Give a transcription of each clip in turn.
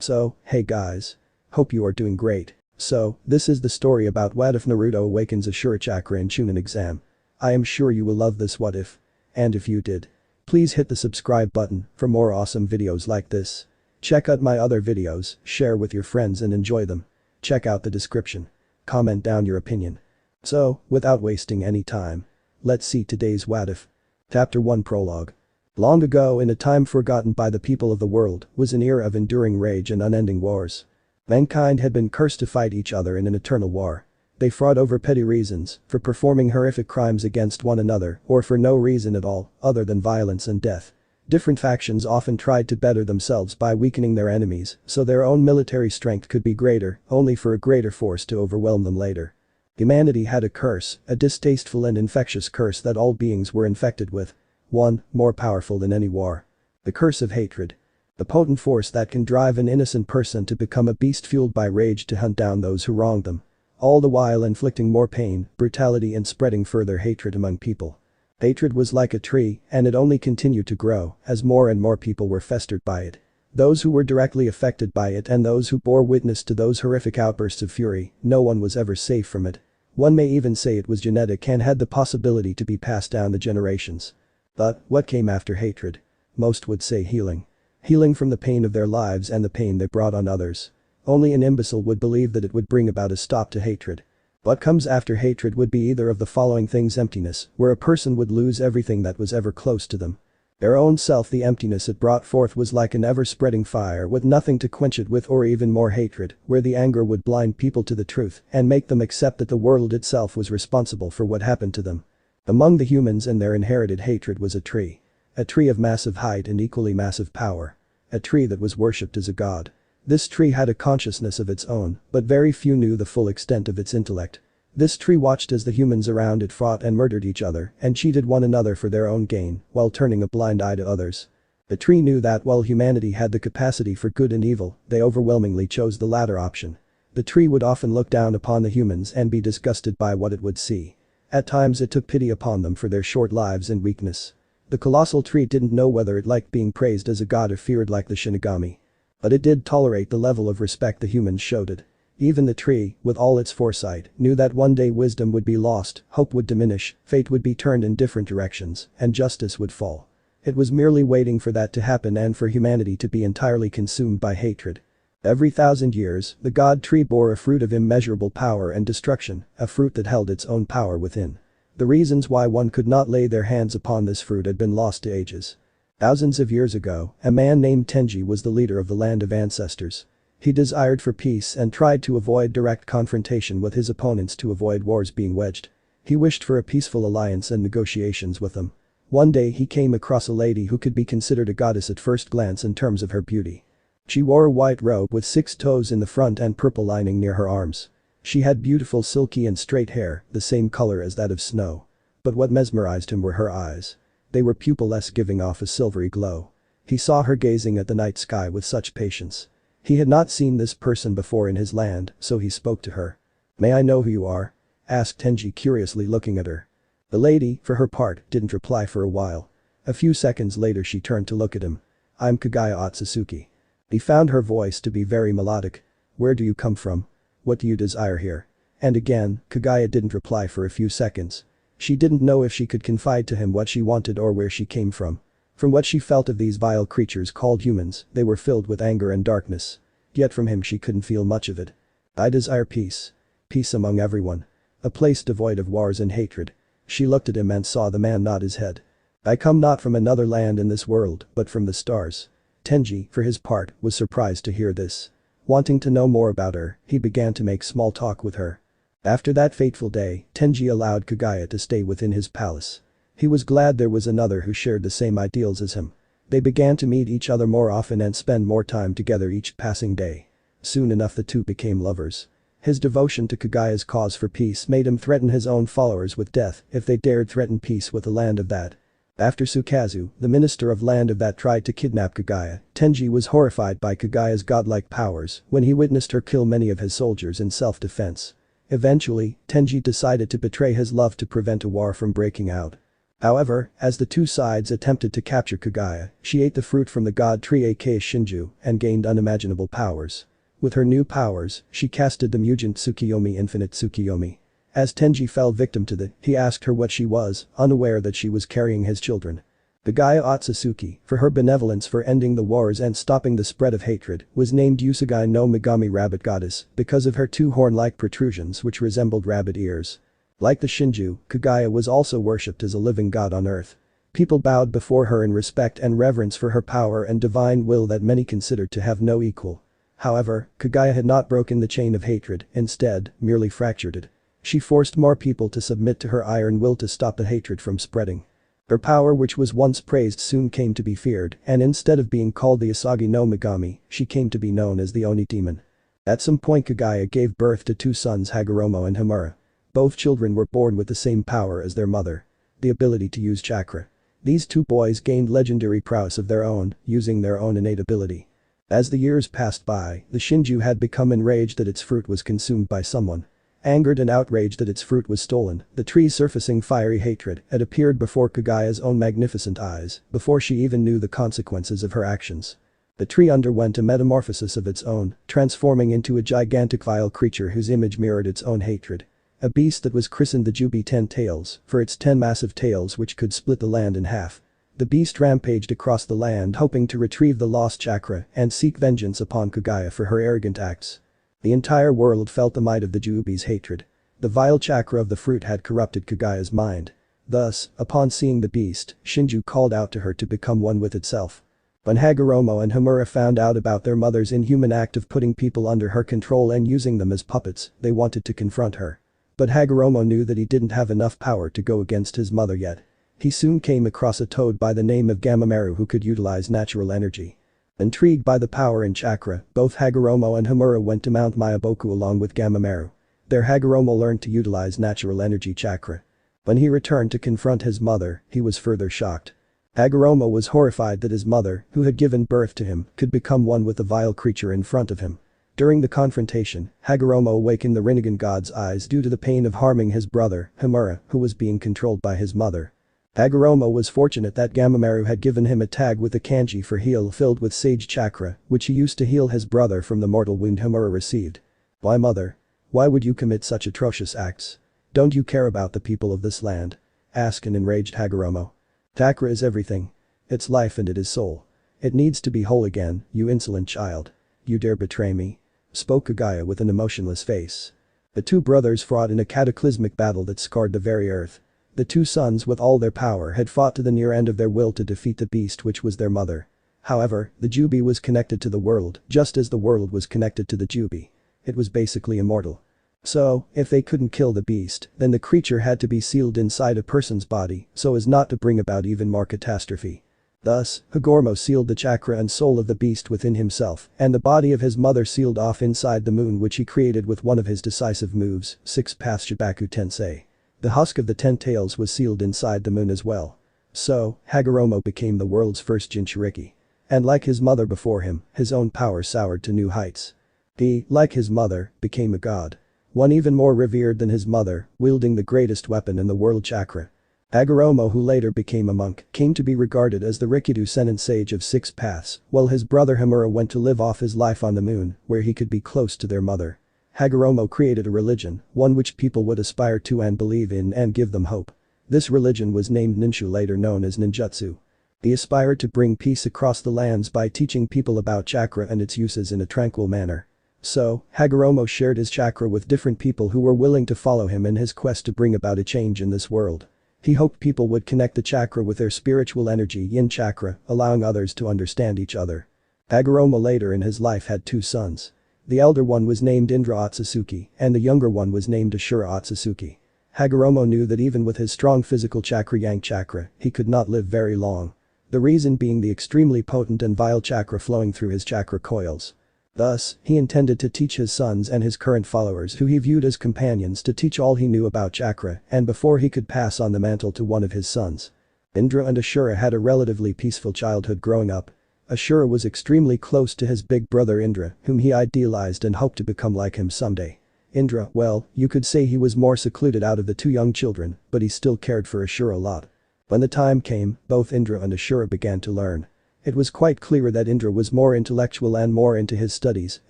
So, hey guys. Hope you are doing great. So, this is the story about what if Naruto awakens ASHURA CHAKRA in chunin exam. I am sure you will love this what if. And if you did, please hit the subscribe button for more awesome videos like this. Check out my other videos, share with your friends and enjoy them. Check out the description. Comment down your opinion. So, without wasting any time, let's see today's what if. Chapter 1 Prologue. Long ago in a time forgotten by the people of the world was an era of enduring rage and unending wars. Mankind had been cursed to fight each other in an eternal war. They fought over petty reasons, for performing horrific crimes against one another or for no reason at all other than violence and death. Different factions often tried to better themselves by weakening their enemies so their own military strength could be greater, only for a greater force to overwhelm them later. Humanity had a curse, a distasteful and infectious curse that all beings were infected with. One, more powerful than any war. The curse of hatred. The potent force that can drive an innocent person to become a beast fueled by rage to hunt down those who wronged them. All the while inflicting more pain, brutality and spreading further hatred among people. Hatred was like a tree and it only continued to grow as more and more people were festered by it. Those who were directly affected by it and those who bore witness to those horrific outbursts of fury, no one was ever safe from it. One may even say it was genetic and had the possibility to be passed down the generations. But, what came after hatred? Most would say healing. Healing from the pain of their lives and the pain they brought on others. Only an imbecile would believe that it would bring about a stop to hatred. What comes after hatred would be either of the following things: emptiness, where a person would lose everything that was ever close to them. Their own self. The emptiness it brought forth was like an ever-spreading fire with nothing to quench it with, or even more hatred, where the anger would blind people to the truth and make them accept that the world itself was responsible for what happened to them. Among the humans and their inherited hatred was a tree. A tree of massive height and equally massive power. A tree that was worshipped as a god. This tree had a consciousness of its own, but very few knew the full extent of its intellect. This tree watched as the humans around it fought and murdered each other and cheated one another for their own gain, while turning a blind eye to others. The tree knew that while humanity had the capacity for good and evil, they overwhelmingly chose the latter option. The tree would often look down upon the humans and be disgusted by what it would see. At times it took pity upon them for their short lives and weakness. The colossal tree didn't know whether it liked being praised as a god or feared like the Shinigami. But it did tolerate the level of respect the humans showed it. Even the tree, with all its foresight, knew that one day wisdom would be lost, hope would diminish, fate would be turned in different directions, and justice would fall. It was merely waiting for that to happen and for humanity to be entirely consumed by hatred. Every 1,000 years, the god tree bore a fruit of immeasurable power and destruction, a fruit that held its own power within. The reasons why one could not lay their hands upon this fruit had been lost to ages. Thousands of years ago, a man named Tenji was the leader of the land of ancestors. He desired for peace and tried to avoid direct confrontation with his opponents to avoid wars being waged. He wished for a peaceful alliance and negotiations with them. One day he came across a lady who could be considered a goddess at first glance in terms of her beauty. She wore a white robe with 6 toes in the front and purple lining near her arms. She had beautiful silky and straight hair, the same color as that of snow. But what mesmerized him were her eyes. They were pupilless, giving off a silvery glow. He saw her gazing at the night sky with such patience. He had not seen this person before in his land, so he spoke to her. "May I know who you are?" asked Tenji, curiously looking at her. The lady, for her part, didn't reply for a while. A few seconds later she turned to look at him. "I'm Kagaya Otsutsuki." He found her voice to be very melodic. "Where do you come from? What do you desire here?" And again, Kagaya didn't reply for a few seconds. She didn't know if she could confide to him what she wanted or where she came from. From what she felt of these vile creatures called humans, they were filled with anger and darkness. Yet from him she couldn't feel much of it. "I desire peace. Peace among everyone. A place devoid of wars and hatred." She looked at him and saw the man nod his head. "I come not from another land in this world, but from the stars." Tenji, for his part, was surprised to hear this. Wanting to know more about her, he began to make small talk with her. After that fateful day, Tenji allowed Kagaya to stay within his palace. He was glad there was another who shared the same ideals as him. They began to meet each other more often and spend more time together each passing day. Soon enough the two became lovers. His devotion to Kagaya's cause for peace made him threaten his own followers with death if they dared threaten peace with the land of that. After Sukazu, the minister of land of that, tried to kidnap Kagaya, Tenji was horrified by Kagaya's godlike powers when he witnessed her kill many of his soldiers in self-defense. Eventually, Tenji decided to betray his love to prevent a war from breaking out. However, as the two sides attempted to capture Kagaya, she ate the fruit from the god tree aka Shinju and gained unimaginable powers. With her new powers, she casted the Mugen Tsukiyomi Infinite Tsukiyomi. As Tenji fell victim to he asked her what she was, unaware that she was carrying his children. Kagaya Otsutsuki, for her benevolence for ending the wars and stopping the spread of hatred, was named Usugai no Megami Rabbit Goddess because of her two horn-like protrusions which resembled rabbit ears. Like the Shinju, Kagaya was also worshipped as a living god on earth. People bowed before her in respect and reverence for her power and divine will that many considered to have no equal. However, Kagaya had not broken the chain of hatred, instead, merely fractured it. She forced more people to submit to her iron will to stop the hatred from spreading. Her power which was once praised soon came to be feared, and instead of being called the Asagi no Megami, she came to be known as the Oni demon. At some point Kagaya gave birth to two sons Hagoromo and Homura. Both children were born with the same power as their mother. The ability to use chakra. These two boys gained legendary prowess of their own, using their own innate ability. As the years passed by, the Shinju had become enraged that its fruit was consumed by someone. Angered and outraged that its fruit was stolen, the tree surfacing fiery hatred had appeared before Kagaya's own magnificent eyes, before she even knew the consequences of her actions. The tree underwent a metamorphosis of its own, transforming into a gigantic vile creature whose image mirrored its own hatred. A beast that was christened the Jubi 10 Tails, for its 10 massive tails which could split the land in half. The beast rampaged across the land hoping to retrieve the lost chakra and seek vengeance upon Kagaya for her arrogant acts. The entire world felt the might of the Jubi's hatred. The vile chakra of the fruit had corrupted Kagaya's mind. Thus, upon seeing the beast, Shinju called out to her to become one with itself. When Hagoromo and Homura found out about their mother's inhuman act of putting people under her control and using them as puppets, they wanted to confront her. But Hagoromo knew that he didn't have enough power to go against his mother yet. He soon came across a toad by the name of Gamamaru who could utilize natural energy. Intrigued by the power in chakra, both Hagoromo and Homura went to Mount Mayaboku along with Gamamaru. There Hagoromo learned to utilize natural energy chakra. When he returned to confront his mother, he was further shocked. Hagoromo was horrified that his mother, who had given birth to him, could become one with the vile creature in front of him. During the confrontation, Hagoromo awakened the Rinnegan god's eyes due to the pain of harming his brother, Homura, who was being controlled by his mother. Hagoromo was fortunate that Gamamaru had given him a tag with a kanji for heal filled with sage chakra, which he used to heal his brother from the mortal wound Homura received. Why mother? Why would you commit such atrocious acts? Don't you care about the people of this land? Asked an enraged Hagoromo. Chakra is everything. It's life and it is soul. It needs to be whole again, you insolent child. You dare betray me? Spoke Kagaya with an emotionless face. The two brothers fought in a cataclysmic battle that scarred the very earth. The two sons with all their power had fought to the near end of their will to defeat the beast which was their mother. However, the Jubi was connected to the world, just as the world was connected to the Jubi. It was basically immortal. So, if they couldn't kill the beast, then the creature had to be sealed inside a person's body so as not to bring about even more catastrophe. Thus, Hagoromo sealed the chakra and soul of the beast within himself, and the body of his mother sealed off inside the moon which he created with one of his decisive moves, 6 Path Shibaku Tensei. The husk of the 10 tails was sealed inside the moon as well. So, Hagoromo became the world's first Jinchuriki. And like his mother before him, his own power soared to new heights. He, like his mother, became a god. One even more revered than his mother, wielding the greatest weapon in the world chakra. Hagoromo, who later became a monk, came to be regarded as the Rikido Senin sage of 6 paths, while his brother Homura went to live off his life on the moon, where he could be close to their mother. Hagoromo created a religion, one which people would aspire to and believe in and give them hope. This religion was named Ninshu, later known as ninjutsu. He aspired to bring peace across the lands by teaching people about chakra and its uses in a tranquil manner. So, Hagoromo shared his chakra with different people who were willing to follow him in his quest to bring about a change in this world. He hoped people would connect the chakra with their spiritual energy, yin chakra, allowing others to understand each other. Hagoromo later in his life had two sons. The elder one was named Indra Otsutsuki, and the younger one was named Ashura Otsutsuki. Hagoromo knew that even with his strong physical chakra yang chakra, he could not live very long. The reason being the extremely potent and vile chakra flowing through his chakra coils. Thus, he intended to teach his sons and his current followers who he viewed as companions to teach all he knew about chakra and before he could pass on the mantle to one of his sons. Indra and Ashura had a relatively peaceful childhood growing up. Ashura was extremely close to his big brother Indra, whom he idealized and hoped to become like him someday. Indra, well, you could say he was more secluded out of the two young children, but he still cared for Ashura a lot. When the time came, both Indra and Ashura began to learn. It was quite clear that Indra was more intellectual and more into his studies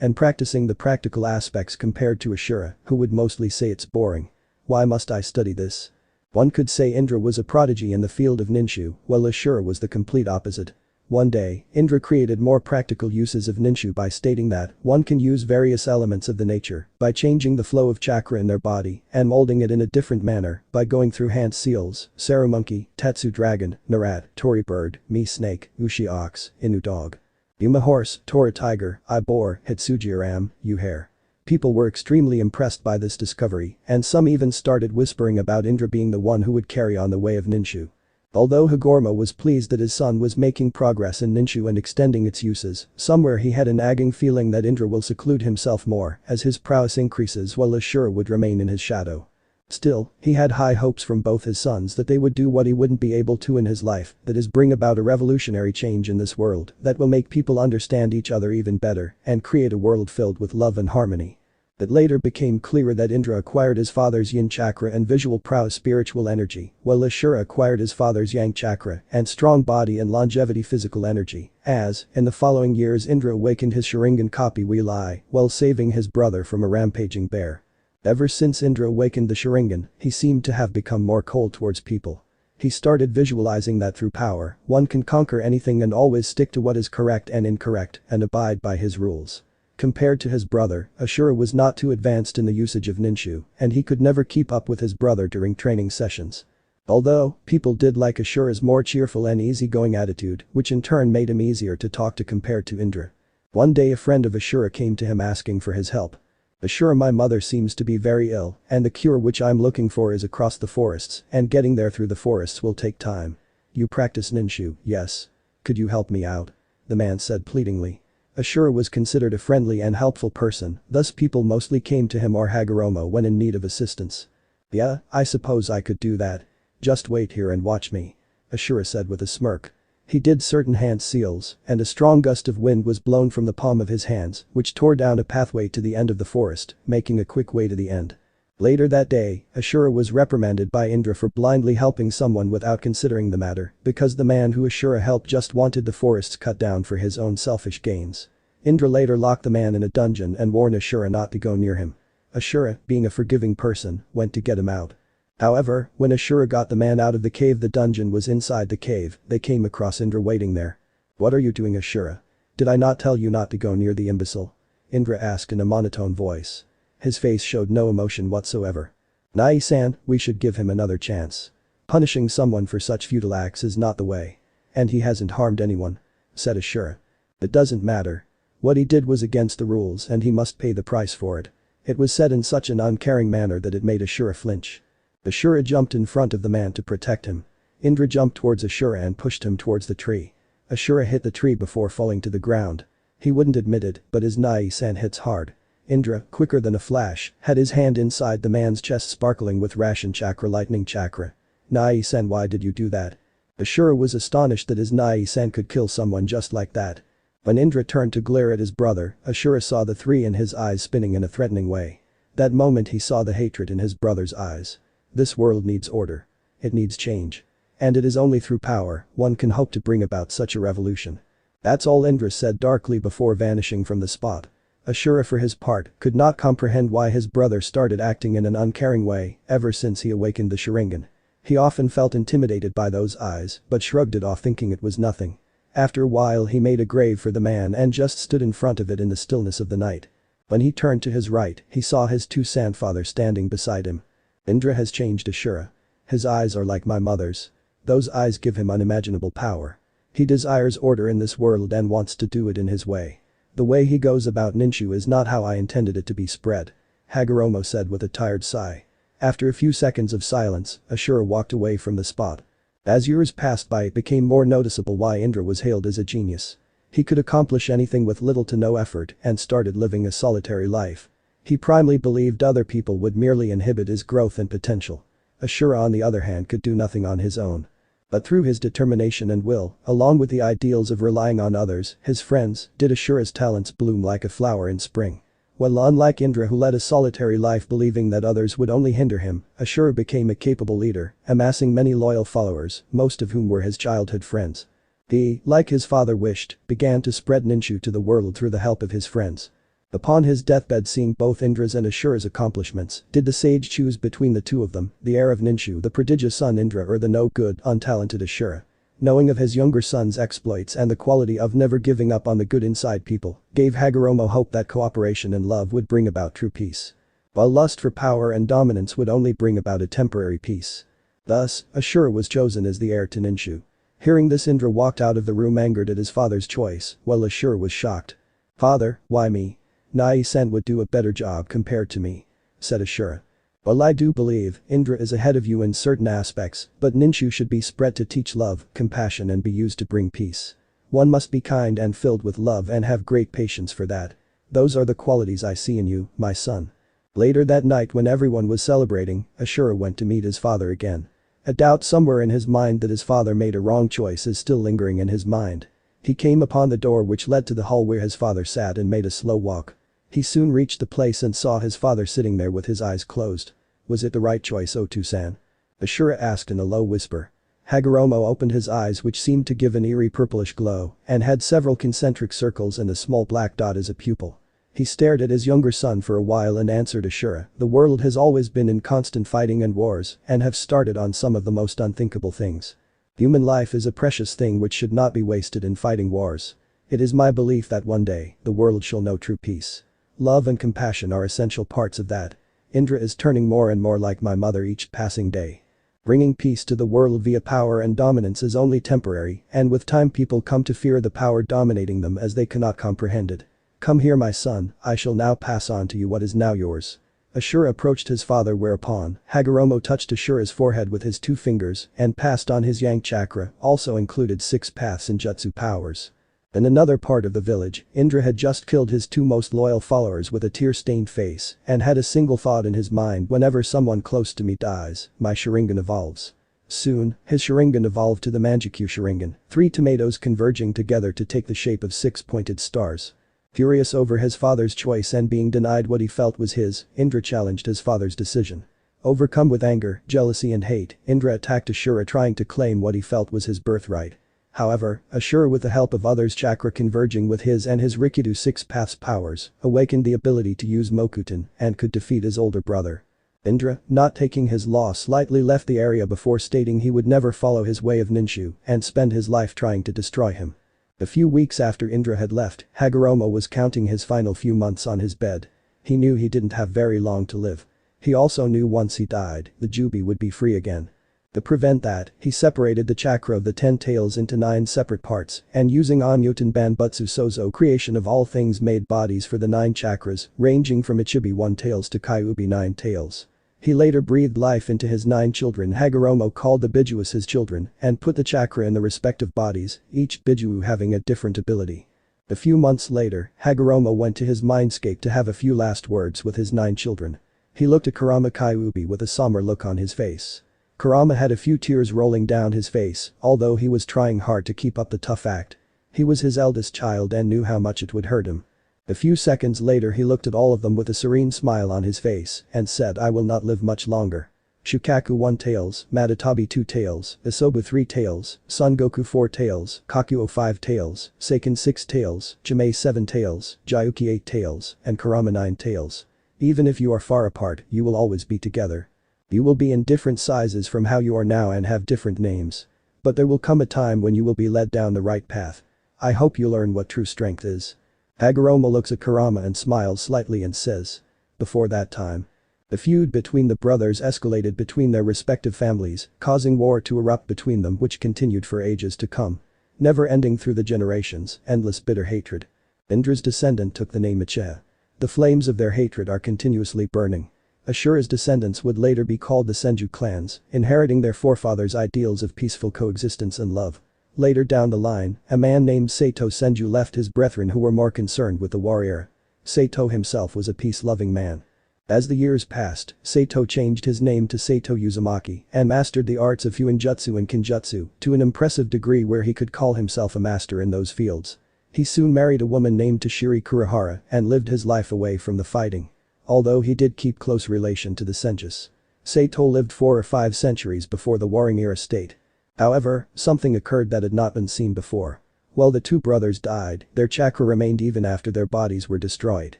and practicing the practical aspects compared to Ashura, who would mostly say it's boring. Why must I study this? One could say Indra was a prodigy in the field of ninshu, while Ashura was the complete opposite. One day, Indra created more practical uses of ninshu by stating that one can use various elements of the nature by changing the flow of chakra in their body and molding it in a different manner by going through Hand seals, Saru monkey, Tetsu dragon, Narat, Tori bird, Mi snake, Ushi ox, Inu dog, Yuma horse, Tora tiger, I boar, Hitsuji ram, U hare. People were extremely impressed by this discovery and some even started whispering about Indra being the one who would carry on the way of ninshu. Although Hagorma was pleased that his son was making progress in ninshu and extending its uses, somewhere he had a nagging feeling that Indra will seclude himself more as his prowess increases while Ashura would remain in his shadow. Still, he had high hopes from both his sons that they would do what he wouldn't be able to in his life, that is bring about a revolutionary change in this world that will make people understand each other even better and create a world filled with love and harmony. It later became clearer that Indra acquired his father's yin chakra and visual prowess spiritual energy, while Ashura acquired his father's yang chakra and strong body and longevity physical energy, as, in the following years Indra awakened his Sharingan copy Wheel Eye while saving his brother from a rampaging bear. Ever since Indra awakened the Sharingan, he seemed to have become more cold towards people. He started visualizing that through power, one can conquer anything and always stick to what is correct and incorrect and abide by his rules. Compared to his brother, Ashura was not too advanced in the usage of ninshu, and he could never keep up with his brother during training sessions. Although, people did like Ashura's more cheerful and easygoing attitude, which in turn made him easier to talk to compared to Indra. One day a friend of Ashura came to him asking for his help. Ashura, my mother seems to be very ill, and the cure which I'm looking for is across the forests, and getting there through the forests will take time. You practice ninshu, yes? Could you help me out? The man said pleadingly. Ashura was considered a friendly and helpful person, thus people mostly came to him or Hagoromo when in need of assistance. Yeah, I suppose I could do that. Just wait here and watch me. Ashura said with a smirk. He did certain hand seals, and a strong gust of wind was blown from the palm of his hands, which tore down a pathway to the end of the forest, making a quick way to the end. Later that day, Ashura was reprimanded by Indra for blindly helping someone without considering the matter, because the man who Ashura helped just wanted the forests cut down for his own selfish gains. Indra later locked the man in a dungeon and warned Ashura not to go near him. Ashura, being a forgiving person, went to get him out. However, when Ashura got the man out of the cave, the dungeon was inside the cave, they came across Indra waiting there. What are you doing, Ashura? Did I not tell you not to go near the imbecile? Indra asked in a monotone voice. His face showed no emotion whatsoever. Nai-san, we should give him another chance. Punishing someone for such futile acts is not the way. And he hasn't harmed anyone, said Ashura. It doesn't matter. What he did was against the rules and he must pay the price for it. It was said in such an uncaring manner that it made Ashura flinch. Ashura jumped in front of the man to protect him. Indra jumped towards Ashura and pushed him towards the tree. Ashura hit the tree before falling to the ground. He wouldn't admit it, but his Nai-san hits hard. Indra, quicker than a flash, had his hand inside the man's chest sparkling with ration chakra lightning chakra. Nai-san, why did you do that? Ashura was astonished that his Nai-san could kill someone just like that. When Indra turned to glare at his brother, Ashura saw the three in his eyes spinning in a threatening way. That moment he saw the hatred in his brother's eyes. This world needs order. It needs change. And it is only through power one can hope to bring about such a revolution. That's all, Indra said darkly before vanishing from the spot. Ashura for his part could not comprehend why his brother started acting in an uncaring way ever since he awakened the Sharingan. He often felt intimidated by those eyes but shrugged it off thinking it was nothing. After a while he made a grave for the man and just stood in front of it in the stillness of the night. When he turned to his right, he saw his two sandfathers standing beside him. Indra has changed, Ashura. His eyes are like my mother's. Those eyes give him unimaginable power. He desires order in this world and wants to do it in his way. The way he goes about ninshu is not how I intended it to be spread. Hagoromo said with a tired sigh. After a few seconds of silence, Ashura walked away from the spot. As years passed by, it became more noticeable why Indra was hailed as a genius. He could accomplish anything with little to no effort and started living a solitary life. He primarily believed other people would merely inhibit his growth and potential. Ashura on the other hand could do nothing on his own. But through his determination and will, along with the ideals of relying on others, his friends, did Ashura's talents bloom like a flower in spring. Well, unlike Indra, who led a solitary life believing that others would only hinder him, Ashura became a capable leader, amassing many loyal followers, most of whom were his childhood friends. He, like his father wished, began to spread Ninshu to the world through the help of his friends. Upon his deathbed, seeing both Indra's and Ashura's accomplishments, did the sage choose between the two of them, the heir of Ninshu, the prodigious son Indra, or the no-good, untalented Ashura? Knowing of his younger son's exploits and the quality of never giving up on the good inside people, gave Hagoromo hope that cooperation and love would bring about true peace. While lust for power and dominance would only bring about a temporary peace. Thus, Ashura was chosen as the heir to Ninshu. Hearing this, Indra walked out of the room angered at his father's choice, while Ashura was shocked. "Father, why me? Nai-san would do a better job compared to me," said Ashura. "Well, I do believe Indra is ahead of you in certain aspects, but Ninshu should be spread to teach love, compassion and be used to bring peace. One must be kind and filled with love and have great patience for that. Those are the qualities I see in you, my son." Later that night, when everyone was celebrating, Ashura went to meet his father again. A doubt somewhere in his mind that his father made a wrong choice is still lingering in his mind. He came upon the door which led to the hall where his father sat and made a slow walk. He soon reached the place and saw his father sitting there with his eyes closed. "Was it the right choice, Otsu-san?" Ashura asked in a low whisper. Hagoromo opened his eyes, which seemed to give an eerie purplish glow and had several concentric circles and a small black dot as a pupil. He stared at his younger son for a while and answered, "Ashura, the world has always been in constant fighting and wars and have started on some of the most unthinkable things. Human life is a precious thing which should not be wasted in fighting wars. It is my belief that one day, the world shall know true peace. Love and compassion are essential parts of that. Indra is turning more and more like my mother each passing day. Bringing peace to the world via power and dominance is only temporary, and with time people come to fear the power dominating them as they cannot comprehend it. Come here, my son, I shall now pass on to you what is now yours." Ashura approached his father, whereupon Hagoromo touched Ashura's forehead with his 2 fingers and passed on his yang chakra, also included 6 paths and jutsu powers. In another part of the village, Indra had just killed his 2 most loyal followers with a tear-stained face and had a single thought in his mind: whenever someone close to me dies, my Sharingan evolves. Soon, his Sharingan evolved to the Manjikyu Sharingan, 3 tomatoes converging together to take the shape of 6 pointed stars. Furious over his father's choice and being denied what he felt was his, Indra challenged his father's decision. Overcome with anger, jealousy and hate, Indra attacked Ashura, trying to claim what he felt was his birthright. However, Ashura, with the help of others' chakra converging with his and his Rikido 6 paths powers, awakened the ability to use Mokuton and could defeat his older brother. Indra, not taking his loss lightly, left the area before stating he would never follow his way of Ninshu and spend his life trying to destroy him. A few weeks after Indra had left, Hagoromo was counting his final few months on his bed. He knew he didn't have very long to live. He also knew once he died, the Jubi would be free again. To prevent that, he separated the chakra of the 10 tails into 9 separate parts and, using Anyutan Banbutsu Sozo, creation of all things, made bodies for the 9 chakras, ranging from Ichibi 1 tails to Kyuubi 9 tails. He later breathed life into his 9 children Hagoromo called the biju as his children and put the chakra in the respective bodies, each biju having a different ability. A few months later, Hagoromo went to his mindscape to have a few last words with his 9 children. He looked at Kurama Kyuubi with a somber look on his face. Kurama had a few tears rolling down his face, although he was trying hard to keep up the tough act. He was his eldest child and knew how much it would hurt him. A few seconds later, he looked at all of them with a serene smile on his face and said, "I will not live much longer. Shukaku 1 tails, Matatabi 2 tails, Isobu 3 tails, Son Goku 4 tails, Kakuo 5 tails, Seiken 6 tails, Jimei 7 tails, Jayuki 8 tails, and Kurama 9 tails. Even if you are far apart, you will always be together. You will be in different sizes from how you are now and have different names. But there will come a time when you will be led down the right path. I hope you learn what true strength is." Hagoromo looks at Kurama and smiles slightly and says, "Before that time." The feud between the brothers escalated between their respective families, causing war to erupt between them, which continued for ages to come. Never ending through the generations, endless bitter hatred. Indra's descendant took the name Ichiha. The flames of their hatred are continuously burning. Ashura's descendants would later be called the Senju clans, inheriting their forefathers' ideals of peaceful coexistence and love. Later down the line, a man named Sato Senju left his brethren who were more concerned with the war era. Sato himself was a peace-loving man. As the years passed, Sato changed his name to Sato Uzumaki and mastered the arts of Fuinjutsu and Kinjutsu to an impressive degree where he could call himself a master in those fields. He soon married a woman named Toshiri Kurihara and lived his life away from the fighting. Although he did keep close relation to the Senjus. Saito lived 4 or 5 centuries before the Warring Era state. However, something occurred that had not been seen before. While the two brothers died, their chakra remained even after their bodies were destroyed.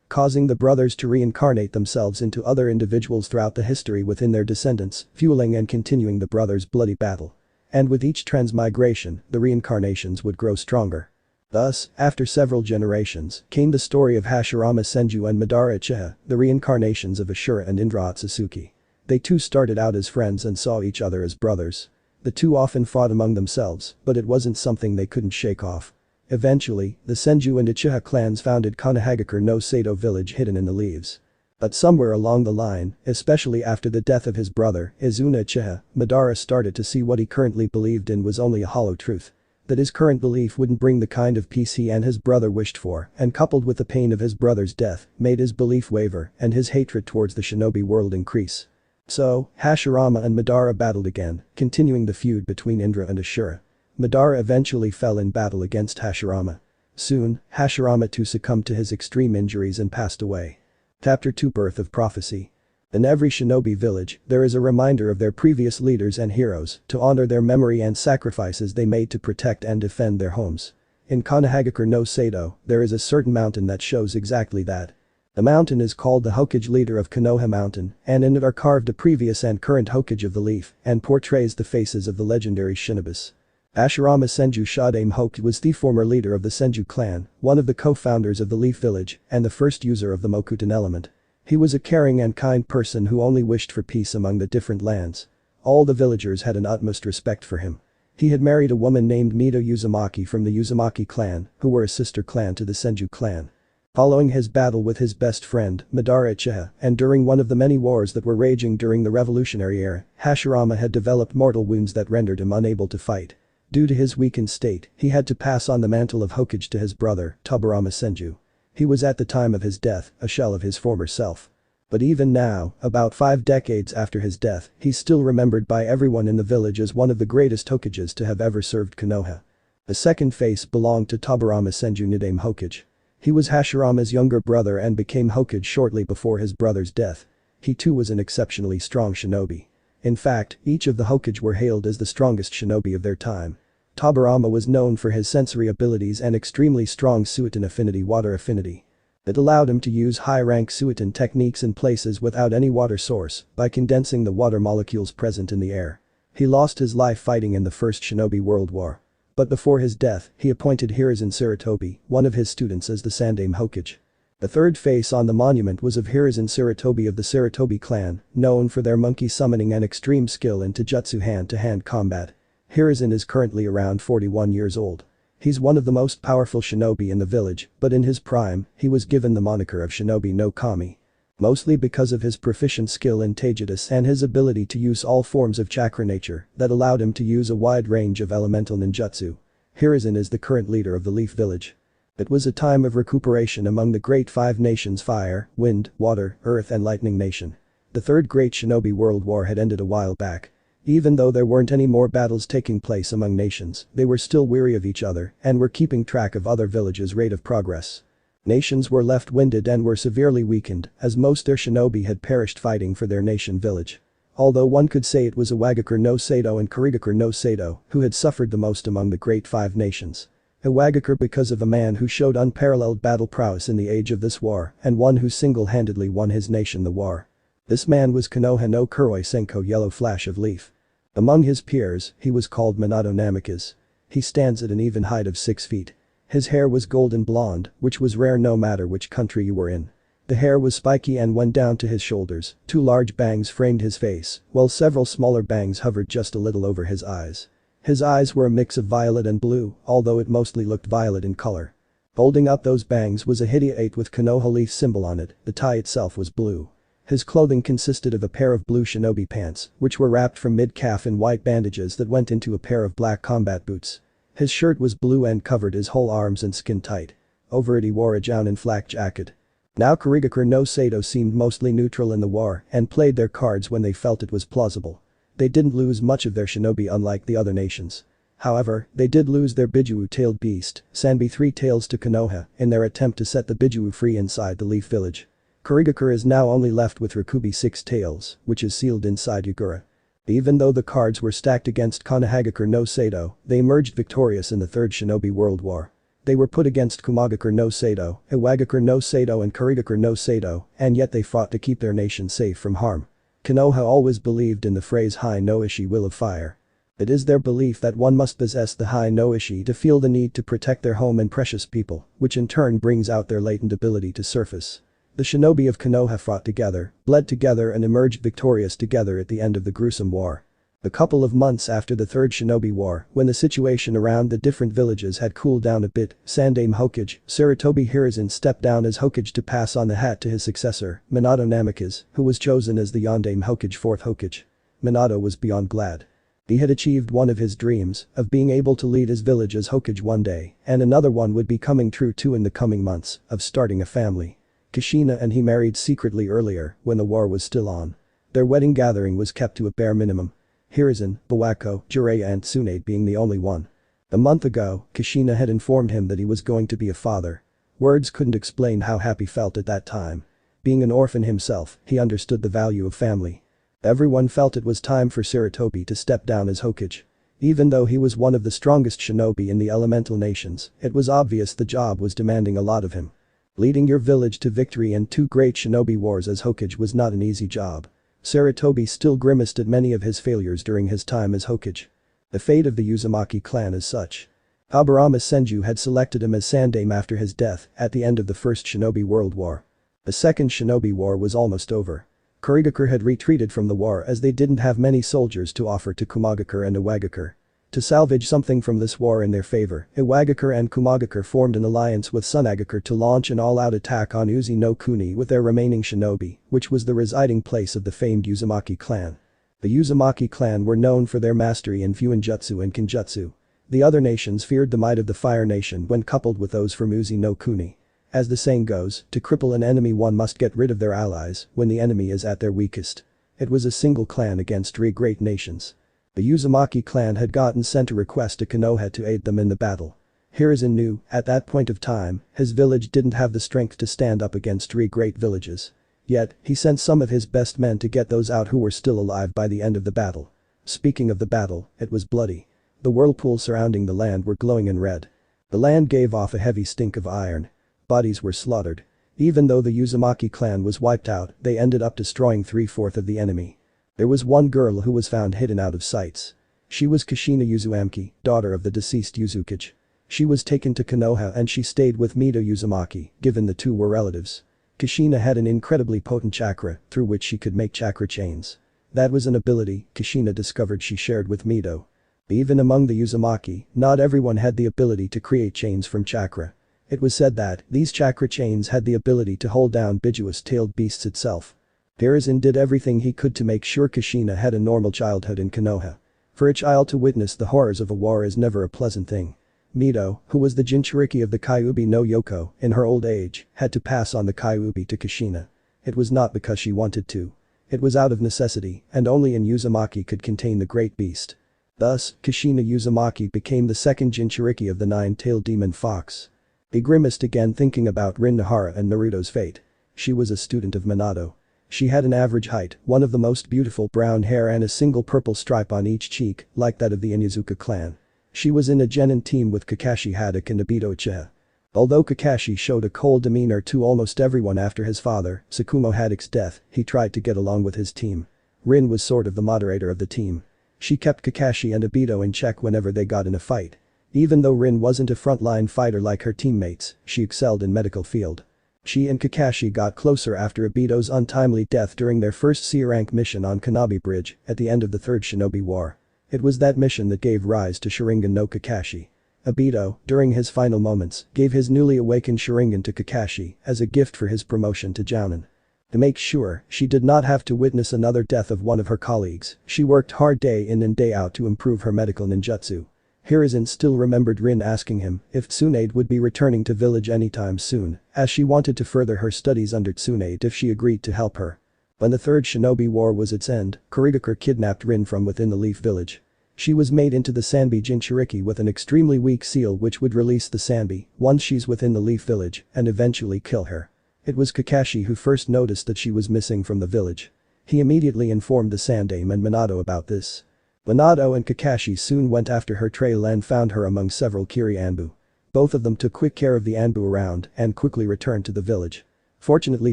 Causing the brothers to reincarnate themselves into other individuals throughout the history within their descendants, fueling and continuing the brothers' bloody battle. And with each transmigration, the reincarnations would grow stronger. Thus, after several generations, came the story of Hashirama Senju and Madara Uchiha, the reincarnations of Ashura and Indra Otsutsuki. They too started out as friends and saw each other as brothers. The two often fought among themselves, but it wasn't something they couldn't shake off. Eventually, the Senju and Uchiha clans founded Kanehagakure no Sato village hidden in the leaves. But somewhere along the line, especially after the death of his brother, Izuna Uchiha, Madara started to see what he currently believed in was only a hollow truth. That his current belief wouldn't bring the kind of peace he and his brother wished for, and coupled with the pain of his brother's death, made his belief waver and his hatred towards the shinobi world increase. So, Hashirama and Madara battled again, continuing the feud between Indra and Ashura. Madara eventually fell in battle against Hashirama. Soon, Hashirama too succumbed to his extreme injuries and passed away. Chapter 2 Birth of Prophecy. In every shinobi village, there is a reminder of their previous leaders and heroes to honor their memory and sacrifices they made to protect and defend their homes. In Kanehagakure no Sato, there is a certain mountain that shows exactly that. The mountain is called the Hokage leader of Konoha Mountain, and in it are carved a previous and current Hokage of the Leaf and portrays the faces of the legendary shinobis. Hashirama Senju Shadame Hokage was the former leader of the Senju clan, one of the co-founders of the Leaf Village, and the first user of the Mokuton element. He was a caring and kind person who only wished for peace among the different lands. All the villagers had an utmost respect for him. He had married a woman named Mito Uzumaki from the Uzumaki clan, who were a sister clan to the Senju clan. Following his battle with his best friend, Madara Uchiha, and during one of the many wars that were raging during the Revolutionary Era, Hashirama had developed mortal wounds that rendered him unable to fight. Due to his weakened state, he had to pass on the mantle of Hokage to his brother, Tobirama Senju. He was at the time of his death, a shell of his former self. But even now, about 5 decades after his death, he's still remembered by everyone in the village as one of the greatest Hokages to have ever served Konoha. The second face belonged to Tobirama Senju Nidame Hokage. He was Hashirama's younger brother and became Hokage shortly before his brother's death. He too was an exceptionally strong shinobi. In fact, each of the Hokage were hailed as the strongest shinobi of their time. Tobirama was known for his sensory abilities and extremely strong Suiton affinity water affinity. It allowed him to use high-rank Suiton techniques in places without any water source by condensing the water molecules present in the air. He lost his life fighting in the First Shinobi World War. But before his death, he appointed Hiruzen Sarutobi, one of his students, as the Sandame Hokage. The third face on the monument was of Hiruzen Sarutobi of the Sarutobi clan, known for their monkey summoning and extreme skill in taijutsu hand-to-hand combat. Hiruzen is currently around 41 years old. He's one of the most powerful shinobi in the village, but in his prime, he was given the moniker of Shinobi no Kami. Mostly because of his proficient skill in taijutsu and his ability to use all forms of chakra nature that allowed him to use a wide range of elemental ninjutsu. Hiruzen is the current leader of the Leaf Village. It was a time of recuperation among the Great Five Nations: Fire, Wind, Water, Earth and Lightning Nation. The Third Great Shinobi World War had ended a while back. Even though there weren't any more battles taking place among nations, they were still weary of each other and were keeping track of other villages' rate of progress. Nations were left winded and were severely weakened, as most their shinobi had perished fighting for their nation village. Although one could say it was Iwagakure no Sato and Kurigakure no Sato who had suffered the most among the Great Five Nations. Iwagakure because of a man who showed unparalleled battle prowess in the age of this war and one who single-handedly won his nation the war. This man was Konoha no Kuroi Senko Yellow Flash of Leaf. Among his peers, he was called Minato Namikaze. He stands at an even height of 6 feet. His hair was golden blonde, which was rare no matter which country you were in. The hair was spiky and went down to his shoulders, 2 large bangs framed his face, while several smaller bangs hovered just a little over his eyes. His eyes were a mix of violet and blue, although it mostly looked violet in color. Holding up those bangs was a Hidia 8 with Konoha leaf symbol on it, the tie itself was blue. His clothing consisted of a pair of blue shinobi pants, which were wrapped from mid-calf in white bandages that went into a pair of black combat boots. His shirt was blue and covered his whole arms and skin tight. Over it he wore a jounin flak jacket. Now Kurigakure no Sato seemed mostly neutral in the war and played their cards when they felt it was plausible. They didn't lose much of their shinobi unlike the other nations. However, they did lose their biju-tailed beast, Sanbi Three Tails to Konoha, in their attempt to set the biju free inside the Leaf Village. Kurigakure is now only left with Rakubi Six Tails, which is sealed inside Yagura. Even though the cards were stacked against Konohagakure no Sato, they emerged victorious in the Third Shinobi World War. They were put against Kumagakure no Sato, Iwagakure no Sato and Kurigakure no Sato, and yet they fought to keep their nation safe from harm. Konoha always believed in the phrase Hai no Ishi will of fire. It is their belief that one must possess the Hai no Ishi to feel the need to protect their home and precious people, which in turn brings out their latent ability to surface. The shinobi of Konoha fought together, bled together and emerged victorious together at the end of the gruesome war. A couple of months after the Third Shinobi War, when the situation around the different villages had cooled down a bit, Sandame Hokage, Sarutobi Hiruzen stepped down as Hokage to pass on the hat to his successor, Minato Namikaze, who was chosen as the Yondaime Hokage fourth Hokage. Minato was beyond glad. He had achieved one of his dreams, of being able to lead his village as Hokage one day, and another one would be coming true too in the coming months, of starting a family. Kushina and he married secretly earlier, when the war was still on. Their wedding gathering was kept to a bare minimum. Hiruzen, Bawako, Jiraiya and Tsunade being the only one. A month ago, Kushina had informed him that he was going to be a father. Words couldn't explain how happy he felt at that time. Being an orphan himself, he understood the value of family. Everyone felt it was time for Sarutobi to step down as Hokage. Even though he was one of the strongest shinobi in the elemental nations, it was obvious the job was demanding a lot of him. Leading your village to victory in two great shinobi wars as Hokage was not an easy job. Sarutobi still grimaced at many of his failures during his time as Hokage. The fate of the Uzumaki clan is such. Aburama Senju had selected him as Sandame after his death at the end of the First Shinobi World War. The Second Shinobi War was almost over. Kurigakure had retreated from the war as they didn't have many soldiers to offer to Kumagakure and Iwagakure. To salvage something from this war in their favor, Iwagakure and Kumagakure formed an alliance with Sunagakure to launch an all-out attack on Uzi no Kuni with their remaining shinobi, which was the residing place of the famed Uzumaki clan. The Uzumaki clan were known for their mastery in Fuinjutsu and Kinjutsu. The other nations feared the might of the Fire Nation when coupled with those from Uzi no Kuni. As the saying goes, to cripple an enemy one must get rid of their allies when the enemy is at their weakest. It was a single clan against three great nations. The Uzumaki clan had gotten sent a request to Konoha to aid them in the battle. Hiruzen knew, at that point of time, his village didn't have the strength to stand up against three great villages. Yet, he sent some of his best men to get those out who were still alive by the end of the battle. Speaking of the battle, it was bloody. The whirlpools surrounding the land were glowing in red. The land gave off a heavy stink of iron. Bodies were slaughtered. Even though the Uzumaki clan was wiped out, they ended up destroying 3/4 of the enemy. There was one girl who was found hidden out of sights. She was Kushina Uzuamki, daughter of the deceased Uzukage. She was taken to Konoha and she stayed with Mito Uzumaki, given the two were relatives. Kushina had an incredibly potent chakra, through which she could make chakra chains. That was an ability Kushina discovered she shared with Mito. Even among the Uzumaki, not everyone had the ability to create chains from chakra. It was said that these chakra chains had the ability to hold down Bijuous-tailed beasts itself. Hiruzen did everything he could to make sure Kushina had a normal childhood in Konoha. For a child to witness the horrors of a war is never a pleasant thing. Mito, who was the Jinchuriki of the Kyuubi no Yoko, in her old age, had to pass on the Kyuubi to Kushina. It was not because she wanted to. It was out of necessity, and only in Uzumaki could contain the great beast. Thus, Kushina Uzumaki became the second Jinchuriki of the nine-tailed demon fox. He grimaced again thinking about Rin Nahara and Naruto's fate. She was a student of Minato. She had an average height, one of the most beautiful brown hair and a single purple stripe on each cheek, like that of the Inizuka clan. She was in a genin team with Kakashi Haddock and Obito Uchiha. Although Kakashi showed a cold demeanor to almost everyone after his father, Tsukumo Haddock's death, he tried to get along with his team. Rin was sort of the moderator of the team. She kept Kakashi and Obito in check whenever they got in a fight. Even though Rin wasn't a frontline fighter like her teammates, she excelled in medical field. She and Kakashi got closer after Obito's untimely death during their first C-rank mission on Kanabi Bridge at the end of the Third Shinobi War. It was that mission that gave rise to Sharingan no Kakashi. Obito, during his final moments, gave his newly awakened Sharingan to Kakashi as a gift for his promotion to Jounin. To make sure she did not have to witness another death of one of her colleagues, she worked hard day in and day out to improve her medical ninjutsu. Hiruzen still remembered Rin asking him if Tsunade would be returning to village anytime soon, as she wanted to further her studies under Tsunade if she agreed to help her. When the Third Shinobi War was its end, Kurigakure kidnapped Rin from within the Leaf Village. She was made into the Sanbi Jinchuriki with an extremely weak seal which would release the Sanbi once she's within the Leaf Village and eventually kill her. It was Kakashi who first noticed that she was missing from the village. He immediately informed the Sandaime and Minato about this. Minato and Kakashi soon went after her trail and found her among several Kiri Anbu. Both of them took quick care of the Anbu around and quickly returned to the village. Fortunately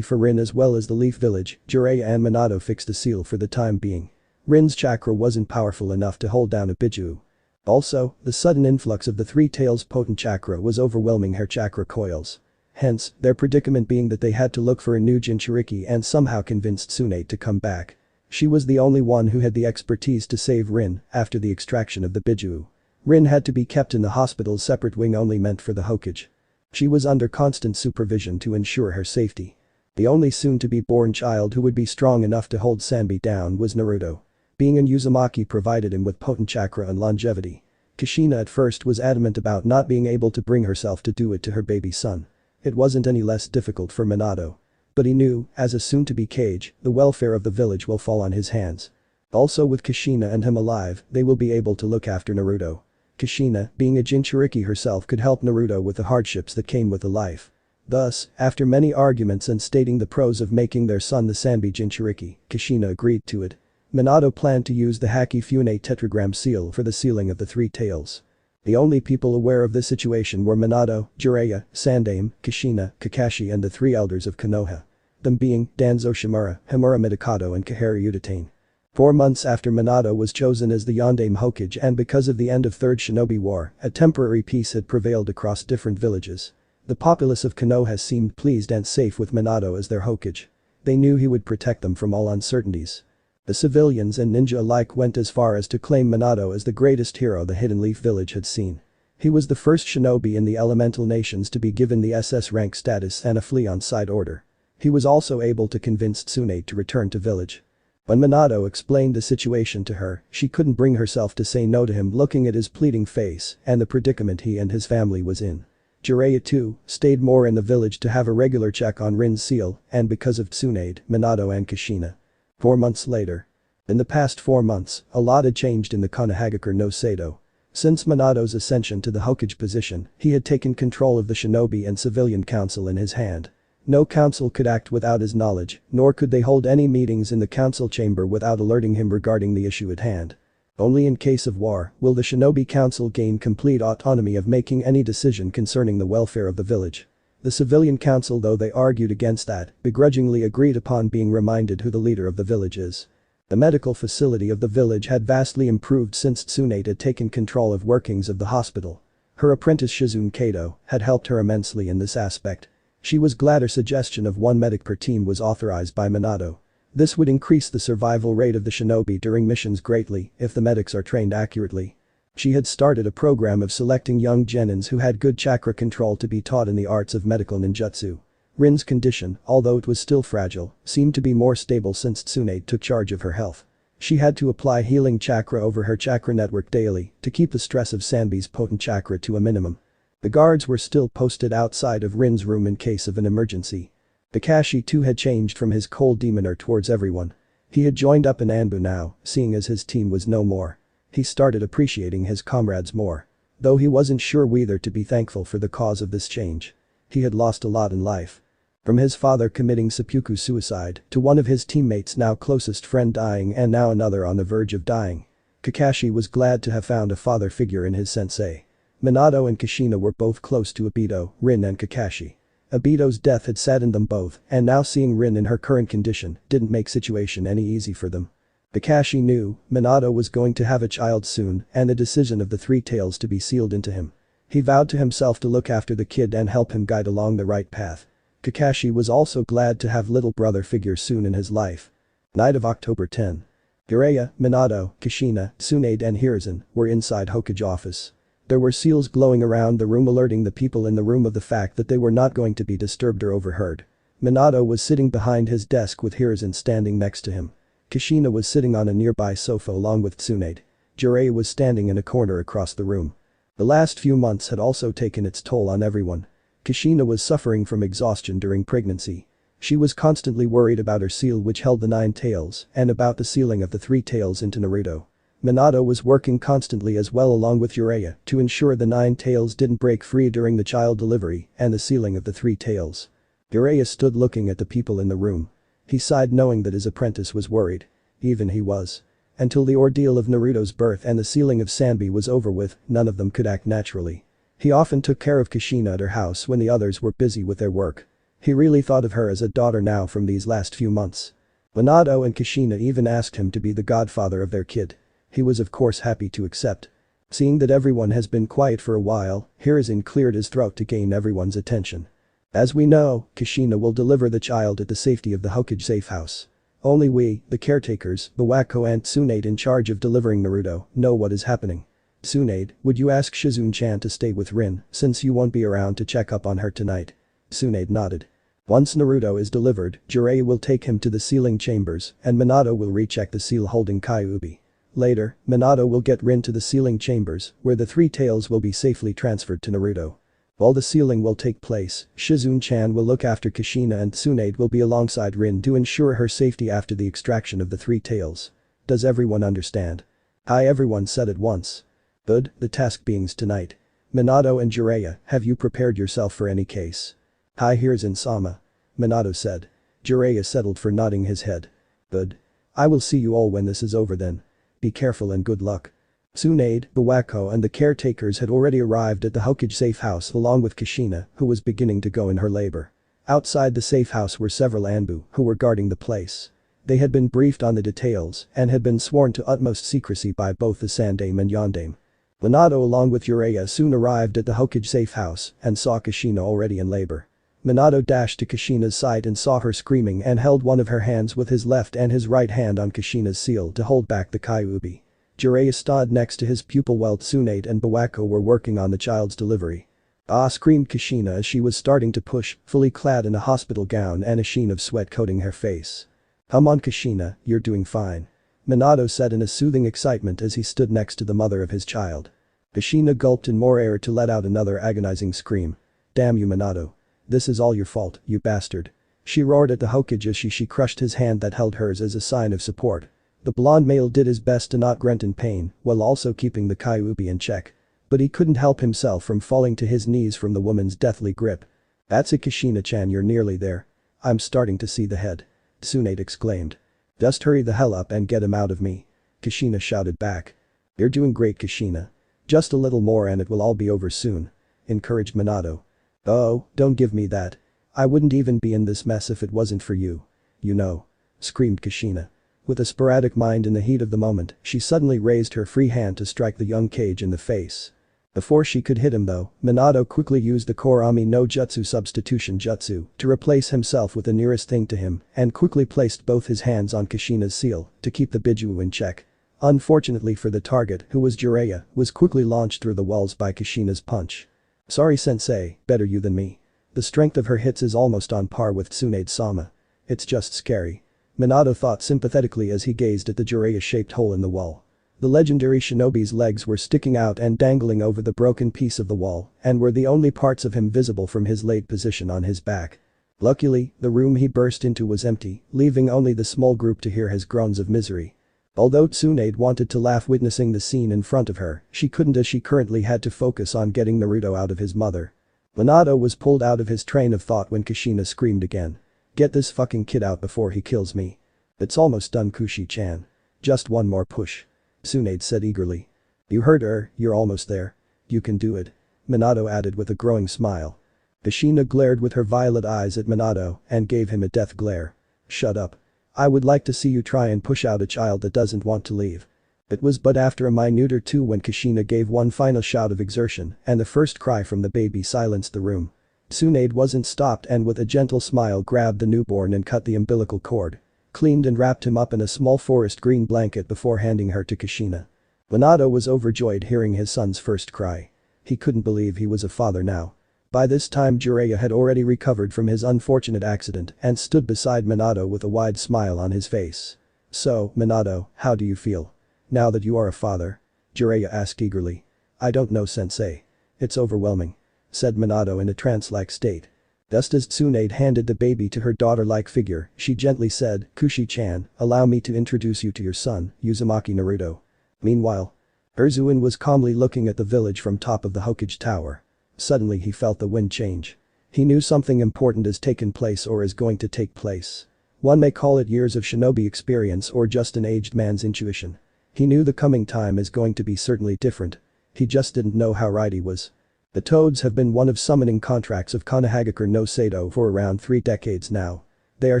for Rin as well as the Leaf Village, Jiraiya and Minato fixed a seal for the time being. Rin's chakra wasn't powerful enough to hold down a biju. Also, the sudden influx of the Three Tails potent chakra was overwhelming her chakra coils. Hence, their predicament being that they had to look for a new Jinchuriki and somehow convinced Tsunade to come back. She was the only one who had the expertise to save Rin after the extraction of the biju. Rin had to be kept in the hospital's separate wing only meant for the Hokage. She was under constant supervision to ensure her safety. The only soon-to-be-born child who would be strong enough to hold Sanbi down was Naruto. Being an Uzumaki provided him with potent chakra and longevity. Kushina at first was adamant about not being able to bring herself to do it to her baby son. It wasn't any less difficult for Minato. But he knew, as a soon-to-be Kage, the welfare of the village will fall on his hands. Also with Kushina and him alive, they will be able to look after Naruto. Kushina, being a Jinchuriki herself could help Naruto with the hardships that came with the life. Thus, after many arguments and stating the pros of making their son the Sanbi Jinchuriki, Kushina agreed to it. Minato planned to use the Haki Fune tetragram seal for the sealing of the Three Tails. The only people aware of this situation were Minato, Jiraiya, Sandaime, Kushina, Kakashi and the three elders of Konoha. Them being Danzo Shimura, Himura Midokado and Kaharu Udatain. 4 months after Minato was chosen as the Yondaime Hokage and because of the end of Third Shinobi War, a temporary peace had prevailed across different villages. The populace of Konoha seemed pleased and safe with Minato as their Hokage. They knew he would protect them from all uncertainties. The civilians and ninja alike went as far as to claim Minato as the greatest hero the Hidden Leaf Village had seen. He was the first shinobi in the elemental nations to be given the SS rank status and a flea on side order. He was also able to convince Tsunade to return to village. When Minato explained the situation to her, she couldn't bring herself to say no to him looking at his pleading face and the predicament he and his family was in. Jiraiya too, stayed more in the village to have a regular check on Rin's seal and because of Tsunade, Minato and Kushina. 4 months later. In the past 4 months, a lot had changed in the Konohagakure no Seido. Since Minato's ascension to the Hokage position, he had taken control of the Shinobi and Civilian Council in his hand. No council could act without his knowledge, nor could they hold any meetings in the council chamber without alerting him regarding the issue at hand. Only in case of war will the Shinobi Council gain complete autonomy of making any decision concerning the welfare of the village. The Civilian Council, though they argued against that, begrudgingly agreed upon being reminded who the leader of the village is. The medical facility of the village had vastly improved since Tsunade had taken control of workings of the hospital. Her apprentice Shizune Kato had helped her immensely in this aspect. She was glad her suggestion of 1 medic per team was authorized by Minato. This would increase the survival rate of the shinobi during missions greatly if the medics are trained accurately. She had started a program of selecting young genins who had good chakra control to be taught in the arts of medical ninjutsu. Rin's condition, although it was still fragile, seemed to be more stable since Tsunade took charge of her health. She had to apply healing chakra over her chakra network daily to keep the stress of Sanbi's potent chakra to a minimum. The guards were still posted outside of Rin's room in case of an emergency. Kakashi too had changed from his cold demeanor towards everyone. He had joined up in Anbu now, seeing as his team was no more. He started appreciating his comrades more. Though he wasn't sure whether to be thankful for the cause of this change. He had lost a lot in life. From his father committing seppuku suicide to one of his teammates' now closest friend dying and now another on the verge of dying. Kakashi was glad to have found a father figure in his sensei. Minato and Kushina were both close to Obito, Rin and Kakashi. Obito's death had saddened them both and now seeing Rin in her current condition didn't make situation any easy for them. Kakashi knew Minato was going to have a child soon and the decision of the Three Tails to be sealed into him. He vowed to himself to look after the kid and help him guide along the right path. Kakashi was also glad to have little brother figure soon in his life. Night of October 10. Jiraiya, Minato, Kushina, Tsunade and Hiruzen were inside Hokage office. There were seals glowing around the room alerting the people in the room of the fact that they were not going to be disturbed or overheard. Minato was sitting behind his desk with Hiruzen standing next to him. Kushina was sitting on a nearby sofa along with Tsunade. Jiraiya was standing in a corner across the room. The last few months had also taken its toll on everyone. Kushina was suffering from exhaustion during pregnancy. She was constantly worried about her seal which held the 9 tails and about the sealing of the 3 tails into Naruto. Minato was working constantly as well along with Jiraiya to ensure the 9 tails didn't break free during the child delivery and the sealing of the 3 tails. Jiraiya stood looking at the people in the room. He sighed knowing that his apprentice was worried. Even he was. Until the ordeal of Naruto's birth and the sealing of Sanbi was over with, none of them could act naturally. He often took care of Kushina at her house when the others were busy with their work. He really thought of her as a daughter now from these last few months. Minato and Kushina even asked him to be the godfather of their kid. He was of course happy to accept. Seeing that everyone has been quiet for a while, Hiruzen cleared his throat to gain everyone's attention. As we know, Kushina will deliver the child at the safety of the Hokage safe house. Only we, the caretakers, Bawako and Tsunade in charge of delivering Naruto, know what is happening. Tsunade, would you ask Shizune-chan to stay with Rin since you won't be around to check up on her tonight? Tsunade nodded. Once Naruto is delivered, Jiraiya will take him to the sealing chambers and Minato will recheck the seal holding Kyuubi. Later, Minato will get Rin to the sealing chambers where the 3 tails will be safely transferred to Naruto. While the sealing will take place, Shizune-chan will look after Kushina and Tsunade will be alongside Rin to ensure her safety after the extraction of the 3 tails. Does everyone understand? Aye, everyone said at once. Good, the task beings tonight. Minato and Jiraiya, have you prepared yourself for any case? Aye, Hiruzen-sama. Minato said. Jiraiya settled for nodding his head. Good. I will see you all when this is over then. Be careful and good luck. Tsunade, Bawako and the caretakers had already arrived at the Hokage safe house along with Kushina, who was beginning to go in her labor. Outside the safe house were several Anbu who were guarding the place. They had been briefed on the details and had been sworn to utmost secrecy by both the Sandame and Yondame. Minato along with Jiraiya soon arrived at the Hokage safe house and saw Kushina already in labor. Minato dashed to Kushina's side and saw her screaming and held one of her hands with his left and his right hand on Kushina's seal to hold back the Kyuubi. Jiraiya stood next to his pupil while Tsunade and Bawako were working on the child's delivery. Ah, screamed Kushina as she was starting to push, fully clad in a hospital gown and a sheen of sweat coating her face. Come on Kushina, you're doing fine. Minato said in a soothing excitement as he stood next to the mother of his child. Kushina gulped in more air to let out another agonizing scream. Damn you Minato. This is all your fault, you bastard. She roared at the Hokage as she crushed his hand that held hers as a sign of support. The blonde male did his best to not grunt in pain while also keeping the Kyuubi in check. But he couldn't help himself from falling to his knees from the woman's deathly grip. That's it Kushina-chan, you're nearly there. I'm starting to see the head. Tsunade exclaimed. Just hurry the hell up and get him out of me. Kushina shouted back. You're doing great Kushina. Just a little more and it will all be over soon. Encouraged Minato. Oh, don't give me that. I wouldn't even be in this mess if it wasn't for you. You know. Screamed Kushina. With a sporadic mind in the heat of the moment, she suddenly raised her free hand to strike the young Kage in the face. Before she could hit him though, Minato quickly used the Korami no Jutsu substitution jutsu to replace himself with the nearest thing to him and quickly placed both his hands on Kushina's seal to keep the biju in check. Unfortunately for the target, who was Jiraiya, was quickly launched through the walls by Kushina's punch. Sorry sensei, better you than me. The strength of her hits is almost on par with Tsunade-sama. It's just scary. Minato thought sympathetically as he gazed at the Jiraiya-shaped hole in the wall. The legendary shinobi's legs were sticking out and dangling over the broken piece of the wall and were the only parts of him visible from his laid position on his back. Luckily, the room he burst into was empty, leaving only the small group to hear his groans of misery. Although Tsunade wanted to laugh witnessing the scene in front of her, she couldn't as she currently had to focus on getting Naruto out of his mother. Minato was pulled out of his train of thought when Kushina screamed again. Get this fucking kid out before he kills me. It's almost done Kushi-chan. Just one more push. Tsunade said eagerly. You heard her, you're almost there. You can do it. Minato added with a growing smile. Kushina glared with her violet eyes at Minato and gave him a death glare. Shut up. I would like to see you try and push out a child that doesn't want to leave. It was but after a minute or two when Kushina gave one final shout of exertion and the first cry from the baby silenced the room. Tsunade wasn't stopped and with a gentle smile grabbed the newborn and cut the umbilical cord. Cleaned and wrapped him up in a small forest green blanket before handing her to Kushina. Minato was overjoyed hearing his son's first cry. He couldn't believe he was a father now. By this time Jiraiya had already recovered from his unfortunate accident and stood beside Minato with a wide smile on his face. So, Minato, how do you feel? Now that you are a father? Jiraiya asked eagerly. I don't know sensei. It's overwhelming. Said Minato in a trance-like state. Just as Tsunade handed the baby to her daughter-like figure, she gently said, Kushi-chan, allow me to introduce you to your son, Uzumaki Naruto. Meanwhile, Erzuin was calmly looking at the village from top of the Hokage tower. Suddenly he felt the wind change. He knew something important has taken place or is going to take place. One may call it years of shinobi experience or just an aged man's intuition. He knew the coming time is going to be certainly different. He just didn't know how right he was. The Toads have been one of summoning contracts of Konohagakure no Sado for around 3 decades now. They are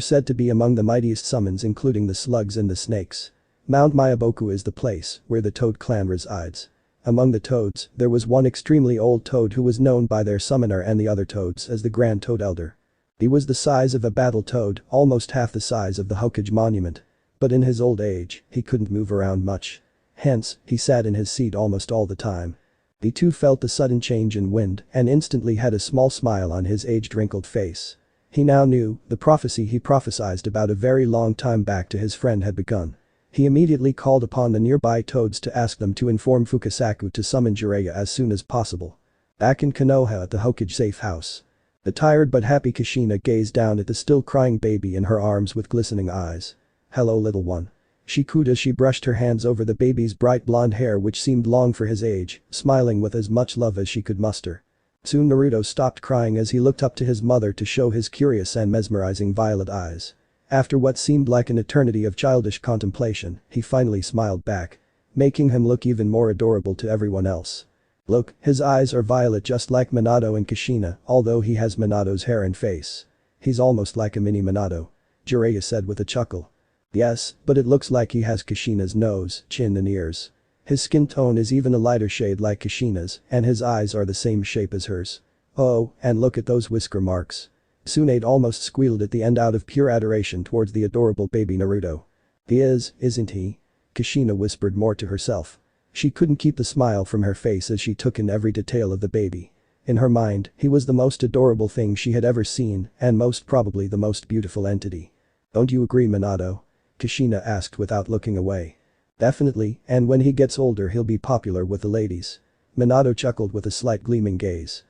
said to be among the mightiest summons including the slugs and the snakes. Mount Mayaboku is the place where the Toad clan resides. Among the Toads, there was one extremely old Toad who was known by their summoner and the other Toads as the Grand Toad Elder. He was the size of a battle toad, almost half the size of the Hokage monument. But in his old age, he couldn't move around much. Hence, he sat in his seat almost all the time. The two felt the sudden change in wind and instantly had a small smile on his age-wrinkled face. He now knew the prophecy he prophesied about a very long time back to his friend had begun. He immediately called upon the nearby Toads to ask them to inform Fukasaku to summon Jiraiya as soon as possible. Back in Konoha at the Hokage safe house. The tired but happy Kushina gazed down at the still crying baby in her arms with glistening eyes. "Hello little one." She cooed as she brushed her hands over the baby's bright blonde hair which seemed long for his age, smiling with as much love as she could muster. Soon Naruto stopped crying as he looked up to his mother to show his curious and mesmerizing violet eyes. After what seemed like an eternity of childish contemplation, he finally smiled back, making him look even more adorable to everyone else. Look, his eyes are violet just like Minato and Kushina, although he has Minato's hair and face. He's almost like a mini Minato. Jiraiya said with a chuckle. Yes, but it looks like he has Kushina's nose, chin and ears. His skin tone is even a lighter shade like Kushina's, and his eyes are the same shape as hers. Oh, and look at those whisker marks. Tsunade almost squealed at the end out of pure adoration towards the adorable baby Naruto. He is, isn't he? Kushina whispered more to herself. She couldn't keep the smile from her face as she took in every detail of the baby. In her mind, he was the most adorable thing she had ever seen and most probably the most beautiful entity. Don't you agree, Minato? Kushina asked without looking away. Definitely, and when he gets older he'll be popular with the ladies. Minato chuckled with a slight gleaming gaze.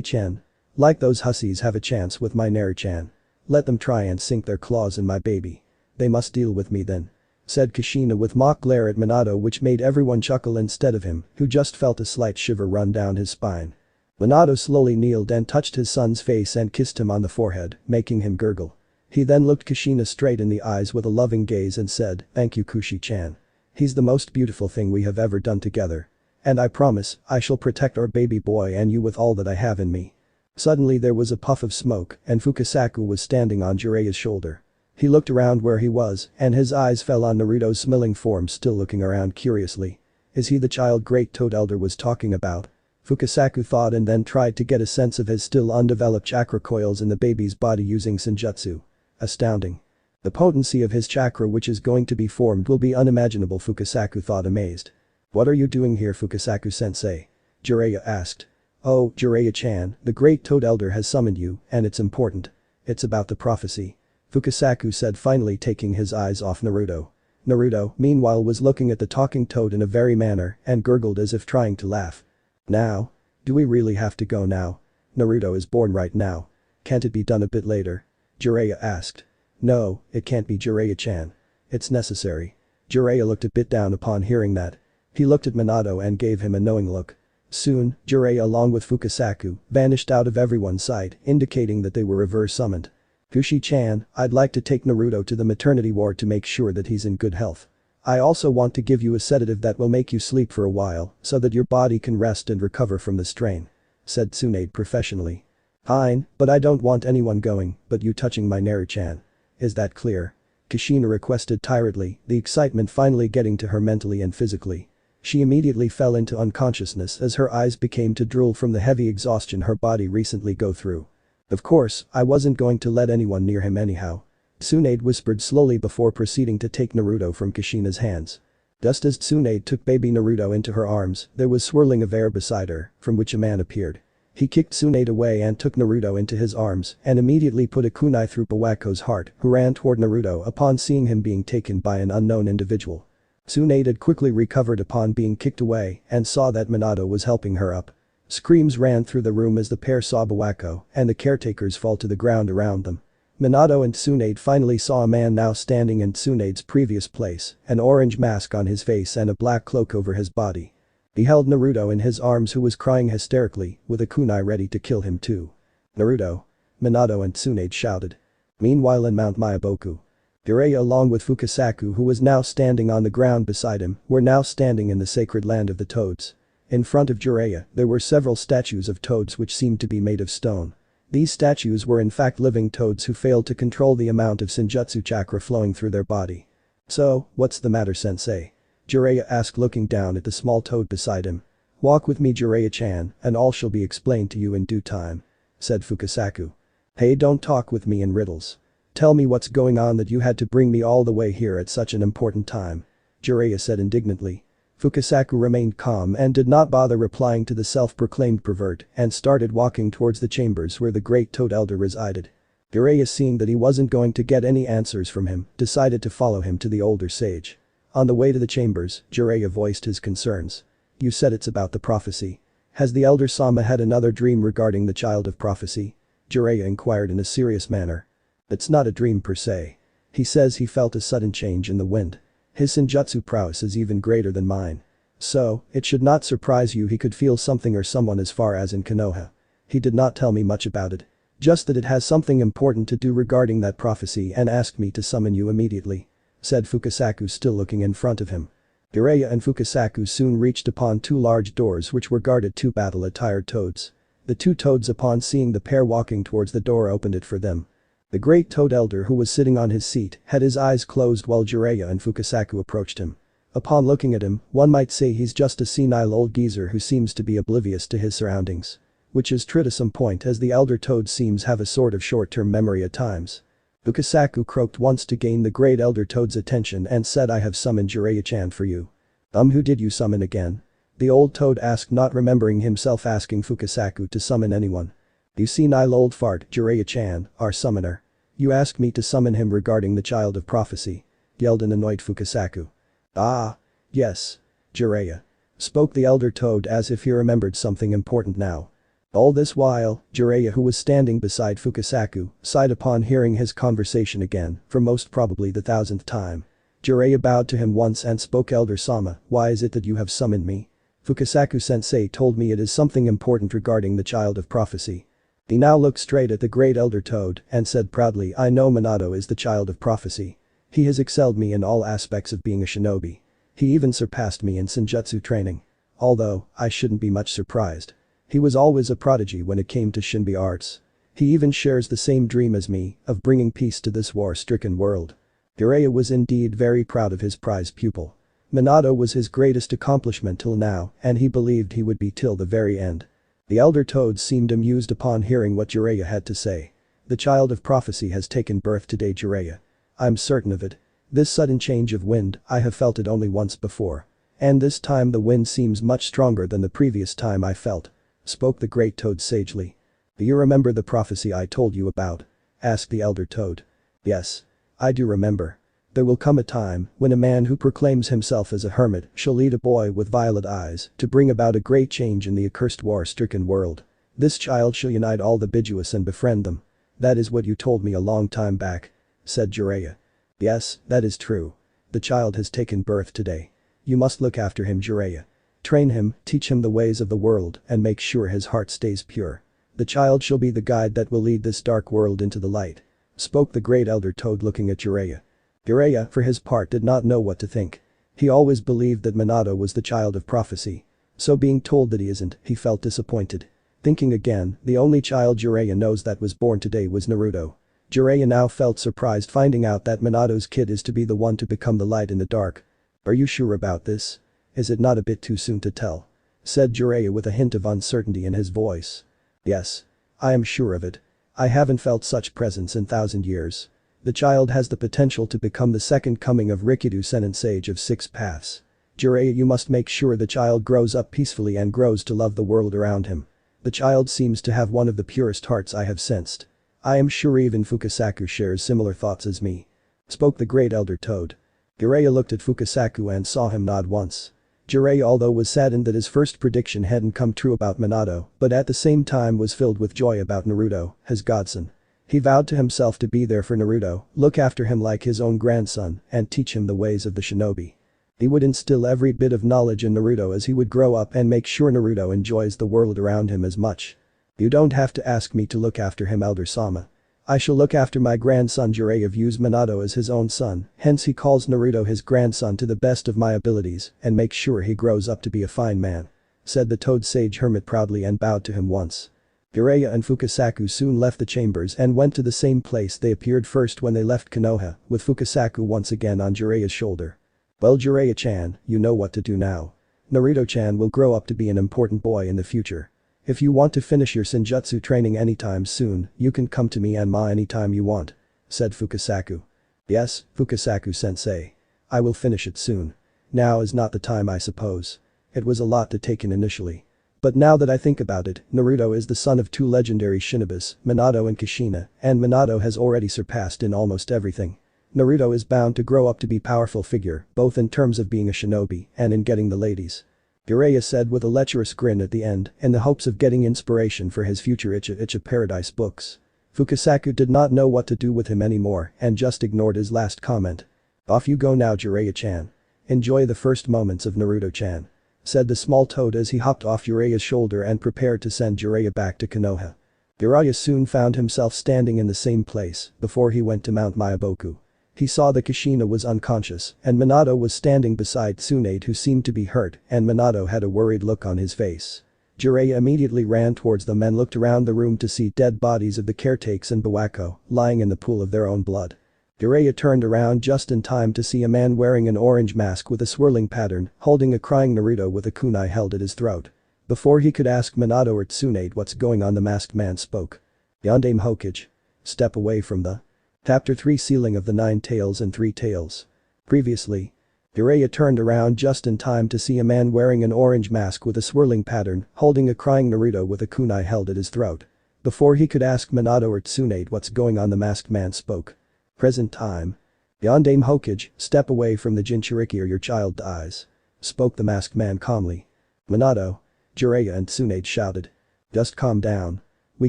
Chan. Like those hussies have a chance with my Naru-chan. Let them try and sink their claws in my baby. They must deal with me then. Said Kushina with mock glare at Minato which made everyone chuckle instead of him, who just felt a slight shiver run down his spine. Minato slowly kneeled and touched his son's face and kissed him on the forehead, making him gurgle. He then looked Kushina straight in the eyes with a loving gaze and said, "Thank you Kushi-chan. He's the most beautiful thing we have ever done together. And I promise, I shall protect our baby boy and you with all that I have in me." Suddenly there was a puff of smoke and Fukasaku was standing on Jiraiya's shoulder. He looked around where he was and his eyes fell on Naruto's smiling form still looking around curiously. Is he the child Great Toad Elder was talking about? Fukasaku thought and then tried to get a sense of his still undeveloped chakra coils in the baby's body using senjutsu. Astounding. The potency of his chakra which is going to be formed will be unimaginable, Fukasaku thought amazed. What are you doing here, Fukasaku-sensei? Jiraiya asked. Oh, Jiraiya-chan, the Great Toad Elder has summoned you, and it's important. It's about the prophecy. Fukasaku said, finally taking his eyes off Naruto. Naruto, meanwhile, was looking at the talking toad in a very manner and gurgled as if trying to laugh. Now? Do we really have to go now? Naruto is born right now. Can't it be done a bit later? Jiraiya asked. No, it can't be, Jiraiya-chan. It's necessary. Jiraiya looked a bit down upon hearing that. He looked at Minato and gave him a knowing look. Soon, Jiraiya along with Fukasaku vanished out of everyone's sight, indicating that they were reverse summoned. Kushi-chan, I'd like to take Naruto to the maternity ward to make sure that he's in good health. I also want to give you a sedative that will make you sleep for a while so that your body can rest and recover from the strain. Said Tsunade professionally. Fine, but I don't want anyone going but you touching my Naru-chan. Is that clear? Kushina requested tiredly, the excitement finally getting to her mentally and physically. She immediately fell into unconsciousness as her eyes became to drool from the heavy exhaustion her body recently go through. Of course, I wasn't going to let anyone near him anyhow. Tsunade whispered slowly before proceeding to take Naruto from Kushina's hands. Just as Tsunade took baby Naruto into her arms, there was swirling of air beside her, from which a man appeared. He kicked Tsunade away and took Naruto into his arms and immediately put a kunai through Bawako's heart, who ran toward Naruto upon seeing him being taken by an unknown individual. Tsunade had quickly recovered upon being kicked away and saw that Minato was helping her up. Screams ran through the room as the pair saw Bawako and the caretakers fall to the ground around them. Minato and Tsunade finally saw a man now standing in Tsunade's previous place, an orange mask on his face and a black cloak over his body. He held Naruto in his arms, who was crying hysterically, with a kunai ready to kill him too. "Naruto!" Minato and Tsunade shouted. Meanwhile in Mount Myaboku, Jiraiya along with Fukasaku, who was now standing on the ground beside him, were now standing in the sacred land of the toads. In front of Jiraiya, there were several statues of toads which seemed to be made of stone. These statues were in fact living toads who failed to control the amount of Senjutsu chakra flowing through their body. "So, what's the matter, sensei?" Jiraiya asked, looking down at the small toad beside him. "Walk with me, Jiraiya-chan, and all shall be explained to you in due time," said Fukasaku. "Hey, don't talk with me in riddles. Tell me what's going on that you had to bring me all the way here at such an important time," Jiraiya said indignantly. Fukasaku remained calm and did not bother replying to the self-proclaimed pervert and started walking towards the chambers where the great toad elder resided. Jiraiya, seeing that he wasn't going to get any answers from him, decided to follow him to the older sage. On the way to the chambers, Jiraiya voiced his concerns. "You said it's about the prophecy. Has the elder Sama had another dream regarding the child of prophecy?" Jiraiya inquired in a serious manner. "It's not a dream per se. He says he felt a sudden change in the wind. His Senjutsu prowess is even greater than mine. So, it should not surprise you he could feel something or someone as far as in Konoha. He did not tell me much about it. Just that it has something important to do regarding that prophecy and asked me to summon you immediately," said Fukasaku, still looking in front of him. Jiraiya and Fukasaku soon reached upon two large doors which were guarded two battle-attired toads. The two toads, upon seeing the pair walking towards the door, opened it for them. The great toad elder, who was sitting on his seat, had his eyes closed while Jiraiya and Fukasaku approached him. Upon looking at him, one might say he's just a senile old geezer who seems to be oblivious to his surroundings. Which is true to some point, as the elder toad seems have a sort of short-term memory at times. Fukasaku croaked once to gain the great elder toad's attention and said, "I have summoned Jiraiya-chan for you." Who did you summon again?" The old toad asked, not remembering himself asking Fukasaku to summon anyone. "You senile old fart, Jiraiya-chan, our summoner. You asked me to summon him regarding the child of prophecy," yelled an annoyed Fukasaku. "Ah. Yes. Jiraiya," spoke the elder toad as if he remembered something important now. All this while, Jiraiya, who was standing beside Fukasaku, sighed upon hearing his conversation again, for most probably the 1000th time. Jiraiya bowed to him once and spoke, "Elder Sama, why is it that you have summoned me?" "Fukasaku-sensei told me it is something important regarding the child of prophecy." He now looked straight at the great elder toad and said proudly, "I know Minato is the child of prophecy. He has excelled me in all aspects of being a shinobi. He even surpassed me in Senjutsu training. Although, I shouldn't be much surprised. He was always a prodigy when it came to shinobi arts. He even shares the same dream as me, of bringing peace to this war-stricken world." Jiraiya was indeed very proud of his prized pupil. Minato was his greatest accomplishment till now, and he believed he would be till the very end. The elder toad seemed amused upon hearing what Jiraiya had to say. "The child of prophecy has taken birth today, Jiraiya. I'm certain of it. This sudden change of wind, I have felt it only once before. And this time the wind seems much stronger than the previous time I felt," spoke the great toad sagely. "Do you remember the prophecy I told you about?" asked the elder toad. "Yes. I do remember. There will come a time when a man who proclaims himself as a hermit shall lead a boy with violet eyes to bring about a great change in the accursed war-stricken world. This child shall unite all the bijuous and befriend them. That is what you told me a long time back," said Jiraiya. "Yes, that is true. The child has taken birth today. You must look after him, Jiraiya. Train him, teach him the ways of the world, and make sure his heart stays pure. The child shall be the guide that will lead this dark world into the light," spoke the great elder toad, looking at Jiraiya. Jiraiya, for his part, did not know what to think. He always believed that Minato was the child of prophecy. So being told that he isn't, he felt disappointed. Thinking again, the only child Jiraiya knows that was born today was Naruto. Jiraiya now felt surprised finding out that Minato's kid is to be the one to become the light in the dark. "Are you sure about this? Is it not a bit too soon to tell?" said Jiraiya with a hint of uncertainty in his voice. "Yes. I am sure of it. I haven't felt such presence in 1000 years. The child has the potential to become the second coming of Rikido Senin, sage of 6 paths. Jiraiya, you must make sure the child grows up peacefully and grows to love the world around him. The child seems to have one of the purest hearts I have sensed. I am sure even Fukasaku shares similar thoughts as me," spoke the great elder toad. Jiraiya looked at Fukasaku and saw him nod once. Jiraiya, although was saddened that his first prediction hadn't come true about Minato, but at the same time was filled with joy about Naruto, his godson. He vowed to himself to be there for Naruto, look after him like his own grandson, and teach him the ways of the shinobi. He would instill every bit of knowledge in Naruto as he would grow up and make sure Naruto enjoys the world around him as much. You don't have to ask me to look after him, Elder Sama. I shall look after my grandson. Jiraiya views Minato as his own son, hence he calls Naruto his grandson to the best of my abilities and makes sure he grows up to be a fine man," said the Toad Sage Hermit proudly and bowed to him once. Jiraiya and Fukasaku soon left the chambers and went to the same place they appeared first when they left Konoha, with Fukasaku once again on Jiraiya's shoulder. "Well, Jiraiya-chan, you know what to do now. Naruto-chan will grow up to be an important boy in the future. If you want to finish your Senjutsu training anytime soon, you can come to me and Ma anytime you want," said Fukasaku. "Yes, Fukasaku-sensei. I will finish it soon. Now is not the time, I suppose. It was a lot to take in initially. But now that I think about it, Naruto is the son of two legendary shinobis, Minato and Kushina, and Minato has already surpassed in almost everything. Naruto is bound to grow up to be powerful figure, both in terms of being a shinobi and in getting the ladies," Jiraiya said with a lecherous grin at the end, in the hopes of getting inspiration for his future Icha Paradise books. Fukasaku did not know what to do with him anymore and just ignored his last comment. "Off you go now, Jiraiya-chan. Enjoy the first moments of Naruto-chan," said the small toad as he hopped off Jiraiya's shoulder and prepared to send Jiraiya back to Konoha. Jiraiya soon found himself standing in the same place before he went to Mount Myaboku. He saw that Kushina was unconscious and Minato was standing beside Tsunade, who seemed to be hurt, and Minato had a worried look on his face. Jiraiya immediately ran towards them and looked around the room to see dead bodies of the caretakers and Bawako lying in the pool of their own blood. Jiraiya turned around just in time to see a man wearing an orange mask with a swirling pattern, holding a crying Naruto with a kunai held at his throat. Before he could ask Minato or Tsunade what's going on, the masked man spoke. "Yondaime Hokage. Step away from the..." Chapter 3 Sealing of the Nine Tails and Three Tails. Previously. Jiraiya turned around just in time to see a man wearing an orange mask with a swirling pattern, holding a crying Naruto with a kunai held at his throat. Before he could ask Minato or Tsunade what's going on, the masked man spoke. Present time. "Yondaime Hokage, step away from the Jinchuriki or your child dies," spoke the masked man calmly. "Minato." Jiraiya and Tsunade shouted. "Just calm down. We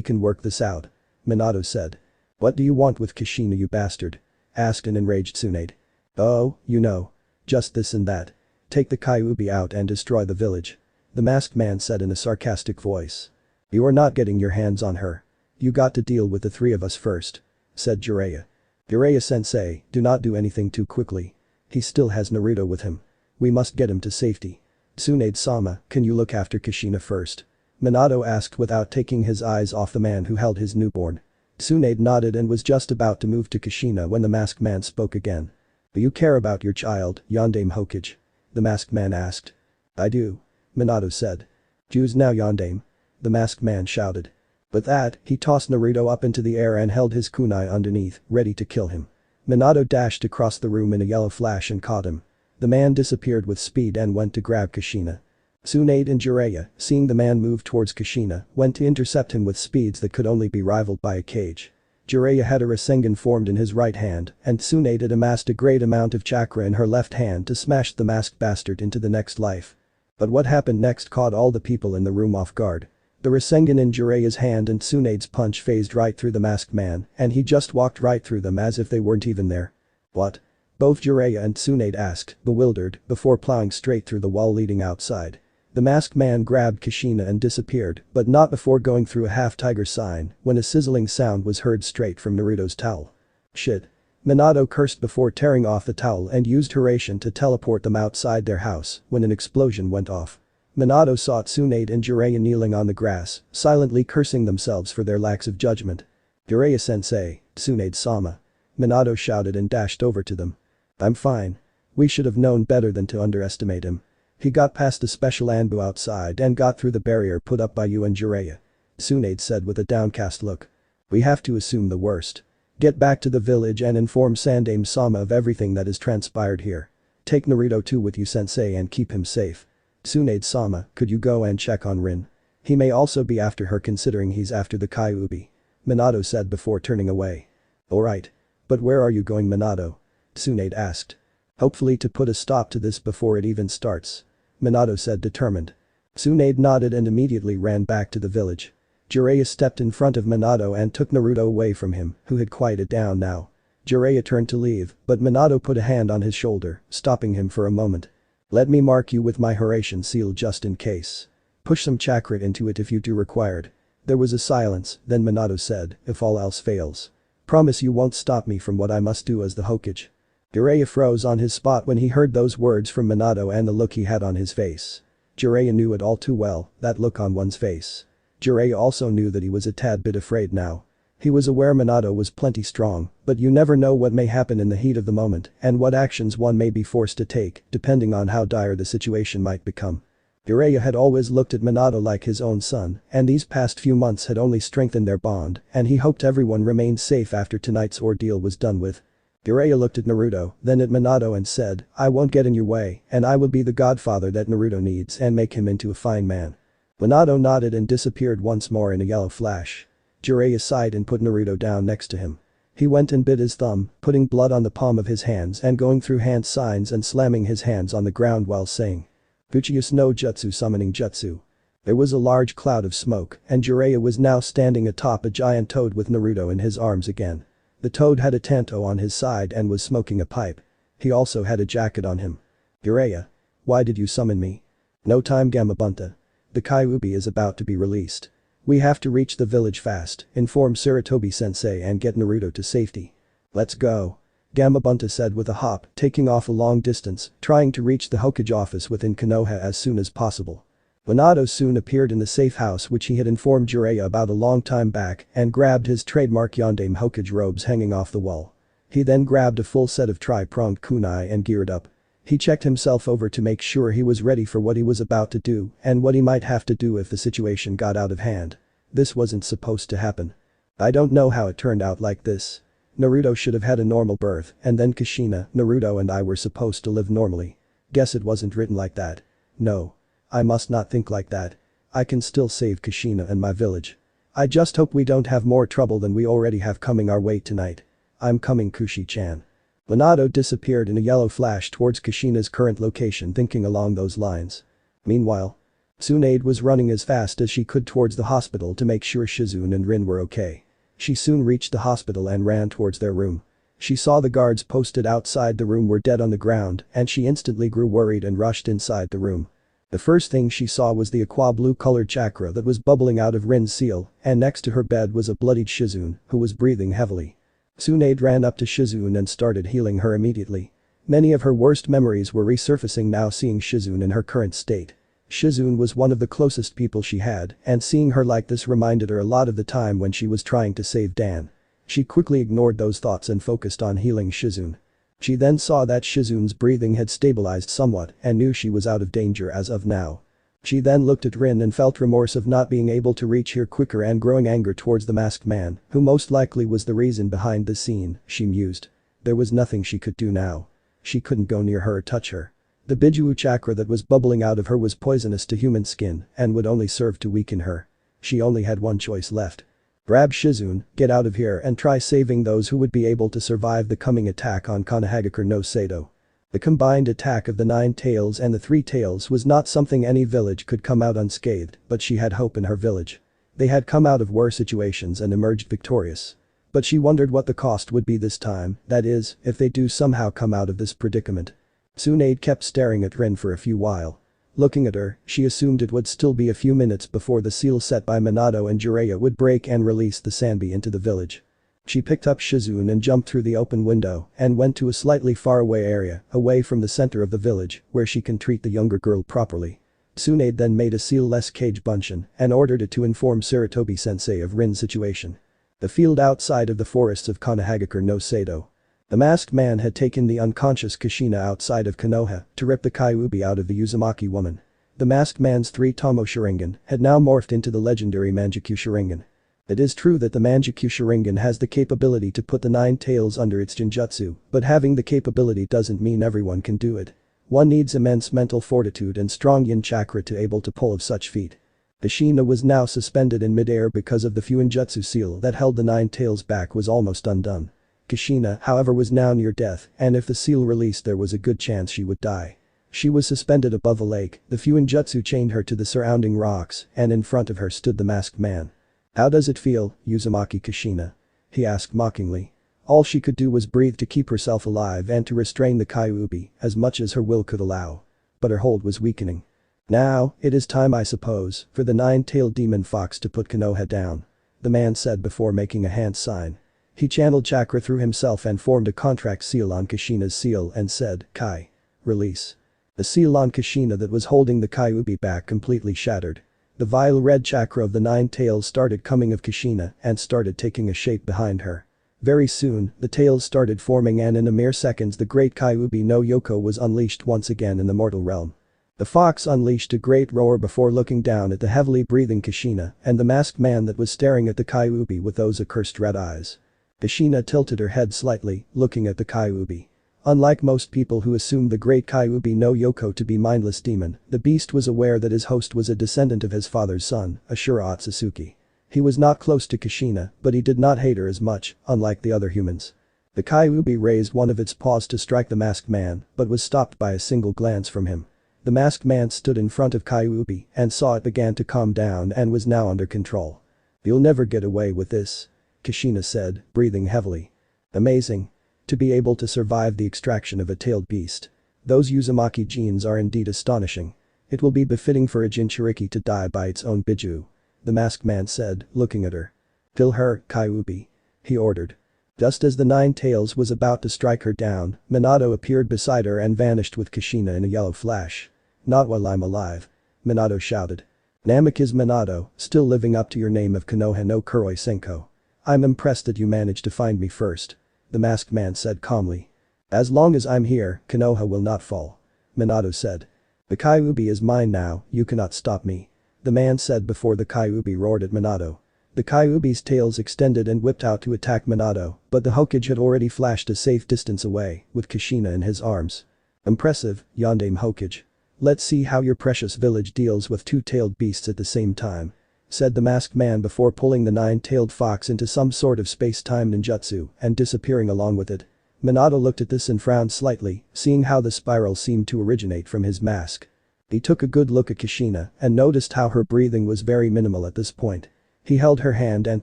can work this out," Minato said. "What do you want with Kushina, you bastard?" asked an enraged Tsunade. "Oh, you know. Just this and that. Take the Kyuubi out and destroy the village," the masked man said in a sarcastic voice. "You are not getting your hands on her. You got to deal with the three of us first," said Jiraiya. "Jiraiya-sensei, do not do anything too quickly. He still has Naruto with him. We must get him to safety. Tsunade-sama, can you look after Kushina first?" Minato asked without taking his eyes off the man who held his newborn. Tsunade nodded and was just about to move to Kushina when the masked man spoke again. "Do you care about your child, Yondaime Hokage?" the masked man asked. "I do," Minato said. "Choose now, Yondaime," the masked man shouted. With that, he tossed Naruto up into the air and held his kunai underneath, ready to kill him. Minato dashed across the room in a yellow flash and caught him. The man disappeared with speed and went to grab Kushina. Tsunade and Jiraiya, seeing the man move towards Kushina, went to intercept him with speeds that could only be rivaled by a cage. Jiraiya had a Rasengan formed in his right hand, and Tsunade had amassed a great amount of chakra in her left hand to smash the masked bastard into the next life. But what happened next caught all the people in the room off guard. The Rasengan in Jiraiya's hand and Tsunade's punch phased right through the masked man, and he just walked right through them as if they weren't even there. "What?" both Jiraiya and Tsunade asked, bewildered, before plowing straight through the wall leading outside. The masked man grabbed Kushina and disappeared, but not before going through a half-tiger sign, when a sizzling sound was heard straight from Naruto's towel. "Shit." Minato cursed before tearing off the towel and used Hiraishin to teleport them outside their house when an explosion went off. Minato saw Tsunade and Jiraiya kneeling on the grass, silently cursing themselves for their lacks of judgment. "Jiraiya-sensei, Tsunade-sama," Minato shouted and dashed over to them. "I'm fine. We should have known better than to underestimate him. He got past the special Anbu outside and got through the barrier put up by you and Jiraiya," Tsunade said with a downcast look. "We have to assume the worst. Get back to the village and inform Sandaime-sama of everything that has transpired here. Take Naruto too with you, sensei, and keep him safe. Tsunade-sama, could you go and check on Rin? He may also be after her, considering he's after the Kyuubi," Minato said before turning away. "Alright. But where are you going, Minato?" Tsunade asked. "Hopefully to put a stop to this before it even starts," Minato said, determined. Tsunade nodded and immediately ran back to the village. Jiraiya stepped in front of Minato and took Naruto away from him, who had quieted down now. Jiraiya turned to leave, but Minato put a hand on his shoulder, stopping him for a moment. "Let me mark you with my Hiraishin seal just in case. Push some chakra into it if you do required." There was a silence, then Minato said, "If all else fails. Promise you won't stop me from what I must do as the Hokage." Jiraiya froze on his spot when he heard those words from Minato and the look he had on his face. Jiraiya knew it all too well, that look on one's face. Jiraiya also knew that he was a tad bit afraid now. He was aware Minato was plenty strong, but you never know what may happen in the heat of the moment and what actions one may be forced to take, depending on how dire the situation might become. Jiraiya had always looked at Minato like his own son, and these past few months had only strengthened their bond, and he hoped everyone remained safe after tonight's ordeal was done with. Jiraiya looked at Naruto, then at Minato and said, "I won't get in your way, and I will be the godfather that Naruto needs and make him into a fine man." Minato nodded and disappeared once more in a yellow flash. Jiraiya sighed and put Naruto down next to him. He went and bit his thumb, putting blood on the palm of his hands and going through hand signs and slamming his hands on the ground while saying, "Fuchius no Jutsu summoning Jutsu." There was a large cloud of smoke, and Jiraiya was now standing atop a giant toad with Naruto in his arms again. The toad had a tanto on his side and was smoking a pipe. He also had a jacket on him. "Jiraiya. Why did you summon me?" "No time Gamabunta. The Kyuubi is about to be released. We have to reach the village fast, inform Sarutobi-sensei and get Naruto to safety." "Let's go," Gamabunta said with a hop, taking off a long distance, trying to reach the Hokage office within Konoha as soon as possible. Minato soon appeared in the safe house which he had informed Jiraiya about a long time back and grabbed his trademark Yondaime Hokage robes hanging off the wall. He then grabbed a full set of tri-pronged kunai and geared up. He checked himself over to make sure he was ready for what he was about to do and what he might have to do if the situation got out of hand. This wasn't supposed to happen. I don't know how it turned out like this. Naruto should have had a normal birth and then Kushina, Naruto and I were supposed to live normally. Guess it wasn't written like that. No. I must not think like that. I can still save Kushina and my village. I just hope we don't have more trouble than we already have coming our way tonight. I'm coming Kushi-chan. Minato disappeared in a yellow flash towards Kushina's current location thinking along those lines. Meanwhile, Tsunade was running as fast as she could towards the hospital to make sure Shizune and Rin were okay. She soon reached the hospital and ran towards their room. She saw the guards posted outside the room were dead on the ground and she instantly grew worried and rushed inside the room. The first thing she saw was the aqua blue colored chakra that was bubbling out of Rin's seal, and next to her bed was a bloodied Shizune, who was breathing heavily. Tsunade ran up to Shizune and started healing her immediately. Many of her worst memories were resurfacing now seeing Shizune in her current state. Shizune was one of the closest people she had, and seeing her like this reminded her a lot of the time when she was trying to save Dan. She quickly ignored those thoughts and focused on healing Shizune. She then saw that Shizune's breathing had stabilized somewhat and knew she was out of danger as of now. She then looked at Rin and felt remorse of not being able to reach here quicker and growing anger towards the masked man, who most likely was the reason behind the scene, she mused. There was nothing she could do now. She couldn't go near her or touch her. The biju chakra that was bubbling out of her was poisonous to human skin and would only serve to weaken her. She only had one choice left. Grab Shizune, get out of here and try saving those who would be able to survive the coming attack on Konohagakure no Sado. The combined attack of the 9 tails and the 3 tails was not something any village could come out unscathed, but she had hope in her village. They had come out of war situations and emerged victorious. But she wondered what the cost would be this time, that is, if they do somehow come out of this predicament. Tsunade kept staring at Rin for a few while. Looking at her, she assumed it would still be a few minutes before the seal set by Minato and Jiraiya would break and release the Sanbi into the village. She picked up Shizune and jumped through the open window and went to a slightly faraway area, away from the center of the village, where she can treat the younger girl properly. Tsunade then made a seal-less cage bunshin and ordered it to inform Sarutobi-sensei of Rin's situation. The field outside of the forests of Konohagakure no Sado. The masked man had taken the unconscious Kushina outside of Konoha to rip the Kyuubi out of the Uzumaki woman. The masked man's 3 Tomo Sharingan had now morphed into the legendary Manjikyu Sharingan. It is true that the Manjikyu Sharingan has the capability to put the 9 tails under its Jinjutsu, but having the capability doesn't mean everyone can do it. One needs immense mental fortitude and strong yin chakra to able to pull of such feat. Kushina was now suspended in midair because of the Fuinjutsu seal that held the 9 tails back was almost undone. Kushina, however, was now near death, and if the seal released there was a good chance she would die. She was suspended above a lake, the Fuinjutsu chained her to the surrounding rocks, and in front of her stood the masked man. "How does it feel, Uzumaki Kushina?" he asked mockingly. All she could do was breathe to keep herself alive and to restrain the Kyuubi as much as her will could allow. But her hold was weakening. "Now, it is time I suppose, for the nine-tailed demon fox to put Konoha down," the man said before making a hand sign. He channeled chakra through himself and formed a contract seal on Kushina's seal and said, "Kai. Release." The seal on Kushina that was holding the Kyuubi back completely shattered. The vile red chakra of the nine tails started coming of Kushina and started taking a shape behind her. Very soon, the tails started forming and in a mere seconds the great Kyuubi no Yoko was unleashed once again in the mortal realm. The fox unleashed a great roar before looking down at the heavily breathing Kushina and the masked man that was staring at the Kyuubi with those accursed red eyes. Kushina tilted her head slightly, looking at the Kyuubi. Unlike most people who assumed the great Kyuubi no Yoko to be mindless demon, the beast was aware that his host was a descendant of his father's son, ASHURA Otsutsuki. He was not close to Kushina, but he did not hate her as much, unlike the other humans. The Kyuubi raised one of its paws to strike the masked man, but was stopped by a single glance from him. The masked man stood in front of Kyuubi and saw it began to calm down and was now under control. "You'll never get away with this," Kushina said, breathing heavily. "Amazing. To be able to survive the extraction of a tailed beast. Those Uzumaki genes are indeed astonishing. It will be befitting for a Jinchuriki to die by its own biju," the masked man said, looking at her. "Kill her, Kyuubi," he ordered. Just as the nine tails was about to strike her down, Minato appeared beside her and vanished with Kushina in a yellow flash. "Not while I'm alive," Minato shouted. "Namek is Minato, still living up to your name of Konoha no Kuroi Senko. I'm impressed that you managed to find me first," the masked man said calmly. "As long as I'm here, Konoha will not fall," Minato said. "The Kyuubi is mine now, you cannot stop me," the man said before the Kyuubi roared at Minato. The Kyuubi's tails extended and whipped out to attack Minato, but the Hokage had already flashed a safe distance away, with Kushina in his arms. "Impressive, Yondaime Hokage. Let's see how your precious village deals with two-tailed beasts at the same time," said the masked man before pulling the nine-tailed fox into some sort of space-time ninjutsu and disappearing along with it. Minato looked at this and frowned slightly, seeing how the spiral seemed to originate from his mask. He took a good look at Kushina and noticed how her breathing was very minimal at this point. He held her hand and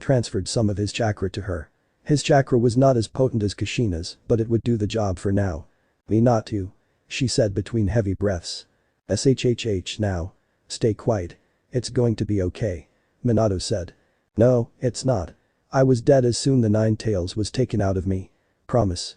transferred some of his chakra to her. His chakra was not as potent as Kushina's, but it would do the job for now. "Me not to," she said between heavy breaths. "Shhh now. Stay quiet. It's going to be okay," Minato said. "No, it's not. I was dead as soon the nine tails was taken out of me. Promise.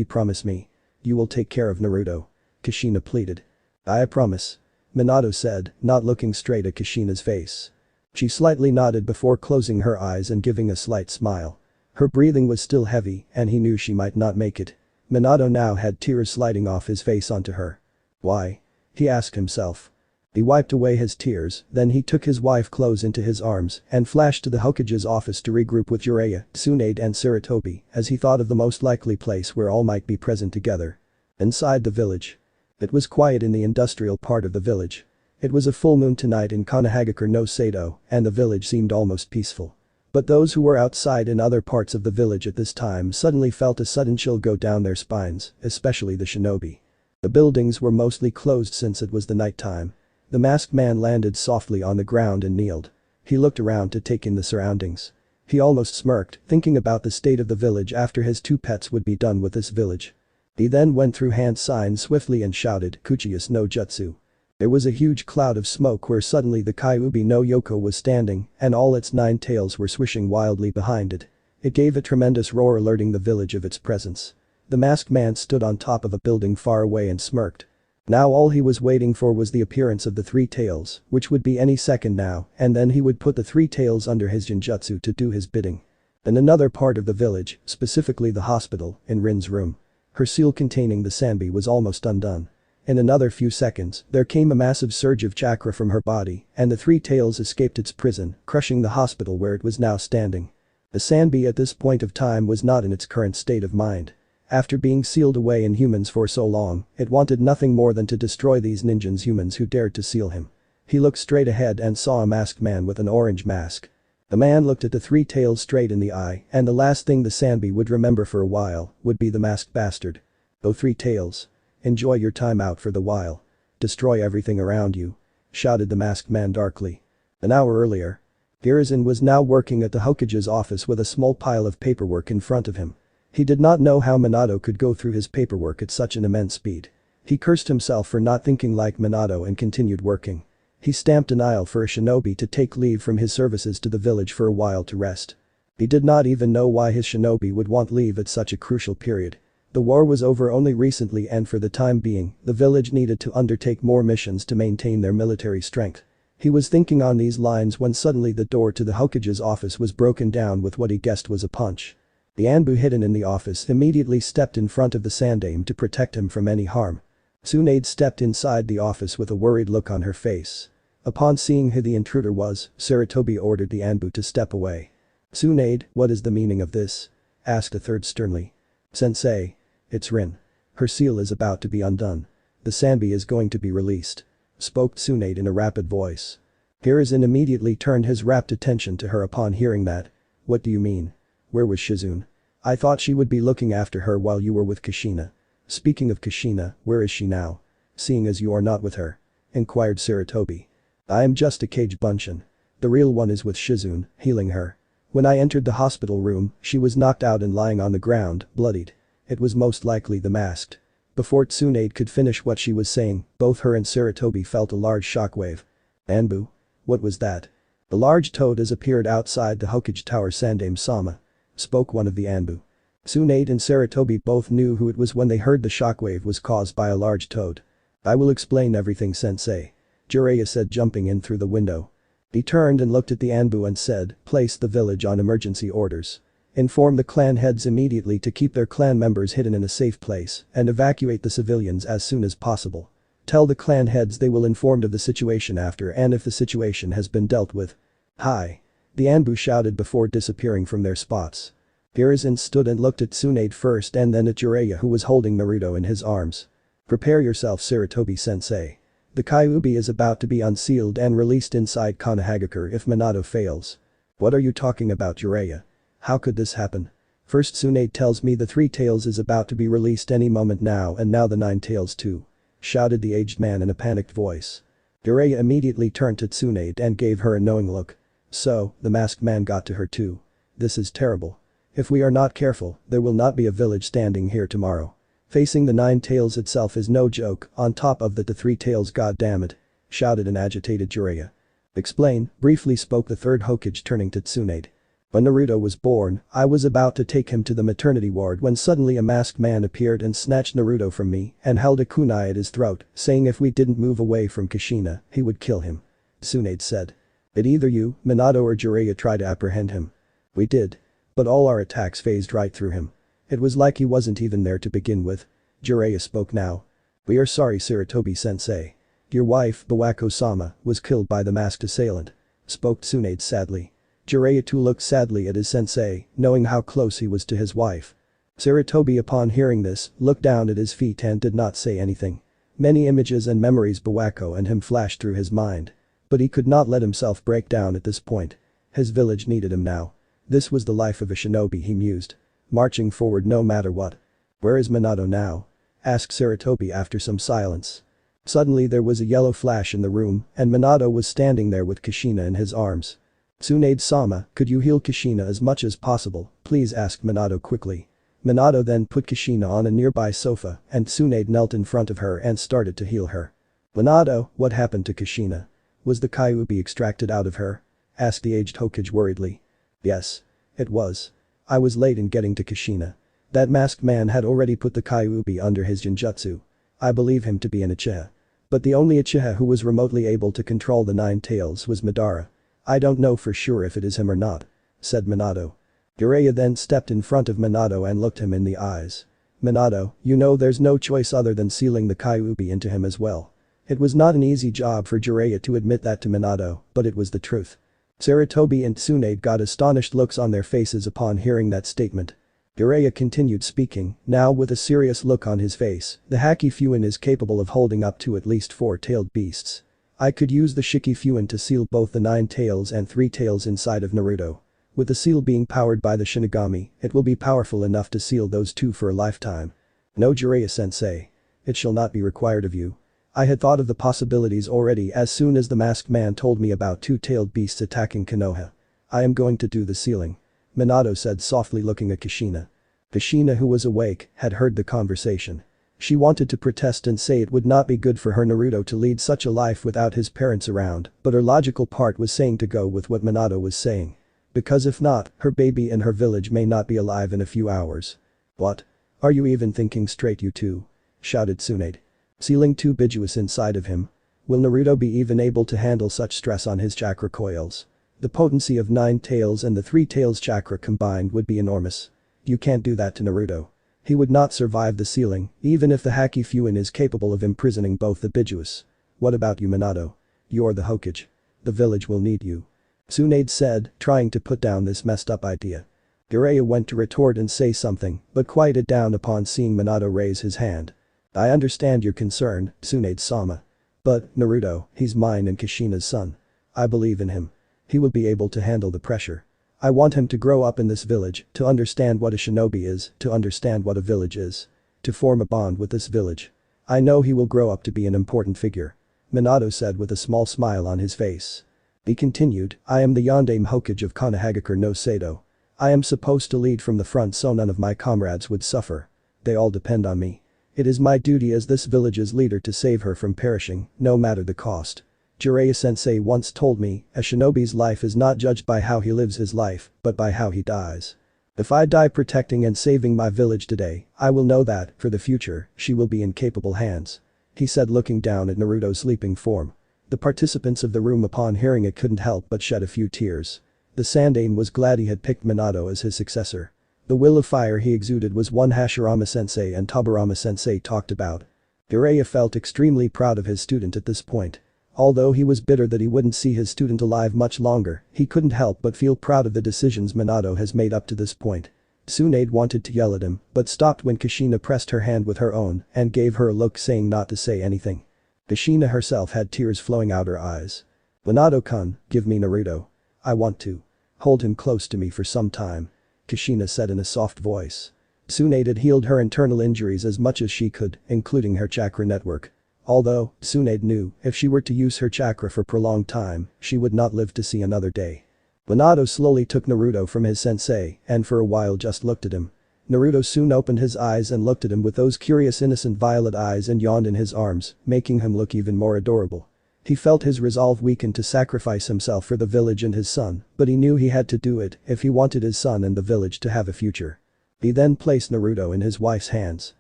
Promise me. You will take care of Naruto," Kushina pleaded. "I promise," Minato said, not looking straight at Kushina's face. She slightly nodded before closing her eyes and giving a slight smile. Her breathing was still heavy and he knew she might not make it. Minato now had tears sliding off his face onto her. "Why?" he asked himself. He wiped away his tears, then he took his wife close into his arms and flashed to the Hokage's office to regroup with Jiraiya, Tsunade and Sarutobi as he thought of the most likely place where all might be present together. Inside the village. It was quiet in the industrial part of the village. It was a full moon tonight in Konohagakure no Sado and the village seemed almost peaceful. But those who were outside in other parts of the village at this time suddenly felt a sudden chill go down their spines, especially the shinobi. The buildings were mostly closed since it was the night time. The masked man landed softly on the ground and kneeled. He looked around to take in the surroundings. He almost smirked, thinking about the state of the village after his two pets would be done with this village. He then went through hand signs swiftly and shouted, "Kuchiyas no Jutsu." There was a huge cloud of smoke where suddenly the Kyuubi no Yoko was standing and all its nine tails were swishing wildly behind it. It gave a tremendous roar alerting the village of its presence. The masked man stood on top of a building far away and smirked. Now all he was waiting for was the appearance of the three tails, which would be any second now, and then he would put the three tails under his jinjutsu to do his bidding. In another part of the village, specifically the hospital, in Rin's room. Her seal containing the Sanbi was almost undone. In another few seconds, there came a massive surge of chakra from her body, and the three tails escaped its prison, crushing the hospital where it was now standing. The Sanbi at this point of time was not in its current state of mind. After being sealed away in humans for so long, it wanted nothing more than to destroy these ninjas humans who dared to seal him. He looked straight ahead and saw a masked man with an orange mask. The man looked at the three tails straight in the eye, and the last thing the Sanbi would remember for a while would be the masked bastard. "Oh, three tails. Enjoy your time out for the while. Destroy everything around you," shouted the masked man darkly. An hour earlier. Hiruzen was now working at the Hokage's office with a small pile of paperwork in front of him. He did not know how Minato could go through his paperwork at such an immense speed. He cursed himself for not thinking like Minato and continued working. He stamped an aisle for a shinobi to take leave from his services to the village for a while to rest. He did not even know why his shinobi would want leave at such a crucial period. The war was over only recently and for the time being, the village needed to undertake more missions to maintain their military strength. He was thinking on these lines when suddenly the door to the Hokage's office was broken down with what he guessed was a punch. The Anbu hidden in the office immediately stepped in front of the Sandaime to protect him from any harm. Tsunade stepped inside the office with a worried look on her face. Upon seeing who the intruder was, Sarutobi ordered the Anbu to step away. "Tsunade, what is the meaning of this?" asked a third sternly. "Sensei. It's Rin. Her seal is about to be undone. The Sanbi is going to be released," spoke Tsunade in a rapid voice. Hiruzen immediately turned his rapt attention to her upon hearing that. "What do you mean? Where was Shizune? I thought she would be looking after her while you were with Kushina." "Speaking of Kushina, where is she now? Seeing as you are not with her?" inquired Sarutobi. "I am just a cage bunshin. The real one is with Shizune, healing her. When I entered the hospital room, she was knocked out and lying on the ground, bloodied. It was most likely the masked." Before Tsunade could finish what she was saying, both her and Sarutobi felt a large shockwave. "Anbu? What was that?" "A large toad has appeared outside the Hokage Tower, Sandaime-sama," spoke one of the Anbu. Tsunade and Sarutobi both knew who it was when they heard the shockwave was caused by a large toad. "I will explain everything, sensei," Jiraiya said, jumping in through the window. He turned and looked at the Anbu and said, "Place the village on emergency orders. Inform the clan heads immediately to keep their clan members hidden in a safe place and evacuate the civilians as soon as possible. Tell the clan heads they will inform of the situation after and if the situation has been dealt with." "Hi!" the Anbu shouted before disappearing from their spots. Hiruzen stood and looked at Tsunade first and then at Jiraiya, who was holding Naruto in his arms. "Prepare yourself, Sarutobi-sensei. The Kyuubi is about to be unsealed and released inside Konohagakure if Minato fails." "What are you talking about, Jiraiya? How could this happen? First Tsunade tells me the Three Tails is about to be released any moment now and now the Nine Tails too," shouted the aged man in a panicked voice. Jiraiya immediately turned to Tsunade and gave her a knowing look. "So, the masked man got to her too. This is terrible. If we are not careful, there will not be a village standing here tomorrow. Facing the Nine Tails itself is no joke, on top of that the Three Tails, goddammit," shouted an agitated Jiraiya. "Explain," briefly spoke the third Hokage, turning to Tsunade. "When Naruto was born, I was about to take him to the maternity ward when suddenly a masked man appeared and snatched Naruto from me and held a kunai at his throat, saying if we didn't move away from Kushina, he would kill him," Tsunade said. "Did either you, Minato or Jiraiya try to apprehend him?" "We did. But all our attacks phased right through him. It was like he wasn't even there to begin with," Jiraiya spoke now. "We are sorry, Sarutobi-sensei. Your wife, Bawako-sama, was killed by the masked assailant," spoke Tsunade sadly. Jiraiya too looked sadly at his sensei, knowing how close he was to his wife. Sarutobi, upon hearing this, looked down at his feet and did not say anything. Many images and memories Bawako and him flashed through his mind. But he could not let himself break down at this point. His village needed him now. This was the life of a shinobi, he mused. Marching forward no matter what. "Where is Minato now?" asked Sarutobi after some silence. Suddenly there was a yellow flash in the room and Minato was standing there with Kushina in his arms. "Tsunade-sama, could you heal Kushina as much as possible, please?" asked Minato quickly. Minato then put Kushina on a nearby sofa and Tsunade knelt in front of her and started to heal her. "Minato, what happened to Kushina? Was the Kyuubi extracted out of her?" asked the aged Hokage worriedly. "Yes. It was. I was late in getting to Kushina. That masked man had already put the Kyuubi under his genjutsu. I believe him to be an Uchiha. But the only Uchiha who was remotely able to control the Nine Tails was Madara. I don't know for sure if it is him or not," said Minato. Jiraiya then stepped in front of Minato and looked him in the eyes. "Minato, you know there's no choice other than sealing the Kyuubi into him as well." It was not an easy job for Jiraiya to admit that to Minato, but it was the truth. Sarutobi and Tsunade got astonished looks on their faces upon hearing that statement. Jiraiya continued speaking, now with a serious look on his face. "The Haki Fuin is capable of holding up to at least 4-tailed beasts. I could use the Shiki Fuin to seal both the 9 tails and 3 tails inside of Naruto. With the seal being powered by the Shinigami, it will be powerful enough to seal those two for a lifetime." "No, Jiraiya-sensei. It shall not be required of you. I had thought of the possibilities already as soon as the masked man told me about 2-tailed beasts attacking Konoha," I am going to do the sealing. Minato said softly, looking at Kushina. Kushina, who was awake, had heard the conversation. She wanted to protest and say it would not be good for her Naruto to lead such a life without his parents around, but her logical part was saying to go with what Minato was saying. Because if not, her baby in her village may not be alive in a few hours. What? Are you even thinking straight, you two? Shouted Tsunade. Sealing two bijus inside of him. Will Naruto be even able to handle such stress on his chakra coils? The potency of 9 tails and the 3 tails chakra combined would be enormous. You can't do that to Naruto. He would not survive the sealing, even if the Haki Fuin is capable of imprisoning both the bijus. What about you, Minato? You're the Hokage. The village will need you. Tsunade said, trying to put down this messed up idea. Jiraiya went to retort and say something, but quieted down upon seeing Minato raise his hand. I understand your concern, Tsunade-sama. But, Naruto, he's mine and Kushina's son. I believe in him. He will be able to handle the pressure. I want him to grow up in this village, to understand what a shinobi is, to understand what a village is. To form a bond with this village. I know he will grow up to be an important figure. Minato said with a small smile on his face. He continued, I am the Yondaime Hokage of Konohagakure no Sado. I am supposed to lead from the front so none of my comrades would suffer. They all depend on me. It is my duty as this village's leader to save her from perishing, no matter the cost. Jiraiya-sensei once told me, a shinobi's life is not judged by how he lives his life, but by how he dies. If I die protecting and saving my village today, I will know that, for the future, she will be in capable hands. He said, looking down at Naruto's sleeping form. The participants of the room upon hearing it couldn't help but shed a few tears. The Sandaime was glad he had picked Minato as his successor. The will of fire he exuded was one Hashirama-sensei and Tobirama-sensei talked about. Jiraiya felt extremely proud of his student at this point. Although he was bitter that he wouldn't see his student alive much longer, he couldn't help but feel proud of the decisions Minato has made up to this point. Tsunade wanted to yell at him, but stopped when Kushina pressed her hand with her own and gave her a look saying not to say anything. Kushina herself had tears flowing out her eyes. Minato-kun, give me Naruto. I want to hold him close to me for some time. Kushina said in a soft voice. Tsunade had healed her internal injuries as much as she could, including her chakra network. Although, Tsunade knew, if she were to use her chakra for prolonged time, she would not live to see another day. Minato slowly took Naruto from his sensei and for a while just looked at him. Naruto soon opened his eyes and looked at him with those curious innocent violet eyes and yawned in his arms, making him look even more adorable. He felt his resolve weaken to sacrifice himself for the village and his son, but he knew he had to do it if he wanted his son and the village to have a future. He then placed Naruto in his wife's hands.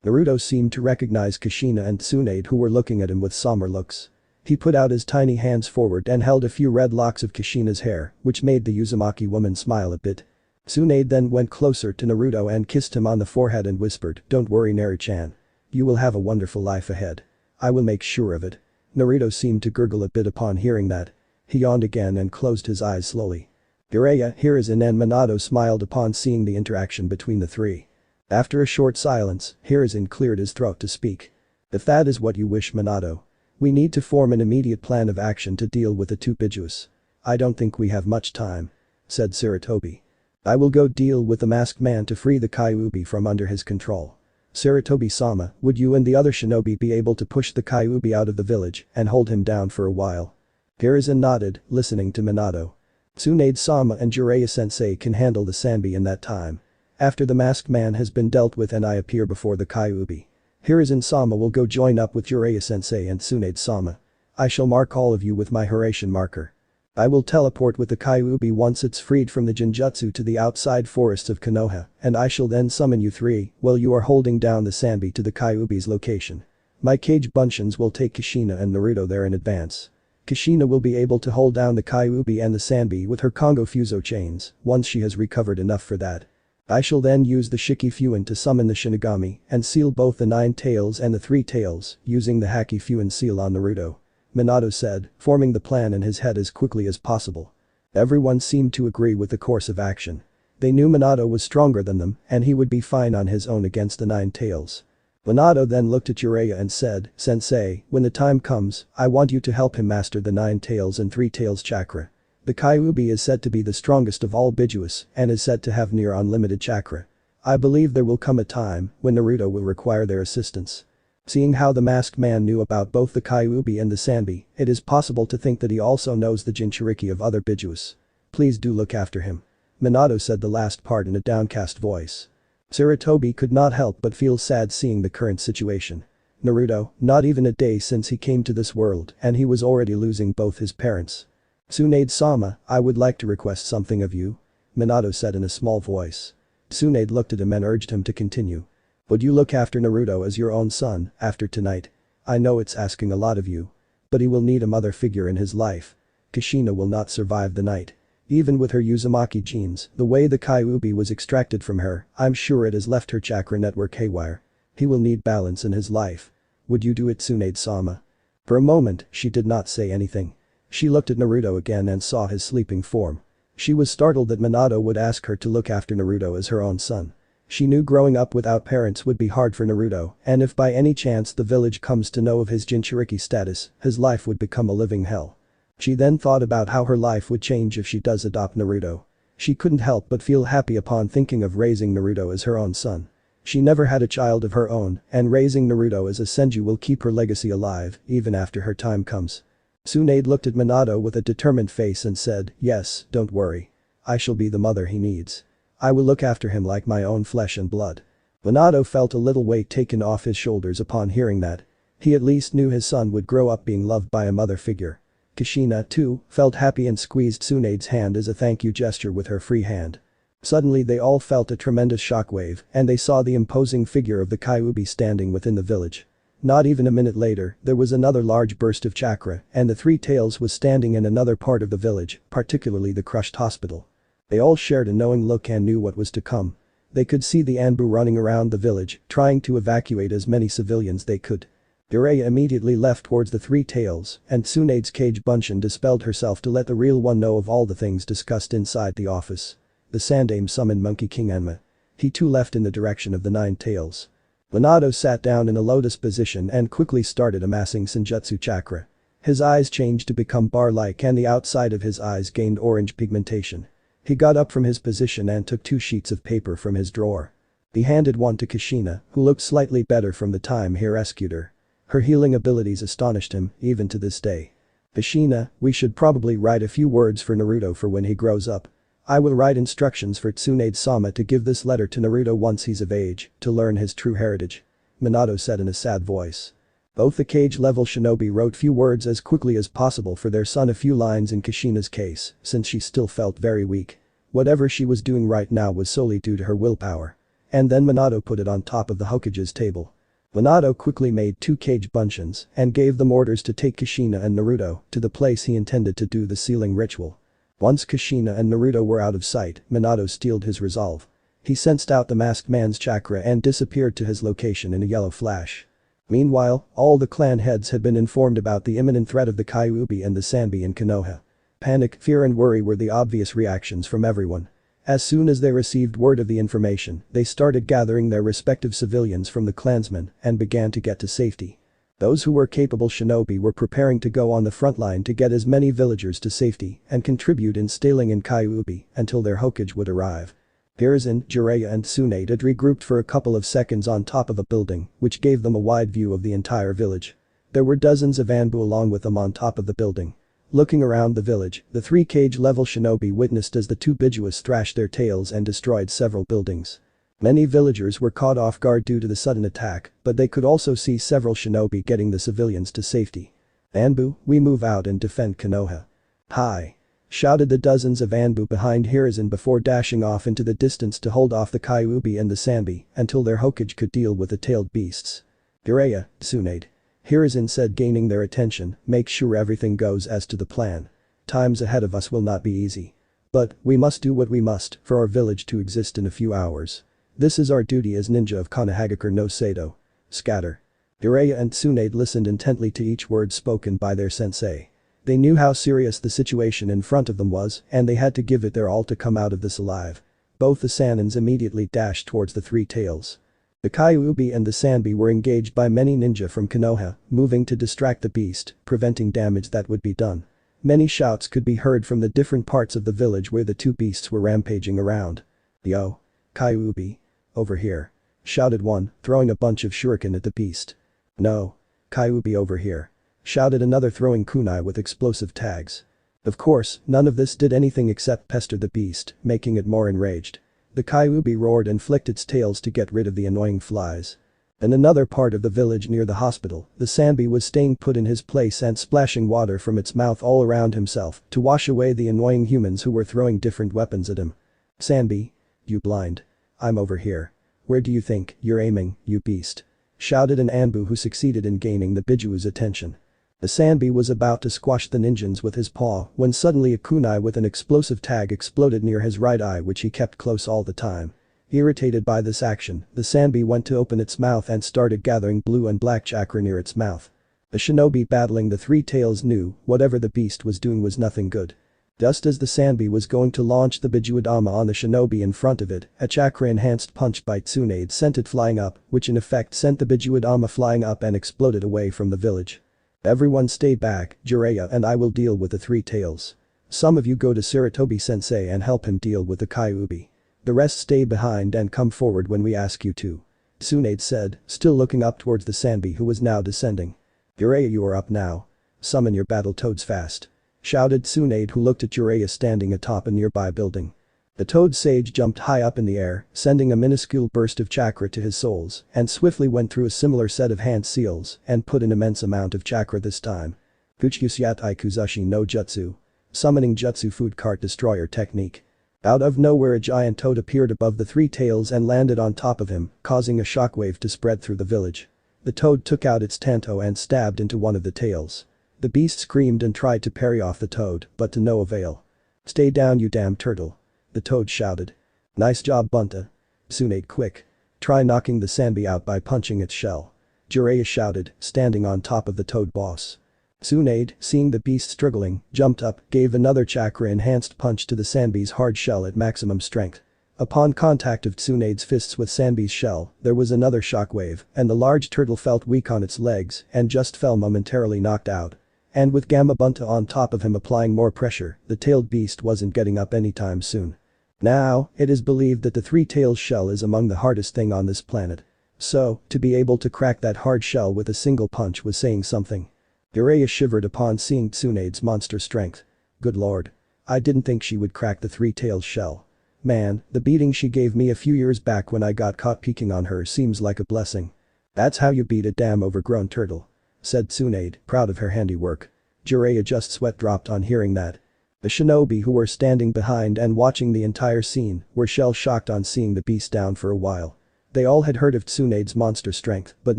Naruto seemed to recognize Kushina and Tsunade, who were looking at him with somber looks. He put out his tiny hands forward and held a few red locks of Kushina's hair, which made the Uzumaki woman smile a bit. Tsunade then went closer to Naruto and kissed him on the forehead and whispered, "Don't worry, Neri-chan. You will have a wonderful life ahead. I will make sure of it." Naruto seemed to gurgle a bit upon hearing that. He yawned again and closed his eyes slowly. Jiraiya, Hiruzen and Minato smiled upon seeing the interaction between the three. After a short silence, Hiruzen cleared his throat to speak. "If that is what you wish, Minato. We need to form an immediate plan of action to deal with the two bijus. I don't think we have much time," said Sarutobi. "I will go deal with the masked man to free the Kyuubi from under his control. Sarutobi-sama, would you and the other shinobi be able to push the Kyuubi out of the village and hold him down for a while?" Hiruzen nodded, listening to Minato. "Tsunade-sama and Jiraiya-sensei can handle the Sanbi in that time. After the masked man has been dealt with and I appear before the Kyuubi, Hiruzen-sama will go join up with Jiraiya-sensei and Tsunade-sama. I shall mark all of you with my Hiraishin marker. I will teleport with the Kyuubi once it's freed from the Jinjutsu to the outside forests of Konoha, and I shall then summon you three while you are holding down the Sanbi to the Kyuubi's location. My cage bunshins will take Kushina and Naruto there in advance. Kushina will be able to hold down the Kyuubi and the Sanbi with her Kongo Fuso chains once she has recovered enough for that. I shall then use the Shiki Fuin to summon the Shinigami and seal both the 9 tails and the 3 tails using the Haki Fuin seal on Naruto," Minato said, forming the plan in his head as quickly as possible. Everyone seemed to agree with the course of action. They knew Minato was stronger than them and he would be fine on his own against the 9 tails. Minato then looked at Jiraiya and said, "Sensei, when the time comes, I want you to help him master the 9 tails and 3 tails chakra. The Kyuubi is said to be the strongest of all bijuus and is said to have near unlimited chakra. I believe there will come a time when Naruto will require their assistance." Seeing how the masked man knew about both the Kyuubi and the Sanbi, it is possible to think that he also knows the Jinchuriki of other bijuus. Please do look after him. Minato said the last part in a downcast voice. Sarutobi could not help but feel sad seeing the current situation. Naruto, not even a day since he came to this world and he was already losing both his parents. Tsunade-sama, I would like to request something of you. Minato said in a small voice. Tsunade looked at him and urged him to continue. Would you look after Naruto as your own son after tonight? I know it's asking a lot of you. But he will need a mother figure in his life. Kushina will not survive the night. Even with her Uzumaki genes, the way the Kyuubi was extracted from her, I'm sure it has left her chakra network haywire. He will need balance in his life. Would you do it, Tsunade-sama? For a moment, she did not say anything. She looked at Naruto again and saw his sleeping form. She was startled that Minato would ask her to look after Naruto as her own son. She knew growing up without parents would be hard for Naruto, and if by any chance the village comes to know of his Jinchuriki status, his life would become a living hell. She then thought about how her life would change if she does adopt Naruto. She couldn't help but feel happy upon thinking of raising Naruto as her own son. She never had a child of her own, and raising Naruto as a Senju will keep her legacy alive, even after her time comes. Tsunade looked at Minato with a determined face and said, yes, don't worry. I shall be the mother he needs. I will look after him like my own flesh and blood. Minato felt a little weight taken off his shoulders upon hearing that. He at least knew his son would grow up being loved by a mother figure. Kushina, too, felt happy and squeezed Tsunade's hand as a thank you gesture with her free hand. Suddenly they all felt a tremendous shockwave and they saw the imposing figure of the Kyuubi standing within the village. Not even a minute later, there was another large burst of chakra and the Three Tails was standing in another part of the village, particularly the crushed hospital. They all shared a knowing look and knew what was to come. They could see the Anbu running around the village, trying to evacuate as many civilians they could. Jiraiya immediately left towards the Three Tails, and Tsunade's Cage Bunshin dispelled herself to let the real one know of all the things discussed inside the office. The Sandaime summoned Monkey King Enma. He too left in the direction of the Nine Tails. Minato sat down in a lotus position and quickly started amassing Senjutsu chakra. His eyes changed to become bar-like and the outside of his eyes gained orange pigmentation. He got up from his position and took 2 sheets of paper from his drawer. He handed one to Kushina, who looked slightly better from the time he rescued her. Her healing abilities astonished him, even to this day. Kushina, we should probably write a few words for Naruto for when he grows up. I will write instructions for Tsunade-sama to give this letter to Naruto once he's of age, to learn his true heritage. Minato said in a sad voice. Both the cage-level shinobi wrote few words as quickly as possible for their son, a few lines in Kushina's case, since she still felt very weak. Whatever she was doing right now was solely due to her willpower. And then Minato put it on top of the Hokage's table. Minato quickly made 2 cage bunshins and gave them orders to take Kushina and Naruto to the place he intended to do the sealing ritual. Once Kushina and Naruto were out of sight, Minato steeled his resolve. He sensed out the masked man's chakra and disappeared to his location in a yellow flash. Meanwhile, all the clan heads had been informed about the imminent threat of the Kyuubi and the Sanbi in Konoha. Panic, fear and worry were the obvious reactions from everyone. As soon as they received word of the information, they started gathering their respective civilians from the clansmen and began to get to safety. Those who were capable shinobi were preparing to go on the front line to get as many villagers to safety and contribute in stalling in Kyuubi until their Hokage would arrive. Hiruzen, Jiraiya and Tsunade had regrouped for a couple of seconds on top of a building, which gave them a wide view of the entire village. There were dozens of Anbu along with them on top of the building. Looking around the village, the 3 cage-level shinobi witnessed as the 2 bijuas thrashed their tails and destroyed several buildings. Many villagers were caught off guard due to the sudden attack, but they could also see several shinobi getting the civilians to safety. Anbu, we move out and defend Konoha. Hi! Shouted the dozens of Anbu behind Hiruzen before dashing off into the distance to hold off the Kyuubi and the Sanbi until their Hokage could deal with the tailed beasts. Jiraiya, Tsunade. Hiruzen said, gaining their attention, make sure everything goes as to the plan. Times ahead of us will not be easy. But, we must do what we must for our village to exist in a few hours. This is our duty as ninja of Konohagakure no Sado. Scatter. Jiraiya and Tsunade listened intently to each word spoken by their sensei. They knew how serious the situation in front of them was and they had to give it their all to come out of this alive. Both the Sanins immediately dashed towards the 3 tails. The Kyuubi and the Sanbi were engaged by many ninja from Konoha, moving to distract the beast, preventing damage that would be done. Many shouts could be heard from the different parts of the village where the 2 beasts were rampaging around. Yo! Kyuubi! Over here! Shouted one, throwing a bunch of shuriken at the beast. No! Kyuubi over here! Shouted another, throwing kunai with explosive tags. Of course, none of this did anything except pester the beast, making it more enraged. The Kyuubi roared and flicked its tails to get rid of the annoying flies. In another part of the village near the hospital, the Sanbi was staying put in his place and splashing water from its mouth all around himself to wash away the annoying humans who were throwing different weapons at him. "Sanbi, you blind. I'm over here. Where do you think you're aiming, you beast?" shouted an Anbu who succeeded in gaining the biju's attention. The Sanbi was about to squash the ninjas with his paw when suddenly a kunai with an explosive tag exploded near his right eye, which he kept close all the time. Irritated by this action, the Sanbi went to open its mouth and started gathering blue and black chakra near its mouth. The shinobi battling the three tails knew whatever the beast was doing was nothing good. Just as the Sanbi was going to launch the Bijuadama on the shinobi in front of it, a chakra-enhanced punch by Tsunade sent it flying up, which in effect sent the Bijuadama flying up and exploded away from the village. "Everyone stay back, Jiraiya and I will deal with the three tails. Some of you go to Sarutobi-sensei and help him deal with the Kyuubi. The rest stay behind and come forward when we ask you to," Tsunade said, still looking up towards the Sanbi who was now descending. "Jiraiya, you are up now. Summon your battle toads fast," shouted Tsunade, who looked at Jiraiya standing atop a nearby building. The toad sage jumped high up in the air, sending a minuscule burst of chakra to his soles, and swiftly went through a similar set of hand seals and put an immense amount of chakra this time. Kuchikusyat Kuzashi no Jutsu. Summoning Jutsu Food Cart Destroyer Technique. Out of nowhere a giant toad appeared above the three tails and landed on top of him, causing a shockwave to spread through the village. The toad took out its tanto and stabbed into one of the tails. The beast screamed and tried to parry off the toad, but to no avail. "Stay down, you damn turtle," the toad shouted. "Nice job, Bunta. Tsunade, quick. Try knocking the Sanbi out by punching its shell," Jiraiya shouted, standing on top of the toad boss. Tsunade, seeing the beast struggling, jumped up, gave another chakra-enhanced punch to the Sanbi's hard shell at maximum strength. Upon contact of Tsunade's fists with Sanbi's shell, there was another shockwave, and the large turtle felt weak on its legs and just fell momentarily knocked out. And with Gamma Bunta on top of him applying more pressure, the tailed beast wasn't getting up anytime soon. Now, it is believed that the three-tailed shell is among the hardest thing on this planet. So, to be able to crack that hard shell with a single punch was saying something. Jiraiya shivered upon seeing Tsunade's monster strength. Good lord. I didn't think she would crack the three-tailed shell. Man, the beating she gave me a few years back when I got caught peeking on her seems like a blessing. "That's how you beat a damn overgrown turtle," said Tsunade, proud of her handiwork. Jiraiya just sweat dropped on hearing that. The shinobi who were standing behind and watching the entire scene were shell-shocked on seeing the beast down for a while. They all had heard of Tsunade's monster strength but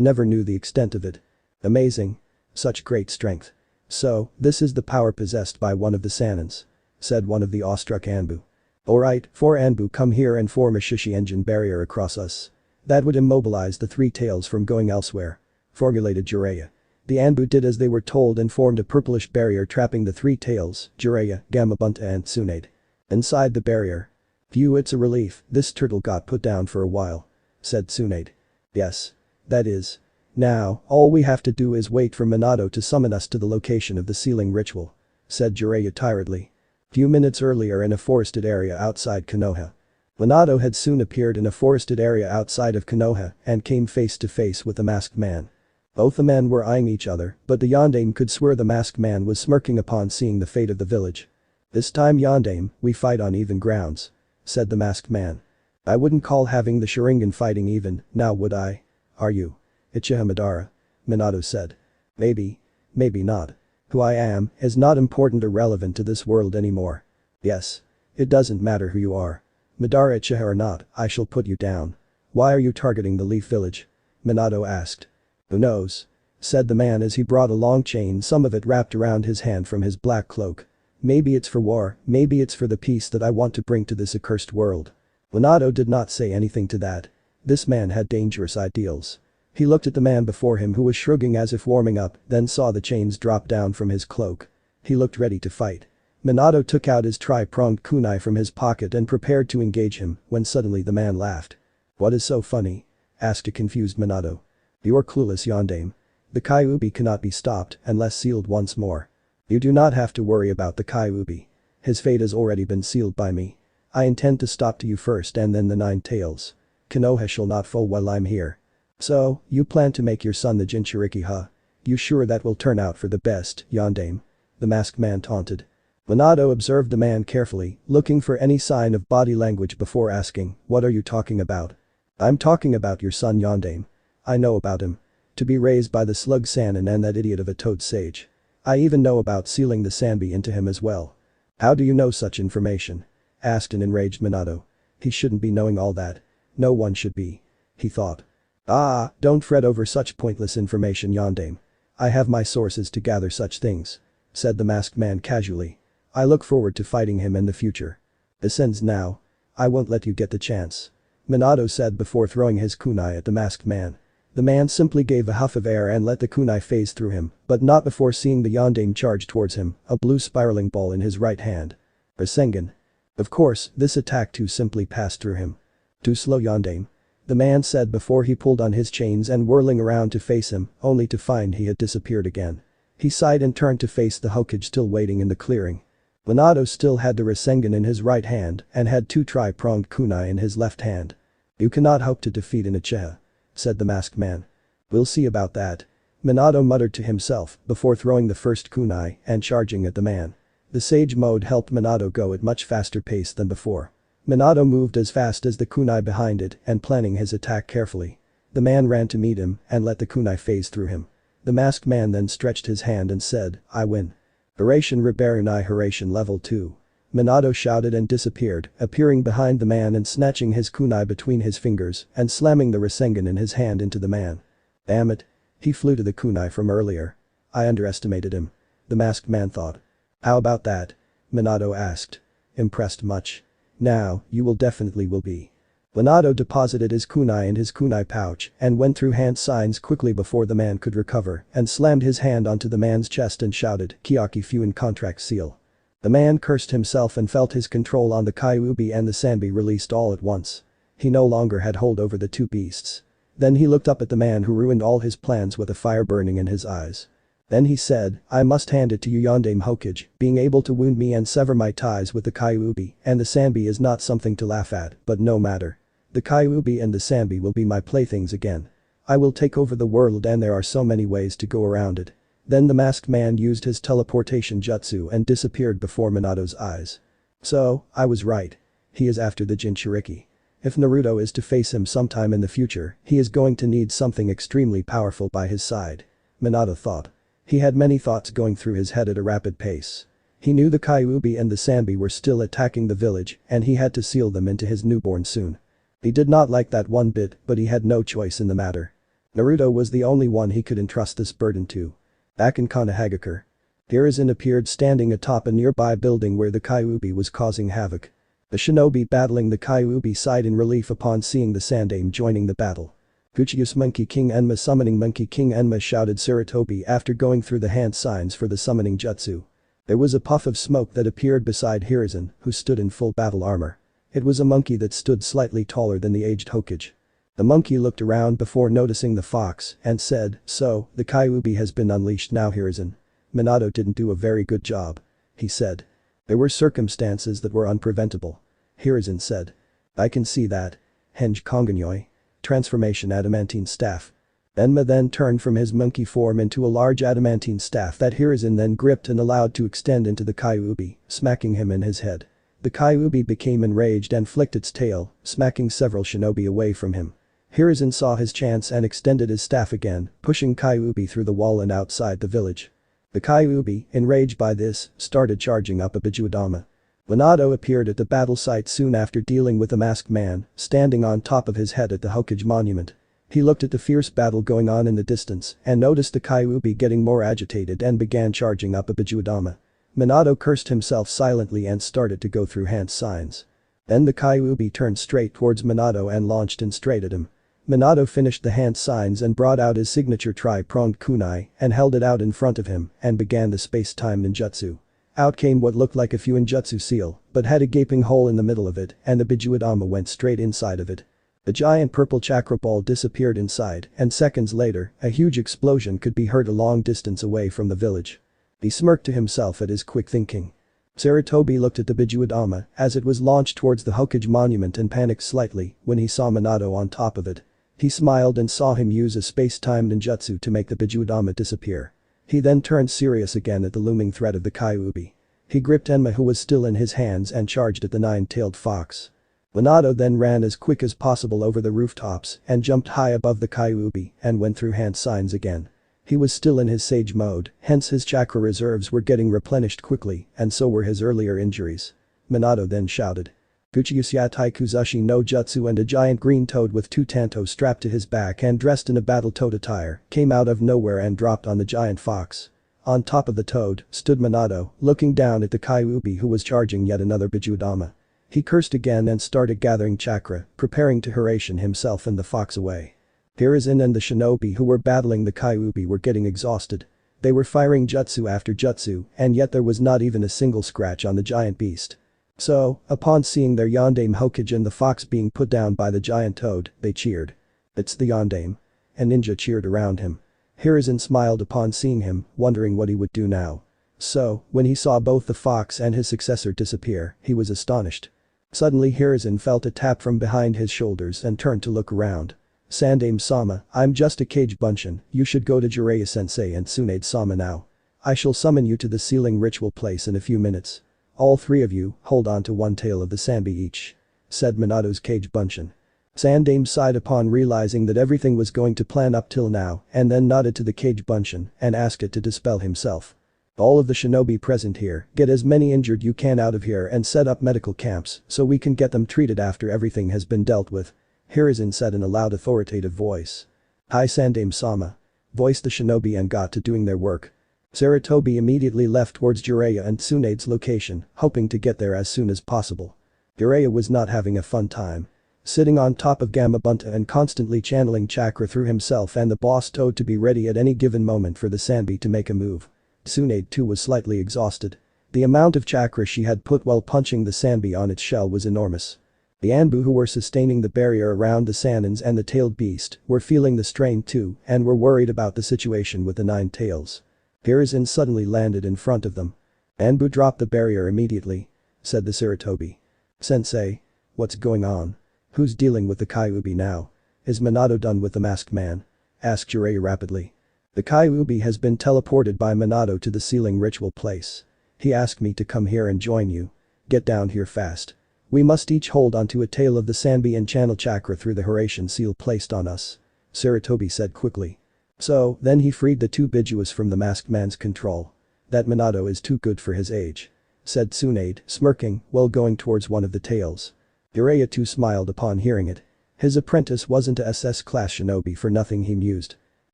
never knew the extent of it. Amazing. Such great strength. "So, this is the power possessed by one of the Sanins," said one of the awestruck Anbu. "Alright, 4 Anbu come here and form a Shishi engine barrier across us. That would immobilize the three tails from going elsewhere," formulated Jiraiya. The Anbu did as they were told and formed a purplish barrier trapping the three tails, Jiraiya, Gamabunta and Tsunade. Inside the barrier. "Phew, it's a relief, this turtle got put down for a while," said Tsunade. "Yes. That is. Now, all we have to do is wait for Minato to summon us to the location of the sealing ritual," said Jiraiya tiredly. Few minutes earlier in a forested area outside Konoha. Minato had soon appeared in a forested area outside of Konoha and came face to face with the masked man. Both the men were eyeing each other, but the yondaime could swear the masked man was smirking upon seeing the fate of the village. "This time, yondaime, we fight on even grounds," said the masked man. "I wouldn't call having the Sharingan fighting even, now would I? Are you? Uchiha Madara," Minato said. "Maybe. Maybe not. Who I am is not important or relevant to this world anymore. Yes. It doesn't matter who you are. Madara Uchiha or not, I shall put you down. Why are you targeting the Leaf Village?" Minato asked. "Who knows?" said the man as he brought a long chain, some of it wrapped around his hand from his black cloak. "Maybe it's for war, maybe it's for the peace that I want to bring to this accursed world." Minato did not say anything to that. This man had dangerous ideals. He looked at the man before him who was shrugging as if warming up, then saw the chains drop down from his cloak. He looked ready to fight. Minato took out his tri-pronged kunai from his pocket and prepared to engage him when suddenly the man laughed. "What is so funny?" asked a confused Minato. "You're clueless, yondaime. The Kyuubi cannot be stopped unless sealed once more. You do not have to worry about the Kyuubi. His fate has already been sealed by me. I intend to stop to you first and then the 9 tails. Konoha shall not fall while I'm here. So, you plan to make your son the Jinchuriki, huh? You sure that will turn out for the best, yondaime?" the masked man taunted. Minato observed the man carefully, looking for any sign of body language before asking, "What are you talking about?" "I'm talking about your son Yondaime. I know about him. To be raised by the slug Sannin and that idiot of a toad sage. I even know about sealing the Sanbi into him as well." "How do you know such information?" asked an enraged Minato. He shouldn't be knowing all that. No one should be. He thought. "Ah, don't fret over such pointless information, Yondaime. I have my sources to gather such things," said the masked man casually. "I look forward to fighting him in the future. This ends now. I won't let you get the chance," Minato said before throwing his kunai at the masked man. The man simply gave a huff of air and let the kunai phase through him, but not before seeing the Yondaime charge towards him, a blue spiraling ball in his right hand. Rasengan. Of course, this attack too simply passed through him. "Too slow, Yondaime," the man said before he pulled on his chains and whirling around to face him, only to find he had disappeared again. He sighed and turned to face the Hokage still waiting in the clearing. Minato still had the Rasengan in his right hand and had two tri-pronged kunai in his left hand. "You cannot hope to defeat an Uchiha," said the masked man. "We'll see about that," Minato muttered to himself before throwing the first kunai and charging at the man. The Sage mode helped Minato go at much faster pace than before. Minato moved as fast as the kunai behind it and planning his attack carefully. The man ran to meet him and let the kunai phase through him. The masked man then stretched his hand and said, "I win." "Haration Ribarunai Haration level 2. Minato shouted and disappeared, appearing behind the man and snatching his kunai between his fingers and slamming the Rasengan in his hand into the man. "Damn it. He flew to the kunai from earlier. I underestimated him," the masked man thought. "How about that?" Minato asked. "Impressed much? Now, you will definitely will be." Minato deposited his kunai in his kunai pouch and went through hand signs quickly before the man could recover and slammed his hand onto the man's chest and shouted, "Kyaki Fuin contract seal." The man cursed himself and felt his control on the Kyuubi and the Sanbi released all at once. He no longer had hold over the two beasts. Then he looked up at the man who ruined all his plans with a fire burning in his eyes. Then he said, "I must hand it to you Yondaime Hokage, being able to wound me and sever my ties with the Kyuubi and the Sanbi is not something to laugh at, but no matter. The Kyuubi and the Sanbi will be my playthings again. I will take over the world and there are so many ways to go around it." Then the masked man used his teleportation jutsu and disappeared before Minato's eyes. "So, I was right. He is after the Jinchuriki. If Naruto is to face him sometime in the future, he is going to need something extremely powerful by his side," Minato thought. He had many thoughts going through his head at a rapid pace. He knew the Kyuubi and the Sanbi were still attacking the village and he had to seal them into his newborn soon. He did not like that one bit, but he had no choice in the matter. Naruto was the only one he could entrust this burden to. Back in Konohagakure, Hiruzen appeared standing atop a nearby building where the Kyuubi was causing havoc. The shinobi battling the Kyuubi sighed in relief upon seeing the Sandaime joining the battle. "Uchius Monkey King Enma summoning Monkey King Enma," shouted Sarutobi after going through the hand signs for the summoning jutsu. There was a puff of smoke that appeared beside Hiruzen, who stood in full battle armor. It was a monkey that stood slightly taller than the aged Hokage. The monkey looked around before noticing the fox and said, "So, the Kyuubi has been unleashed now Hiruzen. Minato didn't do a very good job," he said. "There were circumstances that were unpreventable," Hiruzen said. "I can see that. Henge Konganyoi. Transformation adamantine staff." Enma then turned from his monkey form into a large adamantine staff that Hiruzen then gripped and allowed to extend into the Kyuubi, smacking him in his head. The Kyuubi became enraged and flicked its tail, smacking several shinobi away from him. Hiruzen saw his chance and extended his staff again, pushing Kyuubi through the wall and outside the village. The Kyuubi, enraged by this, started charging up a Bijuadama. Minato appeared at the battle site soon after dealing with the masked man, standing on top of his head at the Hokage monument. He looked at the fierce battle going on in the distance and noticed the Kyuubi getting more agitated and began charging up a Bijuadama. Minato cursed himself silently and started to go through hand signs. Then the Kyuubi turned straight towards Minato and launched in straight at him. Minato finished the hand signs and brought out his signature tri-pronged kunai and held it out in front of him and began the space-time ninjutsu. Out came what looked like a Fuinjutsu seal, but had a gaping hole in the middle of it and the Bijuadama went straight inside of it. The giant purple chakra ball disappeared inside and seconds later, a huge explosion could be heard a long distance away from the village. He smirked to himself at his quick thinking. Sarutobi looked at the Bijuadama as it was launched towards the Hokage monument and panicked slightly when he saw Minato on top of it. He smiled and saw him use a space-time ninjutsu to make the Bijuadama disappear. He then turned serious again at the looming threat of the Kyuubi. He gripped Enma who was still in his hands and charged at the nine-tailed fox. Minato then ran as quick as possible over the rooftops and jumped high above the Kyuubi and went through hand signs again. He was still in his sage mode, hence his chakra reserves were getting replenished quickly and so were his earlier injuries. Minato then shouted. Guchiyusyatai Kuzushi no Jutsu and a giant green toad with two tantos strapped to his back and dressed in a battle toad attire came out of nowhere and dropped on the giant fox. On top of the toad stood Minato, looking down at the Kyuubi who was charging yet another Bijudama. He cursed again and started gathering chakra, preparing to Hiraishin himself and the fox away. Hiruzen and the shinobi who were battling the Kyuubi were getting exhausted. They were firing jutsu after jutsu and yet there was not even a single scratch on the giant beast. So, upon seeing their Yondaime Hokage and the fox being put down by the giant toad, they cheered. It's the Yondaime. A ninja cheered around him. Hiruzen smiled upon seeing him, wondering what he would do now. So, when he saw both the fox and his successor disappear, he was astonished. Suddenly Hiruzen felt a tap from behind his shoulders and turned to look around. Sandaime-sama, I'm just a Kage Bunshin, you should go to Jiraiya-sensei and Tsunade-sama now. I shall summon you to the sealing ritual place in a few minutes. All three of you, hold on to one tail of the Sanbi each. Said Minato's Kage Bunshin. Sandaime sighed upon realizing that everything was going to plan up till now and then nodded to the Kage Bunshin and asked it to dispel himself. All of the shinobi present here, get as many injured you can out of here and set up medical camps so we can get them treated after everything has been dealt with. Hiruzen said in a loud authoritative voice. Hi Sandaime-sama. Voiced the shinobi and got to doing their work. Sarutobi immediately left towards Jiraiya and Tsunade's location, hoping to get there as soon as possible. Jiraiya was not having a fun time. Sitting on top of Gamabunta and constantly channeling chakra through himself and the boss toad to be ready at any given moment for the Sanbi to make a move. Tsunade too was slightly exhausted. The amount of chakra she had put while punching the Sanbi on its shell was enormous. The Anbu who were sustaining the barrier around the Sanins and the tailed beast were feeling the strain too and were worried about the situation with the nine tails. Hiruzen suddenly landed in front of them. Anbu dropped the barrier immediately. Said the Sarutobi. Sensei. What's going on? Who's dealing with the Kyuubi now? Is Minato done with the masked man? Asked Jiraiya rapidly. The Kyuubi has been teleported by Minato to the sealing ritual place. He asked me to come here and join you. Get down here fast. We must each hold onto a tail of the Sanbi and channel chakra through the Hiraishin seal placed on us. Sarutobi said quickly. So, then he freed the two Bijuas from the masked man's control. That Minato is too good for his age. Said Tsunade, smirking, while going towards one of the tails. Jiraiya too smiled upon hearing it. His apprentice wasn't a SS-class shinobi for nothing, he mused.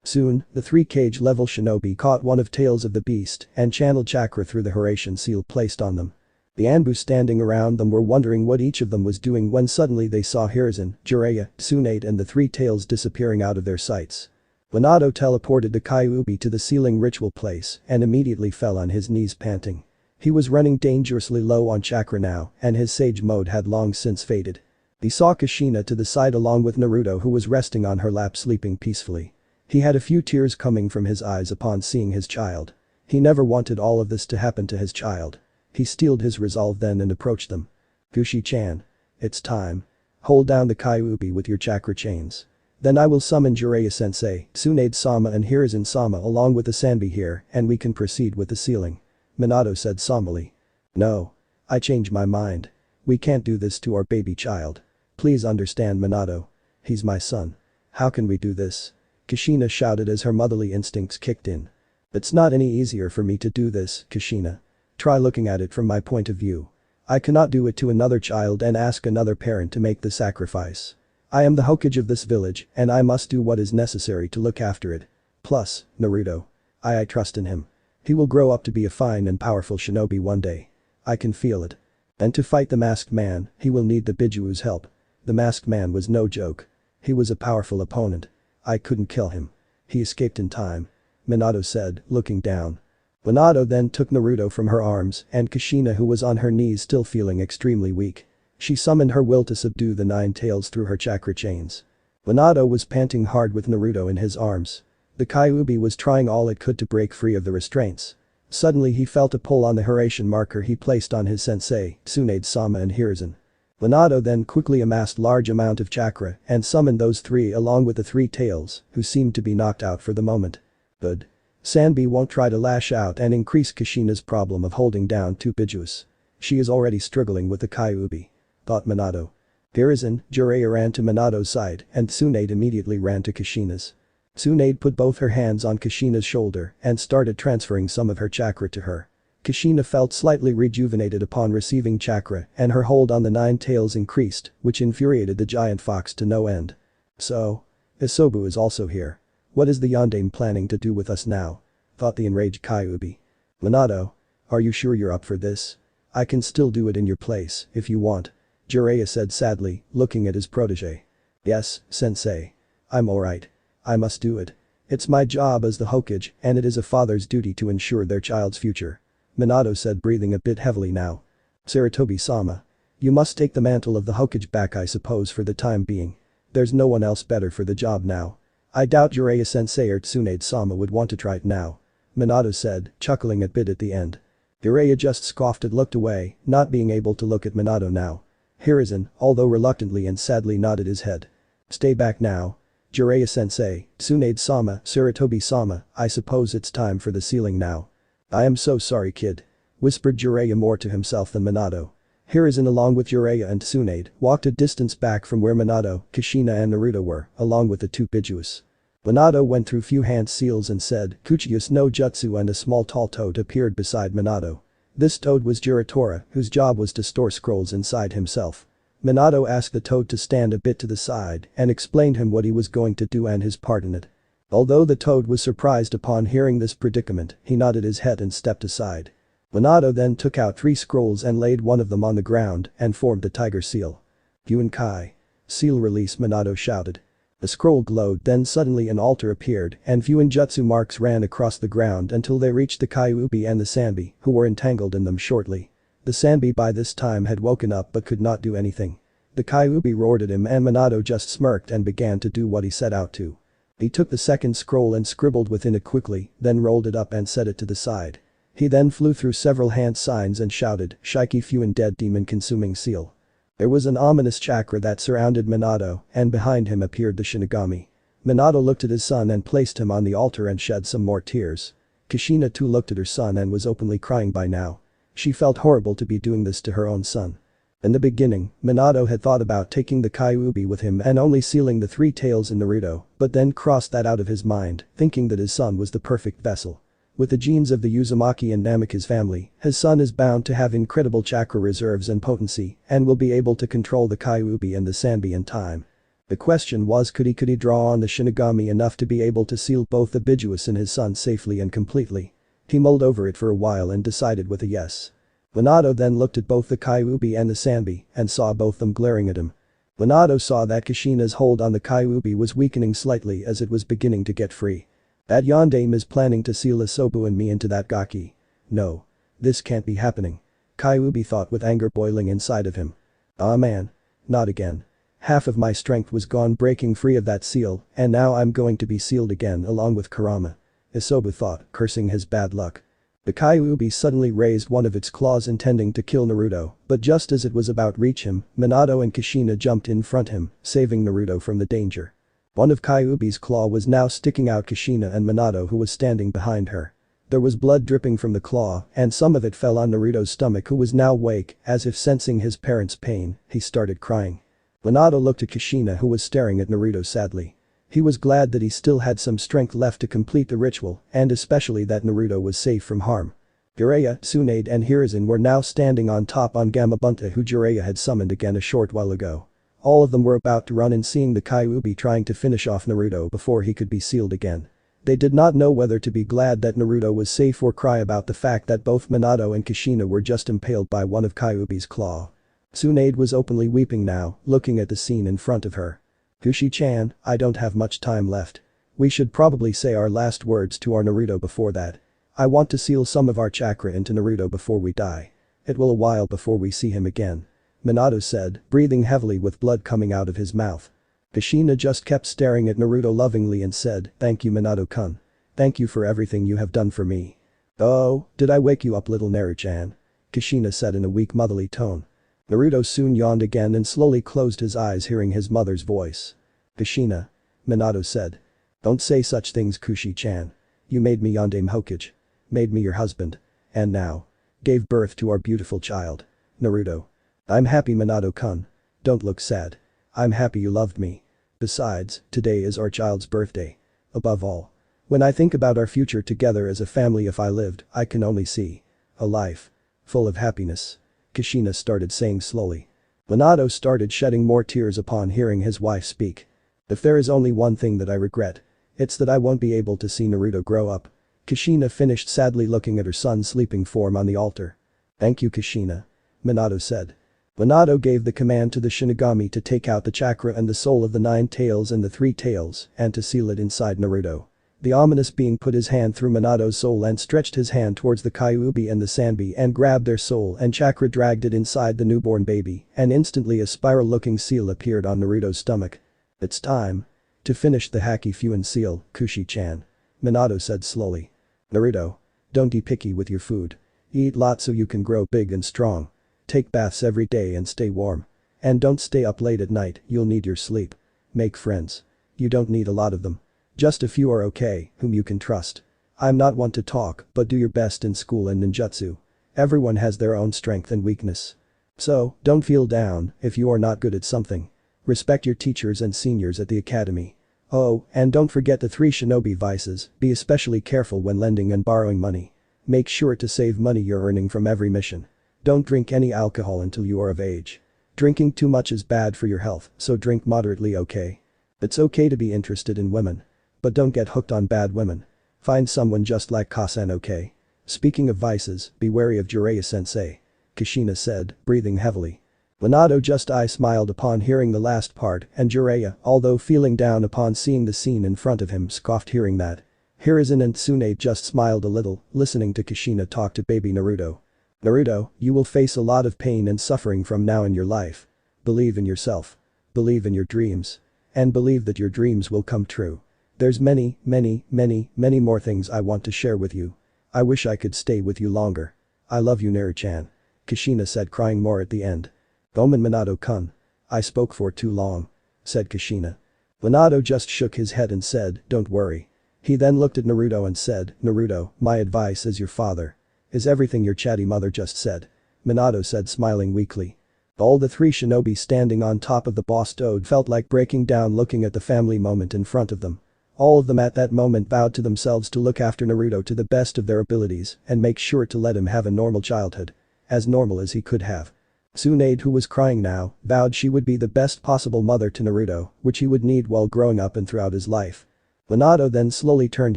Soon, the 3 Kage level shinobi caught one of tails of the beast and channeled chakra through the Hiraishin seal placed on them. The Anbu standing around them were wondering what each of them was doing when suddenly they saw Hiruzen, Jiraiya, Tsunade and the 3 tails disappearing out of their sights. Minato teleported the Kyuubi to the sealing ritual place and immediately fell on his knees panting. He was running dangerously low on chakra now and his sage mode had long since faded. He saw Kushina to the side along with Naruto who was resting on her lap sleeping peacefully. He had a few tears coming from his eyes upon seeing his child. He never wanted all of this to happen to his child. He steeled his resolve then and approached them. Kushi-chan. It's time. Hold down the Kyuubi with your chakra chains. Then I will summon Jiraiya-sensei, Tsunade-sama and Hiruzen-sama along with the Sanbi here and we can proceed with the sealing. Minato said somberly. No. I change my mind. We can't do this to our baby child. Please understand Minato. He's my son. How can we do this? Kushina shouted as her motherly instincts kicked in. It's not any easier for me to do this, Kushina. Try looking at it from my point of view. I cannot do it to another child and ask another parent to make the sacrifice. I am the Hokage of this village and I must do what is necessary to look after it. Plus, Naruto. I trust in him. He will grow up to be a fine and powerful shinobi one day. I can feel it. And to fight the masked man, he will need the Bijuu's help. The masked man was no joke. He was a powerful opponent. I couldn't kill him. He escaped in time. Minato said, looking down. Minato then took Naruto from her arms and Kushina who was on her knees still feeling extremely weak. She summoned her will to subdue the 9 tails through her chakra chains. Minato was panting hard with Naruto in his arms. The Kyuubi was trying all it could to break free of the restraints. Suddenly he felt a pull on the Hiraishin marker he placed on his sensei, Tsunade-sama and Hiruzen. Minato then quickly amassed large amount of chakra and summoned those 3 along with the 3 tails, who seemed to be knocked out for the moment. Good. Sanbi won't try to lash out and increase Kushina's problem of holding down two bijus. She is already struggling with the Kyuubi. Thought Minato. Hiruzen, Jiraiya ran to Minato's side and Tsunade immediately ran to Kushina's. Tsunade put both her hands on Kushina's shoulder and started transferring some of her chakra to her. Kushina felt slightly rejuvenated upon receiving chakra and her hold on the nine tails increased, which infuriated the giant fox to no end. So? Isobu is also here. What is the Yondaime planning to do with us now? Thought the enraged Kyuubi. Minato. Are you sure you're up for this? I can still do it in your place, if you want. Jiraiya said sadly, looking at his protege. Yes, sensei. I'm alright. I must do it. It's my job as the Hokage and it is a father's duty to ensure their child's future. Minato said, breathing a bit heavily now. Sarutobi-sama. You must take the mantle of the Hokage back, I suppose, for the time being. There's no one else better for the job now. I doubt Jiraiya-sensei or Tsunade-sama would want to try it now. Minato said, chuckling a bit at the end. Jiraiya just scoffed and looked away, not being able to look at Minato now. Hiruzen, although reluctantly and sadly, nodded his head. Stay back now. Jiraiya-sensei, Tsunade-sama, Sarutobi-sama, I suppose it's time for the sealing now. I am so sorry, kid. Whispered Jiraiya more to himself than Minato. Hiruzen along with Jiraiya and Tsunade walked a distance back from where Minato, Kushina and Naruto were, along with the two bijus. Minato went through few hand seals and said, Kuchiyus no Jutsu, and a small tall toad appeared beside Minato. This toad was Jiratora, whose job was to store scrolls inside himself. Minato asked the toad to stand a bit to the side and explained him what he was going to do and his part in it. Although the toad was surprised upon hearing this predicament, he nodded his head and stepped aside. Minato then took out 3 scrolls and laid one of them on the ground and formed the tiger seal. Yuan Kai. Seal release, Minato shouted. The scroll glowed, then suddenly an altar appeared and Fuinjutsu marks ran across the ground until they reached the Kyuubi and the Sanbi, who were entangled in them shortly. The Sanbi by this time had woken up but could not do anything. The Kyuubi roared at him and Minato just smirked and began to do what he set out to. He took the second scroll and scribbled within it quickly, then rolled it up and set it to the side. He then flew through several hand signs and shouted, Shiki Fuin dead demon consuming seal. There was an ominous chakra that surrounded Minato and behind him appeared the Shinigami. Minato looked at his son and placed him on the altar and shed some more tears. Kushina too looked at her son and was openly crying by now. She felt horrible to be doing this to her own son. In the beginning, Minato had thought about taking the Kyuubi with him and only sealing the 3 tails in Naruto, but then crossed that out of his mind, thinking that his son was the perfect vessel. With the genes of the Uzumaki and Namikaze family, his son is bound to have incredible chakra reserves and potency and will be able to control the Kyuubi and the Sanbi in time. The question was, could he draw on the Shinigami enough to be able to seal both the Bijuus and his son safely and completely? He mulled over it for a while and decided with a yes. Minato then looked at both the Kyuubi and the Sanbi and saw both them glaring at him. Minato saw that Kushina's hold on the Kyuubi was weakening slightly as it was beginning to get free. That Yondaime is planning to seal Isobu and me into that gaki. No. This can't be happening. Kyuubi thought with anger boiling inside of him. Ah man. Not again. Half of my strength was gone breaking free of that seal and now I'm going to be sealed again along with Kurama. Isobu thought, cursing his bad luck. The Kyuubi suddenly raised one of its claws intending to kill Naruto, but just as it was about to reach him, Minato and Kushina jumped in front him, saving Naruto from the danger. One of Kyuubi's claw was now sticking out Kushina and Minato, who was standing behind her. There was blood dripping from the claw and some of it fell on Naruto's stomach, who was now awake, as if sensing his parents' pain, he started crying. Minato looked at Kushina, who was staring at Naruto sadly. He was glad that he still had some strength left to complete the ritual and especially that Naruto was safe from harm. Jiraiya, Tsunade and Hiruzen were now standing on top on Gamabunta, who Jiraiya had summoned again a short while ago. All of them were about to run in, seeing the Kyuubi trying to finish off Naruto before he could be sealed again. They did not know whether to be glad that Naruto was safe or cry about the fact that both Minato and Kushina were just impaled by one of Kyuubi's claw. Tsunade was openly weeping now, looking at the scene in front of her. Kushi-chan, I don't have much time left. We should probably say our last words to our Naruto before that. I want to seal some of our chakra into Naruto before we die. It will a while before we see him again. Minato said, breathing heavily with blood coming out of his mouth. Kushina just kept staring at Naruto lovingly and said, thank you Minato-kun. Thank you for everything you have done for me. Oh, did I wake you up little Naru-chan? Kushina said in a weak motherly tone. Naruto soon yawned again and slowly closed his eyes, hearing his mother's voice. Kushina. Minato said. Don't say such things, Kushi-chan. You made me Yondaime Hokage. Made me your husband. And now. Gave birth to our beautiful child. Naruto. I'm happy Minato-kun. Don't look sad. I'm happy you loved me. Besides, today is our child's birthday. Above all. When I think about our future together as a family if I lived, I can only see. A life. Full of happiness. Kushina started saying slowly. Minato started shedding more tears upon hearing his wife speak. If there is only one thing that I regret. It's that I won't be able to see Naruto grow up. Kushina finished sadly looking at her son's sleeping form on the altar. Thank you Kushina. Minato said. Minato gave the command to the Shinigami to take out the chakra and the soul of the 9 tails and the 3 tails and to seal it inside Naruto. The ominous being put his hand through Minato's soul and stretched his hand towards the Kyuubi and the Sanbi and grabbed their soul and chakra dragged it inside the newborn baby and instantly a spiral-looking seal appeared on Naruto's stomach. It's time. To finish the Haki Fuin seal, Kushi-chan. Minato said slowly. Naruto. Don't be picky with your food. Eat lots so you can grow big and strong. Take baths every day and stay warm. And don't stay up late at night, you'll need your sleep. Make friends. You don't need a lot of them. Just a few are okay, whom you can trust. I'm not one to talk, but do your best in school and ninjutsu. Everyone has their own strength and weakness. So, don't feel down if you are not good at something. Respect your teachers and seniors at the academy. Oh, and don't forget the 3 shinobi vices, be especially careful when lending and borrowing money. Make sure to save money you're earning from every mission. Don't drink any alcohol until you are of age. Drinking too much is bad for your health, so drink moderately okay. It's okay to be interested in women. But don't get hooked on bad women. Find someone just like Kasen okay? Speaking of vices, be wary of Jiraiya-sensei. Kushina said, breathing heavily. Minato just smiled upon hearing the last part and Jiraiya, although feeling down upon seeing the scene in front of him scoffed hearing that. Hiruzen and Tsunade just smiled a little, listening to Kushina talk to baby Naruto. Naruto, you will face a lot of pain and suffering from now in your life. Believe in yourself. Believe in your dreams. And believe that your dreams will come true. There's many more things I want to share with you. I wish I could stay with you longer. I love you Naru-chan. Kushina said crying more at the end. Gomen Minato-kun. I spoke for too long. Said Kushina. Minato just shook his head and said, don't worry. He then looked at Naruto and said, Naruto, my advice as your father. Is everything your chatty mother just said? Minato said smiling weakly. All the 3 shinobi standing on top of the boss toad felt like breaking down looking at the family moment in front of them. All of them at that moment vowed to themselves to look after Naruto to the best of their abilities and make sure to let him have a normal childhood. As normal as he could have. Tsunade, who was crying now, vowed she would be the best possible mother to Naruto, which he would need while growing up and throughout his life. Minato then slowly turned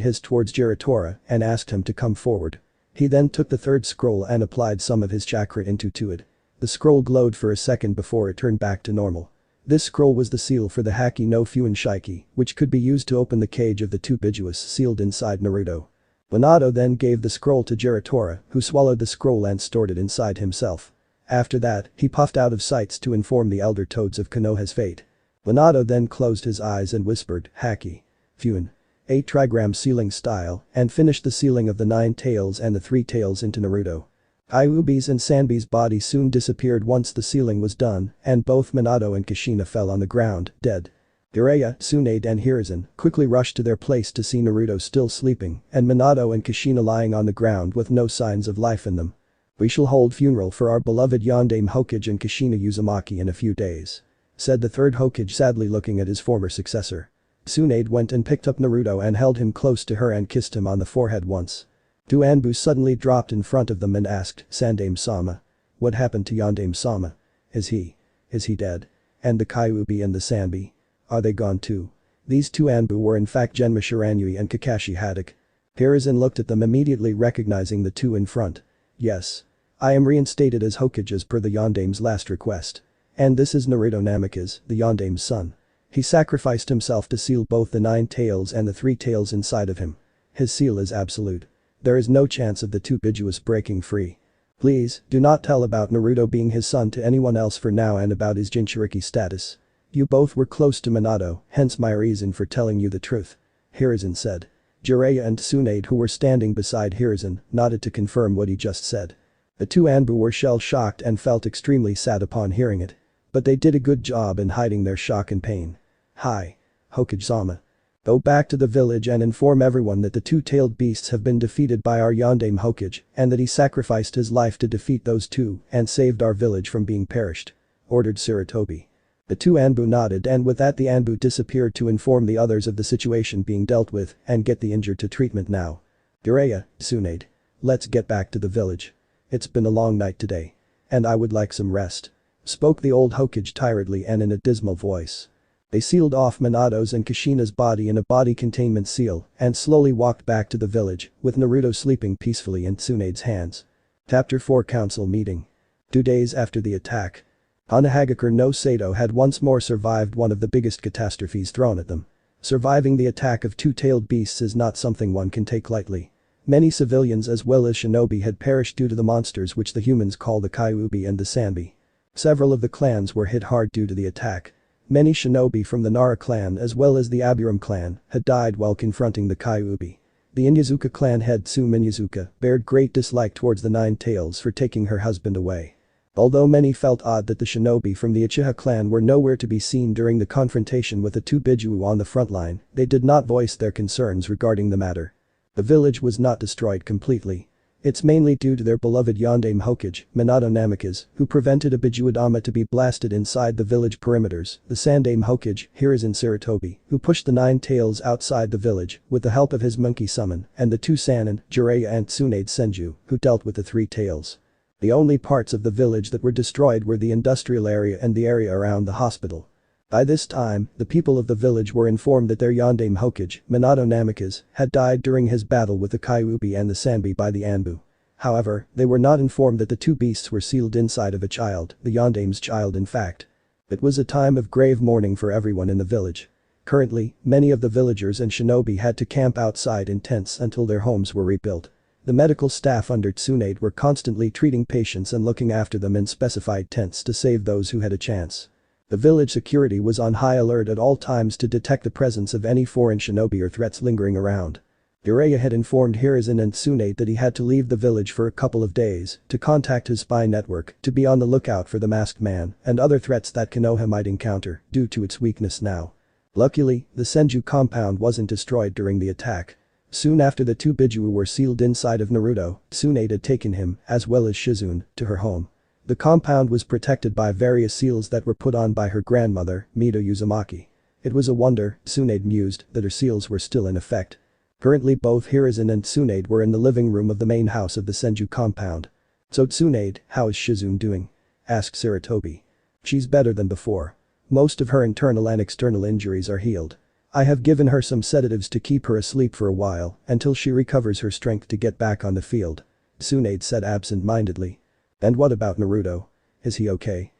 his towards Jiraiya and asked him to come forward. He then took the 3rd scroll and applied some of his chakra into it. The scroll glowed for a second before it turned back to normal. This scroll was the seal for the Haki no Fuin Shiki, which could be used to open the cage of the 2 bijuus sealed inside Naruto. Minato then gave the scroll to Jiraiya, who swallowed the scroll and stored it inside himself. After that, he puffed out of sights to inform the elder toads of Konoha's fate. Minato then closed his eyes and whispered, Haki. Fuin. 8 trigram sealing style, and finished the sealing of the 9 tails and the 3 tails into Naruto. Kyuubi's and Sanbi's body soon disappeared once the sealing was done, and both Minato and Kushina fell on the ground, dead. Jiraiya, Tsunade and Hiruzen quickly rushed to their place to see Naruto still sleeping and Minato and Kushina lying on the ground with no signs of life in them. We shall hold funeral for our beloved Yondaime Hokage and Kushina Uzumaki in a few days. Said the 3rd Hokage sadly looking at his former successor. Tsunade went and picked up Naruto and held him close to her and kissed him on the forehead once. 2 Anbu suddenly dropped in front of them and asked, Sandaime-sama. What happened to Yondaime-sama? Is he dead? And the Kyuubi and the Sanbi? Are they gone too? These 2 Anbu were in fact Genma Shiranui and Kakashi Hatake. Hiruzen looked at them immediately recognizing the 2 in front. Yes. I am reinstated as Hokage as per the Yondaime's last request. And this is Naruto Namikaze, the Yondaime's son. He sacrificed himself to seal both the 9 tails and the 3 tails inside of him. His seal is absolute. There is no chance of the 2 bijuus breaking free. Please, do not tell about Naruto being his son to anyone else for now and about his Jinchuriki status. You both were close to Minato, hence my reason for telling you the truth. Hiruzen said. Jiraiya and Tsunade who were standing beside Hiruzen nodded to confirm what he just said. The 2 Anbu were shell-shocked and felt extremely sad upon hearing it. But they did a good job in hiding their shock and pain. Hi. Hokage-sama. Go back to the village and inform everyone that the two-tailed beasts have been defeated by our Yondaime Hokage and that he sacrificed his life to defeat those two and saved our village from being perished," ordered Sarutobi. The two Anbu nodded, and with that the Anbu disappeared to inform the others of the situation being dealt with and get the injured to treatment now. "Jiraiya, Tsunade. Let's get back to the village. It's been a long night today. And I would like some rest," spoke the old Hokage tiredly and in a dismal voice. They sealed off Minato's and Kushina's body in a body containment seal and slowly walked back to the village, with Naruto sleeping peacefully in Tsunade's hands. Chapter 4 Council Meeting. 2 days after the attack. Hanahagakure no Sato had once more survived one of the biggest catastrophes thrown at them. Surviving the attack of two-tailed beasts is not something one can take lightly. Many civilians as well as shinobi had perished due to the monsters which the humans call the Kyuubi and the Sanbi. Several of the clans were hit hard due to the attack. Many shinobi from the Nara clan as well as the Aburam clan had died while confronting the Kyuubi. The Inyazuka clan head Tsu Inyazuka bared great dislike towards the Nine Tails for taking her husband away. Although many felt odd that the shinobi from the Uchiha clan were nowhere to be seen during the confrontation with the two biju on the front line, they did not voice their concerns regarding the matter. The village was not destroyed completely. It's mainly due to their beloved Yondaime Hokage, Minato Namikaze, who prevented a Bijuadama to be blasted inside the village perimeters, the Sandaime Hokage, Hiruzen Sarutobi, who pushed the Nine Tails outside the village with the help of his monkey summon, and the two Sannin, Jiraiya and Tsunade Senju, who dealt with the Three Tails. The only parts of the village that were destroyed were the industrial area and the area around the hospital. By this time, the people of the village were informed that their Yondaime Hokage, Minato Namikaze, had died during his battle with the Kyuubi and the Sanbi by the Anbu. However, they were not informed that the two beasts were sealed inside of a child, the Yondaime's child in fact. It was a time of grave mourning for everyone in the village. Currently, many of the villagers and shinobi had to camp outside in tents until their homes were rebuilt. The medical staff under Tsunade were constantly treating patients and looking after them in specified tents to save those who had a chance. The village security was on high alert at all times to detect the presence of any foreign shinobi or threats lingering around. Jiraiya had informed Hiruzen and Tsunade that he had to leave the village for a couple of days to contact his spy network to be on the lookout for the masked man and other threats that Konoha might encounter due to its weakness now. Luckily, the Senju compound wasn't destroyed during the attack. Soon after the two biju were sealed inside of Naruto, Tsunade had taken him, as well as Shizune, to her home. The compound was protected by various seals that were put on by her grandmother, Mito Uzumaki. It was a wonder, Tsunade mused, that her seals were still in effect. Currently both Hiruzen and Tsunade were in the living room of the main house of the Senju compound. "So Tsunade, how is Shizune doing?" asked Sarutobi. "She's better than before. Most of her internal and external injuries are healed. I have given her some sedatives to keep her asleep for a while until she recovers her strength to get back on the field," Tsunade said absent-mindedly. "And what about Naruto? Is he okay?"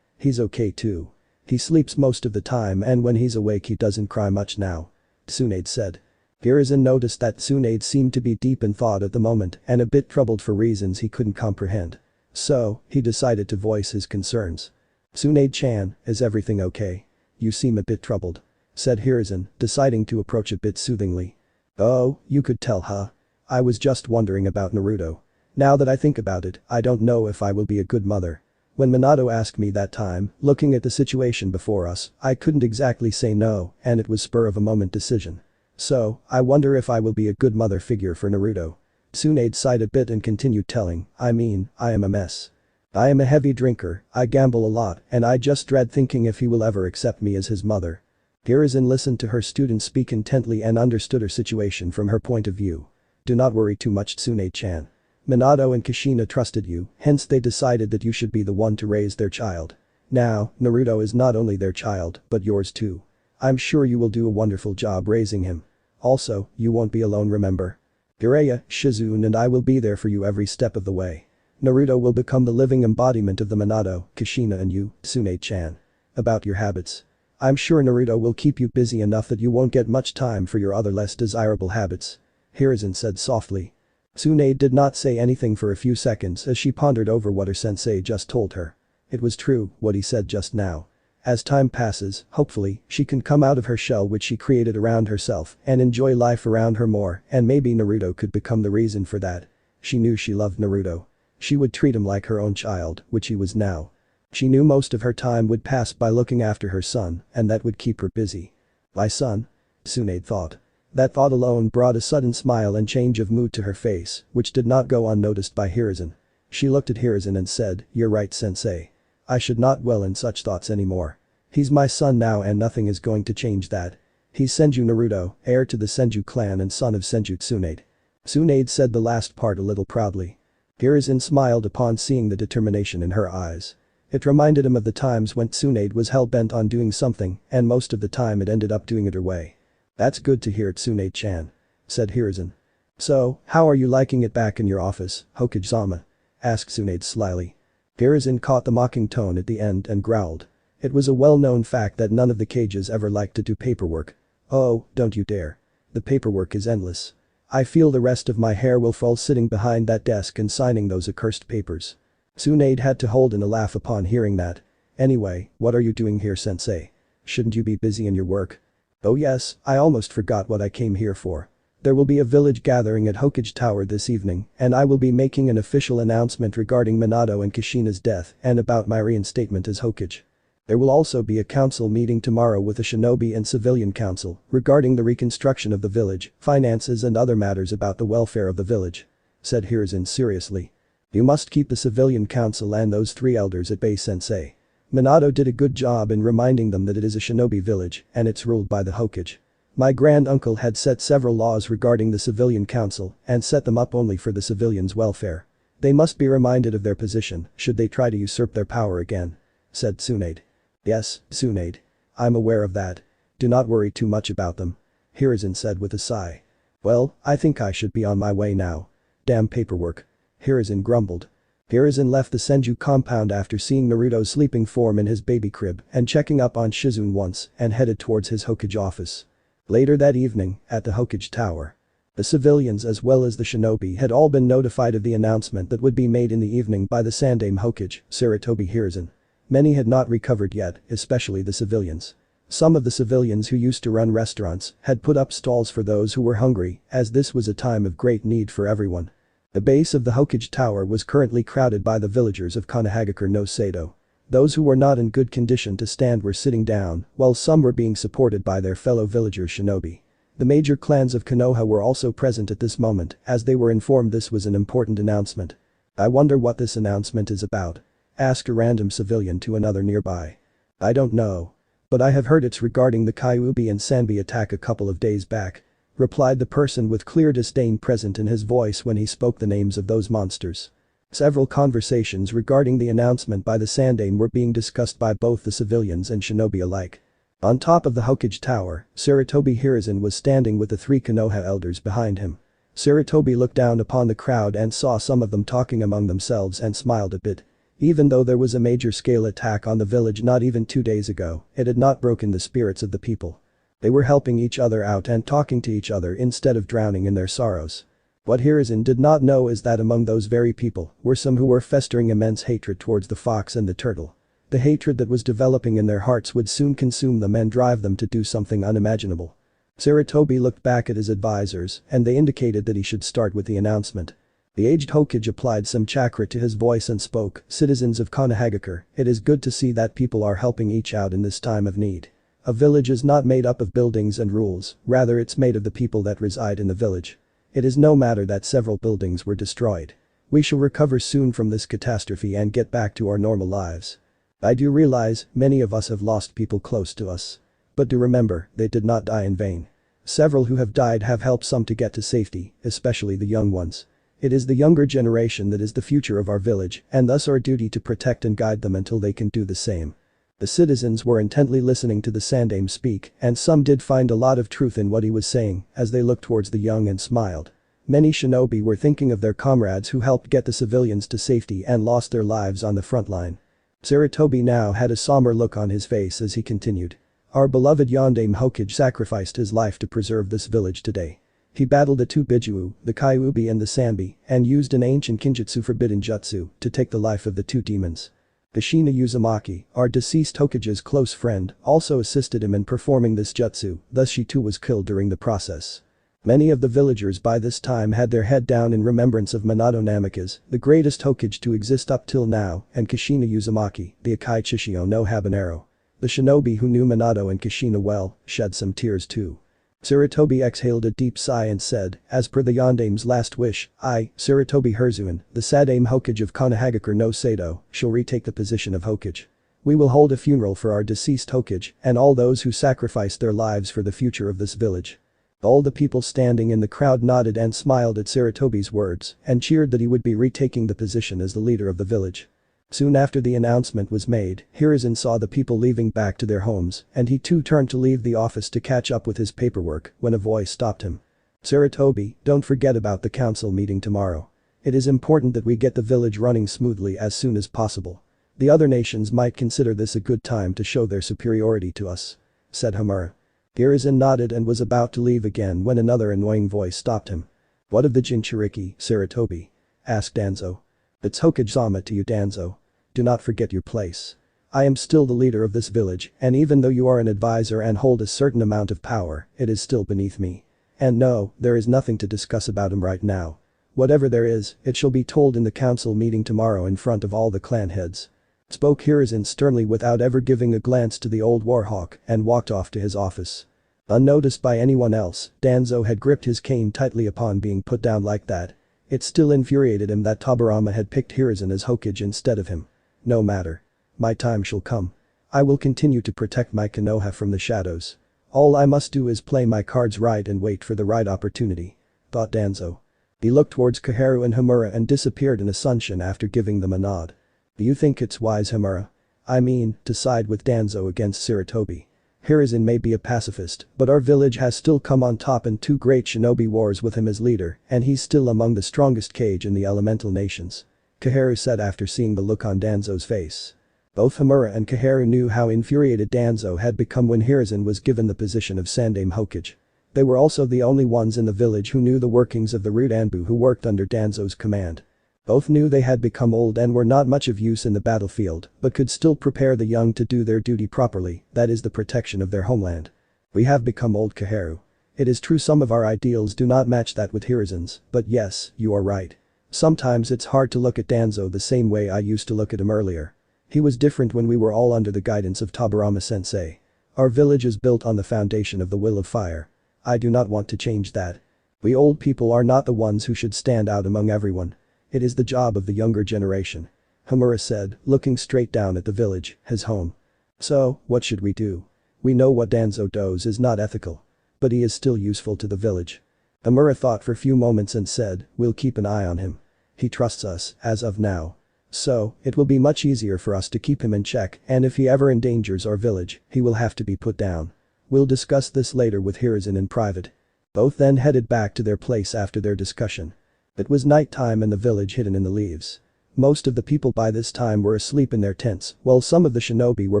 He's okay too. He sleeps most of the time and when he's awake he doesn't cry much now," Tsunade said. Hiruzen noticed that Tsunade seemed to be deep in thought at the moment and a bit troubled for reasons he couldn't comprehend. So, he decided to voice his concerns. "Tsunade-chan, is everything okay? You seem a bit troubled," said Hiruzen, deciding to approach a bit soothingly. "Oh, you could tell huh? I was just wondering about Naruto. Now that I think about it, I don't know if I will be a good mother. When Minato asked me that time, looking at the situation before us, I couldn't exactly say no and it was spur-of-a-moment decision. So, I wonder if I will be a good mother figure for Naruto." Tsunade sighed a bit and continued telling, I am a mess. I am a heavy drinker, I gamble a lot, and I just dread thinking if he will ever accept me as his mother." Hiruzen listened to her student speak intently and understood her situation from her point of view. "Do not worry too much, Tsunade-chan. Minato and Kushina trusted you, hence they decided that you should be the one to raise their child. Now, Naruto is not only their child, but yours too. I'm sure you will do a wonderful job raising him. Also, you won't be alone, remember. Jiraiya, Shizune and I will be there for you every step of the way. Naruto will become the living embodiment of the Minato, Kushina and you, Tsunade-chan. About your habits. I'm sure Naruto will keep you busy enough that you won't get much time for your other less desirable habits," Hiruzen said softly. Tsunade did not say anything for a few seconds as she pondered over what her sensei just told her. It was true, what he said just now. As time passes, hopefully, she can come out of her shell which she created around herself and enjoy life around her more, and maybe Naruto could become the reason for that. She knew she loved Naruto. She would treat him like her own child, which he was now. She knew most of her time would pass by looking after her son, and that would keep her busy. "My son?" Tsunade thought. That thought alone brought a sudden smile and change of mood to her face, which did not go unnoticed by Hiruzen. She looked at Hiruzen and said, "You're right, sensei. I should not dwell in such thoughts anymore. He's my son now and nothing is going to change that. He's Senju Naruto, heir to the Senju clan and son of Senju Tsunade." Tsunade said the last part a little proudly. Hiruzen smiled upon seeing the determination in her eyes. It reminded him of the times when Tsunade was hell-bent on doing something and most of the time it ended up doing it her way. "That's good to hear, Tsunade-chan," said Hiruzen. "So, how are you liking it back in your office, Hokage-sama?" asked Tsunade slyly. Hiruzen caught the mocking tone at the end and growled. It was a well-known fact that none of the Kages ever liked to do paperwork. "Oh, don't you dare. The paperwork is endless. I feel the rest of my hair will fall sitting behind that desk and signing those accursed papers." Tsunade had to hold in a laugh upon hearing that. "Anyway, what are you doing here, sensei? Shouldn't you be busy in your work?" "Oh yes, I almost forgot what I came here for. There will be a village gathering at Hokage Tower this evening and I will be making an official announcement regarding Minato and Kushina's death and about my reinstatement as Hokage. There will also be a council meeting tomorrow with the Shinobi and Civilian Council regarding the reconstruction of the village, finances and other matters about the welfare of the village," said Hiruzen seriously. "You must keep the Civilian Council and those 3 elders at bay, sensei. Minato did a good job in reminding them that it is a shinobi village and it's ruled by the Hokage. My grand-uncle had set several laws regarding the Civilian Council and set them up only for the civilians' welfare. They must be reminded of their position should they try to usurp their power again," said Tsunade. "Yes, Tsunade. I'm aware of that. Do not worry too much about them," Hiruzen said with a sigh. "Well, I think I should be on my way now. Damn paperwork," Hiruzen grumbled. Hiruzen left the Senju compound after seeing Naruto's sleeping form in his baby crib and checking up on Shizune once and headed towards his Hokage office. Later that evening, at the Hokage Tower. The civilians as well as the shinobi had all been notified of the announcement that would be made in the evening by the Sandaime Hokage, Sarutobi Hiruzen. Many had not recovered yet, especially the civilians. Some of the civilians who used to run restaurants had put up stalls for those who were hungry, as this was a time of great need for everyone. The base of the Hokage Tower was currently crowded by the villagers of Konohagakure no Sado. Those who were not in good condition to stand were sitting down, while some were being supported by their fellow villagers shinobi. The major clans of Konoha were also present at this moment, as they were informed this was an important announcement. "I wonder what this announcement is about?" asked a random civilian to another nearby. "I don't know. But I have heard it's regarding the Kyuubi and Sanbi attack a couple of days back," replied the person with clear disdain present in his voice when he spoke the names of those monsters. Several conversations regarding the announcement by the Sandaime were being discussed by both the civilians and shinobi alike. On top of the Hokage Tower, Sarutobi Hiruzen was standing with the 3 Konoha elders behind him. Sarutobi looked down upon the crowd and saw some of them talking among themselves and smiled a bit. Even though there was a major-scale attack on the village not even 2 days ago, it had not broken the spirits of the people. They were helping each other out and talking to each other instead of drowning in their sorrows. What Hiruzen did not know is that among those very people were some who were festering immense hatred towards the fox and the turtle. The hatred that was developing in their hearts would soon consume them and drive them to do something unimaginable. Sarutobi looked back at his advisors and they indicated that he should start with the announcement. The aged Hokage applied some chakra to his voice and spoke, "Citizens of Konohagakure, it is good to see that people are helping each out in this time of need. A village is not made up of buildings and rules, rather it's made of the people that reside in the village. It is no matter that several buildings were destroyed. We shall recover soon from this catastrophe and get back to our normal lives. I do realize many of us have lost people close to us. But do remember, they did not die in vain. Several who have died have helped some to get to safety, especially the young ones. It is the younger generation that is the future of our village and thus our duty to protect and guide them until they can do the same." The citizens were intently listening to the Sandaime speak and some did find a lot of truth in what he was saying as they looked towards the young and smiled. Many shinobi were thinking of their comrades who helped get the civilians to safety and lost their lives on the front line. Sarutobi now had a somber look on his face as he continued. "Our beloved Yondaime Hokage sacrificed his life to preserve this village today. He battled the 2 biju, the Kyuubi and the Sanbi, and used an ancient Kinjutsu forbidden jutsu to take the life of the 2 demons. Kushina Uzumaki, our deceased Hokage's close friend, also assisted him in performing this jutsu, thus she too was killed during the process." Many of the villagers by this time had their head down in remembrance of Minato Namikaze, the greatest Hokage to exist up till now, and Kushina Uzumaki, the Akai Chishio no Habanero. The shinobi who knew Minato and Kushina well, shed some tears too. Sarutobi exhaled a deep sigh and said, as per the Yondame's last wish, I, Sarutobi Herzuin, the Sadame Hokage of Konohagakure no Sado, shall retake the position of Hokage. We will hold a funeral for our deceased Hokage and all those who sacrificed their lives for the future of this village. All the people standing in the crowd nodded and smiled at Sarutobi's words and cheered that he would be retaking the position as the leader of the village. Soon after the announcement was made, Hiruzen saw the people leaving back to their homes and he too turned to leave the office to catch up with his paperwork when a voice stopped him. Sarutobi, don't forget about the council meeting tomorrow. It is important that we get the village running smoothly as soon as possible. The other nations might consider this a good time to show their superiority to us," said Homura. Hiruzen nodded and was about to leave again when another annoying voice stopped him. "What of the Jinchuriki, Sarutobi?" asked Danzo. "It's Hokage-sama to you, Danzo. Do not forget your place. I am still the leader of this village and even though you are an advisor and hold a certain amount of power, it is still beneath me. And no, there is nothing to discuss about him right now. Whatever there is, it shall be told in the council meeting tomorrow in front of all the clan heads," spoke Hiruzen sternly without ever giving a glance to the old warhawk and walked off to his office. Unnoticed by anyone else, Danzo had gripped his cane tightly upon being put down like that. It still infuriated him that Tobirama had picked Hiruzen as Hokage instead of him. No matter. My time shall come. I will continue to protect my Konoha from the shadows. All I must do is play my cards right and wait for the right opportunity, thought Danzo. He looked towards Koharu and Homura and disappeared in a sunshine after giving them a nod. Do you think it's wise, Homura? I mean, to side with Danzo against Sarutobi. Hiruzen may be a pacifist, but our village has still come on top in 2 great shinobi wars with him as leader and he's still among the strongest kage in the elemental nations, Koharu said after seeing the look on Danzo's face. Both Homura and Koharu knew how infuriated Danzo had become when Hiruzen was given the position of Sandaime Hokage. They were also the only ones in the village who knew the workings of the root Anbu who worked under Danzo's command. Both knew they had become old and were not much of use in the battlefield, but could still prepare the young to do their duty properly, that is the protection of their homeland. We have become old, Koharu. It is true some of our ideals do not match that with Hiruzen's, but yes, you are right. Sometimes it's hard to look at Danzo the same way I used to look at him earlier. He was different when we were all under the guidance of Tobirama-sensei. Our village is built on the foundation of the will of fire. I do not want to change that. We old people are not the ones who should stand out among everyone. It is the job of the younger generation, Homura said, looking straight down at the village, his home. So, what should we do? We know what Danzo does is not ethical. But he is still useful to the village. Homura thought for a few moments and said, we'll keep an eye on him. He trusts us, as of now. So, it will be much easier for us to keep him in check and if he ever endangers our village, he will have to be put down. We'll discuss this later with Hiruzen in private. Both then headed back to their place after their discussion. It was night time and the village hidden in the leaves. Most of the people by this time were asleep in their tents, while some of the shinobi were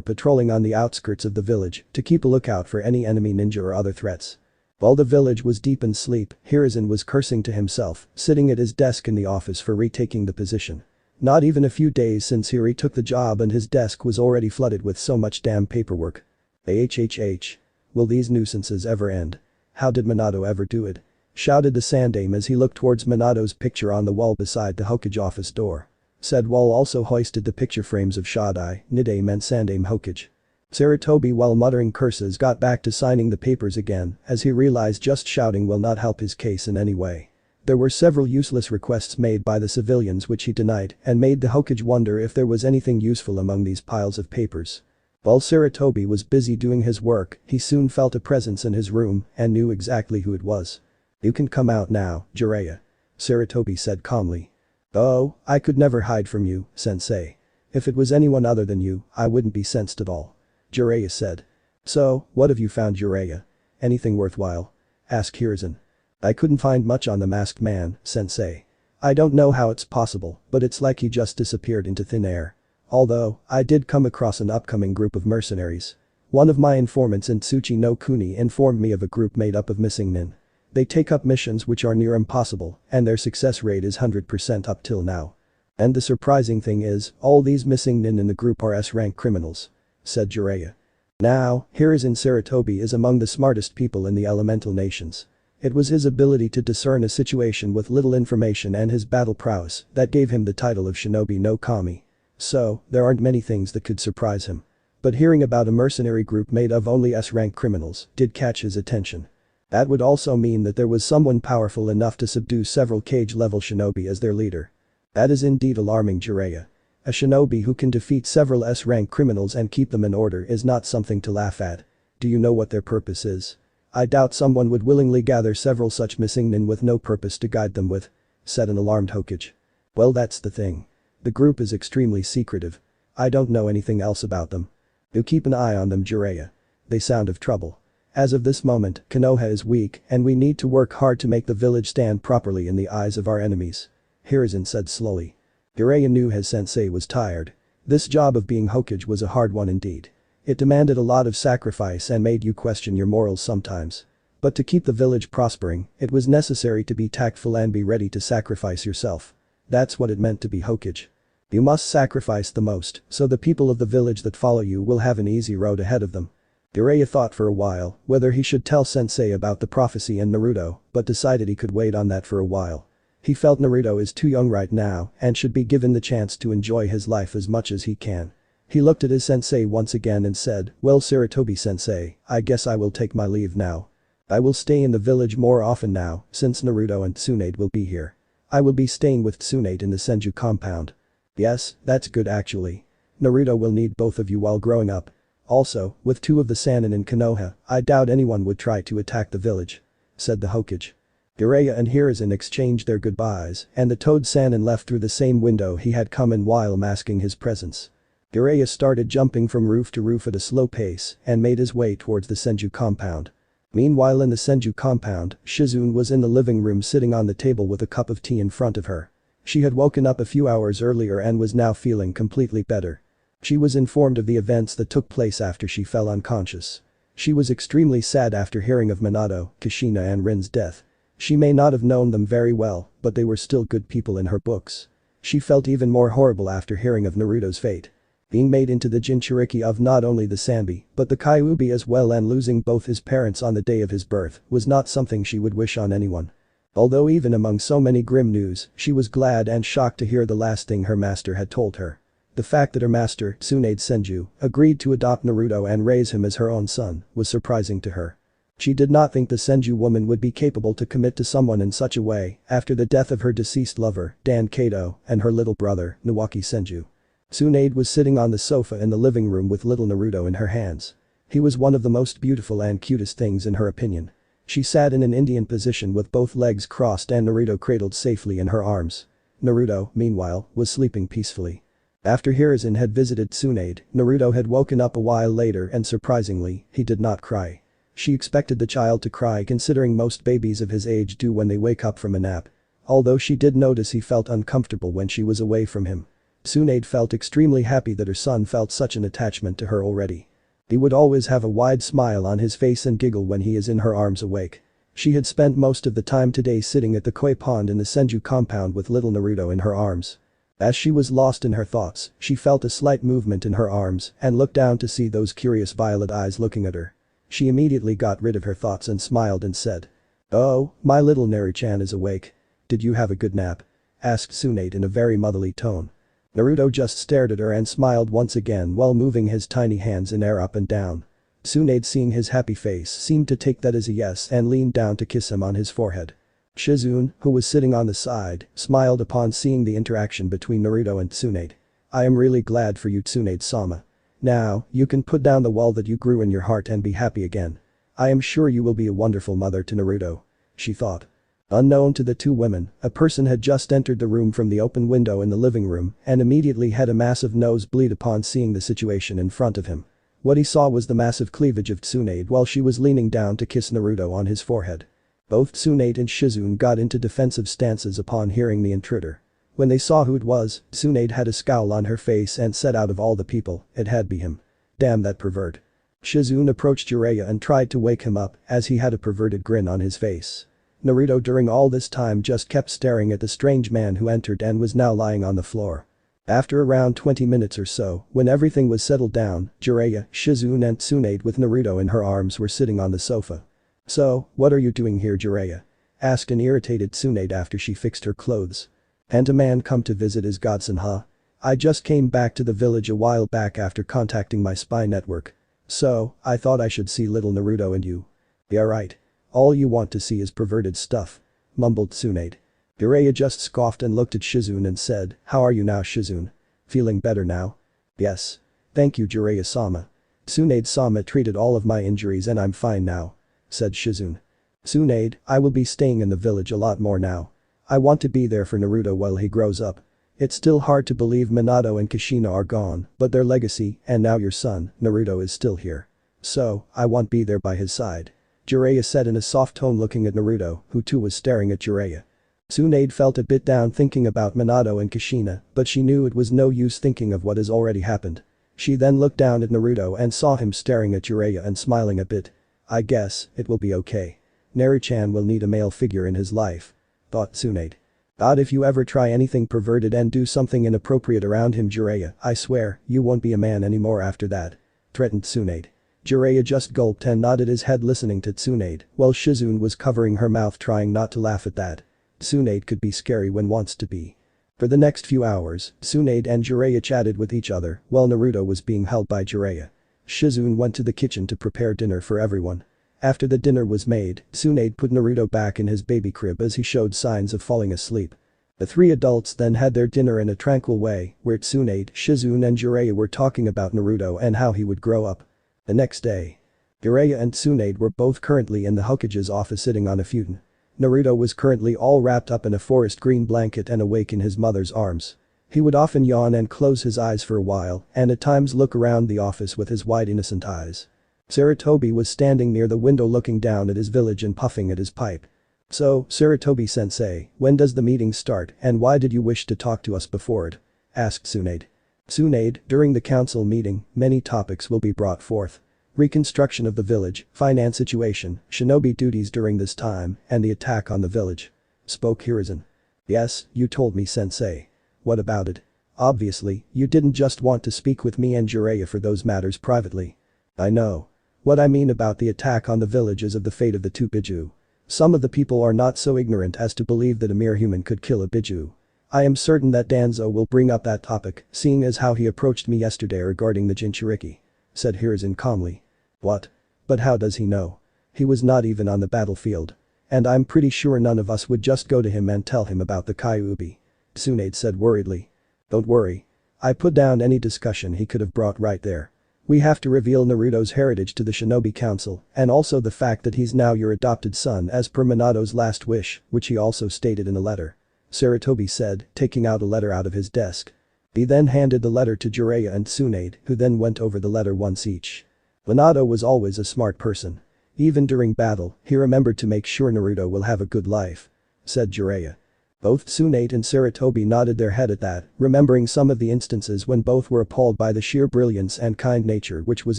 patrolling on the outskirts of the village to keep a lookout for any enemy ninja or other threats. While the village was deep in sleep, Hiruzen was cursing to himself, sitting at his desk in the office for retaking the position. Not even a few days since he retook the job and his desk was already flooded with so much damn paperwork. HHH. Will these nuisances ever end? How did Minato ever do it? Shouted the Sandaime as he looked towards Minato's picture on the wall beside the Hokage office door. Said wall also hoisted the picture frames of Shadai, Nidaime and Sandaime Hokage. Sarutobi while muttering curses got back to signing the papers again as he realized just shouting will not help his case in any way. There were several useless requests made by the civilians which he denied and made the Hokage wonder if there was anything useful among these piles of papers. While Sarutobi was busy doing his work, he soon felt a presence in his room and knew exactly who it was. You can come out now, Jiraiya. Sarutobi said calmly. Oh, I could never hide from you, sensei. If it was anyone other than you, I wouldn't be sensed at all. Jiraiya said. So, what have you found, Jiraiya? Anything worthwhile? Asked Hiruzen. I couldn't find much on the masked man, sensei. I don't know how it's possible, but it's like he just disappeared into thin air. Although, I did come across an upcoming group of mercenaries. One of my informants in Tsuchi no Kuni informed me of a group made up of missing nin. They take up missions which are near impossible, and their success rate is 100% up till now. And the surprising thing is, all these missing nin in the group are S-rank criminals, said Jiraiya. Now, Hiruzen Sarutobi is among the smartest people in the elemental nations. It was his ability to discern a situation with little information and his battle prowess that gave him the title of Shinobi no Kami. So, there aren't many things that could surprise him. But hearing about a mercenary group made of only S-rank criminals did catch his attention. That would also mean that there was someone powerful enough to subdue several cage-level shinobi as their leader. That is indeed alarming, Jiraiya. A shinobi who can defeat several S-rank criminals and keep them in order is not something to laugh at. Do you know what their purpose is? I doubt someone would willingly gather several such missing nin with no purpose to guide them with, said an alarmed Hokage. Well, that's the thing. The group is extremely secretive. I don't know anything else about them. Do keep an eye on them, Jiraiya. They sound of trouble. As of this moment, Konoha is weak and we need to work hard to make the village stand properly in the eyes of our enemies. Hiruzen said slowly. Jiraiya knew his sensei was tired. This job of being Hokage was a hard one indeed. It demanded a lot of sacrifice and made you question your morals sometimes. But to keep the village prospering, it was necessary to be tactful and be ready to sacrifice yourself. That's what it meant to be Hokage. You must sacrifice the most, so the people of the village that follow you will have an easy road ahead of them. Jiraiya thought for a while whether he should tell Sensei about the prophecy and Naruto, but decided he could wait on that for a while. He felt Naruto is too young right now and should be given the chance to enjoy his life as much as he can. He looked at his sensei once again and said, "Well, Sarutobi-sensei, I guess I will take my leave now. I will stay in the village more often now, since Naruto and Tsunade will be here. I will be staying with Tsunade in the Senju compound." Yes, that's good actually. Naruto will need both of you while growing up. Also, with two of the Sannin in Konoha, I doubt anyone would try to attack the village, said the Hokage. Jiraiya and Hiruzen exchanged their goodbyes and the Toad Sannin left through the same window he had come in while masking his presence. Jiraiya started jumping from roof to roof at a slow pace and made his way towards the Senju compound. Meanwhile in the Senju compound, Shizune was in the living room sitting on the table with a cup of tea in front of her. She had woken up a few hours earlier and was now feeling completely better. She was informed of the events that took place after she fell unconscious. She was extremely sad after hearing of Minato, Kushina and Rin's death. She may not have known them very well, but they were still good people in her books. She felt even more horrible after hearing of Naruto's fate. Being made into the Jinchuriki of not only the Sanbi, but the Kyuubi as well and losing both his parents on the day of his birth was not something she would wish on anyone. Although even among so many grim news, she was glad and shocked to hear the last thing her master had told her. The fact that her master, Tsunade Senju, agreed to adopt Naruto and raise him as her own son was surprising to her. She did not think the Senju woman would be capable to commit to someone in such a way after the death of her deceased lover, Dan Kato, and her little brother, Nawaki Senju. Tsunade was sitting on the sofa in the living room with little Naruto in her hands. He was one of the most beautiful and cutest things in her opinion. She sat in an Indian position with both legs crossed and Naruto cradled safely in her arms. Naruto, meanwhile, was sleeping peacefully. After Hiruzen had visited Tsunade, Naruto had woken up a while later and surprisingly, he did not cry. She expected the child to cry considering most babies of his age do when they wake up from a nap. Although she did notice he felt uncomfortable when she was away from him. Tsunade felt extremely happy that her son felt such an attachment to her already. He would always have a wide smile on his face and giggle when he is in her arms awake. She had spent most of the time today sitting at the koi pond in the Senju compound with little Naruto in her arms. As she was lost in her thoughts, she felt a slight movement in her arms and looked down to see those curious violet eyes looking at her. She immediately got rid of her thoughts and smiled and said, "Oh, my little Naru-chan is awake. Did you have a good nap?" asked Tsunade in a very motherly tone. Naruto just stared at her and smiled once again while moving his tiny hands in air up and down. Tsunade, seeing his happy face, seemed to take that as a yes and leaned down to kiss him on his forehead. Shizune, who was sitting on the side, smiled upon seeing the interaction between Naruto and Tsunade. "I am really glad for you, Tsunade-sama. Now, you can put down the wall that you grew in your heart and be happy again. I am sure you will be a wonderful mother to Naruto," she thought. Unknown to the two women, a person had just entered the room from the open window in the living room and immediately had a massive nosebleed upon seeing the situation in front of him. What he saw was the massive cleavage of Tsunade while she was leaning down to kiss Naruto on his forehead. Both Tsunade and Shizune got into defensive stances upon hearing the intruder. When they saw who it was, Tsunade had a scowl on her face and said out of all the people, it had be him. Damn that pervert. Shizune approached Jiraiya and tried to wake him up as he had a perverted grin on his face. Naruto during all this time just kept staring at the strange man who entered and was now lying on the floor. After around 20 minutes or so, when everything was settled down, Jiraiya, Shizune and Tsunade with Naruto in her arms were sitting on the sofa. "So, what are you doing here, Jiraiya?" asked an irritated Tsunade after she fixed her clothes. "And a man come to visit his godson, huh? I just came back to the village a while back after contacting my spy network. So, I thought I should see little Naruto and you." "Yeah, right. All you want to see is perverted stuff. Mumbled Tsunade. Jiraiya just scoffed and looked at Shizune and said, how are you now Shizune? Feeling better now? Yes. Thank you Jiraiya-sama. Tsunade-sama treated all of my injuries and I'm fine now. Said Shizune. Tsunade, I will be staying in the village a lot more now. I want to be there for Naruto while he grows up. It's still hard to believe Minato and Kushina are gone, but their legacy, and now your son, Naruto is still here. So, I want be there by his side. Jiraiya said in a soft tone looking at Naruto, who too was staring at Jiraiya. Tsunade felt a bit down thinking about Minato and Kushina, but she knew it was no use thinking of what has already happened. She then looked down at Naruto and saw him staring at Jiraiya and smiling a bit. I guess, it will be okay. Naru-chan will need a male figure in his life. Thought Tsunade. God if you ever try anything perverted and do something inappropriate around him Jiraiya, I swear, you won't be a man anymore after that. Threatened Tsunade. Jiraiya just gulped and nodded his head listening to Tsunade, while Shizune was covering her mouth trying not to laugh at that. Tsunade could be scary when wants to be. For the next few hours, Tsunade and Jiraiya chatted with each other while Naruto was being held by Jiraiya. Shizune went to the kitchen to prepare dinner for everyone. After the dinner was made, Tsunade put Naruto back in his baby crib as he showed signs of falling asleep. The three adults then had their dinner in a tranquil way, where Tsunade, Shizune and Jiraiya were talking about Naruto and how he would grow up. The next day. Jiraiya and Tsunade were both currently in the Hokage's office sitting on a futon. Naruto was currently all wrapped up in a forest green blanket and awake in his mother's arms. He would often yawn and close his eyes for a while and at times look around the office with his wide innocent eyes. Sarutobi was standing near the window looking down at his village and puffing at his pipe. So, Sarutobi-sensei, when does the meeting start and why did you wish to talk to us before it? Asked Tsunade. Tsunade, during the council meeting, many topics will be brought forth. Reconstruction of the village, finance situation, shinobi duties during this time, and the attack on the village. Spoke Hiruzen. Yes, you told me sensei. What about it? Obviously, you didn't just want to speak with me and Jiraiya for those matters privately. I know. What I mean about the attack on the village is of the fate of the two biju. Some of the people are not so ignorant as to believe that a mere human could kill a biju. I am certain that Danzo will bring up that topic, seeing as how he approached me yesterday regarding the Jinchuriki. Said Hiruzen calmly. What? But how does he know? He was not even on the battlefield. And I'm pretty sure none of us would just go to him and tell him about the Kyuubi. Tsunade said worriedly. Don't worry. I put down any discussion he could have brought right there. We have to reveal Naruto's heritage to the Shinobi Council and also the fact that he's now your adopted son as per Minato's last wish, which he also stated in a letter. Sarutobi said, taking out a letter out of his desk. He then handed the letter to Jiraiya and Tsunade, who then went over the letter once each. Minato was always a smart person. Even during battle, he remembered to make sure Naruto will have a good life. Said Jiraiya. Both Tsunade and Sarutobi nodded their head at that, remembering some of the instances when both were appalled by the sheer brilliance and kind nature which was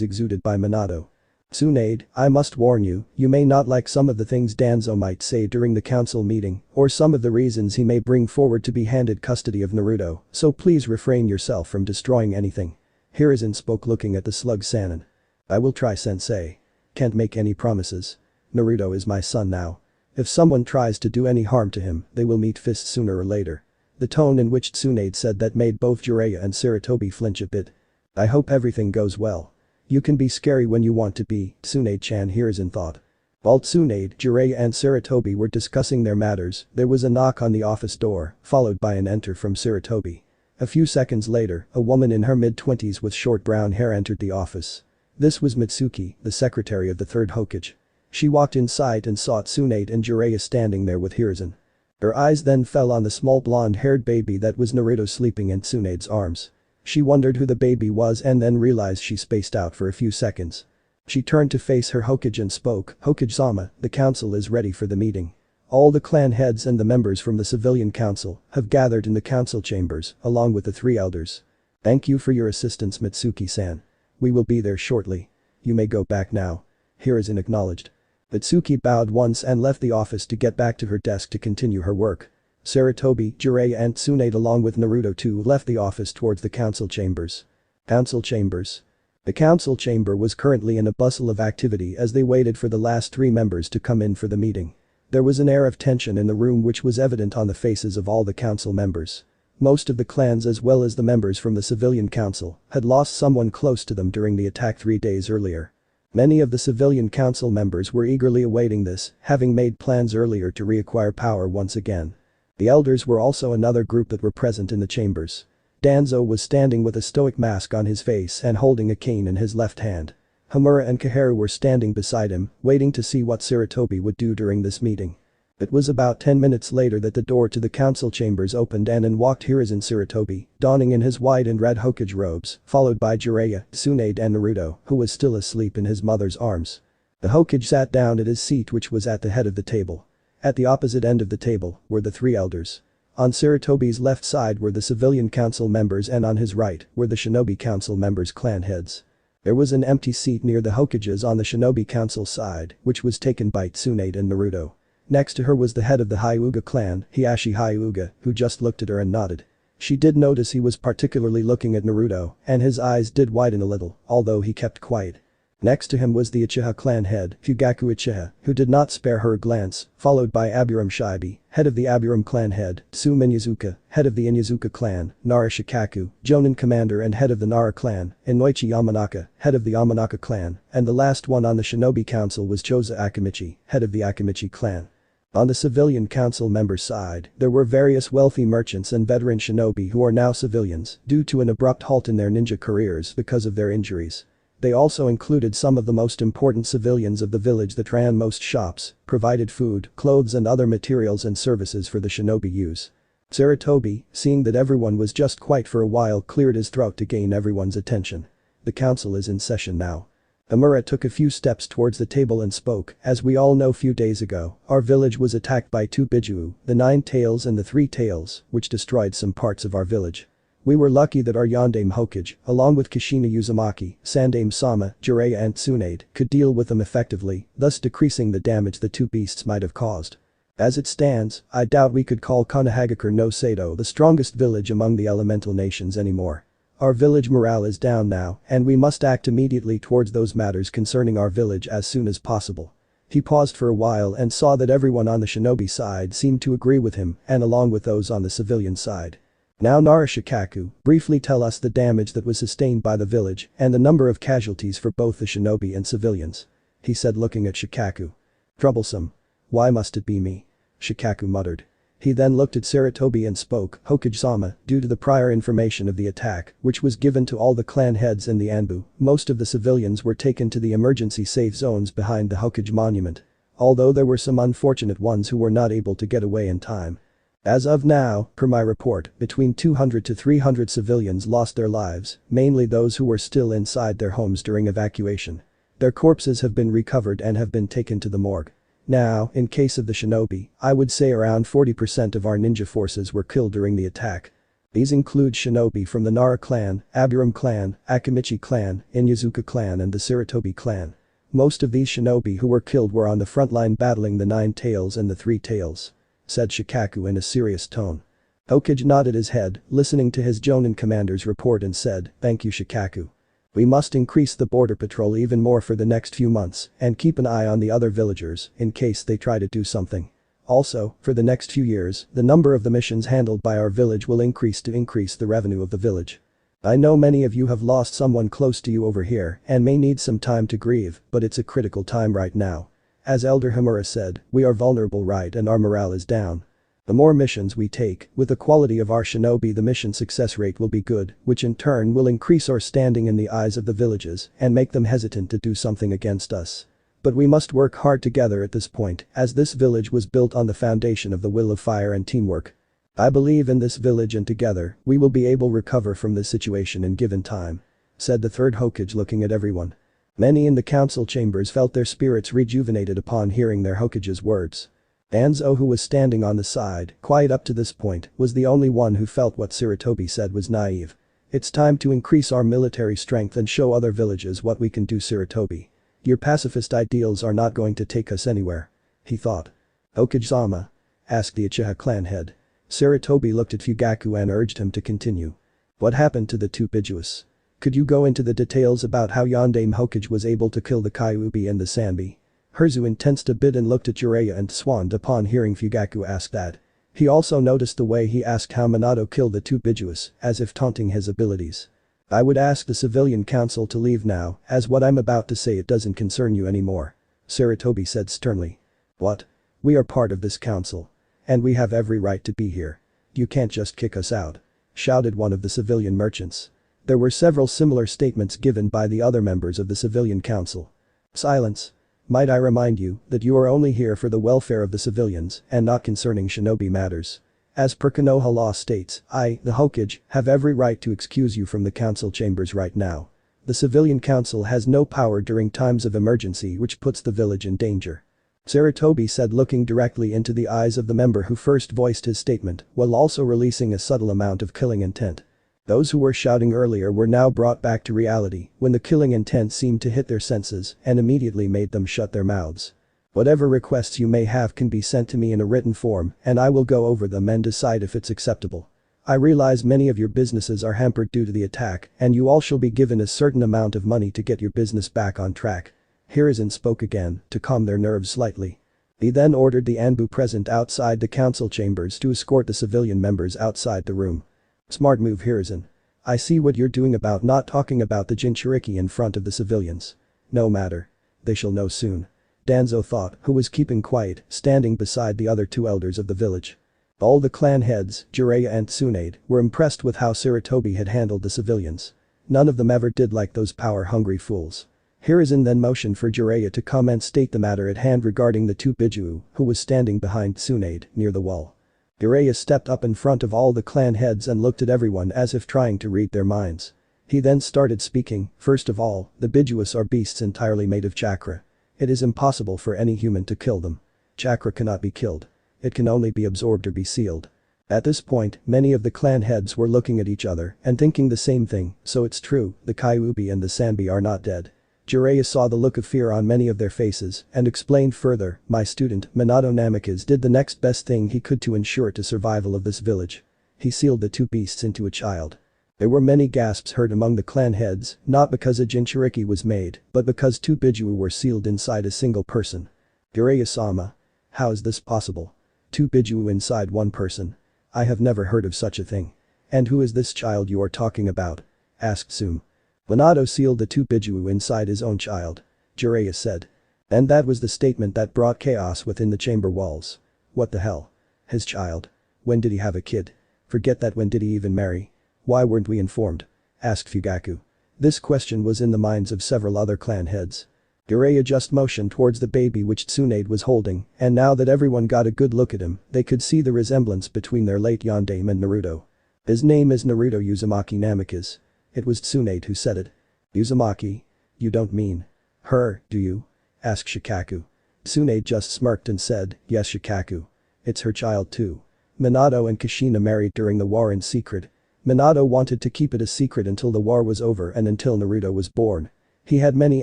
exuded by Minato. Tsunade, I must warn you, you may not like some of the things Danzo might say during the council meeting, or some of the reasons he may bring forward to be handed custody of Naruto, so please refrain yourself from destroying anything. Hiruzen spoke looking at the slug Sannin. I will try sensei. Can't make any promises. Naruto is my son now. If someone tries to do any harm to him, they will meet fists sooner or later. The tone in which Tsunade said that made both Jiraiya and Sarutobi flinch a bit. I hope everything goes well. You can be scary when you want to be, Tsunade-chan Hiruzen thought. While Tsunade, Jiraiya and Sarutobi were discussing their matters, there was a knock on the office door, followed by an enter from Sarutobi. A few seconds later, a woman in her mid-20s with short brown hair entered the office. This was Mitsuki, the secretary of the third Hokage. She walked inside and saw Tsunade and Jiraiya standing there with Hiruzen. Her eyes then fell on the small blonde-haired baby that was Naruto sleeping in Tsunade's arms. She wondered who the baby was and then realized she spaced out for a few seconds. She turned to face her Hokage and spoke, Hokage-sama, the council is ready for the meeting. All the clan heads and the members from the civilian council have gathered in the council chambers, along with the three elders. Thank you for your assistance Mitsuki-san. We will be there shortly. You may go back now. Hiruzen acknowledged. Mitsuki bowed once and left the office to get back to her desk to continue her work. Sarutobi, Jiraiya and Tsunade along with Naruto too left the office towards the council chambers. Council chambers. The council chamber was currently in a bustle of activity as they waited for the last three members to come in for the meeting. There was an air of tension in the room which was evident on the faces of all the council members. Most of the clans as well as the members from the civilian council had lost someone close to them during the attack 3 days earlier. Many of the civilian council members were eagerly awaiting this, having made plans earlier to reacquire power once again. The elders were also another group that were present in the chambers. Danzo was standing with a stoic mask on his face and holding a cane in his left hand. Hamura and Kaharu were standing beside him, waiting to see what Sarutobi would do during this meeting. It was about 10 minutes later that the door to the council chambers opened and in walked Hiruzen Sarutobi, donning in his white and red Hokage robes, followed by Jiraiya, Tsunade and Naruto, who was still asleep in his mother's arms. The Hokage sat down at his seat, which was at the head of the table. At the opposite end of the table were the three elders. On Sarutobi's left side were the civilian council members and on his right were the shinobi council members' clan heads. There was an empty seat near the Hokages on the shinobi council side, which was taken by Tsunade and Naruto. Next to her was the head of the Hyuga clan, Hiashi Hyuga, who just looked at her and nodded. She did notice he was particularly looking at Naruto, and his eyes did widen a little, although he kept quiet. Next to him was the Uchiha clan head, Fugaku Uchiha, who did not spare her a glance, followed by Aburam Shibi, head of the Aburam clan head, Tsu Minyazuka, head of the Inyazuka clan, Nara Shikaku, Jonin commander and head of the Nara clan, Inoichi Yamanaka, head of the Yamanaka clan, and the last one on the shinobi council was Choza Akimichi, head of the Akimichi clan. On the civilian council member side, there were various wealthy merchants and veteran shinobi who are now civilians due to an abrupt halt in their ninja careers because of their injuries. They also included some of the most important civilians of the village that ran most shops, provided food, clothes and other materials and services for the shinobi use. Sarutobi, seeing that everyone was just quiet for a while, cleared his throat to gain everyone's attention. The council is in session now. Amura took a few steps towards the table and spoke, as we all know few days ago, our village was attacked by two biju, the 9 tails and the 3 tails, which destroyed some parts of our village. We were lucky that our Yondaime Hokage, along with Kishina Uzumaki, Sandaime Sama, Jiraiya and Tsunade, could deal with them effectively, thus decreasing the damage the two beasts might have caused. As it stands, I doubt we could call Konohagakure no Sato the strongest village among the elemental nations anymore. Our village morale is down now, and we must act immediately towards those matters concerning our village as soon as possible. He paused for a while and saw that everyone on the shinobi side seemed to agree with him, and along with those on the civilian side. Now Nara Shikaku, briefly tell us the damage that was sustained by the village and the number of casualties for both the shinobi and civilians. He said, looking at Shikaku. Troublesome. Why must it be me? Shikaku muttered. He then looked at Sarutobi and spoke, Hokage-sama, due to the prior information of the attack, which was given to all the clan heads in the Anbu, most of the civilians were taken to the emergency safe zones behind the Hokage monument. Although there were some unfortunate ones who were not able to get away in time. As of now, per my report, between 200 to 300 civilians lost their lives, mainly those who were still inside their homes during evacuation. Their corpses have been recovered and have been taken to the morgue. Now, in case of the shinobi, I would say around 40% of our ninja forces were killed during the attack. These include shinobi from the Nara clan, Aburam clan, Akimichi clan, Inyazuka clan and the Sarutobi clan. Most of these shinobi who were killed were on the front line battling the 9 tails and the 3 tails. Said Shikaku in a serious tone. Hokage nodded his head, listening to his Jonin commander's report and said, thank you Shikaku. We must increase the border patrol even more for the next few months and keep an eye on the other villagers in case they try to do something. Also, for the next few years, the number of the missions handled by our village will increase to increase the revenue of the village. I know many of you have lost someone close to you over here and may need some time to grieve, but it's a critical time right now. As Elder Hamura said, we are vulnerable right and our morale is down. The more missions we take, with the quality of our shinobi the mission success rate will be good, which in turn will increase our standing in the eyes of the villages and make them hesitant to do something against us. But we must work hard together at this point, as this village was built on the foundation of the will of fire and teamwork. I believe in this village and together, we will be able to recover from this situation in given time. Said the third Hokage looking at everyone. Many in the council chambers felt their spirits rejuvenated upon hearing their Hokage's words. Danzo, who was standing on the side, quiet up to this point, was the only one who felt what Sarutobi said was naive. It's time to increase our military strength and show other villages what we can do, Sarutobi. Your pacifist ideals are not going to take us anywhere. He thought. Hokage-sama? Asked the Uchiha clan head. Sarutobi looked at Fugaku and urged him to continue. What happened to the two Bijuus? Could you go into the details about how Yondaime Hokage was able to kill the Kyuubi and the Sanbi? Herzu intensed a bit and looked at Jiraiya and Swan upon hearing Fugaku ask that. He also noticed the way he asked how Minato killed the two Bijuus, as if taunting his abilities. I would ask the civilian council to leave now, as what I'm about to say it doesn't concern you anymore. Sarutobi said sternly. What? We are part of this council. And we have every right to be here. You can't just kick us out. Shouted one of the civilian merchants. There were several similar statements given by the other members of the civilian council. Silence. Might I remind you that you are only here for the welfare of the civilians and not concerning shinobi matters. As per Konoha law states, I, the Hokage, have every right to excuse you from the council chambers right now. The civilian council has no power during times of emergency which puts the village in danger. Sarutobi said, looking directly into the eyes of the member who first voiced his statement while also releasing a subtle amount of killing intent. Those who were shouting earlier were now brought back to reality when the killing intent seemed to hit their senses and immediately made them shut their mouths. Whatever requests you may have can be sent to me in a written form and I will go over them and decide if it's acceptable. I realize many of your businesses are hampered due to the attack and you all shall be given a certain amount of money to get your business back on track. Hiruzen spoke again to calm their nerves slightly. He then ordered the Anbu present outside the council chambers to escort the civilian members outside the room. Smart move, Hiruzen. I see what you're doing about not talking about the Jinchuriki in front of the civilians. No matter. They shall know soon. Danzo thought, who was keeping quiet, standing beside the other two elders of the village. All the clan heads, Jiraiya and Tsunade, were impressed with how Sarutobi had handled the civilians. None of them ever did like those power-hungry fools. Hiruzen then motioned for Jiraiya to come and state the matter at hand regarding the two biju, who was standing behind Tsunade, near the wall. Jiraiya stepped up in front of all the clan heads and looked at everyone as if trying to read their minds. He then started speaking. First of all, the bijuus are beasts entirely made of chakra. It is impossible for any human to kill them. Chakra cannot be killed. It can only be absorbed or be sealed. At this point, many of the clan heads were looking at each other and thinking the same thing, so it's true, the Kyuubi and the Sanbi are not dead. Jiraiya saw the look of fear on many of their faces and explained further, my student, Minato Namikaze did the next best thing he could to ensure the survival of this village. He sealed the two beasts into a child. There were many gasps heard among the clan heads, not because a Jinchuriki was made, but because two biju were sealed inside a single person. Jiraiya-sama. How is this possible? Two biju inside one person. I have never heard of such a thing. And who is this child you are talking about? Asked Sum. Minato sealed the two biju inside his own child. Jiraiya said. And that was the statement that brought chaos within the chamber walls. What the hell? His child? When did he have a kid? Forget that, when did he even marry? Why weren't we informed? Asked Fugaku. This question was in the minds of several other clan heads. Jiraiya just motioned towards the baby which Tsunade was holding, and now that everyone got a good look at him, they could see the resemblance between their late yondaime and Naruto. His name is Naruto Uzumaki Namikaze. It was Tsunade who said it. Uzumaki? You don't mean her, do you? Asked Shikaku. Tsunade just smirked and said, yes, Shikaku. It's her child too. Minato and Kushina married during the war in secret. Minato wanted to keep it a secret until the war was over and until Naruto was born. He had many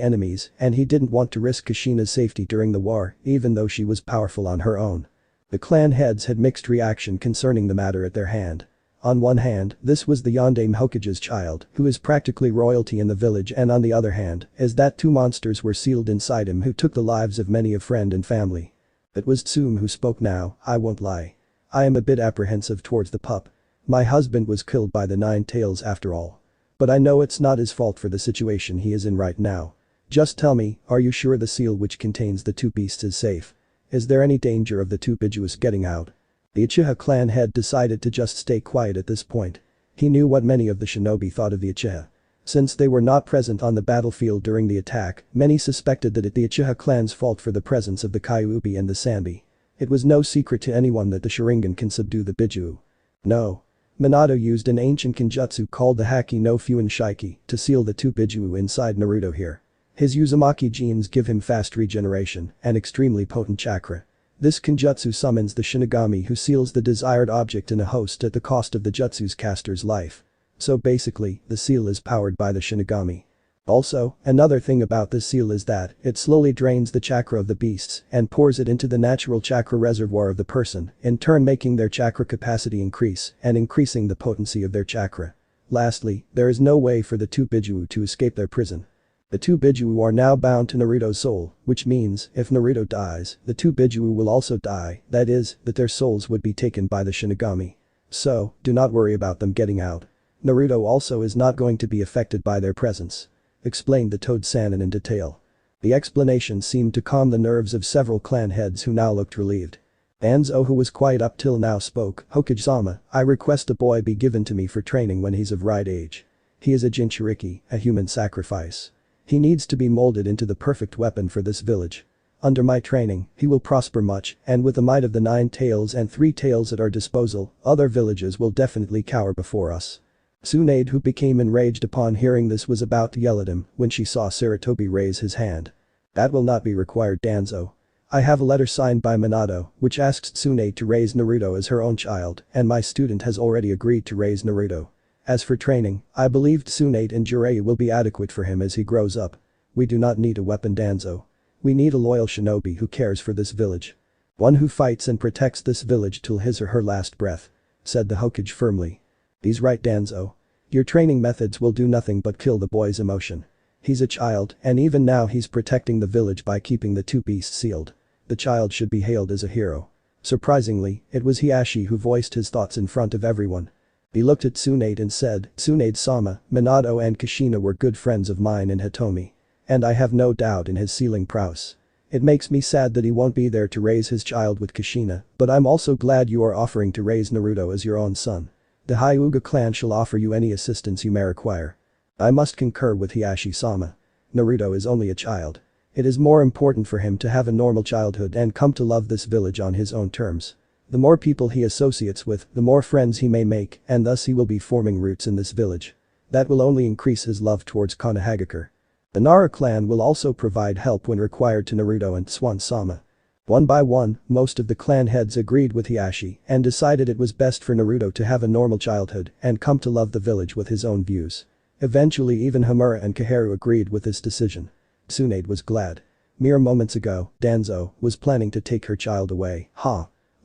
enemies and he didn't want to risk Kushina's safety during the war, even though she was powerful on her own. The clan heads had mixed reaction concerning the matter at their hand. On one hand, this was the Yondaime Hokage's child, who is practically royalty in the village, and on the other hand, is that two monsters were sealed inside him who took the lives of many a friend and family. It was Tsum who spoke now. I won't lie. I am a bit apprehensive towards the pup. My husband was killed by the Nine Tails after all. But I know it's not his fault for the situation he is in right now. Just tell me, are you sure the seal which contains the two beasts is safe? Is there any danger of the two bijuus getting out? The Uchiha clan head decided to just stay quiet at this point. He knew what many of the shinobi thought of the Uchiha. Since they were not present on the battlefield during the attack, many suspected that it the Uchiha clan's fault for the presence of the Kyuubi and the Sanbi. It was no secret to anyone that the Sharingan can subdue the biju. No. Minato used an ancient kenjutsu called the Haki no Fuin Shiki to seal the two biju inside Naruto here. His Uzumaki genes give him fast regeneration and extremely potent chakra. This kenjutsu summons the Shinigami who seals the desired object in a host at the cost of the jutsu's caster's life. So basically, the seal is powered by the Shinigami. Also, another thing about this seal is that it slowly drains the chakra of the beasts and pours it into the natural chakra reservoir of the person, in turn making their chakra capacity increase and increasing the potency of their chakra. Lastly, there is no way for the two biju to escape their prison. The two biju are now bound to Naruto's soul, which means, if Naruto dies, the two biju will also die, that is, that their souls would be taken by the Shinigami. So, do not worry about them getting out. Naruto also is not going to be affected by their presence," explained the Toad Sannin in detail. The explanation seemed to calm the nerves of several clan heads who now looked relieved. Danzo, who was quiet up till now, spoke. "Hokage-sama, I request a boy be given to me for training when he's of right age. He is a Jinchuriki, a human sacrifice. He needs to be molded into the perfect weapon for this village. Under my training, he will prosper much, and with the might of the 9 tails and 3 tails at our disposal, other villages will definitely cower before us." Tsunade, who became enraged upon hearing this, was about to yell at him when she saw Sarutobi raise his hand. "That will not be required, Danzo. I have a letter signed by Minato which asks Tsunade to raise Naruto as her own child, and my student has already agreed to raise Naruto. As for training, I believe Tsunade and Jiraiya will be adequate for him as he grows up. We do not need a weapon, Danzo. We need a loyal shinobi who cares for this village. One who fights and protects this village till his or her last breath," said the Hokage firmly. "He's right, Danzo. Your training methods will do nothing but kill the boy's emotion. He's a child, and even now he's protecting the village by keeping the 2 beasts sealed. The child should be hailed as a hero." Surprisingly, it was Hiashi who voiced his thoughts in front of everyone. He looked at Tsunade and said, "Tsunade-sama, Minato and Kushina were good friends of mine in Hitomi. And I have no doubt in his sealing prowess. It makes me sad that he won't be there to raise his child with Kushina, but I'm also glad you are offering to raise Naruto as your own son. The Hyuga clan shall offer you any assistance you may require." I must concur with Hiashi-sama. Naruto is only a child. It is more important for him to have a normal childhood and come to love this village on his own terms. The more people he associates with, the more friends he may make, and thus he will be forming roots in this village. That will only increase his love towards Konohagakure. The Nara clan will also provide help when required to Naruto and Swan-sama. One by one, most of the clan heads agreed with Hiashi and decided it was best for Naruto to have a normal childhood and come to love the village with his own views. Eventually even Hamura and Kaharu agreed with this decision. Tsunade was glad. Mere moments ago, Danzo was planning to take her child away.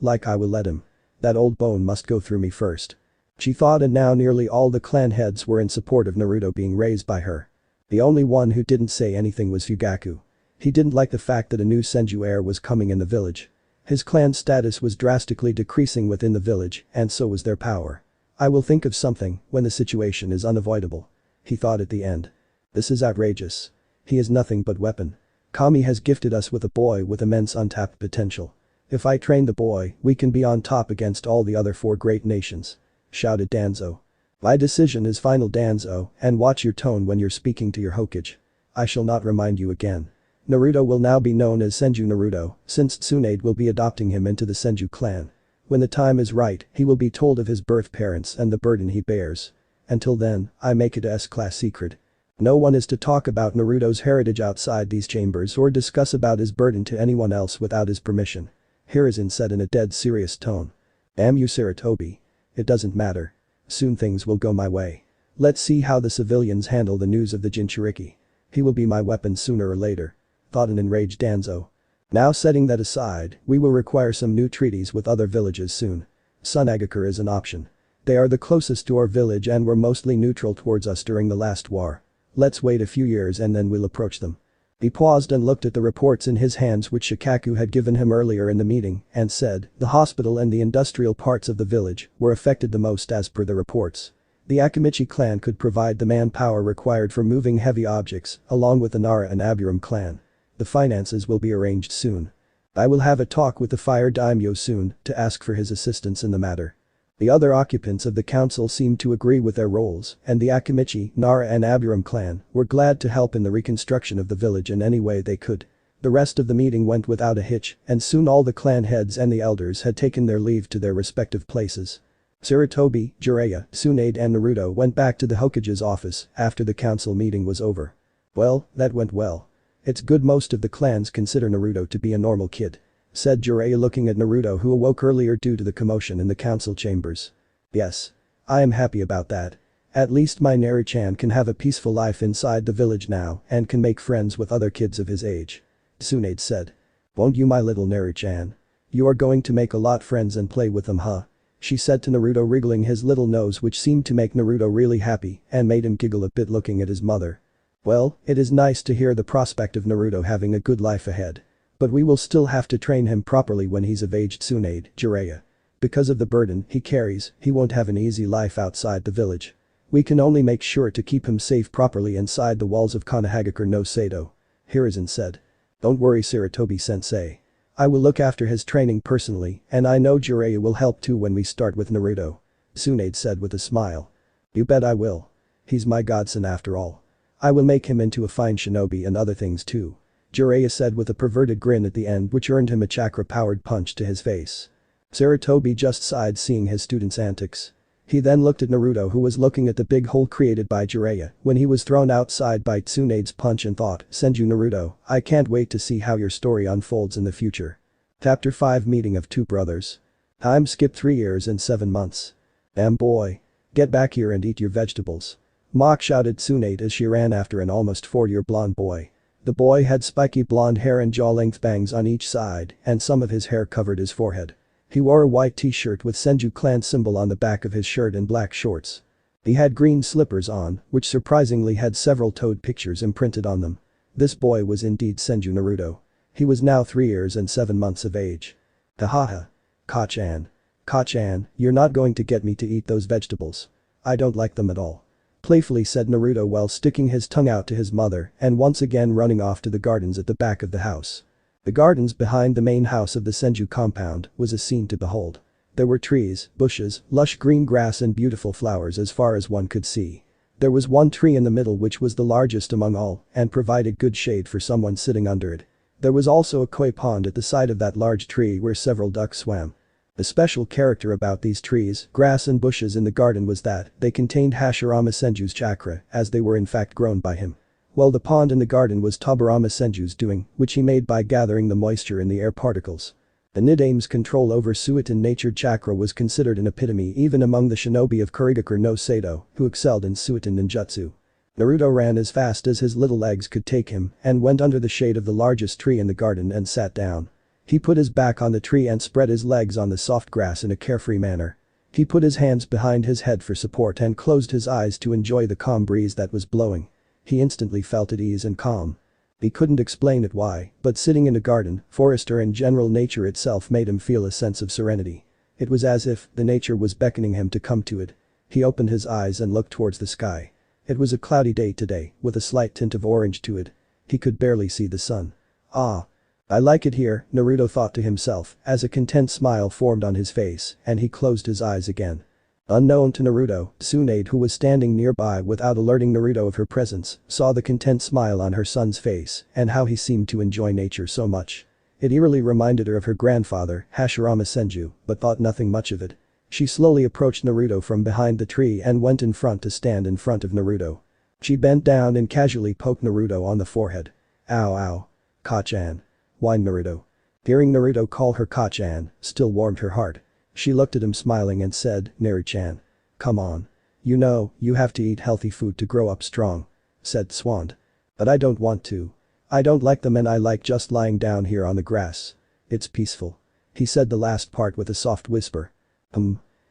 Like I will let him. That old bone must go through me first. She thought, and now nearly all the clan heads were in support of Naruto being raised by her. The only one who didn't say anything was Fugaku. He didn't like the fact that a new Senju heir was coming in the village. His clan's status was drastically decreasing within the village, and so was their power. "I will think of something when the situation is unavoidable," he thought at the end. "This is outrageous. He is nothing but weapon. Kami has gifted us with a boy with immense untapped potential. If I train the boy, we can be on top against all the other 4 great nations," shouted Danzo. "My decision is final, Danzo, and watch your tone when you're speaking to your Hokage. I shall not remind you again. Naruto will now be known as Senju Naruto, since Tsunade will be adopting him into the Senju clan. When the time is right, he will be told of his birth parents and the burden he bears. Until then, I make it a S-class secret. No one is to talk about Naruto's heritage outside these chambers or discuss about his burden to anyone else without his permission." Hiruzen said in a dead serious tone. "Damn you, Sarutobi. It doesn't matter. Soon things will go my way. Let's see how the civilians handle the news of the Jinchuriki. He will be my weapon sooner or later," thought an enraged Danzo. "Now setting that aside, we will require some new treaties with other villages soon. Sunagakure is an option. They are the closest to our village and were mostly neutral towards us during the last war. Let's wait a few years and then we'll approach them." He paused and looked at the reports in his hands which Shikaku had given him earlier in the meeting and said, "The hospital and the industrial parts of the village were affected the most as per the reports. The Akimichi clan could provide the manpower required for moving heavy objects, along with the Nara and Aburam clan. The finances will be arranged soon. I will have a talk with the fire daimyo soon to ask for his assistance in the matter." The other occupants of the council seemed to agree with their roles, and the Akimichi, Nara and Aburam clan were glad to help in the reconstruction of the village in any way they could. The rest of the meeting went without a hitch, and soon all the clan heads and the elders had taken their leave to their respective places. Sarutobi, Jiraiya, Tsunade and Naruto went back to the Hokage's office after the council meeting was over. "Well, that went well. It's good most of the clans consider Naruto to be a normal kid," said Jiraiya looking at Naruto, who awoke earlier due to the commotion in the council chambers. "Yes. I am happy about that. At least my Naru-chan can have a peaceful life inside the village now and can make friends with other kids of his age," Tsunade said. "Won't you, my little Naru-chan? You are going to make a lot friends and play with them, huh?" she said to Naruto, wriggling his little nose, which seemed to make Naruto really happy and made him giggle a bit looking at his mother. "Well, it is nice to hear the prospect of Naruto having a good life ahead. But we will still have to train him properly when he's of age, Tsunade, Jiraiya. Because of the burden he carries, he won't have an easy life outside the village. We can only make sure to keep him safe properly inside the walls of Konohagakure no Sado. Hiruzen said. Don't worry Sarutobi-sensei. I will look after his training personally and I know Jiraiya will help too when we start with Naruto. Tsunade said with a smile. You bet I will. He's my godson after all. I will make him into a fine shinobi and other things too. Jiraiya said with a perverted grin at the end which earned him a chakra-powered punch to his face. Sarutobi just sighed seeing his student's antics. He then looked at Naruto who was looking at the big hole created by Jiraiya when he was thrown outside by Tsunade's punch and thought, Senju Naruto, I can't wait to see how your story unfolds in the future. Chapter 5 Meeting of Two Brothers. Time skipped 3 years and 7 months. Damn boy. Get back here and eat your vegetables. Mock shouted Tsunade as she ran after an almost 4-year blonde boy. The boy had spiky blonde hair and jaw-length bangs on each side and some of his hair covered his forehead. He wore a white t-shirt with Senju clan symbol on the back of his shirt and black shorts. He had green slippers on, which surprisingly had several toad pictures imprinted on them. This boy was indeed Senju Naruto. He was now 3 years and 7 months of age. Hahaha. Ka-chan. Ka-chan, you're not going to get me to eat those vegetables. I don't like them at all. Playfully said Naruto while sticking his tongue out to his mother and once again running off to the gardens at the back of the house. The gardens behind the main house of the Senju compound was a scene to behold. There were trees, bushes, lush green grass and beautiful flowers as far as one could see. There was one tree in the middle which was the largest among all and provided good shade for someone sitting under it. There was also a koi pond at the side of that large tree where several ducks swam. The special character about these trees, grass and bushes in the garden was that they contained Hashirama Senju's chakra as they were in fact grown by him. While the pond in the garden was Tobirama Senju's doing, which he made by gathering the moisture in the air particles. The Nidame's control over Suiton natured chakra was considered an epitome even among the shinobi of Kurigakure no Sado who excelled in Suiton ninjutsu. Naruto ran as fast as his little legs could take him and went under the shade of the largest tree in the garden and sat down. He put his back on the tree and spread his legs on the soft grass in a carefree manner. He put his hands behind his head for support and closed his eyes to enjoy the calm breeze that was blowing. He instantly felt at ease and calm. He couldn't explain it why, but sitting in a garden, forest or in general nature itself made him feel a sense of serenity. It was as if the nature was beckoning him to come to it. He opened his eyes and looked towards the sky. It was a cloudy day today, with a slight tint of orange to it. He could barely see the sun. Ah. I like it here, Naruto thought to himself, as a content smile formed on his face, and he closed his eyes again. Unknown to Naruto, Tsunade who was standing nearby without alerting Naruto of her presence, saw the content smile on her son's face and how he seemed to enjoy nature so much. It eerily reminded her of her grandfather, Hashirama Senju, but thought nothing much of it. She slowly approached Naruto from behind the tree and went in front to stand in front of Naruto. She bent down and casually poked Naruto on the forehead. Ow ow. Ka-chan. Whined Naruto. Hearing Naruto call her Ka-chan still warmed her heart. She looked at him smiling and said, Naru-chan. Come on. You know, you have to eat healthy food to grow up strong. Said Swand. But I don't want to. I don't like them and I like just lying down here on the grass. It's peaceful. He said the last part with a soft whisper.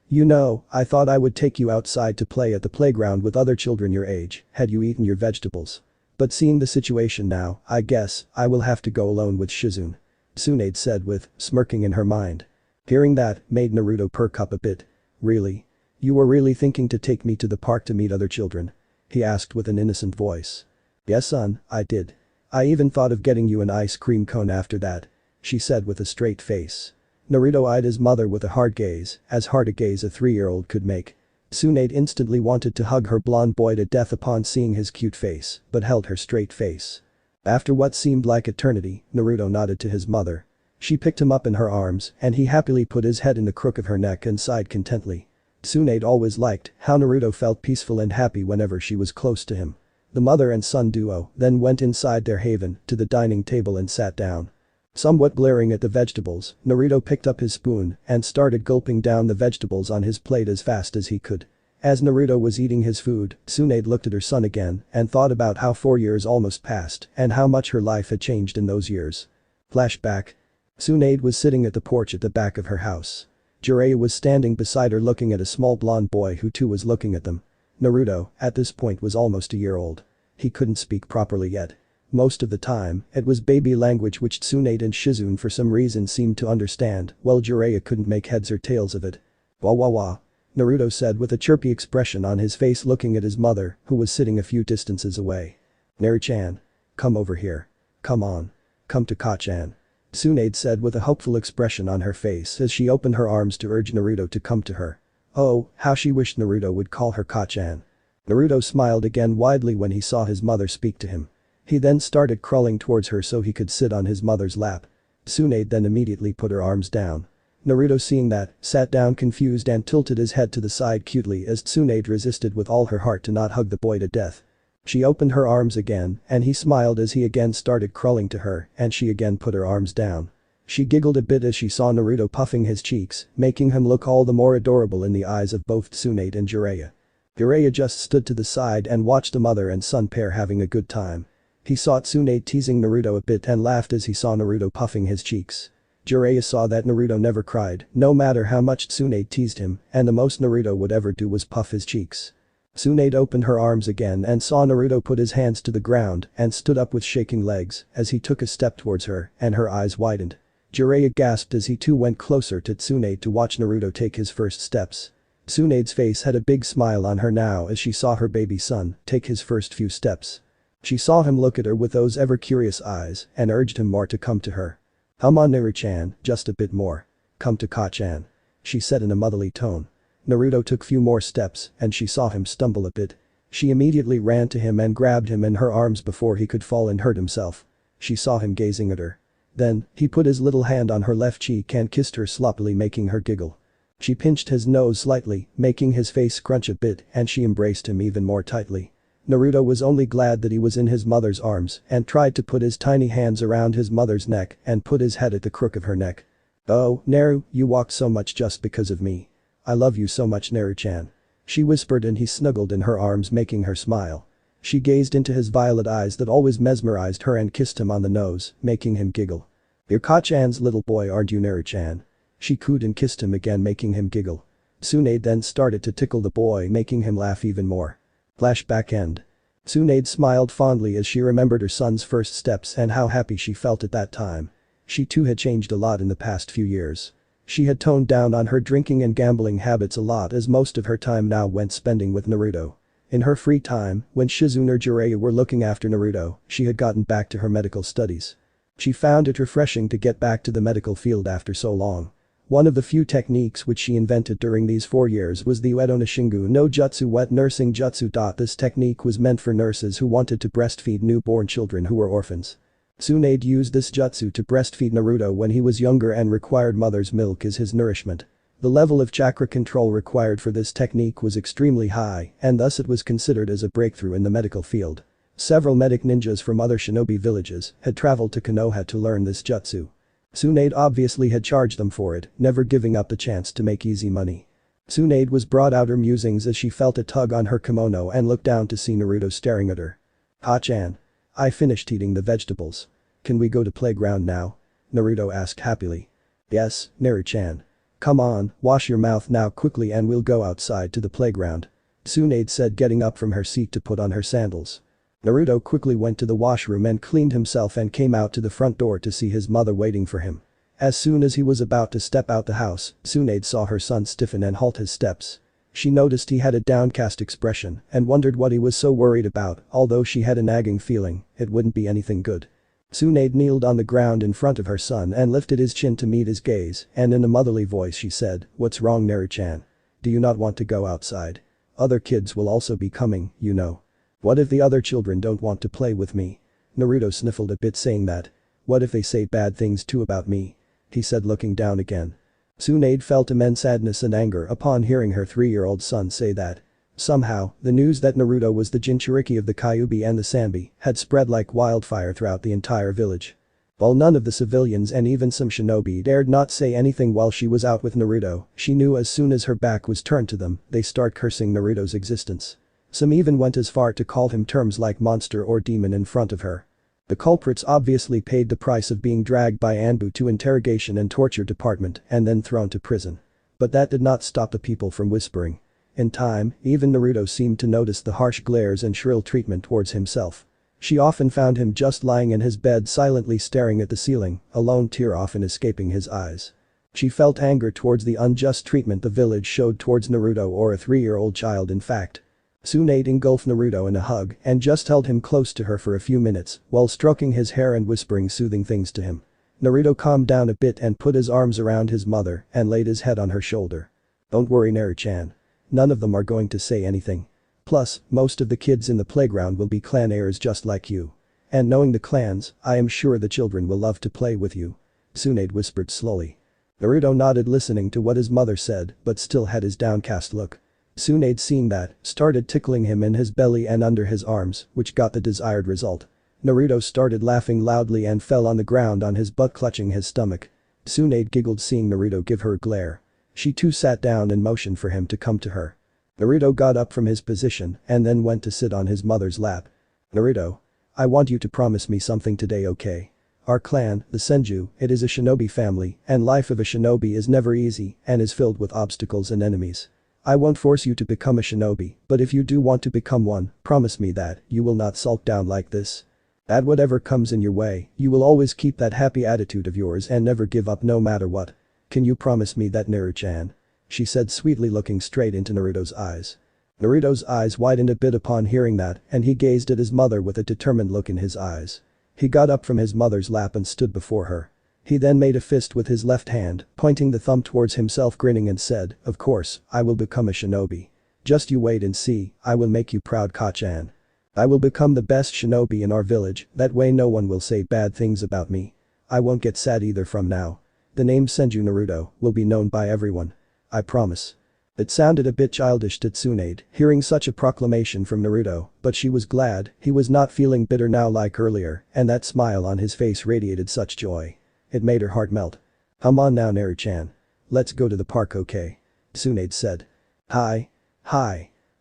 You know, I thought I would take you outside to play at the playground with other children your age, had you eaten your vegetables. But seeing the situation now, I guess, I will have to go alone with Shizune. Tsunade said with, smirking in her mind. Hearing that, made Naruto perk up a bit. Really? You were really thinking to take me to the park to meet other children? He asked with an innocent voice. Yes son, I did. I even thought of getting you an ice cream cone after that. She said with a straight face. Naruto eyed his mother with a hard gaze, as hard a gaze a 3-year-old could make. Tsunade instantly wanted to hug her blonde boy to death upon seeing his cute face, but held her straight face. After what seemed like eternity, Naruto nodded to his mother. She picked him up in her arms and he happily put his head in the crook of her neck and sighed contently. Tsunade always liked how Naruto felt peaceful and happy whenever she was close to him. The mother and son duo then went inside their haven to the dining table and sat down. Somewhat glaring at the vegetables, Naruto picked up his spoon and started gulping down the vegetables on his plate as fast as he could. As Naruto was eating his food, Tsunade looked at her son again and thought about how 4 years almost passed and how much her life had changed in those years. Flashback. Tsunade was sitting at the porch at the back of her house. Jiraiya was standing beside her looking at a small blonde boy who too was looking at them. Naruto, at this point was almost a year old. He couldn't speak properly yet. Most of the time, it was baby language which Tsunade and Shizune for some reason seemed to understand, while Jiraiya couldn't make heads or tails of it. Wah wah wah. Naruto said with a chirpy expression on his face, looking at his mother, who was sitting a few distances away. "Naru-chan. Come over here. Come on. Come to Ka-chan," Tsunade said with a hopeful expression on her face as she opened her arms to urge Naruto to come to her. Oh, how she wished Naruto would call her Ka-chan. Naruto smiled again widely when he saw his mother speak to him. He then started crawling towards her so he could sit on his mother's lap. Tsunade then immediately put her arms down. Naruto, seeing that, sat down confused and tilted his head to the side cutely as Tsunade resisted with all her heart to not hug the boy to death. She opened her arms again and he smiled as he again started crawling to her and she again put her arms down. She giggled a bit as she saw Naruto puffing his cheeks, making him look all the more adorable in the eyes of both Tsunade and Jiraiya. Jiraiya just stood to the side and watched the mother and son pair having a good time. He saw Tsunade teasing Naruto a bit and laughed as he saw Naruto puffing his cheeks. Jiraiya saw that Naruto never cried, no matter how much Tsunade teased him, and the most Naruto would ever do was puff his cheeks. Tsunade opened her arms again and saw Naruto put his hands to the ground and stood up with shaking legs as he took a step towards her and her eyes widened. Jiraiya gasped as he too went closer to Tsunade to watch Naruto take his first steps. Tsunade's face had a big smile on her now as she saw her baby son take his first few steps. She saw him look at her with those ever-curious eyes and urged him more to come to her. "Come on Naru-chan, just a bit more. Come to Ka-chan," she said in a motherly tone. Naruto took few more steps and she saw him stumble a bit. She immediately ran to him and grabbed him in her arms before he could fall and hurt himself. She saw him gazing at her. Then, he put his little hand on her left cheek and kissed her sloppily, making her giggle. She pinched his nose slightly, making his face scrunch a bit, and she embraced him even more tightly. Naruto was only glad that he was in his mother's arms and tried to put his tiny hands around his mother's neck and put his head at the crook of her neck. "Oh, Naru, you walked so much just because of me. I love you so much Naru-chan," she whispered and he snuggled in her arms, making her smile. She gazed into his violet eyes that always mesmerized her and kissed him on the nose, making him giggle. "You're Ka-chan's little boy, aren't you Naru-chan?" She cooed and kissed him again, making him giggle. Tsunade then started to tickle the boy, making him laugh even more. Flashback end. Tsunade smiled fondly as she remembered her son's first steps and how happy she felt at that time. She too had changed a lot in the past few years. She had toned down on her drinking and gambling habits a lot as most of her time now went spending with Naruto. In her free time, when Shizune or Jiraiya were looking after Naruto, she had gotten back to her medical studies. She found it refreshing to get back to the medical field after so long. One of the few techniques which she invented during these 4 years was the Uedo no Shingu no Jutsu wet nursing jutsu. This technique was meant for nurses who wanted to breastfeed newborn children who were orphans. Tsunade used this jutsu to breastfeed Naruto when he was younger and required mother's milk as his nourishment. The level of chakra control required for this technique was extremely high and thus it was considered as a breakthrough in the medical field. Several medic ninjas from other shinobi villages had traveled to Konoha to learn this jutsu. Tsunade obviously had charged them for it, never giving up the chance to make easy money. Tsunade was brought out her musings as she felt a tug on her kimono and looked down to see Naruto staring at her. "Ha-chan. I finished eating the vegetables. Can we go to playground now?" Naruto asked happily. "Yes, Naru-chan. Come on, wash your mouth now quickly and we'll go outside to the playground," Tsunade said, getting up from her seat to put on her sandals. Naruto quickly went to the washroom and cleaned himself and came out to the front door to see his mother waiting for him. As soon as he was about to step out the house, Tsunade saw her son stiffen and halt his steps. She noticed he had a downcast expression and wondered what he was so worried about, although she had a nagging feeling it wouldn't be anything good. Tsunade kneeled on the ground in front of her son and lifted his chin to meet his gaze, and in a motherly voice she said, "What's wrong Naru-chan? Do you not want to go outside? Other kids will also be coming, you know. What if the other children don't want to play with me?" Naruto sniffled a bit, saying that. "What if they say bad things too about me?" he said, looking down again. Tsunade felt immense sadness and anger upon hearing her 3-year-old son say that. Somehow, the news that Naruto was the Jinchuriki of the Kyuubi and the Sanbi had spread like wildfire throughout the entire village. While none of the civilians and even some shinobi dared not say anything while she was out with Naruto, she knew as soon as her back was turned to them, they start cursing Naruto's existence. Some even went as far to call him terms like monster or demon in front of her. The culprits obviously paid the price of being dragged by Anbu to interrogation and torture department and then thrown to prison. But that did not stop the people from whispering. In time, even Naruto seemed to notice the harsh glares and shrill treatment towards himself. She often found him just lying in his bed silently staring at the ceiling, a lone tear often escaping his eyes. She felt anger towards the unjust treatment the village showed towards Naruto, or a 3-year-old child in fact. Tsunade engulfed Naruto in a hug and just held him close to her for a few minutes while stroking his hair and whispering soothing things to him. Naruto calmed down a bit and put his arms around his mother and laid his head on her shoulder. "Don't worry, Naru-chan. None of them are going to say anything. Plus, most of the kids in the playground will be clan heirs just like you. And knowing the clans, I am sure the children will love to play with you," Tsunade whispered slowly. Naruto nodded, listening to what his mother said, but still had his downcast look. Tsunade, seeing that, started tickling him in his belly and under his arms, which got the desired result. Naruto started laughing loudly and fell on the ground on his butt, clutching his stomach. Tsunade giggled seeing Naruto give her a glare. She too sat down and motioned for him to come to her. Naruto got up from his position and then went to sit on his mother's lap. "Naruto, I want you to promise me something today, okay? Our clan, the Senju, it is a shinobi family, and life of a shinobi is never easy and is filled with obstacles and enemies. I won't force you to become a shinobi, but if you do want to become one, promise me that you will not sulk down like this. That whatever comes in your way, you will always keep that happy attitude of yours and never give up no matter what. Can you promise me that, Naru-chan?" she said sweetly, looking straight into Naruto's eyes. Naruto's eyes widened a bit upon hearing that, and he gazed at his mother with a determined look in his eyes. He got up from his mother's lap and stood before her. He then made a fist with his left hand, pointing the thumb towards himself, grinning and said, "Of course, I will become a shinobi. Just you wait and see, I will make you proud, Ka-chan. I will become the best shinobi in our village, that way no one will say bad things about me. I won't get sad either from now. The name Senju Naruto will be known by everyone. I promise." It sounded a bit childish to Tsunade, hearing such a proclamation from Naruto, but she was glad he was not feeling bitter now like earlier, and that smile on his face radiated such joy. It made her heart melt. "Come on now, Naru-chan. Let's go to the park, okay?" Tsunade said. Hi,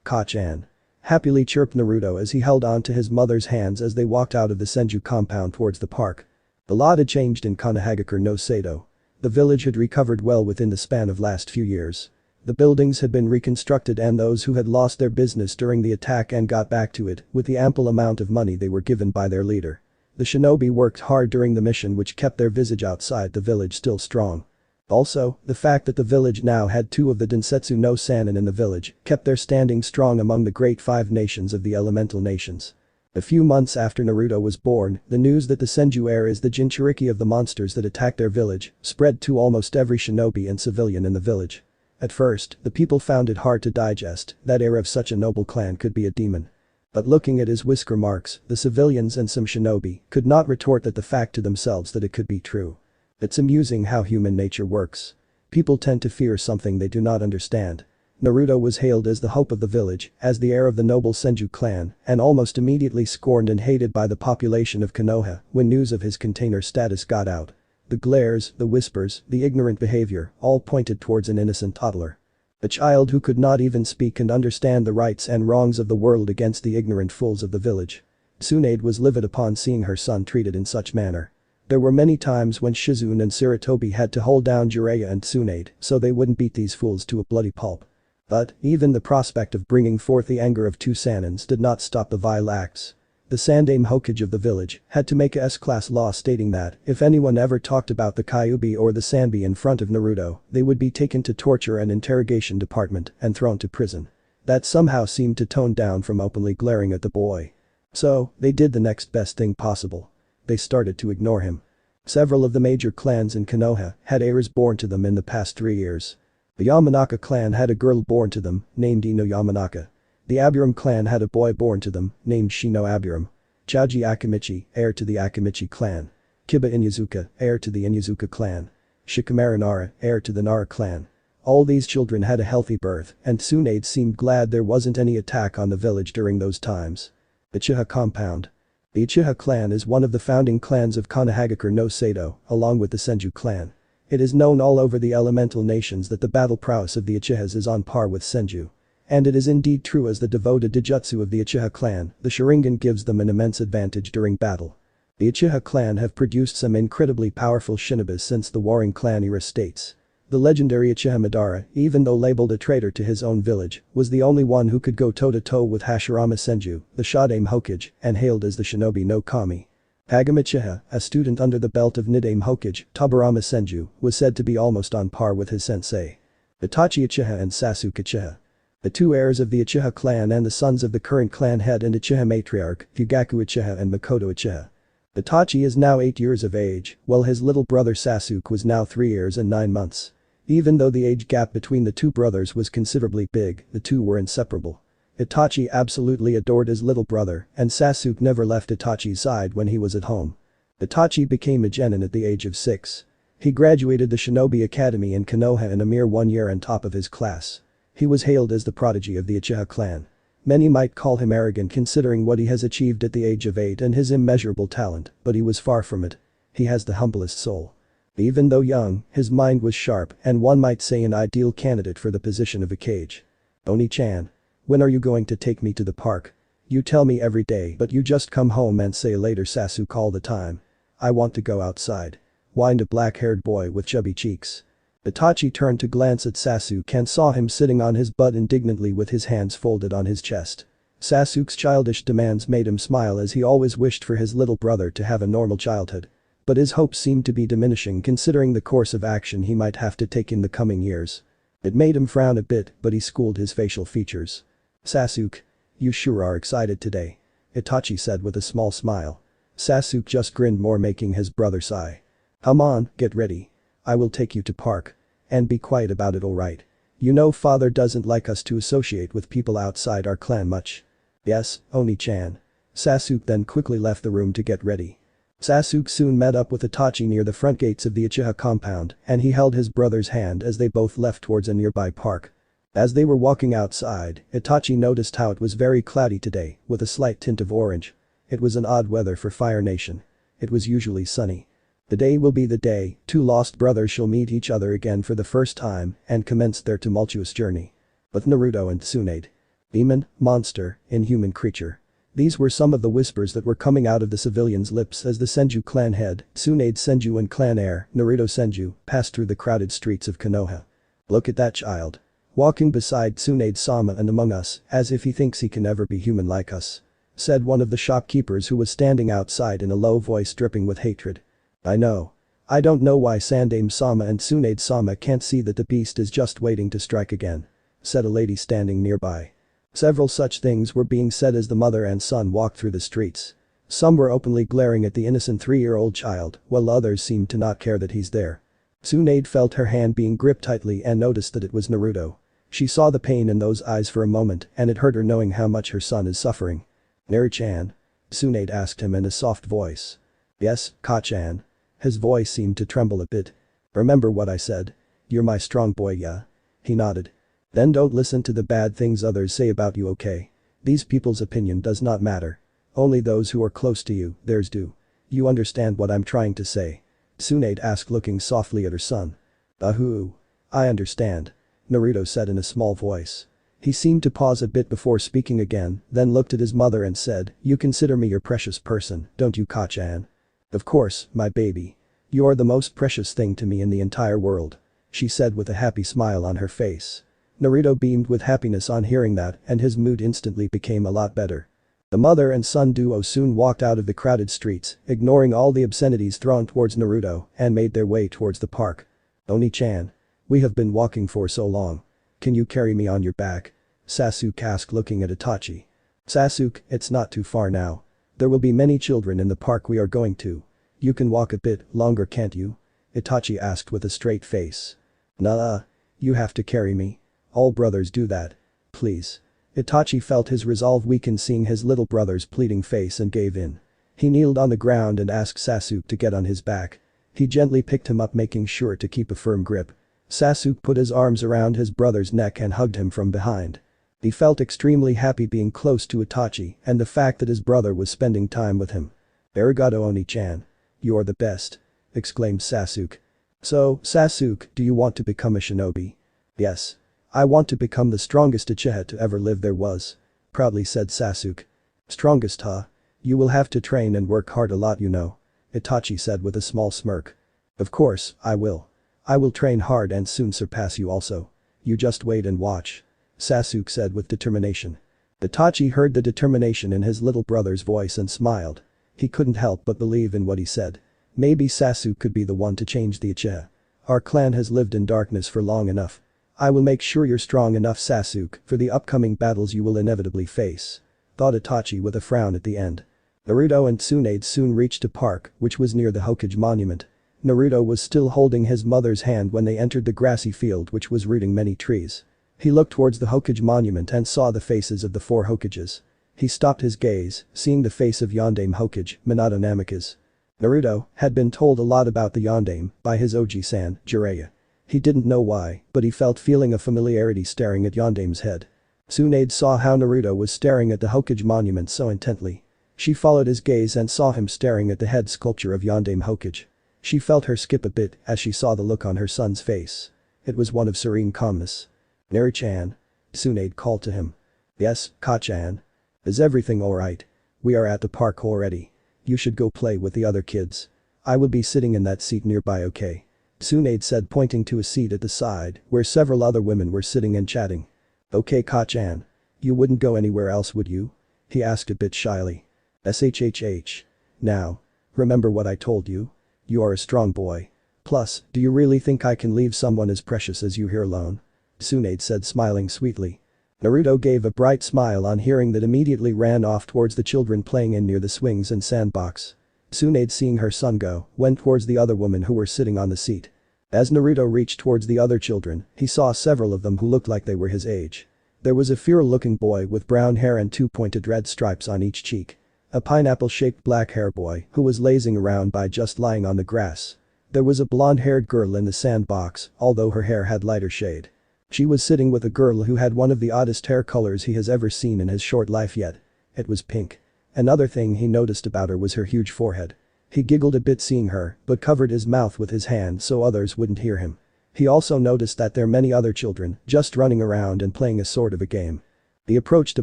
Ka-chan," happily chirped Naruto as he held on to his mother's hands as they walked out of the Senju compound towards the park. The lot had changed in Konohagakure no Sado. The village had recovered well within the span of last few years. The buildings had been reconstructed and those who had lost their business during the attack and got back to it with the ample amount of money they were given by their leader. The shinobi worked hard during the mission, which kept their visage outside the village still strong. Also, the fact that the village now had 2 of the Densetsu no Sannin in the village kept their standing strong among the great 5 nations of the elemental nations. A few months after Naruto was born, the news that the Senju heir is the Jinchuriki of the monsters that attacked their village spread to almost every shinobi and civilian in the village. At first, the people found it hard to digest that heir of such a noble clan could be a demon. But looking at his whisker marks, the civilians and some shinobi could not retort that the fact to themselves that it could be true. It's amusing how human nature works. People tend to fear something they do not understand. Naruto was hailed as the hope of the village, as the heir of the noble Senju clan, and almost immediately scorned and hated by the population of Konoha when news of his container status got out. The glares, the whispers, the ignorant behavior, all pointed towards an innocent toddler. A child who could not even speak and understand the rights and wrongs of the world against the ignorant fools of the village. Tsunade was livid upon seeing her son treated in such manner. There were many times when Shizune and Sarutobi had to hold down Jiraiya and Tsunade so they wouldn't beat these fools to a bloody pulp. But, even the prospect of bringing forth the anger of 2 Sanins did not stop the vile acts. The Sandaime Hokage of the village had to make a S-class law stating that if anyone ever talked about the Kyuubi or the Sanbi in front of Naruto, they would be taken to torture and interrogation department and thrown to prison. That somehow seemed to tone down from openly glaring at the boy. So, they did the next best thing possible. They started to ignore him. Several of the major clans in Konoha had heirs born to them in the past 3 years. The Yamanaka clan had a girl born to them, named Ino Yamanaka. The Aburam clan had a boy born to them, named Shino Aburam. Choji Akimichi, heir to the Akimichi clan. Kiba Inyazuka, heir to the Inyazuka clan. Shikamaru Nara, heir to the Nara clan. All these children had a healthy birth, and Tsunade seemed glad there wasn't any attack on the village during those times. Uchiha compound. The Uchiha clan is one of the founding clans of Konohagakure no Sado, along with the Senju clan. It is known all over the elemental nations that the battle prowess of the Uchihas is on par with Senju. And it is indeed true, as the devoted Dijutsu of the Uchiha clan, the Sharingan gives them an immense advantage during battle. The Uchiha clan have produced some incredibly powerful shinobis since the Warring Clan era states. The legendary Uchiha Madara, even though labeled a traitor to his own village, was the only one who could go toe-to-toe with Hashirama Senju, the Shodaime Hokage, and hailed as the Shinobi no Kami. Kagami Uchiha, a student under the belt of Niddame Hokage, Tobirama Senju, was said to be almost on par with his sensei. Itachi Uchiha and Sasuke Uchiha. The two heirs of the Uchiha clan and the sons of the current clan head and Uchiha matriarch, Fugaku Uchiha and Makoto Uchiha. Itachi is now 8 years of age, while his little brother Sasuke was now 3 years and 9 months. Even though the age gap between the two brothers was considerably big, the two were inseparable. Itachi absolutely adored his little brother, and Sasuke never left Itachi's side when he was at home. Itachi became a genin at the age of 6. He graduated the Shinobi Academy in Konoha in a mere 1 year on top of his class. He was hailed as the prodigy of the Uchiha clan. Many might call him arrogant considering what he has achieved at the age of 8 and his immeasurable talent, but he was far from it. He has the humblest soul. Even though young, his mind was sharp and one might say an ideal candidate for the position of a Kage. Oni-chan. When are you going to take me to the park? You tell me every day but you just come home and say later Sasuke all the time. I want to go outside. Whined a black-haired boy with chubby cheeks. Itachi turned to glance at Sasuke and saw him sitting on his butt indignantly with his hands folded on his chest. Sasuke's childish demands made him smile as he always wished for his little brother to have a normal childhood. But his hopes seemed to be diminishing considering the course of action he might have to take in the coming years. It made him frown a bit but he schooled his facial features. Sasuke. You sure are excited today. Itachi said with a small smile. Sasuke just grinned more making his brother sigh. Come on, get ready. I will take you to park. And be quiet about it alright. You know father doesn't like us to associate with people outside our clan much. Yes, Oni-chan. Sasuke then quickly left the room to get ready. Sasuke soon met up with Itachi near the front gates of the Uchiha compound and he held his brother's hand as they both left towards a nearby park. As they were walking outside, Itachi noticed how it was very cloudy today, with a slight tint of orange. It was an odd weather for Fire Nation. It was usually sunny. The day will be the day, two lost brothers shall meet each other again for the first time and commence their tumultuous journey. With Naruto and Tsunade. Demon, monster, inhuman creature. These were some of the whispers that were coming out of the civilians' lips as the Senju clan head, Tsunade Senju and clan heir, Naruto Senju, passed through the crowded streets of Konoha. Look at that child. Walking beside Tsunade-sama and among us, as if he thinks he can ever be human like us. Said one of the shopkeepers who was standing outside in a low voice dripping with hatred. I know. I don't know why Sandaime-sama and Tsunade-sama can't see that the beast is just waiting to strike again. Said a lady standing nearby. Several such things were being said as the mother and son walked through the streets. Some were openly glaring at the innocent 3-year-old child, while others seemed to not care that he's there. Tsunade felt her hand being gripped tightly and noticed that it was Naruto. She saw the pain in those eyes for a moment and it hurt her knowing how much her son is suffering. Naru-chan? Tsunade asked him in a soft voice. Yes, Ka-chan. His voice seemed to tremble a bit. Remember what I said? You're my strong boy, yeah? He nodded. Then don't listen to the bad things others say about you, okay? These people's opinion does not matter. Only those who are close to you, theirs do. You understand what I'm trying to say? Tsunade asked looking softly at her son. Ahoo. I understand. Naruto said in a small voice. He seemed to pause a bit before speaking again, then looked at his mother and said, you consider me your precious person, don't you, Ka-chan? Of course, my baby. You are the most precious thing to me in the entire world. She said with a happy smile on her face. Naruto beamed with happiness on hearing that and his mood instantly became a lot better. The mother and son duo soon walked out of the crowded streets, ignoring all the obscenities thrown towards Naruto and made their way towards the park. Oni-chan. We have been walking for so long. Can you carry me on your back? Sasuke asked looking at Itachi. Sasuke, it's not too far now. There will be many children in the park we are going to. You can walk a bit longer can't you? Itachi asked with a straight face. Nah. You have to carry me. All brothers do that. Please. Itachi felt his resolve weaken seeing his little brother's pleading face and gave in. He kneeled on the ground and asked Sasuke to get on his back. He gently picked him up making sure to keep a firm grip. Sasuke put his arms around his brother's neck and hugged him from behind. He felt extremely happy being close to Itachi and the fact that his brother was spending time with him. Arigato Oni-chan. You are the best. Exclaimed Sasuke. So, Sasuke, do you want to become a shinobi? Yes. I want to become the strongest Uchiha to ever live there was. Proudly said Sasuke. Strongest huh? You will have to train and work hard a lot you know. Itachi said with a small smirk. Of course, I will. I will train hard and soon surpass you also. You just wait and watch. Sasuke said with determination. Itachi heard the determination in his little brother's voice and smiled. He couldn't help but believe in what he said. Maybe Sasuke could be the one to change the Uchiha. Our clan has lived in darkness for long enough. I will make sure you're strong enough, Sasuke, for the upcoming battles you will inevitably face. Thought Itachi with a frown at the end. Naruto and Tsunade soon reached a park, which was near the Hokage monument. Naruto was still holding his mother's hand when they entered the grassy field which was rooting many trees. He looked towards the Hokage monument and saw the faces of the 4 Hokages. He stopped his gaze, seeing the face of Yondaime Hokage, Minato Namikaze. Naruto had been told a lot about the Yondaime by his Oji-san, Jiraiya. He didn't know why, but he felt feeling of familiarity staring at Yondaime's head. Tsunade saw how Naruto was staring at the Hokage monument so intently. She followed his gaze and saw him staring at the head sculpture of Yondaime Hokage. She felt her skip a bit as she saw the look on her son's face. It was one of serene calmness. "Neri-chan?" Tsunade called to him. "Yes, Ka-chan. Is everything alright? We are at the park already. You should go play with the other kids. I will be sitting in that seat nearby, okay?" Tsunade said, pointing to a seat at the side where several other women were sitting and chatting. "Okay, Ka-chan. You wouldn't go anywhere else, would you?" he asked a bit shyly. "SHHH. Now. Remember what I told you? You are a strong boy. Plus, do you really think I can leave someone as precious as you here alone?" Tsunade said, smiling sweetly. Naruto gave a bright smile on hearing that, immediately ran off towards the children playing in near the swings and sandbox. Tsunade, seeing her son go, went towards the other women who were sitting on the seat. As Naruto reached towards the other children, he saw several of them who looked like they were his age. There was a feral-looking boy with brown hair and 2 pointed red stripes on each cheek. A pineapple-shaped black hair boy who was lazing around by just lying on the grass. There was a blonde-haired girl in the sandbox, although her hair had lighter shade. She was sitting with a girl who had one of the oddest hair colors he has ever seen in his short life yet. It was pink. Another thing he noticed about her was her huge forehead. He giggled a bit seeing her, but covered his mouth with his hand so others wouldn't hear him. He also noticed that there were many other children just running around and playing a sort of a game. He approached a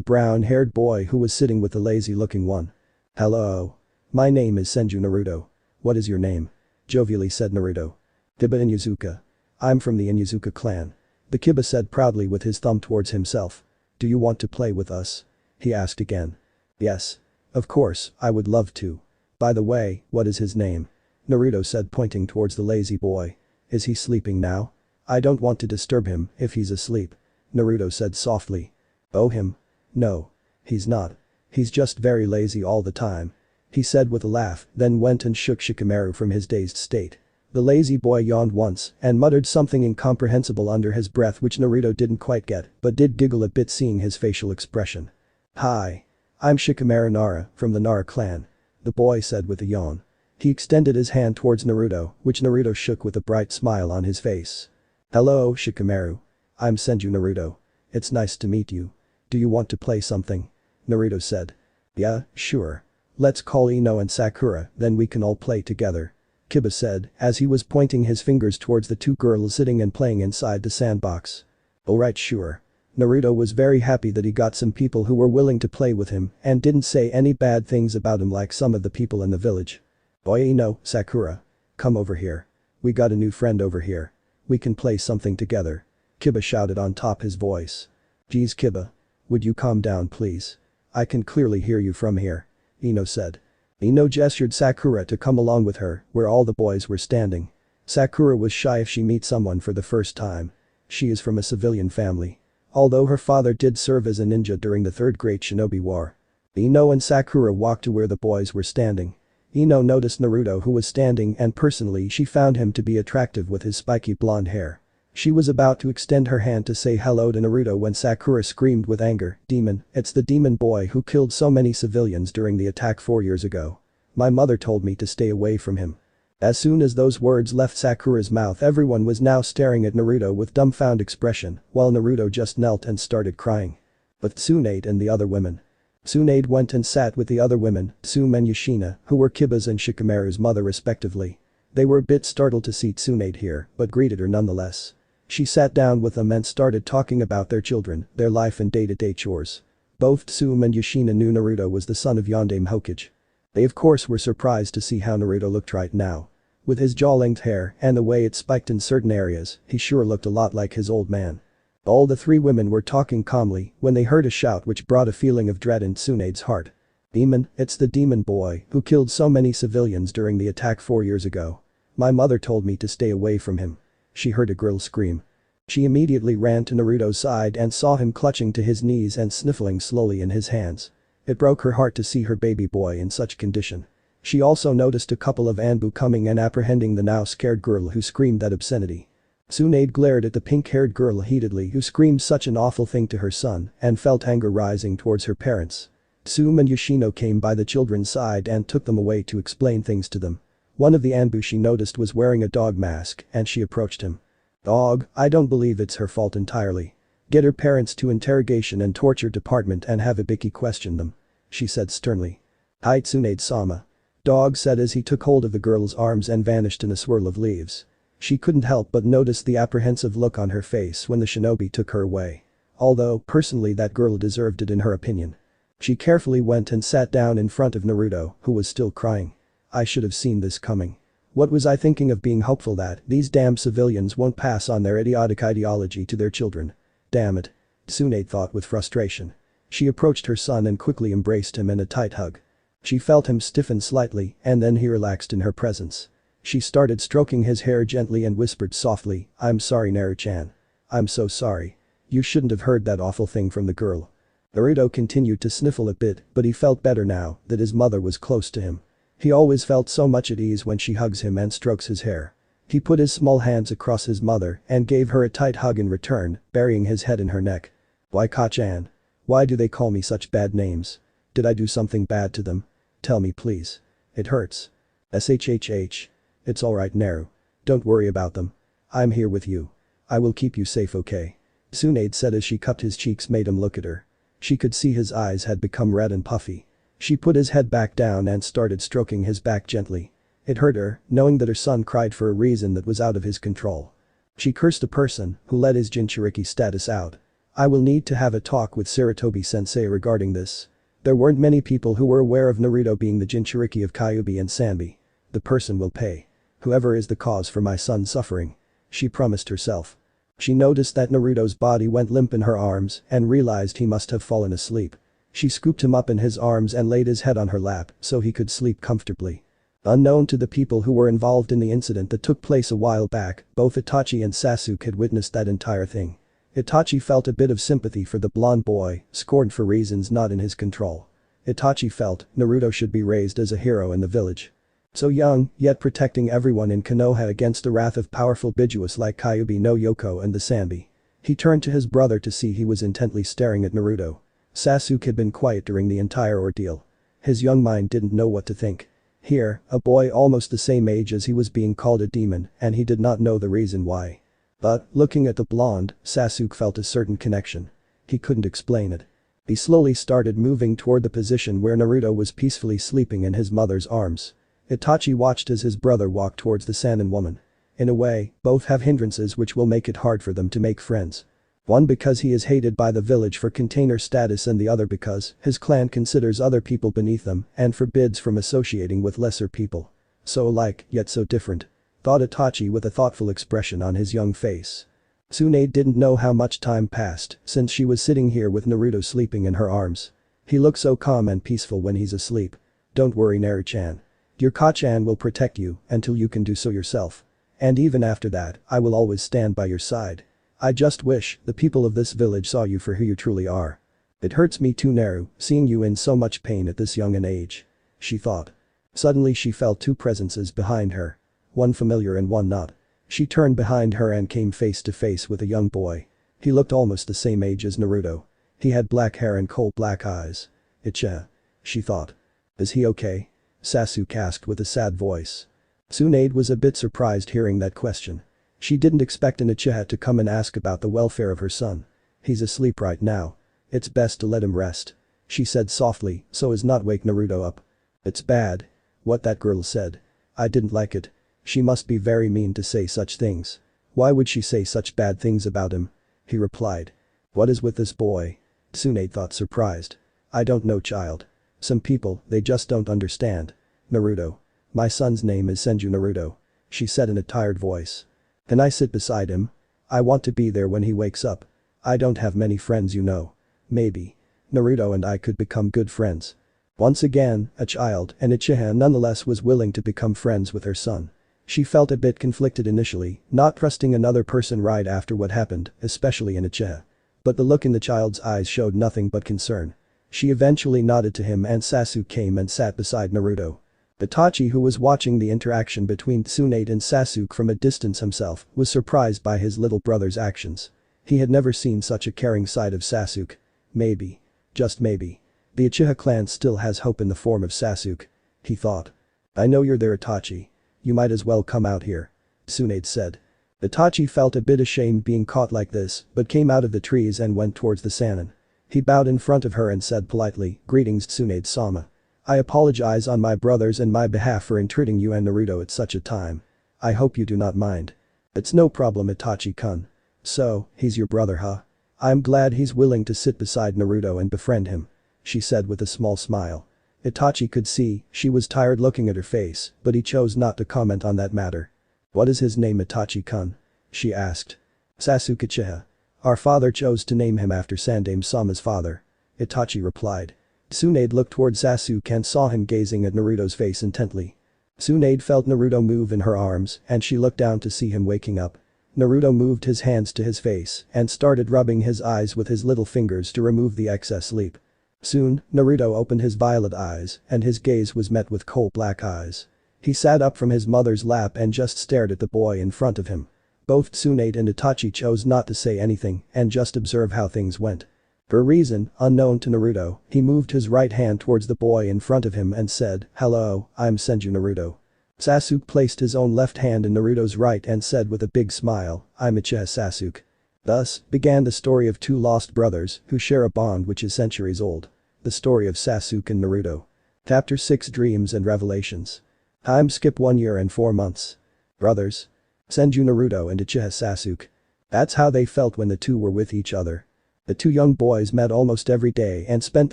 brown-haired boy who was sitting with the lazy-looking one. "Hello. My name is Senju Naruto. What is your name?" jovially said Naruto. "Kiba Inuzuka. I'm from the Inuzuka clan." The Kiba said proudly with his thumb towards himself. "Do you want to play with us?" he asked again. "Yes. Of course, I would love to. By the way, what is his name?" Naruto said, pointing towards the lazy boy. "Is he sleeping now?" "I don't want to disturb him if he's asleep," Naruto said softly. "Oh, him? No. He's not. He's just very lazy all the time," he said with a laugh, then went and shook Shikamaru from his dazed state. The lazy boy yawned once and muttered something incomprehensible under his breath which Naruto didn't quite get but did giggle a bit seeing his facial expression. "Hi. I'm Shikamaru Nara from the Nara clan," the boy said with a yawn. He extended his hand towards Naruto, which Naruto shook with a bright smile on his face. "Hello, Shikamaru. I'm Senju Naruto. It's nice to meet you. Do you want to play something?" Naruto said. "Yeah, sure. Let's call Ino and Sakura, then we can all play together," Kiba said as he was pointing his fingers towards the 2 girls sitting and playing inside the sandbox. "Alright, sure." Naruto was very happy that he got some people who were willing to play with him and didn't say any bad things about him like some of the people in the village. "Boy, Ino, Sakura. Come over here. We got a new friend over here. We can play something together," Kiba shouted on top his voice. "Geez, Kiba. Would you calm down please? I can clearly hear you from here," Ino said. Ino gestured Sakura to come along with her where all the boys were standing. Sakura was shy if she meets someone for the first time. She is from a civilian family. Although her father did serve as a ninja during the Third Great Shinobi War. Ino and Sakura walked to where the boys were standing. Ino noticed Naruto who was standing and personally she found him to be attractive with his spiky blonde hair. She was about to extend her hand to say hello to Naruto when Sakura screamed with anger, "Demon, it's the demon boy who killed so many civilians during the attack 4 years ago. My mother told me to stay away from him." As soon as those words left Sakura's mouth, everyone was now staring at Naruto with dumbfounded expression while Naruto just knelt and started crying. But Tsunade and the other women. Tsunade went and sat with the other women, Tsume and Yoshina, who were Kiba's and Shikamaru's mother respectively. They were a bit startled to see Tsunade here but greeted her nonetheless. She sat down with them and started talking about their children, their life and day-to-day chores. Both Tsume and Yoshina knew Naruto was the son of Yondaime Hokage. They of course were surprised to see how Naruto looked right now. With his jaw-length hair and the way it spiked in certain areas, he sure looked a lot like his old man. All the 3 women were talking calmly when they heard a shout which brought a feeling of dread in Tsunade's heart. Demon, it's the demon boy who killed so many civilians during the attack 4 years ago. My mother told me to stay away from him. She heard a girl scream. She immediately ran to Naruto's side and saw him clutching to his knees and sniffling slowly in his hands. It broke her heart to see her baby boy in such condition. She also noticed a couple of Anbu coming and apprehending the now scared girl who screamed that obscenity. Tsunade glared at the pink-haired girl heatedly who screamed such an awful thing to her son and felt anger rising towards her parents. Tsume and Yoshino came by the children's side and took them away to explain things to them. One of the Anbu she noticed was wearing a dog mask and she approached him. Dog, I don't believe it's her fault entirely. Get her parents to interrogation and torture department and have Ibiki question them. She said sternly. Hi Tsunade-sama. Dog said as he took hold of the girl's arms and vanished in a swirl of leaves. She couldn't help but notice the apprehensive look on her face when the shinobi took her away. Although, personally that girl deserved it in her opinion. She carefully went and sat down in front of Naruto, who was still crying. I should have seen this coming. What was I thinking of being hopeful that these damn civilians won't pass on their idiotic ideology to their children? Damn it. Tsunade thought with frustration. She approached her son and quickly embraced him in a tight hug. She felt him stiffen slightly and then he relaxed in her presence. She started stroking his hair gently and whispered softly, I'm sorry Naru-chan. I'm so sorry. You shouldn't have heard that awful thing from the girl. Naruto continued to sniffle a bit but he felt better now that his mother was close to him. He always felt so much at ease when she hugs him and strokes his hair. He put his small hands across his mother and gave her a tight hug in return, burying his head in her neck. Why Ka-chan? Why do they call me such bad names? Did I do something bad to them? Tell me please. It hurts. SHHH. It's alright Naru. Don't worry about them. I'm here with you. I will keep you safe, okay? Tsunade said as she cupped his cheeks made him look at her. She could see his eyes had become red and puffy. She put his head back down and started stroking his back gently. It hurt her, knowing that her son cried for a reason that was out of his control. She cursed the person who let his Jinchuriki status out. I will need to have a talk with Sarutobi-sensei regarding this. There weren't many people who were aware of Naruto being the Jinchuriki of Kyuubi and Sanbi. The person will pay. Whoever is the cause for my son's suffering. She promised herself. She noticed that Naruto's body went limp in her arms and realized he must have fallen asleep. She scooped him up in his arms and laid his head on her lap so he could sleep comfortably. Unknown to the people who were involved in the incident that took place a while back, both Itachi and Sasuke had witnessed that entire thing. Itachi felt a bit of sympathy for the blonde boy, scorned for reasons not in his control. Itachi felt Naruto should be raised as a hero in the village. So young, yet protecting everyone in Konoha against the wrath of powerful bijuus like Kyuubi no Yoko and the Sanbi. He turned to his brother to see he was intently staring at Naruto. Sasuke had been quiet during the entire ordeal. His young mind didn't know what to think. Here, a boy almost the same age as he was being called a demon and he did not know the reason why. But, looking at the blonde, Sasuke felt a certain connection. He couldn't explain it. He slowly started moving toward the position where Naruto was peacefully sleeping in his mother's arms. Itachi watched as his brother walked towards the Sannin woman. In a way, both have hindrances which will make it hard for them to make friends. One because he is hated by the village for container status and the other because his clan considers other people beneath them and forbids from associating with lesser people. So alike, yet so different. Thought Itachi with a thoughtful expression on his young face. Tsunade didn't know how much time passed since she was sitting here with Naruto sleeping in her arms. He looks so calm and peaceful when he's asleep. Don't worry Naru-chan. Your Ka-chan will protect you until you can do so yourself. And even after that, I will always stand by your side. I just wish the people of this village saw you for who you truly are. It hurts me too Naru, seeing you in so much pain at this young an age. She thought. Suddenly she felt two presences behind her. One familiar and one not. She turned behind her and came face to face with a young boy. He looked almost the same age as Naruto. He had black hair and coal black eyes. Icha. She thought. Is he okay? Sasuke asked with a sad voice. Tsunade was a bit surprised hearing that question. She didn't expect an Uchiha to come and ask about the welfare of her son. He's asleep right now. It's best to let him rest. She said softly so as not wake Naruto up. It's bad. What that girl said. I didn't like it. She must be very mean to say such things. Why would she say such bad things about him? He replied. What is with this boy? Tsunade thought surprised. I don't know child. Some people, they just don't understand. Naruto. My son's name is Senju Naruto. She said in a tired voice. Can I sit beside him? I want to be there when he wakes up. I don't have many friends you know. Maybe. Naruto and I could become good friends. Once again, a child, and Uchiha nonetheless was willing to become friends with her son. She felt a bit conflicted initially, not trusting another person right after what happened, especially in Uchiha. But the look in the child's eyes showed nothing but concern. She eventually nodded to him and Sasuke came and sat beside Naruto. Itachi, who was watching the interaction between Tsunade and Sasuke from a distance himself, was surprised by his little brother's actions. He had never seen such a caring side of Sasuke. Maybe. Just maybe. The Uchiha clan still has hope in the form of Sasuke. He thought. I know you're there, Itachi. You might as well come out here. Tsunade said. Itachi felt a bit ashamed being caught like this, but came out of the trees and went towards the Sannin. He bowed in front of her and said politely, "Greetings Tsunade-sama. I apologize on my brother's and my behalf for intruding you and Naruto at such a time. I hope you do not mind." "It's no problem, Itachi-kun. So, he's your brother, huh? I'm glad he's willing to sit beside Naruto and befriend him," she said with a small smile. Itachi could see she was tired looking at her face, but he chose not to comment on that matter. "What is his name, Itachi-kun?" she asked. "Sasuke Uchiha. Our father chose to name him after Sandaime-sama's father," Itachi replied. Tsunade looked toward Sasuke and saw him gazing at Naruto's face intently. Tsunade felt Naruto move in her arms and she looked down to see him waking up. Naruto moved his hands to his face and started rubbing his eyes with his little fingers to remove the excess sleep. Soon, Naruto opened his violet eyes and his gaze was met with cold black eyes. He sat up from his mother's lap and just stared at the boy in front of him. Both Tsunade and Itachi chose not to say anything and just observe how things went. For a reason unknown to Naruto, he moved his right hand towards the boy in front of him and said, "Hello, I'm Senju Naruto." Sasuke placed his own left hand in Naruto's right and said with a big smile, "I'm Uchiha Sasuke." Thus, began the story of two lost brothers who share a bond which is centuries old. The story of Sasuke and Naruto. Chapter 6 Dreams and Revelations. Time skip 1 year and 4 months. Brothers. Senju Naruto and Uchiha Sasuke. That's how they felt when the two were with each other. The two young boys met almost every day and spent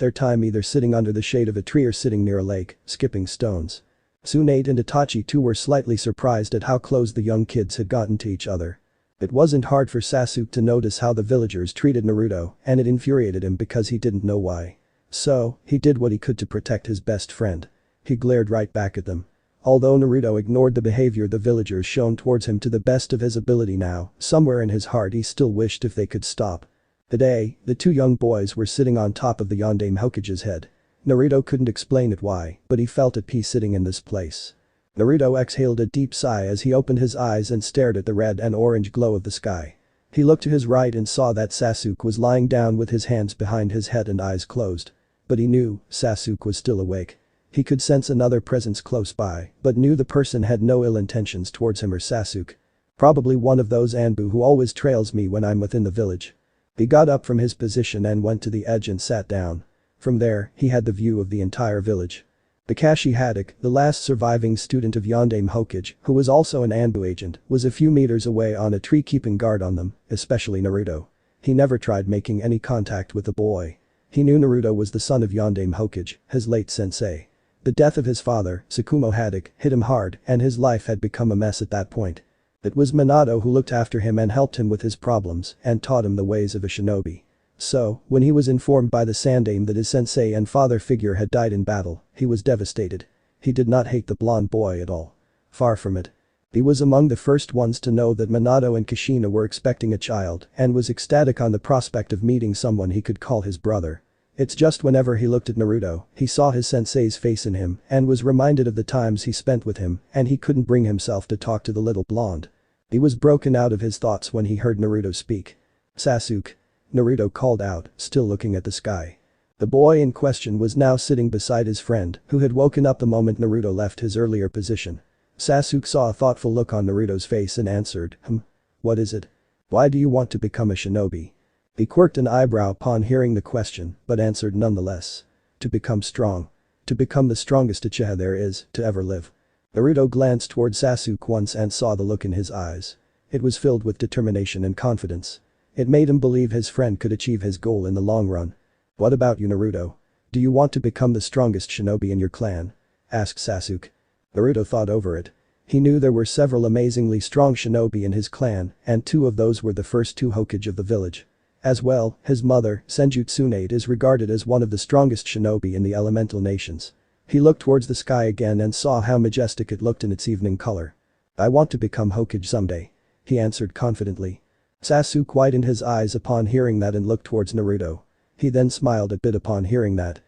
their time either sitting under the shade of a tree or sitting near a lake, skipping stones. Tsunade and Itachi too were slightly surprised at how close the young kids had gotten to each other. It wasn't hard for Sasuke to notice how the villagers treated Naruto and it infuriated him because he didn't know why. So, he did what he could to protect his best friend. He glared right back at them. Although Naruto ignored the behavior the villagers shown towards him to the best of his ability now, somewhere in his heart he still wished if they could stop. Today, the two young boys were sitting on top of the Yondaime Hokage's head. Naruto couldn't explain it why, but he felt at peace sitting in this place. Naruto exhaled a deep sigh as he opened his eyes and stared at the red and orange glow of the sky. He looked to his right and saw that Sasuke was lying down with his hands behind his head and eyes closed. But he knew Sasuke was still awake. He could sense another presence close by, but knew the person had no ill intentions towards him or Sasuke. Probably one of those Anbu who always trails me when I'm within the village. He got up from his position and went to the edge and sat down. From there, he had the view of the entire village. Kakashi Haddock, the last surviving student of Yondaime Hokage, who was also an Anbu agent, was a few meters away on a tree keeping guard on them, especially Naruto. He never tried making any contact with the boy. He knew Naruto was the son of Yondaime Hokage, his late sensei. The death of his father, Tsukumo Haddock, hit him hard and his life had become a mess at that point. It was Minato who looked after him and helped him with his problems and taught him the ways of a shinobi. So, when he was informed by the Sandaime that his sensei and father figure had died in battle, he was devastated. He did not hate the blonde boy at all. Far from it. He was among the first ones to know that Minato and Kushina were expecting a child and was ecstatic on the prospect of meeting someone he could call his brother. It's just whenever he looked at Naruto, he saw his sensei's face in him and was reminded of the times he spent with him and he couldn't bring himself to talk to the little blonde. He was broken out of his thoughts when he heard Naruto speak. "Sasuke." Naruto called out, still looking at the sky. The boy in question was now sitting beside his friend, who had woken up the moment Naruto left his earlier position. Sasuke saw a thoughtful look on Naruto's face and answered, What is it? Why do you want to become a shinobi?" He quirked an eyebrow upon hearing the question, but answered nonetheless. "To become strong. To become the strongest Uchiha there is to ever live." Naruto glanced toward Sasuke once and saw the look in his eyes. It was filled with determination and confidence. It made him believe his friend could achieve his goal in the long run. "What about you, Naruto? Do you want to become the strongest shinobi in your clan?" asked Sasuke. Naruto thought over it. He knew there were several amazingly strong shinobi in his clan and two of those were the first two Hokage of the village. As well, his mother, Senju Tsunade, is regarded as one of the strongest shinobi in the elemental nations. He looked towards the sky again and saw how majestic it looked in its evening color. I want to become Hokage someday. He answered confidently. Sasuke widened his eyes upon hearing that and looked towards Naruto. He then smiled a bit upon hearing that.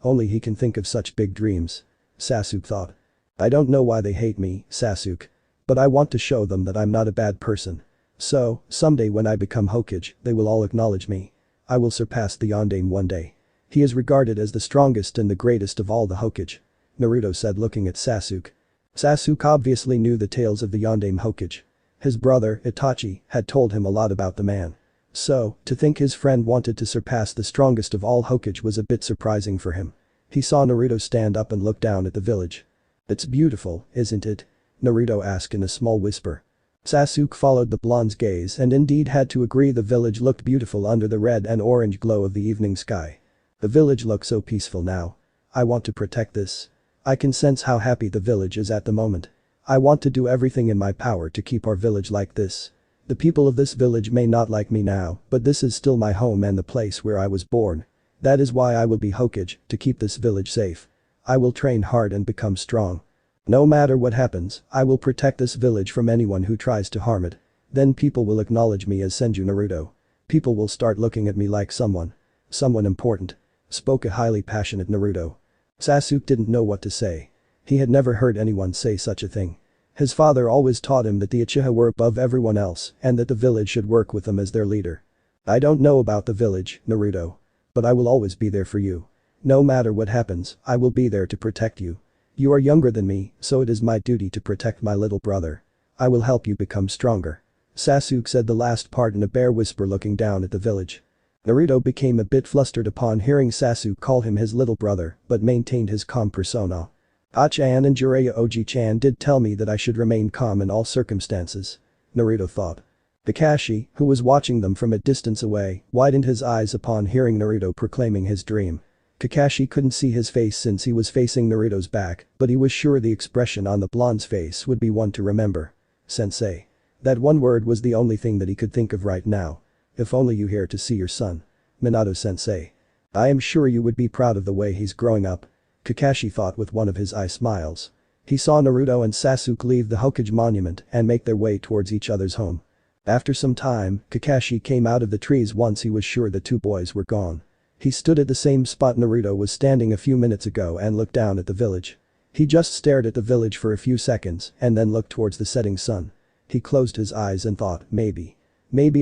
Only he can think of such big dreams. Sasuke thought. I don't know why they hate me, Sasuke. But I want to show them that I'm not a bad person. So, someday when I become Hokage, they will all acknowledge me. I will surpass the Yondaime one day. He is regarded as the strongest and the greatest of all the Hokage. Naruto said looking at Sasuke. Sasuke obviously knew the tales of the Yondaime Hokage. His brother, Itachi, had told him a lot about the man. So, to think his friend wanted to surpass the strongest of all Hokage was a bit surprising for him. He saw Naruto stand up and look down at the village. It's beautiful, isn't it? Naruto asked in a small whisper. Sasuke followed the blonde's gaze and indeed had to agree the village looked beautiful under the red and orange glow of the evening sky. The village looks so peaceful now. I want to protect this. I can sense how happy the village is at the moment. I want to do everything in my power to keep our village like this. The people of this village may not like me now, but this is still my home and the place where I was born. That is why I will be Hokage, to keep this village safe. I will train hard and become strong. No matter what happens, I will protect this village from anyone who tries to harm it. Then people will acknowledge me as Senju Naruto. People will start looking at me like someone important. Spoke a highly passionate Naruto. Sasuke didn't know what to say. He had never heard anyone say such a thing. His father always taught him that the Uchiha were above everyone else and that the village should work with them as their leader. I don't know about the village, Naruto. But I will always be there for you. No matter what happens, I will be there to protect you. You are younger than me, so it is my duty to protect my little brother. I will help you become stronger. Sasuke said the last part in a bare whisper looking down at the village. Naruto became a bit flustered upon hearing Sasuke call him his little brother, but maintained his calm persona. Ah-chan and Jiraiya Oji-chan did tell me that I should remain calm in all circumstances. Naruto thought. Kakashi, who was watching them from a distance away, widened his eyes upon hearing Naruto proclaiming his dream. Kakashi couldn't see his face since he was facing Naruto's back, but he was sure the expression on the blonde's face would be one to remember. Sensei. That one word was the only thing that he could think of right now. If only you here to see your son. Minato-sensei. I am sure you would be proud of the way he's growing up. Kakashi thought with one of his eye smiles. He saw Naruto and Sasuke leave the Hokage monument and make their way towards each other's home. After some time, Kakashi came out of the trees once he was sure the two boys were gone. He stood at the same spot Naruto was standing a few minutes ago and looked down at the village. He just stared at the village for a few seconds and then looked towards the setting sun. He closed his eyes and thought, maybe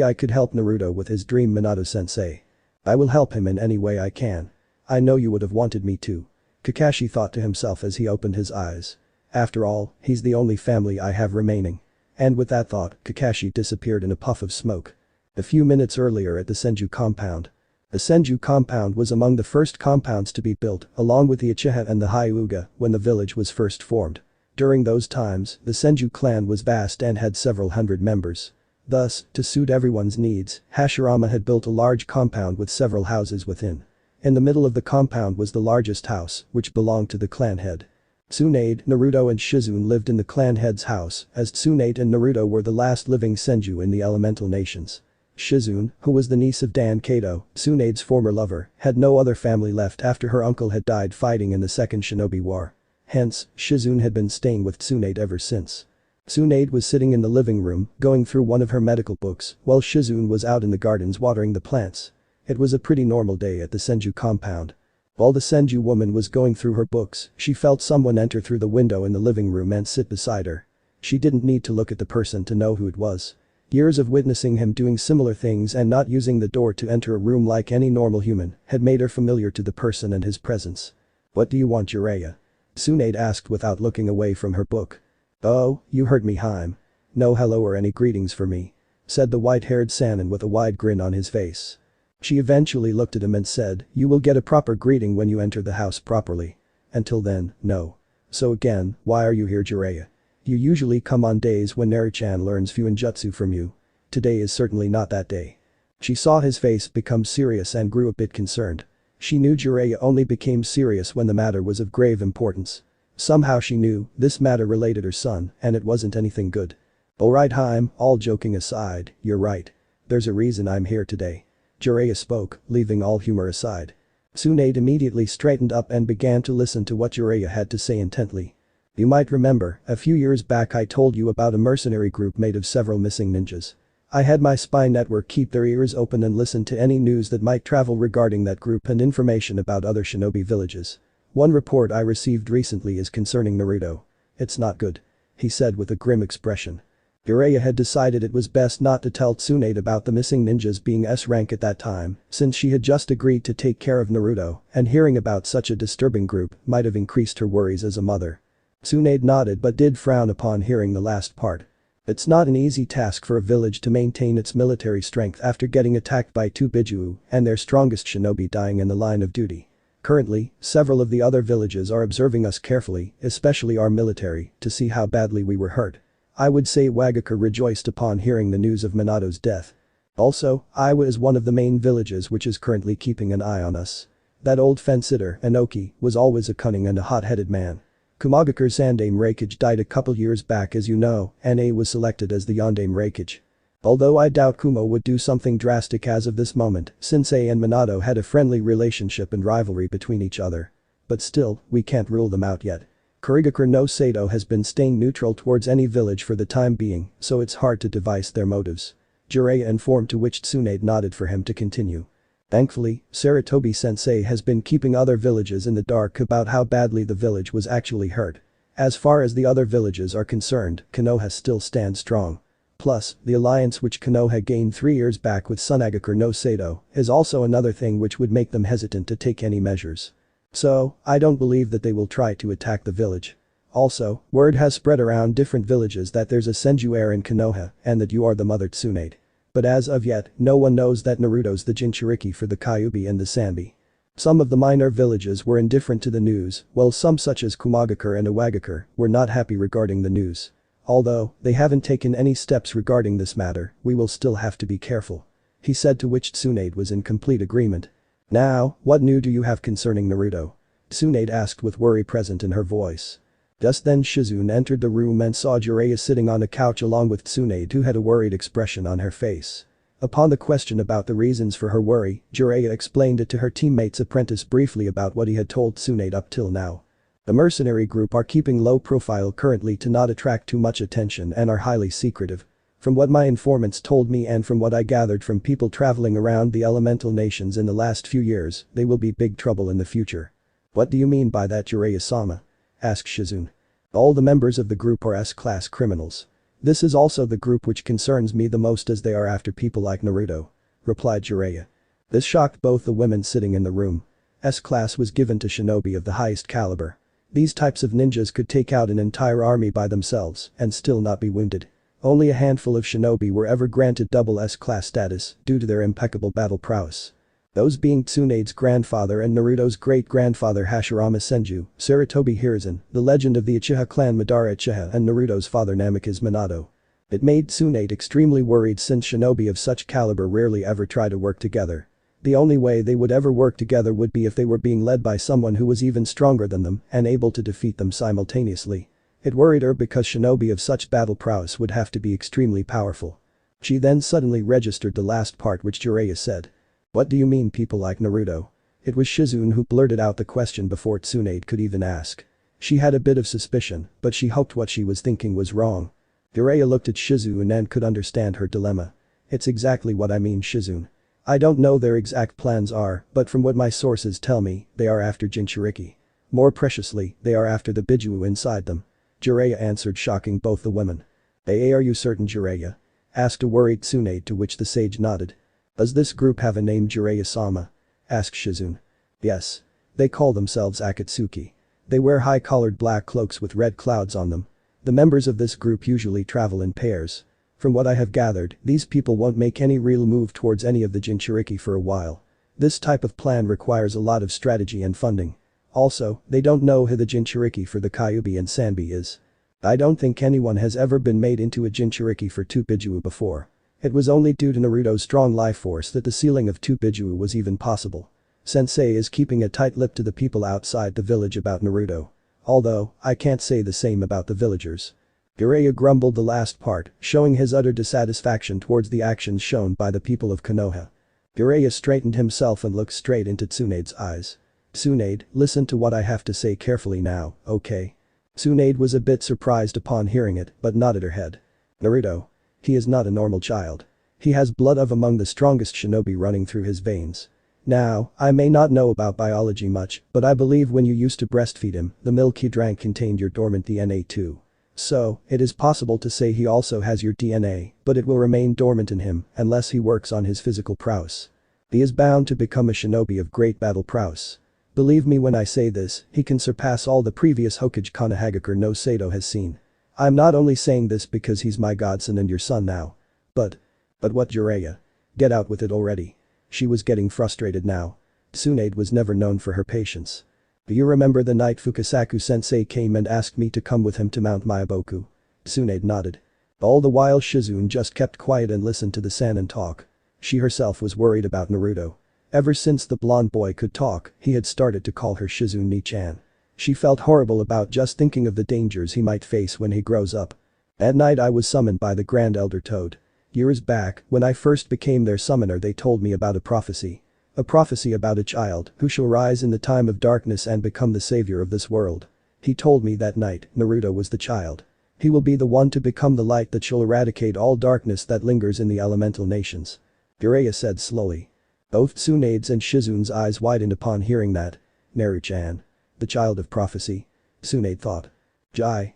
I could help Naruto with his dream, Minato-sensei. I will help him in any way I can. I know you would have wanted me to. Kakashi thought to himself as he opened his eyes. After all, he's the only family I have remaining. And with that thought, Kakashi disappeared in a puff of smoke. A few minutes earlier at the Senju compound. The Senju compound was among the first compounds to be built, along with the Uchiha and the Hyuga, when the village was first formed. During those times, the Senju clan was vast and had several hundred members. Thus, to suit everyone's needs, Hashirama had built a large compound with several houses within. In the middle of the compound was the largest house, which belonged to the clan head. Tsunade, Naruto and Shizune lived in the clan head's house, as Tsunade and Naruto were the last living Senju in the elemental nations. Shizune, who was the niece of Dan Kato, Tsunade's former lover, had no other family left after her uncle had died fighting in the Second Shinobi War. Hence, Shizune had been staying with Tsunade ever since. Tsunade was sitting in the living room, going through one of her medical books, while Shizune was out in the gardens watering the plants. It was a pretty normal day at the Senju compound. While the Senju woman was going through her books, she felt someone enter through the window in the living room and sit beside her. She didn't need to look at the person to know who it was. Years of witnessing him doing similar things and not using the door to enter a room like any normal human had made her familiar to the person and his presence. What do you want, Jiraiya? Tsunade asked without looking away from her book. Oh, you heard me, Haim. No hello or any greetings for me, said the white-haired Sannin with a wide grin on his face. She eventually looked at him and said, you will get a proper greeting when you enter the house properly. Until then, no. So again, why are you here, Jiraiya? You usually come on days when Naruto-chan learns Fuinjutsu from you. Today is certainly not that day. She saw his face become serious and grew a bit concerned. She knew Jiraiya only became serious when the matter was of grave importance. Somehow she knew this matter related her son and it wasn't anything good. Alright Haim, all joking aside, you're right. There's a reason I'm here today. Jiraiya spoke, leaving all humor aside. Tsunade immediately straightened up and began to listen to what Jiraiya had to say intently. You might remember, a few years back I told you about a mercenary group made of several missing ninjas. I had my spy network keep their ears open and listen to any news that might travel regarding that group and information about other shinobi villages. One report I received recently is concerning Naruto. It's not good. He said with a grim expression. Jiraiya had decided it was best not to tell Tsunade about the missing ninjas being S rank at that time, since she had just agreed to take care of Naruto, and hearing about such a disturbing group might have increased her worries as a mother. Tsunade nodded but did frown upon hearing the last part. It's not an easy task for a village to maintain its military strength after getting attacked by two biju and their strongest shinobi dying in the line of duty. Currently, several of the other villages are observing us carefully, especially our military, to see how badly we were hurt. I would say Wagakure rejoiced upon hearing the news of Minato's death. Also, Iwa is one of the main villages which is currently keeping an eye on us. That old fence-sitter, Inoki, was always a cunning and a hot-headed man. Kumagakure's Sandame Reikage died a couple years back as you know, and A was selected as the Yondame Reikage. Although I doubt Kumo would do something drastic as of this moment, since A and Minato had a friendly relationship and rivalry between each other. But still, we can't rule them out yet. Kurigakure no Sato has been staying neutral towards any village for the time being, so it's hard to devise their motives. Jiraiya informed, to which Tsunade nodded for him to continue. Thankfully, Sarutobi-sensei has been keeping other villages in the dark about how badly the village was actually hurt. As far as the other villages are concerned, Konoha still stands strong. Plus, the alliance which Konoha gained 3 years back with Tsunagakure no Sato is also another thing which would make them hesitant to take any measures. So, I don't believe that they will try to attack the village. Also, word has spread around different villages that there's a Senju heir in Konoha and that you are the mother Tsunade. But as of yet, no one knows that Naruto's the Jinchuriki for the Kyuubi and the Sanbi. Some of the minor villages were indifferent to the news, while some such as Kumagakure and Iwagakure were not happy regarding the news. Although, they haven't taken any steps regarding this matter, we will still have to be careful. He said, to which Tsunade was in complete agreement. Now, what new do you have concerning Naruto? Tsunade asked with worry present in her voice. Just then Shizune entered the room and saw Jiraiya sitting on a couch along with Tsunade, who had a worried expression on her face. Upon the question about the reasons for her worry, Jiraiya explained it to her teammate's apprentice briefly about what he had told Tsunade up till now. The mercenary group are keeping low profile currently to not attract too much attention and are highly secretive. From what my informants told me and from what I gathered from people traveling around the elemental nations in the last few years, they will be big trouble in the future. What do you mean by that, Jiraiya-sama? Asked Shizune. All the members of the group are S-class criminals. This is also the group which concerns me the most, as they are after people like Naruto, replied Jiraiya. This shocked both the women sitting in the room. S-class was given to shinobi of the highest caliber. These types of ninjas could take out an entire army by themselves and still not be wounded. Only a handful of shinobi were ever granted double S-class status due to their impeccable battle prowess. Those being Tsunade's grandfather and Naruto's great-grandfather Hashirama Senju, Sarutobi Hiruzen, the legend of the Uchiha clan Madara Uchiha, and Naruto's father Namikaze Minato. It made Tsunade extremely worried since shinobi of such caliber rarely ever try to work together. The only way they would ever work together would be if they were being led by someone who was even stronger than them and able to defeat them simultaneously. It worried her because shinobi of such battle prowess would have to be extremely powerful. She then suddenly registered the last part which Jiraiya said. What do you mean, people like Naruto? It was Shizune who blurted out the question before Tsunade could even ask. She had a bit of suspicion, but she hoped what she was thinking was wrong. Jiraiya looked at Shizune and could understand her dilemma. It's exactly what I mean, Shizune. I don't know their exact plans are, but from what my sources tell me, they are after Jinchuriki. More preciously, they are after the biju inside them. Jiraiya answered, shocking both the women. Are you certain, Jiraiya? Asked a worried Tsunade, to which the sage nodded. Does this group have a name, Jiraiya-sama? Asked Shizune. Yes. They call themselves Akatsuki. They wear high-collared black cloaks with red clouds on them. The members of this group usually travel in pairs. From what I have gathered, these people won't make any real move towards any of the Jinchuriki for a while. This type of plan requires a lot of strategy and funding. Also, they don't know who the Jinchuriki for the Kyuubi and Sanbi is. I don't think anyone has ever been made into a Jinchuriki for 2 biju before. It was only due to Naruto's strong life force that the ceiling of 2 biju was even possible. Sensei is keeping a tight lip to the people outside the village about Naruto. Although, I can't say the same about the villagers. Jiraiya grumbled the last part, showing his utter dissatisfaction towards the actions shown by the people of Konoha. Jiraiya straightened himself and looked straight into Tsunade's eyes. "Tsunade, listen to what I have to say carefully now, okay?" Tsunade was a bit surprised upon hearing it, but nodded her head. "Naruto. He is not a normal child. He has blood of among the strongest shinobi running through his veins. Now, I may not know about biology much, but I believe when you used to breastfeed him, the milk he drank contained your dormant DNA too. So, it is possible to say he also has your DNA, but it will remain dormant in him unless he works on his physical prowess. He is bound to become a shinobi of great battle prowess. Believe me when I say this, he can surpass all the previous Hokage Konohagakure no Sato has seen. I'm not only saying this because he's my godson and your son now. But what, Jiraiya? Get out with it already." She was getting frustrated now. Tsunade was never known for her patience. "Do you remember the night Fukasaku-sensei came and asked me to come with him to Mount Myaboku?" Tsunade nodded. All the while Shizune just kept quiet and listened to the Sannin talk. She herself was worried about Naruto. Ever since the blonde boy could talk, he had started to call her Shizune Ni-chan. She felt horrible about just thinking of the dangers he might face when he grows up. "At night I was summoned by the Grand Elder Toad. Years back, when I first became their summoner, they told me about a prophecy. A prophecy about a child who shall rise in the time of darkness and become the savior of this world. He told me that night Naruto was the child. He will be the one to become the light that shall eradicate all darkness that lingers in the elemental nations," Jiraiya said slowly. Both Tsunade's and Shizune's eyes widened upon hearing that. "Naru-chan. The child of prophecy?" Tsunade thought. Jiraiya.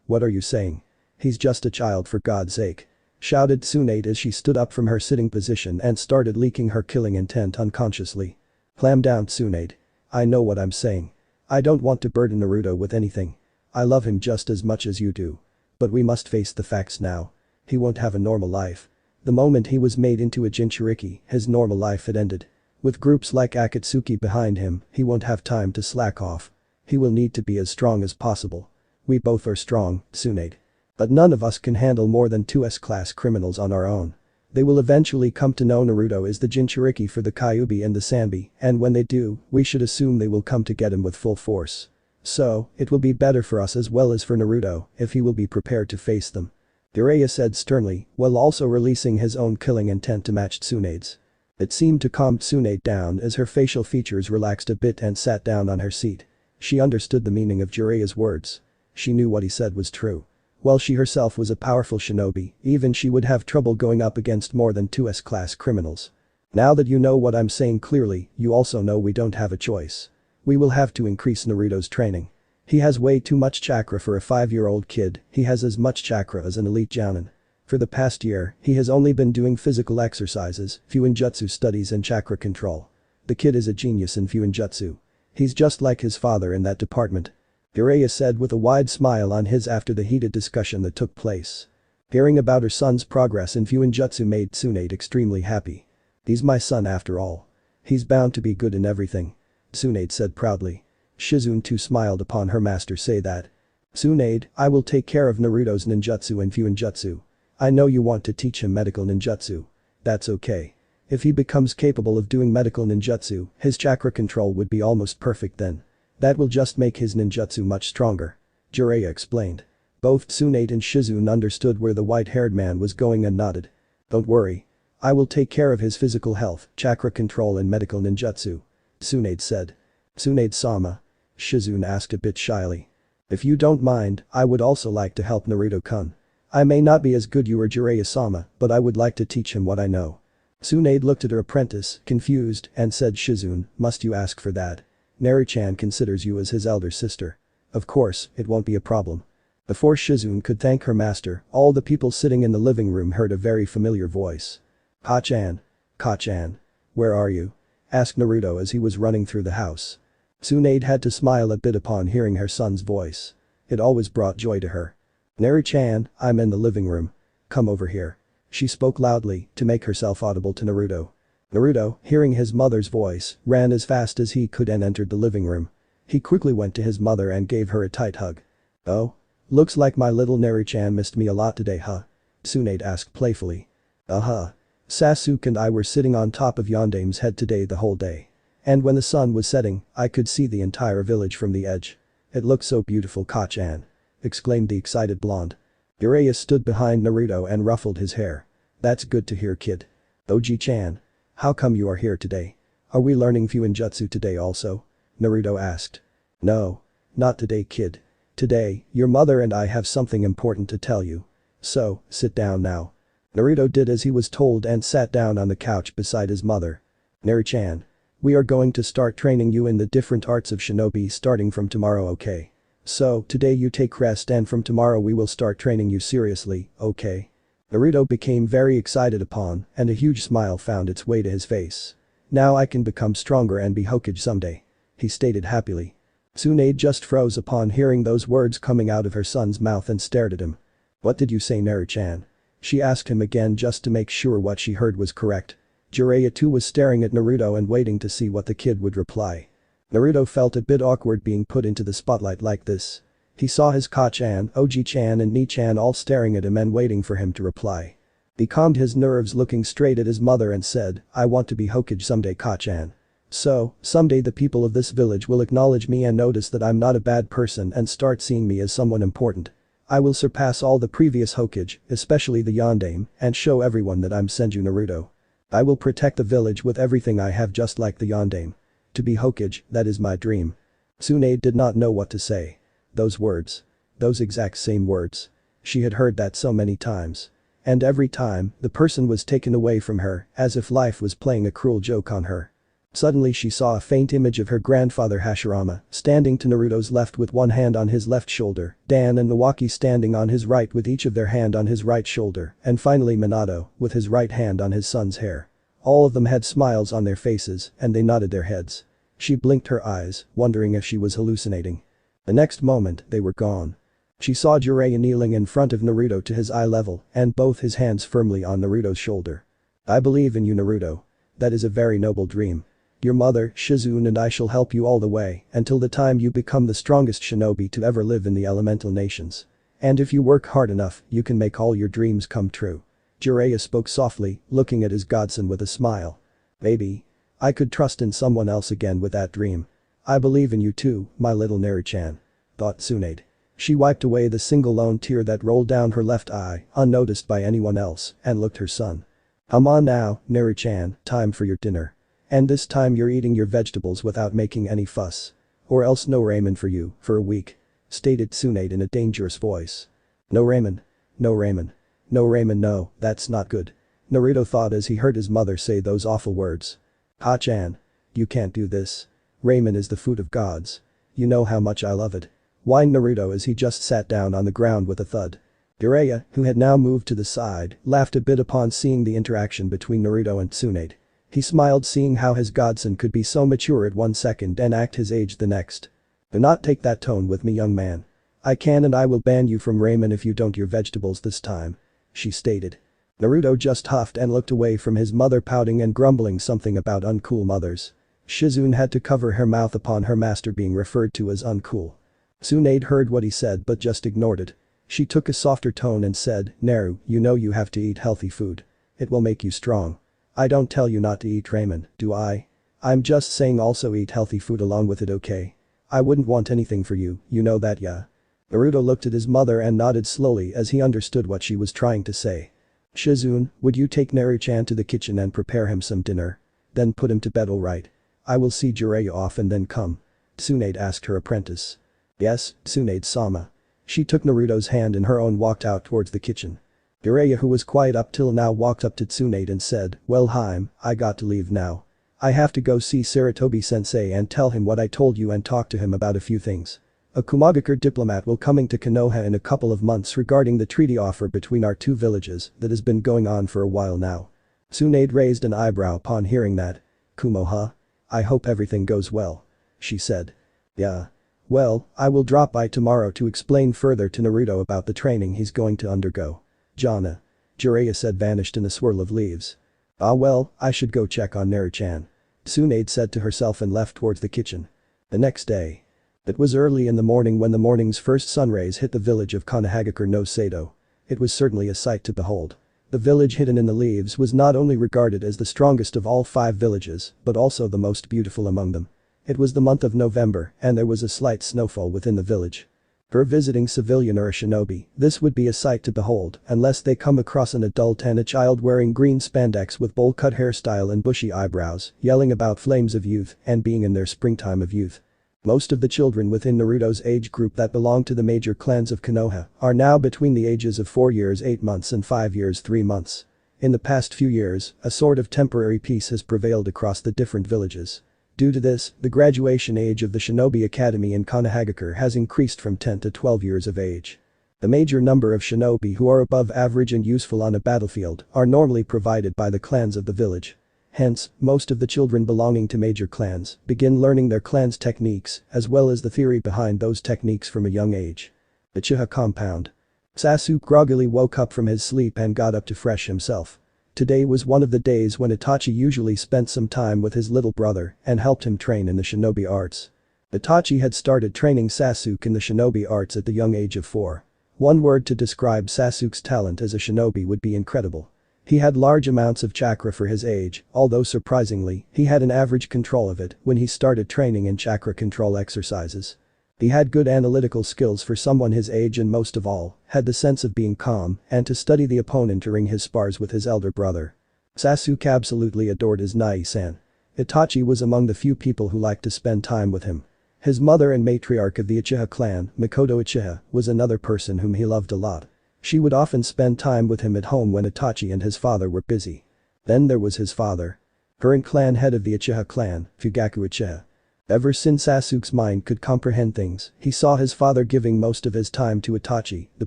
What are you saying? He's just a child for God's sake," shouted Tsunade as she stood up from her sitting position and started leaking her killing intent unconsciously. "Calm down, Tsunade. I know what I'm saying. I don't want to burden Naruto with anything. I love him just as much as you do. But we must face the facts now. He won't have a normal life. The moment he was made into a Jinchuriki, his normal life had ended. With groups like Akatsuki behind him, he won't have time to slack off. He will need to be as strong as possible. We both are strong, Tsunade. But none of us can handle more than 2 S-class criminals on our own. They will eventually come to know Naruto is the Jinchuriki for the Kyuubi and the Sanbi, and when they do, we should assume they will come to get him with full force. So, it will be better for us as well as for Naruto if he will be prepared to face them," Jiraiya said sternly, while also releasing his own killing intent to match Tsunade's. It seemed to calm Tsunade down as her facial features relaxed a bit and sat down on her seat. She understood the meaning of Jiraiya's words. She knew what he said was true. While she herself was a powerful shinobi, even she would have trouble going up against more than 2 S-class criminals. "Now that you know what I'm saying clearly, you also know we don't have a choice. We will have to increase Naruto's training. He has way too much chakra for a 5-year-old kid, he has as much chakra as an elite jounin. For the past year, he has only been doing physical exercises, Fuinjutsu studies and chakra control. The kid is a genius in Fuinjutsu. He's just like his father in that department," Jiraiya said with a wide smile on his after the heated discussion that took place. Hearing about her son's progress in Fuinjutsu made Tsunade extremely happy. "He's my son after all. He's bound to be good in everything," Tsunade said proudly. Shizune too smiled upon her master say that. "Tsunade, I will take care of Naruto's ninjutsu and Fuinjutsu. I know you want to teach him medical ninjutsu. That's okay. If he becomes capable of doing medical ninjutsu, his chakra control would be almost perfect then. That will just make his ninjutsu much stronger," Jiraiya explained. Both Tsunade and Shizune understood where the white-haired man was going and nodded. "Don't worry. I will take care of his physical health, chakra control and medical ninjutsu," Tsunade said. "Tsunade-sama?" Shizune asked a bit shyly. "If you don't mind, I would also like to help Naruto-kun. I may not be as good you or Jiraiya-sama, but I would like to teach him what I know." Tsunade looked at her apprentice, confused, and said, "Shizune, must you ask for that? Naru-chan considers you as his elder sister. Of course, it won't be a problem." Before Shizune could thank her master, all the people sitting in the living room heard a very familiar voice. "Ka-chan. Ka-chan. Where are you?" asked Naruto as he was running through the house. Tsunade had to smile a bit upon hearing her son's voice. It always brought joy to her. "Naru-chan, I'm in the living room. Come over here." She spoke loudly to make herself audible to Naruto. Naruto, hearing his mother's voice, ran as fast as he could and entered the living room. He quickly went to his mother and gave her a tight hug. "Oh? Looks like my little Naru-chan missed me a lot today, huh?" Tsunade asked playfully. "Uh-huh. Sasuke and I were sitting on top of Yondame's head today the whole day. And when the sun was setting, I could see the entire village from the edge. It looked so beautiful, Ka-chan." exclaimed the excited blonde. Jiraiya stood behind Naruto and ruffled his hair. That's good to hear, kid. Oji-chan. How come you are here today? Are we learning Fuinjutsu today also? Naruto asked. No. Not today, kid. Today, your mother and I have something important to tell you. So, sit down now. Naruto did as he was told and sat down on the couch beside his mother. Neri-chan. We are going to start training you in the different arts of shinobi starting from tomorrow, okay? So, today you take rest and from tomorrow we will start training you seriously, okay? Naruto became very excited upon and a huge smile found its way to his face. Now I can become stronger and be Hokage someday. He stated happily. Tsunade just froze upon hearing those words coming out of her son's mouth and stared at him. What did you say, Neri-chan? She asked him again just to make sure what she heard was correct. Jiraiya too was staring at Naruto and waiting to see what the kid would reply. Naruto felt a bit awkward being put into the spotlight like this. He saw his Ka-chan, Oji-chan and Ni-chan all staring at him and waiting for him to reply. He calmed his nerves looking straight at his mother and said, I want to be Hokage someday, Ka-chan. So, someday the people of this village will acknowledge me and notice that I'm not a bad person and start seeing me as someone important. I will surpass all the previous Hokage, especially the Yondaime, and show everyone that I'm Senju Naruto. I will protect the village with everything I have just like the Yondaime. To be Hokage, that is my dream. Tsunade did not know what to say. Those words. Those exact same words. She had heard that so many times. And every time, the person was taken away from her, as if life was playing a cruel joke on her. Suddenly she saw a faint image of her grandfather Hashirama, standing to Naruto's left with one hand on his left shoulder, Dan and Nawaki standing on his right with each of their hand on his right shoulder, and finally Minato, with his right hand on his son's hair. All of them had smiles on their faces, and they nodded their heads. She blinked her eyes, wondering if she was hallucinating. The next moment, they were gone. She saw Jiraiya kneeling in front of Naruto to his eye level, and both his hands firmly on Naruto's shoulder. I believe in you, Naruto. That is a very noble dream. Your mother, Shizune and I shall help you all the way until the time you become the strongest shinobi to ever live in the elemental nations. And if you work hard enough, you can make all your dreams come true. Jiraiya spoke softly, looking at his godson with a smile. Maybe. I could trust in someone else again with that dream. I believe in you too, my little Neri-chan. Thought Tsunade. She wiped away the single lone tear that rolled down her left eye, unnoticed by anyone else, and looked her son. Come on now, Neri-chan, time for your dinner. And this time you're eating your vegetables without making any fuss. Or else no ramen for you, for a week. Stated Tsunade in a dangerous voice. No ramen. No ramen. No ramen, no, that's not good. Naruto thought as he heard his mother say those awful words. Ha-chan. You can't do this. Ramen is the food of gods. You know how much I love it. Whined Naruto as he just sat down on the ground with a thud. Jiraiya, who had now moved to the side, laughed a bit upon seeing the interaction between Naruto and Tsunade. He smiled seeing how his godson could be so mature at one second and act his age the next. Do not take that tone with me, young man. I can and I will ban you from ramen if you don't your vegetables this time. She stated. Naruto just huffed and looked away from his mother pouting and grumbling something about uncool mothers. Shizune had to cover her mouth upon her master being referred to as uncool. Tsunade heard what he said but just ignored it. She took a softer tone and said, Naru, you know you have to eat healthy food. It will make you strong. I don't tell you not to eat ramen, do I? I'm just saying also eat healthy food along with it, okay? I wouldn't want anything for you, you know that, yeah? Naruto looked at his mother and nodded slowly as he understood what she was trying to say. Shizune, would you take Naru-chan to the kitchen and prepare him some dinner? Then put him to bed, alright? I will see Jiraiya off and then come. Tsunade asked her apprentice. Yes, Tsunade-sama. She took Naruto's hand in her own and walked out towards the kitchen. Jiraiya, who was quiet up till now, walked up to Tsunade and said, well Haim, I got to leave now. I have to go see Sarutobi-sensei and tell him what I told you and talk to him about a few things. A Kumagakure diplomat will coming to Konoha in a couple of months regarding the treaty offer between our two villages that has been going on for a while now. Tsunade raised an eyebrow upon hearing that. Kumo, huh? I hope everything goes well. She said. Yeah. Well, I will drop by tomorrow to explain further to Naruto about the training he's going to undergo. Jana. Jiraiya said, vanished in a swirl of leaves. Ah well, I should go check on Naru-chan. Tsunade said to herself and left towards the kitchen. The next day. It was early in the morning when the morning's first sunrays hit the village of Konohagakure no Sato. It was certainly a sight to behold. The village hidden in the leaves was not only regarded as the strongest of all 5 villages, but also the most beautiful among them. It was the month of November and there was a slight snowfall within the village. For a visiting civilian or a shinobi, this would be a sight to behold, unless they come across an adult and a child wearing green spandex with bowl-cut hairstyle and bushy eyebrows, yelling about flames of youth and being in their springtime of youth. Most of the children within Naruto's age group that belong to the major clans of Konoha are now between the ages of 4 years 8 months and 5 years 3 months. In the past few years, a sort of temporary peace has prevailed across the different villages. Due to this, the graduation age of the Shinobi Academy in Konohagakure has increased from 10 to 12 years of age. The major number of shinobi who are above average and useful on a battlefield are normally provided by the clans of the village. Hence, most of the children belonging to major clans begin learning their clan's techniques as well as the theory behind those techniques from a young age. The Uchiha compound. Sasuke groggily woke up from his sleep and got up to fresh himself. Today was one of the days when Itachi usually spent some time with his little brother and helped him train in the shinobi arts. Itachi had started training Sasuke in the shinobi arts at the young age of 4. One word to describe Sasuke's talent as a shinobi would be incredible. He had large amounts of chakra for his age, although surprisingly, he had an average control of it when he started training in chakra control exercises. He had good analytical skills for someone his age and most of all, had the sense of being calm and to study the opponent during his spars with his elder brother. Sasuke absolutely adored his Nai-san. Itachi was among the few people who liked to spend time with him. His mother and matriarch of the Uchiha clan, Mikoto Uchiha, was another person whom he loved a lot. She would often spend time with him at home when Itachi and his father were busy. Then there was his father. Current clan head of the Uchiha clan, Fugaku Uchiha. Ever since Sasuke's mind could comprehend things, he saw his father giving most of his time to Itachi, the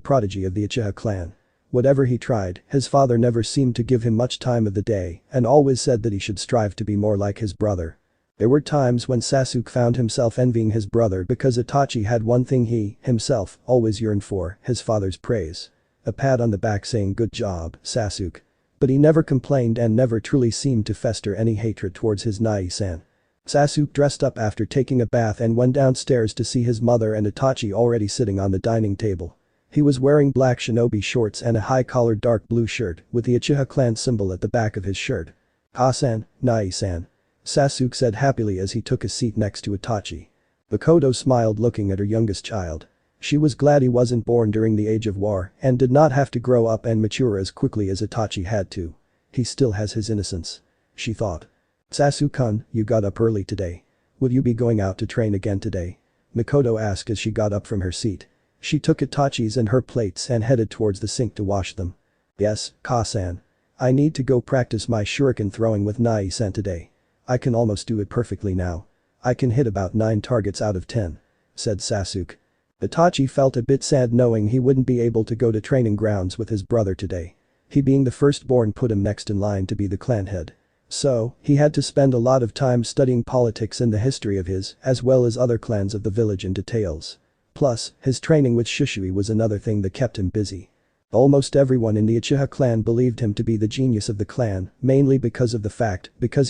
prodigy of the Uchiha clan. Whatever he tried, his father never seemed to give him much time of the day and always said that he should strive to be more like his brother. There were times when Sasuke found himself envying his brother because Itachi had one thing he, himself, always yearned for, his father's praise. A pat on the back saying good job, Sasuke. But he never complained and never truly seemed to fester any hatred towards his Nai-san. Sasuke dressed up after taking a bath and went downstairs to see his mother and Itachi already sitting on the dining table. He was wearing black shinobi shorts and a high-collared dark blue shirt with the Uchiha clan symbol at the back of his shirt. "Ha-san, Nai-san," Sasuke said happily as he took a seat next to Itachi. Mikoto smiled looking at her youngest child. She was glad he wasn't born during the age of war and did not have to grow up and mature as quickly as Itachi had to. He still has his innocence, she thought. "Sasuke-kun, you got up early today. Will you be going out to train again today?" Mikoto asked as she got up from her seat. She took Itachi's and her plates and headed towards the sink to wash them. "Yes, Ka-san. I need to go practice my shuriken throwing with Nai-san today. I can almost do it perfectly now. I can hit about 9 targets out of 10, said Sasuke. Itachi felt a bit sad knowing he wouldn't be able to go to training grounds with his brother today. He being the firstborn put him next in line to be the clan head. So, he had to spend a lot of time studying politics and the history of his as well as other clans of the village in details. Plus, his training with Shishui was another thing that kept him busy. Almost everyone in the Uchiha clan believed him to be the genius of the clan, mainly because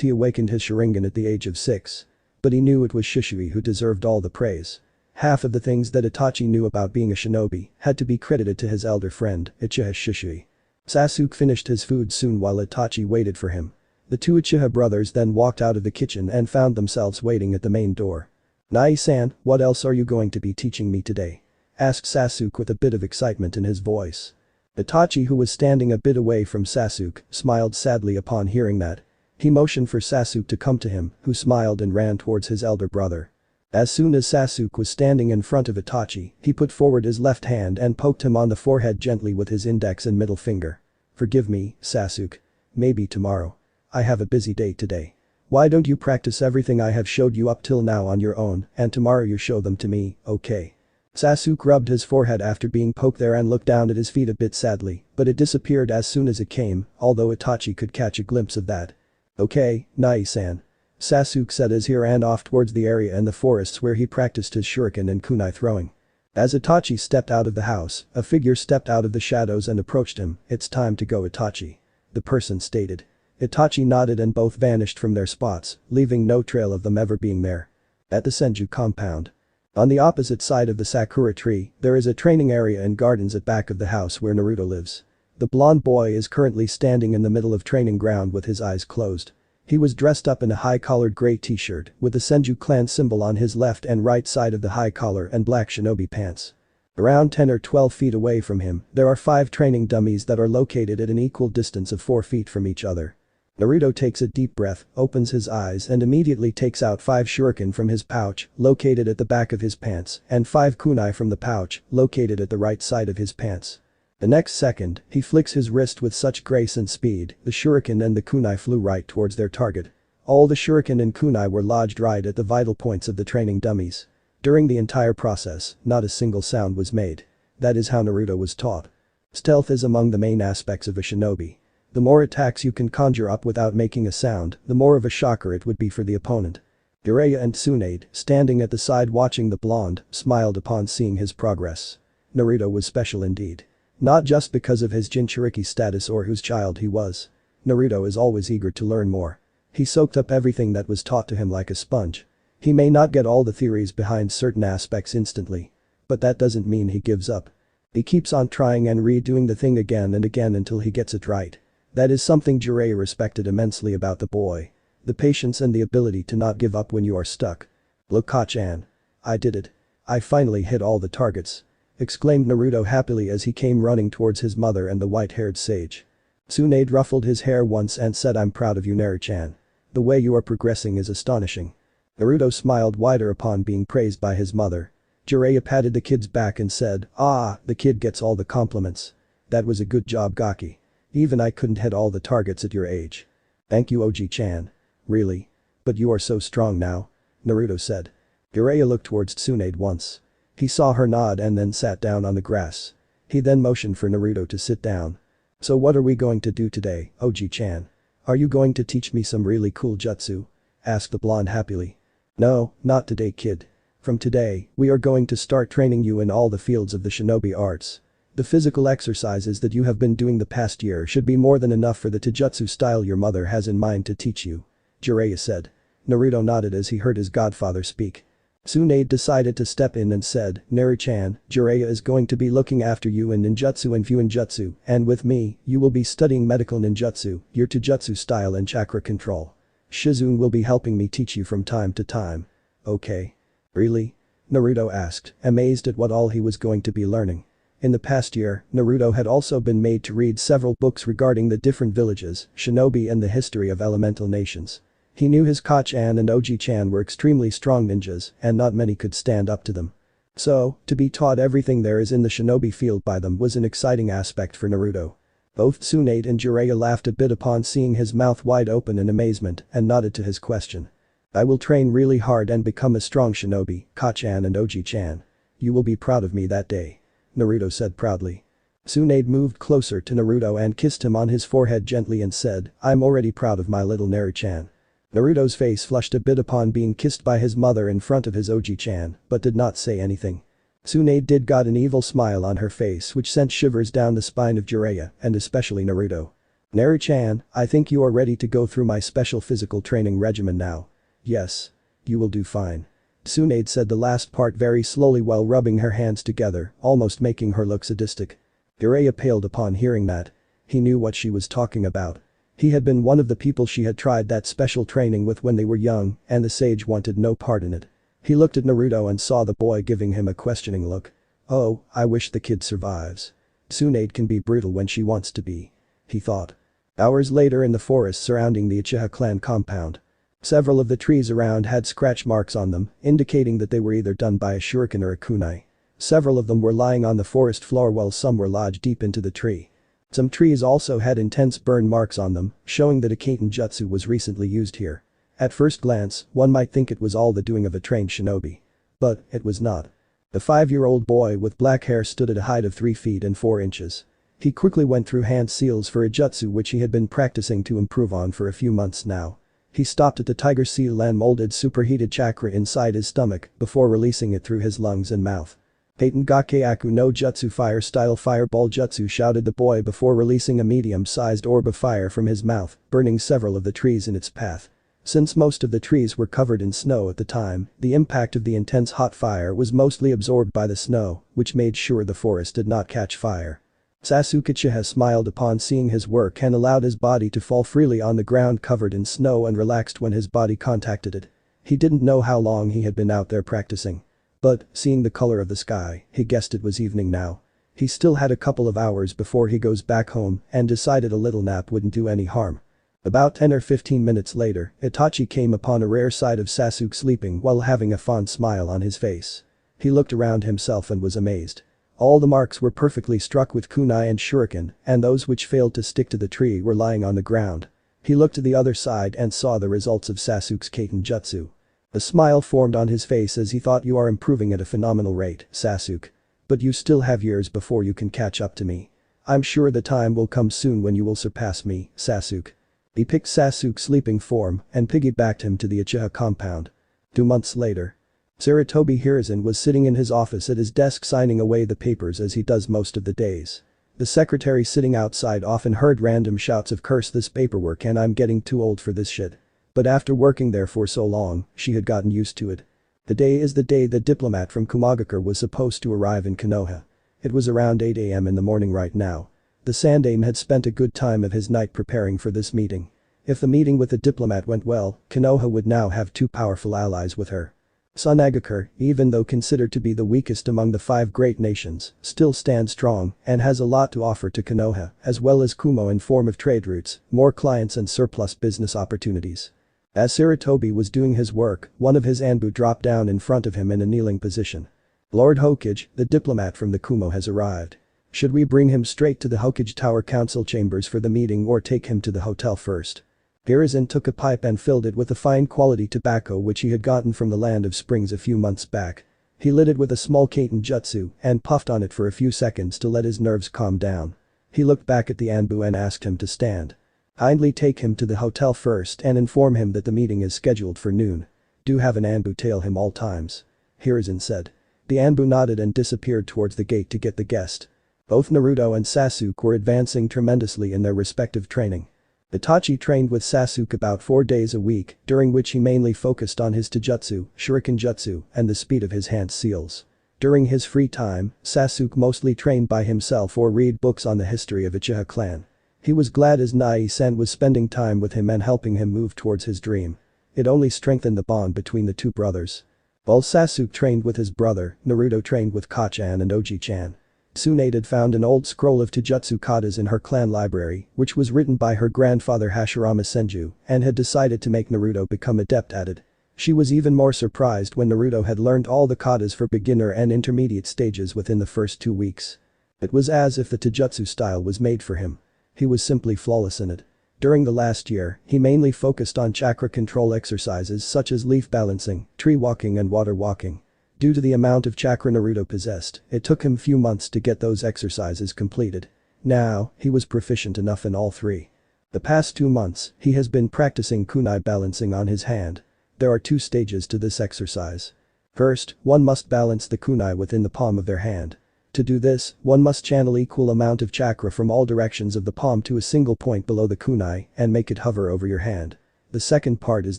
he awakened his Sharingan at the age of 6. But he knew it was Shishui who deserved all the praise. Half of the things that Itachi knew about being a shinobi had to be credited to his elder friend, Uchiha Shishui. Sasuke finished his food soon while Itachi waited for him. The two Uchiha brothers then walked out of the kitchen and found themselves waiting at the main door. "Nai-san, what else are you going to be teaching me today?" asked Sasuke with a bit of excitement in his voice. Itachi, who was standing a bit away from Sasuke, smiled sadly upon hearing that. He motioned for Sasuke to come to him, who smiled and ran towards his elder brother. As soon as Sasuke was standing in front of Itachi, he put forward his left hand and poked him on the forehead gently with his index and middle finger. "Forgive me, Sasuke. Maybe tomorrow. I have a busy day today. Why don't you practice everything I have showed you up till now on your own and tomorrow you show them to me, okay?" Sasuke rubbed his forehead after being poked there and looked down at his feet a bit sadly, but it disappeared as soon as it came, although Itachi could catch a glimpse of that. "Okay, Nai-san," Sasuke said as he ran off towards the area in the forests where he practiced his shuriken and kunai throwing. As Itachi stepped out of the house, a figure stepped out of the shadows and approached him. "It's time to go, Itachi," the person stated. Itachi nodded and both vanished from their spots, leaving no trail of them ever being there. At the Senju compound. On the opposite side of the Sakura tree, there is a training area and gardens at back of the house where Naruto lives. The blonde boy is currently standing in the middle of training ground with his eyes closed. He was dressed up in a high-collared gray t-shirt with the Senju clan symbol on his left and right side of the high collar and black shinobi pants. Around 10 or 12 feet away from him, there are 5 training dummies that are located at an equal distance of 4 feet from each other. Naruto takes a deep breath, opens his eyes and immediately takes out 5 shuriken from his pouch, located at the back of his pants, and 5 kunai from the pouch, located at the right side of his pants. The next second, he flicks his wrist with such grace and speed, the shuriken and the kunai flew right towards their target. All the shuriken and kunai were lodged right at the vital points of the training dummies. During the entire process, not a single sound was made. That is how Naruto was taught. Stealth is among the main aspects of a shinobi. The more attacks you can conjure up without making a sound, the more of a shocker it would be for the opponent. Jiraiya and Tsunade, standing at the side watching the blonde, smiled upon seeing his progress. Naruto was special indeed. Not just because of his Jinchuriki status or whose child he was. Naruto is always eager to learn more. He soaked up everything that was taught to him like a sponge. He may not get all the theories behind certain aspects instantly. But that doesn't mean he gives up. He keeps on trying and redoing the thing again and again until he gets it right. That is something Jiraiya respected immensely about the boy. The patience and the ability to not give up when you are stuck. "Look, Kachan. I did it. I finally hit all the targets," exclaimed Naruto happily as he came running towards his mother and the white-haired sage. Tsunade ruffled his hair once and said, "I'm proud of you, Naruto-chan. The way you are progressing is astonishing." Naruto smiled wider upon being praised by his mother. Jiraiya patted the kid's back and said, "Ah, the kid gets all the compliments. That was a good job, Gaki. Even I couldn't hit all the targets at your age." "Thank you, Oji-chan. Really? But you are so strong now," Naruto said. Jiraiya looked towards Tsunade once. He saw her nod and then sat down on the grass. He then motioned for Naruto to sit down. "So what are we going to do today, Oji-chan? Are you going to teach me some really cool jutsu?" asked the blonde happily. "No, not today, kid. From today, we are going to start training you in all the fields of the shinobi arts. The physical exercises that you have been doing the past year should be more than enough for the taijutsu style your mother has in mind to teach you," Jiraiya said. Naruto nodded as he heard his godfather speak. Tsunade decided to step in and said, "Naru-chan, Jiraiya is going to be looking after you in ninjutsu and fuinjutsu, and with me, you will be studying medical ninjutsu, your taijutsu style and chakra control. Shizune will be helping me teach you from time to time." "Okay. Really?" Naruto asked, amazed at what all he was going to be learning. In the past year, Naruto had also been made to read several books regarding the different villages, shinobi and the history of elemental nations. He knew his Kachan and Oji-chan were extremely strong ninjas and not many could stand up to them. So, to be taught everything there is in the shinobi field by them was an exciting aspect for Naruto. Both Tsunade and Jiraiya laughed a bit upon seeing his mouth wide open in amazement and nodded to his question. "I will train really hard and become a strong shinobi, Kachan and Oji-chan. You will be proud of me that day," Naruto said proudly. Tsunade moved closer to Naruto and kissed him on his forehead gently and said, "I'm already proud of my little Naru-chan." Naruto's face flushed a bit upon being kissed by his mother in front of his Oji-chan, but did not say anything. Tsunade did got an evil smile on her face which sent shivers down the spine of Jiraiya and especially Naruto. "Naru-chan, I think you are ready to go through my special physical training regimen now." "Yes. You will do fine." Tsunade said the last part very slowly while rubbing her hands together, almost making her look sadistic. Jiraiya paled upon hearing that. He knew what she was talking about. He had been one of the people she had tried that special training with when they were young, and the sage wanted no part in it. He looked at Naruto and saw the boy giving him a questioning look. "Oh, I wish the kid survives. Tsunade can be brutal when she wants to be," he thought. Hours later in the forest surrounding the Uchiha clan compound. Several of the trees around had scratch marks on them, indicating that they were either done by a shuriken or a kunai. Several of them were lying on the forest floor while some were lodged deep into the tree. Some trees also had intense burn marks on them, showing that a Kaiten jutsu was recently used here. At first glance, one might think it was all the doing of a trained shinobi. But, it was not. The 5-year-old boy with black hair stood at a height of 3 feet and 4 inches. He quickly went through hand seals for a jutsu which he had been practicing to improve on for a few months now. He stopped at the tiger seal and molded superheated chakra inside his stomach before releasing it through his lungs and mouth. "Paten Gake Aku no Jutsu Fire Style Fireball Jutsu," shouted the boy before releasing a medium-sized orb of fire from his mouth, burning several of the trees in its path. Since most of the trees were covered in snow at the time, the impact of the intense hot fire was mostly absorbed by the snow, which made sure the forest did not catch fire. Sasuke Uchiha smiled upon seeing his work and allowed his body to fall freely on the ground covered in snow and relaxed when his body contacted it. He didn't know how long he had been out there practicing. But, seeing the color of the sky, he guessed it was evening now. He still had a couple of hours before he goes back home and decided a little nap wouldn't do any harm. About 10 or 15 minutes later, Itachi came upon a rare sight of Sasuke sleeping while having a fond smile on his face. He looked around himself and was amazed. All the marks were perfectly struck with kunai and shuriken, and those which failed to stick to the tree were lying on the ground. He looked to the other side and saw the results of Sasuke's Kaiten Jutsu. A smile formed on his face as he thought, "You are improving at a phenomenal rate, Sasuke. But you still have years before you can catch up to me. I'm sure the time will come soon when you will surpass me, Sasuke." He picked Sasuke's sleeping form and piggybacked him to the Uchiha compound. 2 months later. Sarutobi Hiruzen was sitting in his office at his desk signing away the papers as he does most of the days. The secretary sitting outside often heard random shouts of "Curse this paperwork and I'm getting too old for this shit." But after working there for so long, she had gotten used to it. The day is the day the diplomat from Kumagakure was supposed to arrive in Konoha. It was around 8 AM in the morning right now. The Sandaime had spent a good time of his night preparing for this meeting. If the meeting with the diplomat went well, Konoha would now have 2 powerful allies with her. Sunagakure, even though considered to be the weakest among the 5 great nations, still stands strong and has a lot to offer to Konoha, as well as Kumo in form of trade routes, more clients and surplus business opportunities. As Sarutobi was doing his work, one of his Anbu dropped down in front of him in a kneeling position. "Lord Hokage, the diplomat from the Kumo has arrived. Should we bring him straight to the Hokage Tower Council chambers for the meeting or take him to the hotel first?" Hiruzen took a pipe and filled it with the fine quality tobacco which he had gotten from the Land of Springs a few months back. He lit it with a small Kaiten Jutsu and puffed on it for a few seconds to let his nerves calm down. He looked back at the Anbu and asked him to stand. "Kindly take him to the hotel first and inform him that the meeting is scheduled for noon. Do have an Anbu tail him all times," Hiruzen said. The Anbu nodded and disappeared towards the gate to get the guest. Both Naruto and Sasuke were advancing tremendously in their respective training. Itachi trained with Sasuke about 4 days a week, during which he mainly focused on his taijutsu, shuriken jutsu, and the speed of his hand seals. During his free time, Sasuke mostly trained by himself or read books on the history of Uchiha clan. He was glad as Nai-san was spending time with him and helping him move towards his dream. It only strengthened the bond between the 2 brothers. While Sasuke trained with his brother, Naruto trained with Ka-chan and Oji-chan. Tsunade had found an old scroll of taijutsu katas in her clan library, which was written by her grandfather Hashirama Senju, and had decided to make Naruto become adept at it. She was even more surprised when Naruto had learned all the katas for beginner and intermediate stages within the first 2 weeks. It was as if the taijutsu style was made for him. He was simply flawless in it. During the last year, he mainly focused on chakra control exercises such as leaf balancing, tree walking and water walking. Due to the amount of chakra Naruto possessed, it took him few months to get those exercises completed. Now, he was proficient enough in all 3. The past 2 months, he has been practicing kunai balancing on his hand. There are 2 stages to this exercise. First, one must balance the kunai within the palm of their hand. To do this, one must channel equal amount of chakra from all directions of the palm to a single point below the kunai and make it hover over your hand. The second part is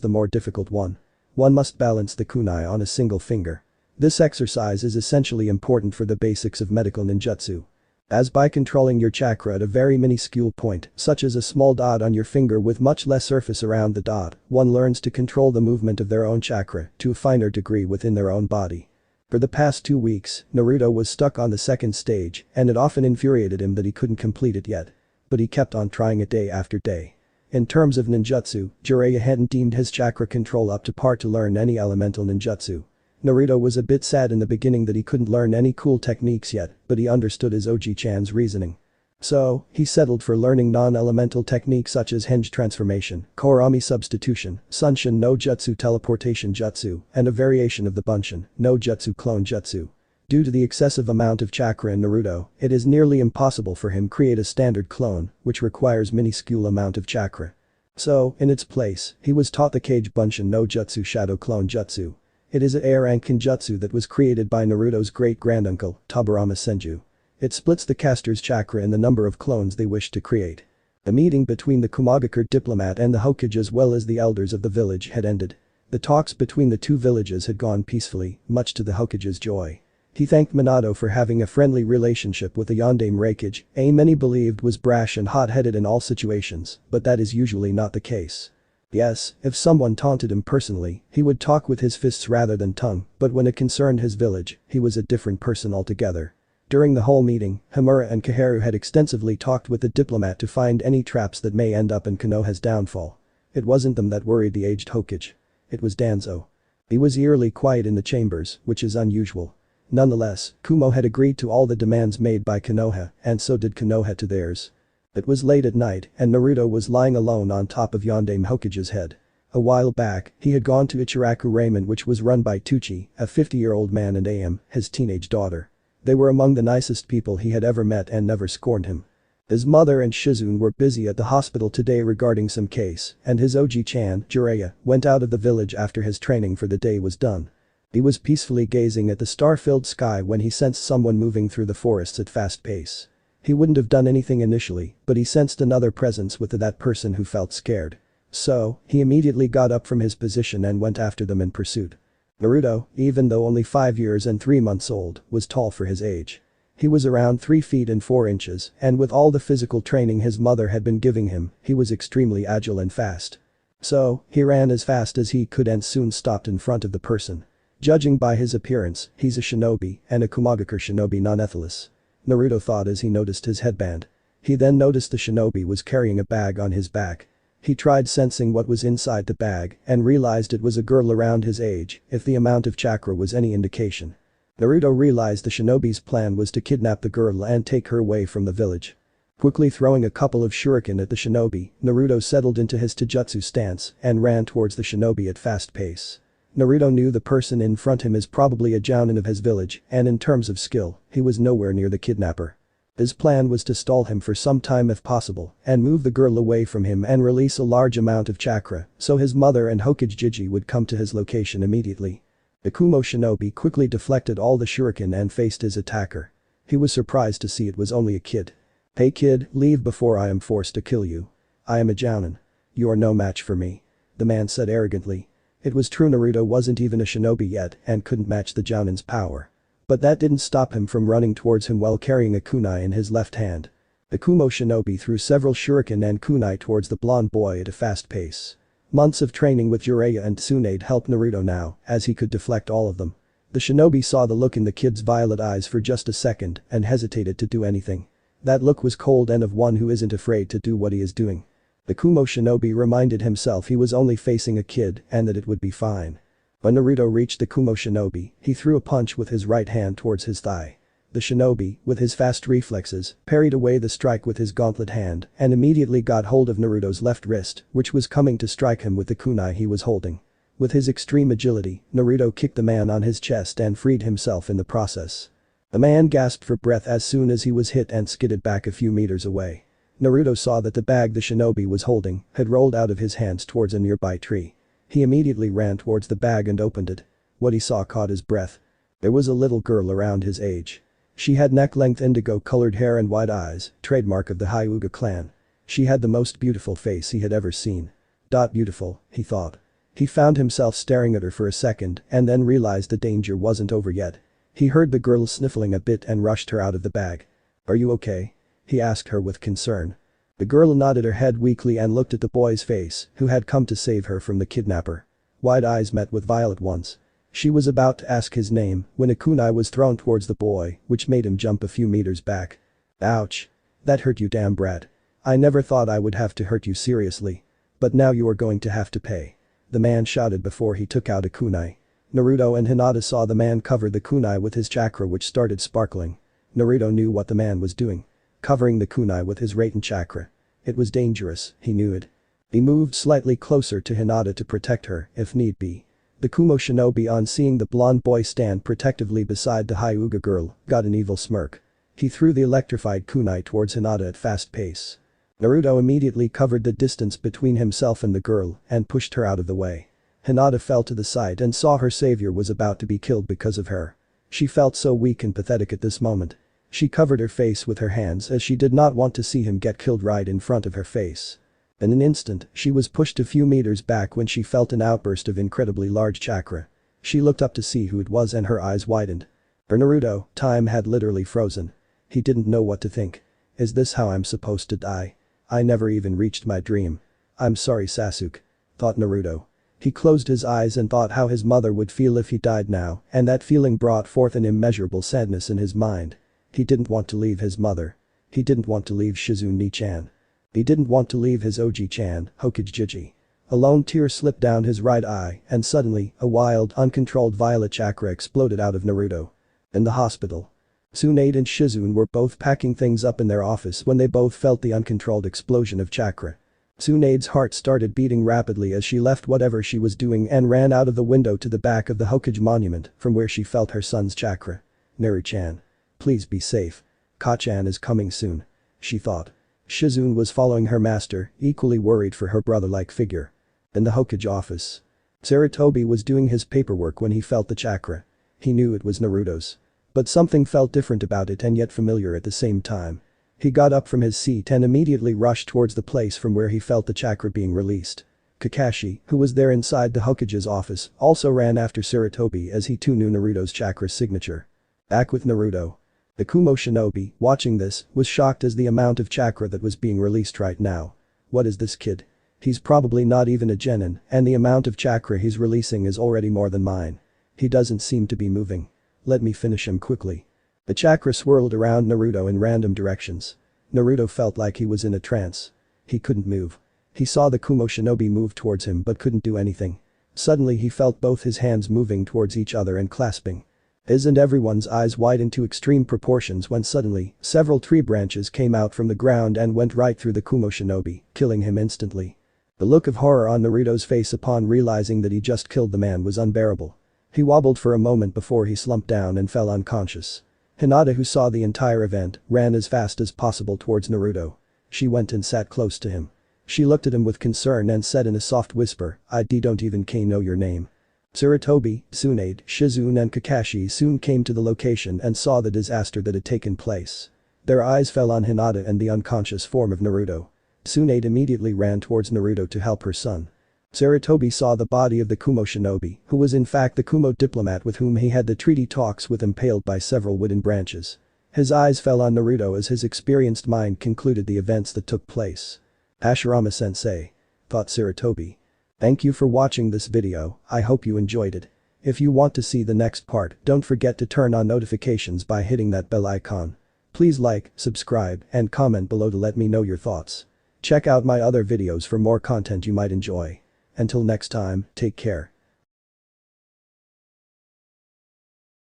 the more difficult one. One must balance the kunai on a single finger. This exercise is essentially important for the basics of medical ninjutsu. As by controlling your chakra at a very minuscule point, such as a small dot on your finger with much less surface around the dot, one learns to control the movement of their own chakra to a finer degree within their own body. For the past 2 weeks, Naruto was stuck on the second stage and it often infuriated him that he couldn't complete it yet. But he kept on trying it day after day. In terms of ninjutsu, Jiraiya hadn't deemed his chakra control up to par to learn any elemental ninjutsu. Naruto was a bit sad in the beginning that he couldn't learn any cool techniques yet, but he understood his Oji-chan's reasoning. So, he settled for learning non-elemental techniques such as Henge transformation, Korami substitution, Sunshin no Jutsu teleportation jutsu, and a variation of the Bunshin no Jutsu clone jutsu. Due to the excessive amount of chakra in Naruto, it is nearly impossible for him create a standard clone, which requires minuscule amount of chakra. So, in its place, he was taught the Kage Bunshin no Jutsu shadow clone jutsu. It is a air and kinjutsu that was created by Naruto's great-granduncle, Tobirama Senju. It splits the caster's chakra in the number of clones they wish to create. The meeting between the Kumagakure diplomat and the Hokage as well as the elders of the village had ended. The talks between the 2 villages had gone peacefully, much to the Hokage's joy. He thanked Minato for having a friendly relationship with the Yondaime Raikage, a many believed was brash and hot-headed in all situations, but that is usually not the case. Yes, if someone taunted him personally, he would talk with his fists rather than tongue, but when it concerned his village, he was a different person altogether. During the whole meeting, Himura and Kaharu had extensively talked with the diplomat to find any traps that may end up in Konoha's downfall. It wasn't them that worried the aged Hokage. It was Danzo. He was eerily quiet in the chambers, which is unusual. Nonetheless, Kumo had agreed to all the demands made by Konoha, and so did Konoha to theirs. It was late at night, and Naruto was lying alone on top of Yondaime Hokage's head. A while back, he had gone to Ichiraku Ramen, which was run by Tucci, a 50-year-old man, and Am, his teenage daughter. They were among the nicest people he had ever met and never scorned him. His mother and Shizune were busy at the hospital today regarding some case, and his Oji-chan, Jiraiya, went out of the village after his training for the day was done. He was peacefully gazing at the star-filled sky when he sensed someone moving through the forests at fast pace. He wouldn't have done anything initially, but he sensed another presence with that person who felt scared. So, he immediately got up from his position and went after them in pursuit. Naruto, even though only 5 years and 3 months old, was tall for his age. He was around 3 feet and 4 inches, and with all the physical training his mother had been giving him, he was extremely agile and fast. So, he ran as fast as he could and soon stopped in front of the person. Judging by his appearance, he's a shinobi, and a Kumagakure shinobi non-ethylus. Naruto thought as he noticed his headband. He then noticed the shinobi was carrying a bag on his back. He tried sensing what was inside the bag and realized it was a girl around his age, if the amount of chakra was any indication. Naruto realized the shinobi's plan was to kidnap the girl and take her away from the village. Quickly throwing a couple of shuriken at the shinobi, Naruto settled into his taijutsu stance and ran towards the shinobi at fast pace. Naruto knew the person in front him is probably a jounin of his village, and in terms of skill, he was nowhere near the kidnapper. His plan was to stall him for some time if possible and move the girl away from him and release a large amount of chakra so his mother and Hokage Jiji would come to his location immediately. The Kumo shinobi quickly deflected all the shuriken and faced his attacker. He was surprised to see it was only a kid. "Hey kid, leave before I am forced to kill you. I am a jounin. You are no match for me," the man said arrogantly. It was true Naruto wasn't even a shinobi yet and couldn't match the jounin's power. But that didn't stop him from running towards him while carrying a kunai in his left hand. The Kumo shinobi threw several shuriken and kunai towards the blonde boy at a fast pace. Months of training with Jiraiya and Tsunade helped Naruto now, as he could deflect all of them. The shinobi saw the look in the kid's violet eyes for just a second and hesitated to do anything. That look was cold and of one who isn't afraid to do what he is doing. The Kumo shinobi reminded himself he was only facing a kid and that it would be fine. When Naruto reached the Kumo shinobi, he threw a punch with his right hand towards his thigh. The shinobi, with his fast reflexes, parried away the strike with his gauntlet hand and immediately got hold of Naruto's left wrist, which was coming to strike him with the kunai he was holding. With his extreme agility, Naruto kicked the man on his chest and freed himself in the process. The man gasped for breath as soon as he was hit and skidded back a few meters away. Naruto saw that the bag the shinobi was holding had rolled out of his hands towards a nearby tree. He immediately ran towards the bag and opened it. What he saw caught his breath. There was a little girl around his age. She had neck-length indigo-colored hair and wide eyes, trademark of the Hyuga clan. She had the most beautiful face he had ever seen. Beautiful, he thought. He found himself staring at her for a second and then realized the danger wasn't over yet. He heard the girl sniffling a bit and rushed her out of the bag. "Are you okay?" he asked her with concern. The girl nodded her head weakly and looked at the boy's face, who had come to save her from the kidnapper. Wide eyes met with violet ones. She was about to ask his name when a kunai was thrown towards the boy, which made him jump a few meters back. "Ouch. That hurt you, damn brat. I never thought I would have to hurt you seriously. But now you are going to have to pay," the man shouted before he took out a kunai. Naruto and Hinata saw the man cover the kunai with his chakra, which started sparkling. Naruto knew what the man was doing. Covering the kunai with his Raiten chakra. It was dangerous, he knew it. He moved slightly closer to Hinata to protect her, if need be. The Kumo shinobi, on seeing the blonde boy stand protectively beside the Hyuga girl, got an evil smirk. He threw the electrified kunai towards Hinata at fast pace. Naruto immediately covered the distance between himself and the girl and pushed her out of the way. Hinata fell to the side and saw her savior was about to be killed because of her. She felt so weak and pathetic at this moment. She covered her face with her hands as she did not want to see him get killed right in front of her face. In an instant, she was pushed a few meters back when she felt an outburst of incredibly large chakra. She looked up to see who it was and her eyes widened. For Naruto, time had literally frozen. He didn't know what to think. Is this how I'm supposed to die? I never even reached my dream. I'm sorry, Sasuke. thought Naruto. He closed his eyes and thought how his mother would feel if he died now, and that feeling brought forth an immeasurable sadness in his mind. He didn't want to leave his mother. He didn't want to leave Shizune-chan. He didn't want to leave his Oji-chan, Hokage-jiji. A lone tear slipped down his right eye, and suddenly, a wild, uncontrolled violet chakra exploded out of Naruto. In the hospital. Tsunade and Shizune were both packing things up in their office when they both felt the uncontrolled explosion of chakra. Tsunade's heart started beating rapidly as she left whatever she was doing and ran out of the window to the back of the Hokage monument from where she felt her son's chakra. Naru-chan. Please be safe. Ka-chan is coming soon. She thought. Shizune was following her master, equally worried for her brother-like figure. In the Hokage office. Sarutobi was doing his paperwork when he felt the chakra. He knew it was Naruto's. But something felt different about it and yet familiar at the same time. He got up from his seat and immediately rushed towards the place from where he felt the chakra being released. Kakashi, who was there inside the Hokage's office, also ran after Sarutobi as he too knew Naruto's chakra signature. Back with Naruto. The Kumo shinobi, watching this, was shocked as the amount of chakra that was being released right now. What is this kid? He's probably not even a genin, and the amount of chakra he's releasing is already more than mine. He doesn't seem to be moving. Let me finish him quickly. The chakra swirled around Naruto in random directions. Naruto felt like he was in a trance. He couldn't move. He saw the Kumo shinobi move towards him but couldn't do anything. Suddenly he felt both his hands moving towards each other and clasping. Isn't everyone's eyes widened to extreme proportions when suddenly, several tree branches came out from the ground and went right through the Kumo shinobi, killing him instantly. The look of horror on Naruto's face upon realizing that he just killed the man was unbearable. He wobbled for a moment before he slumped down and fell unconscious. Hinata, who saw the entire event, ran as fast as possible towards Naruto. She went and sat close to him. She looked at him with concern and said in a soft whisper, "I don't even know your name." Sarutobi, Tsunade, Shizune and Kakashi soon came to the location and saw the disaster that had taken place. Their eyes fell on Hinata and the unconscious form of Naruto. Tsunade immediately ran towards Naruto to help her son. Sarutobi saw the body of the Kumo shinobi, who was in fact the Kumo diplomat with whom he had the treaty talks with, impaled by several wooden branches. His eyes fell on Naruto as his experienced mind concluded the events that took place. Ashurama-sensei. Thought Sarutobi. Thank you for watching this video, I hope you enjoyed it. If you want to see the next part, don't forget to turn on notifications by hitting that bell icon. Please like, subscribe, and comment below to let me know your thoughts. Check out my other videos for more content you might enjoy. Until next time, take care.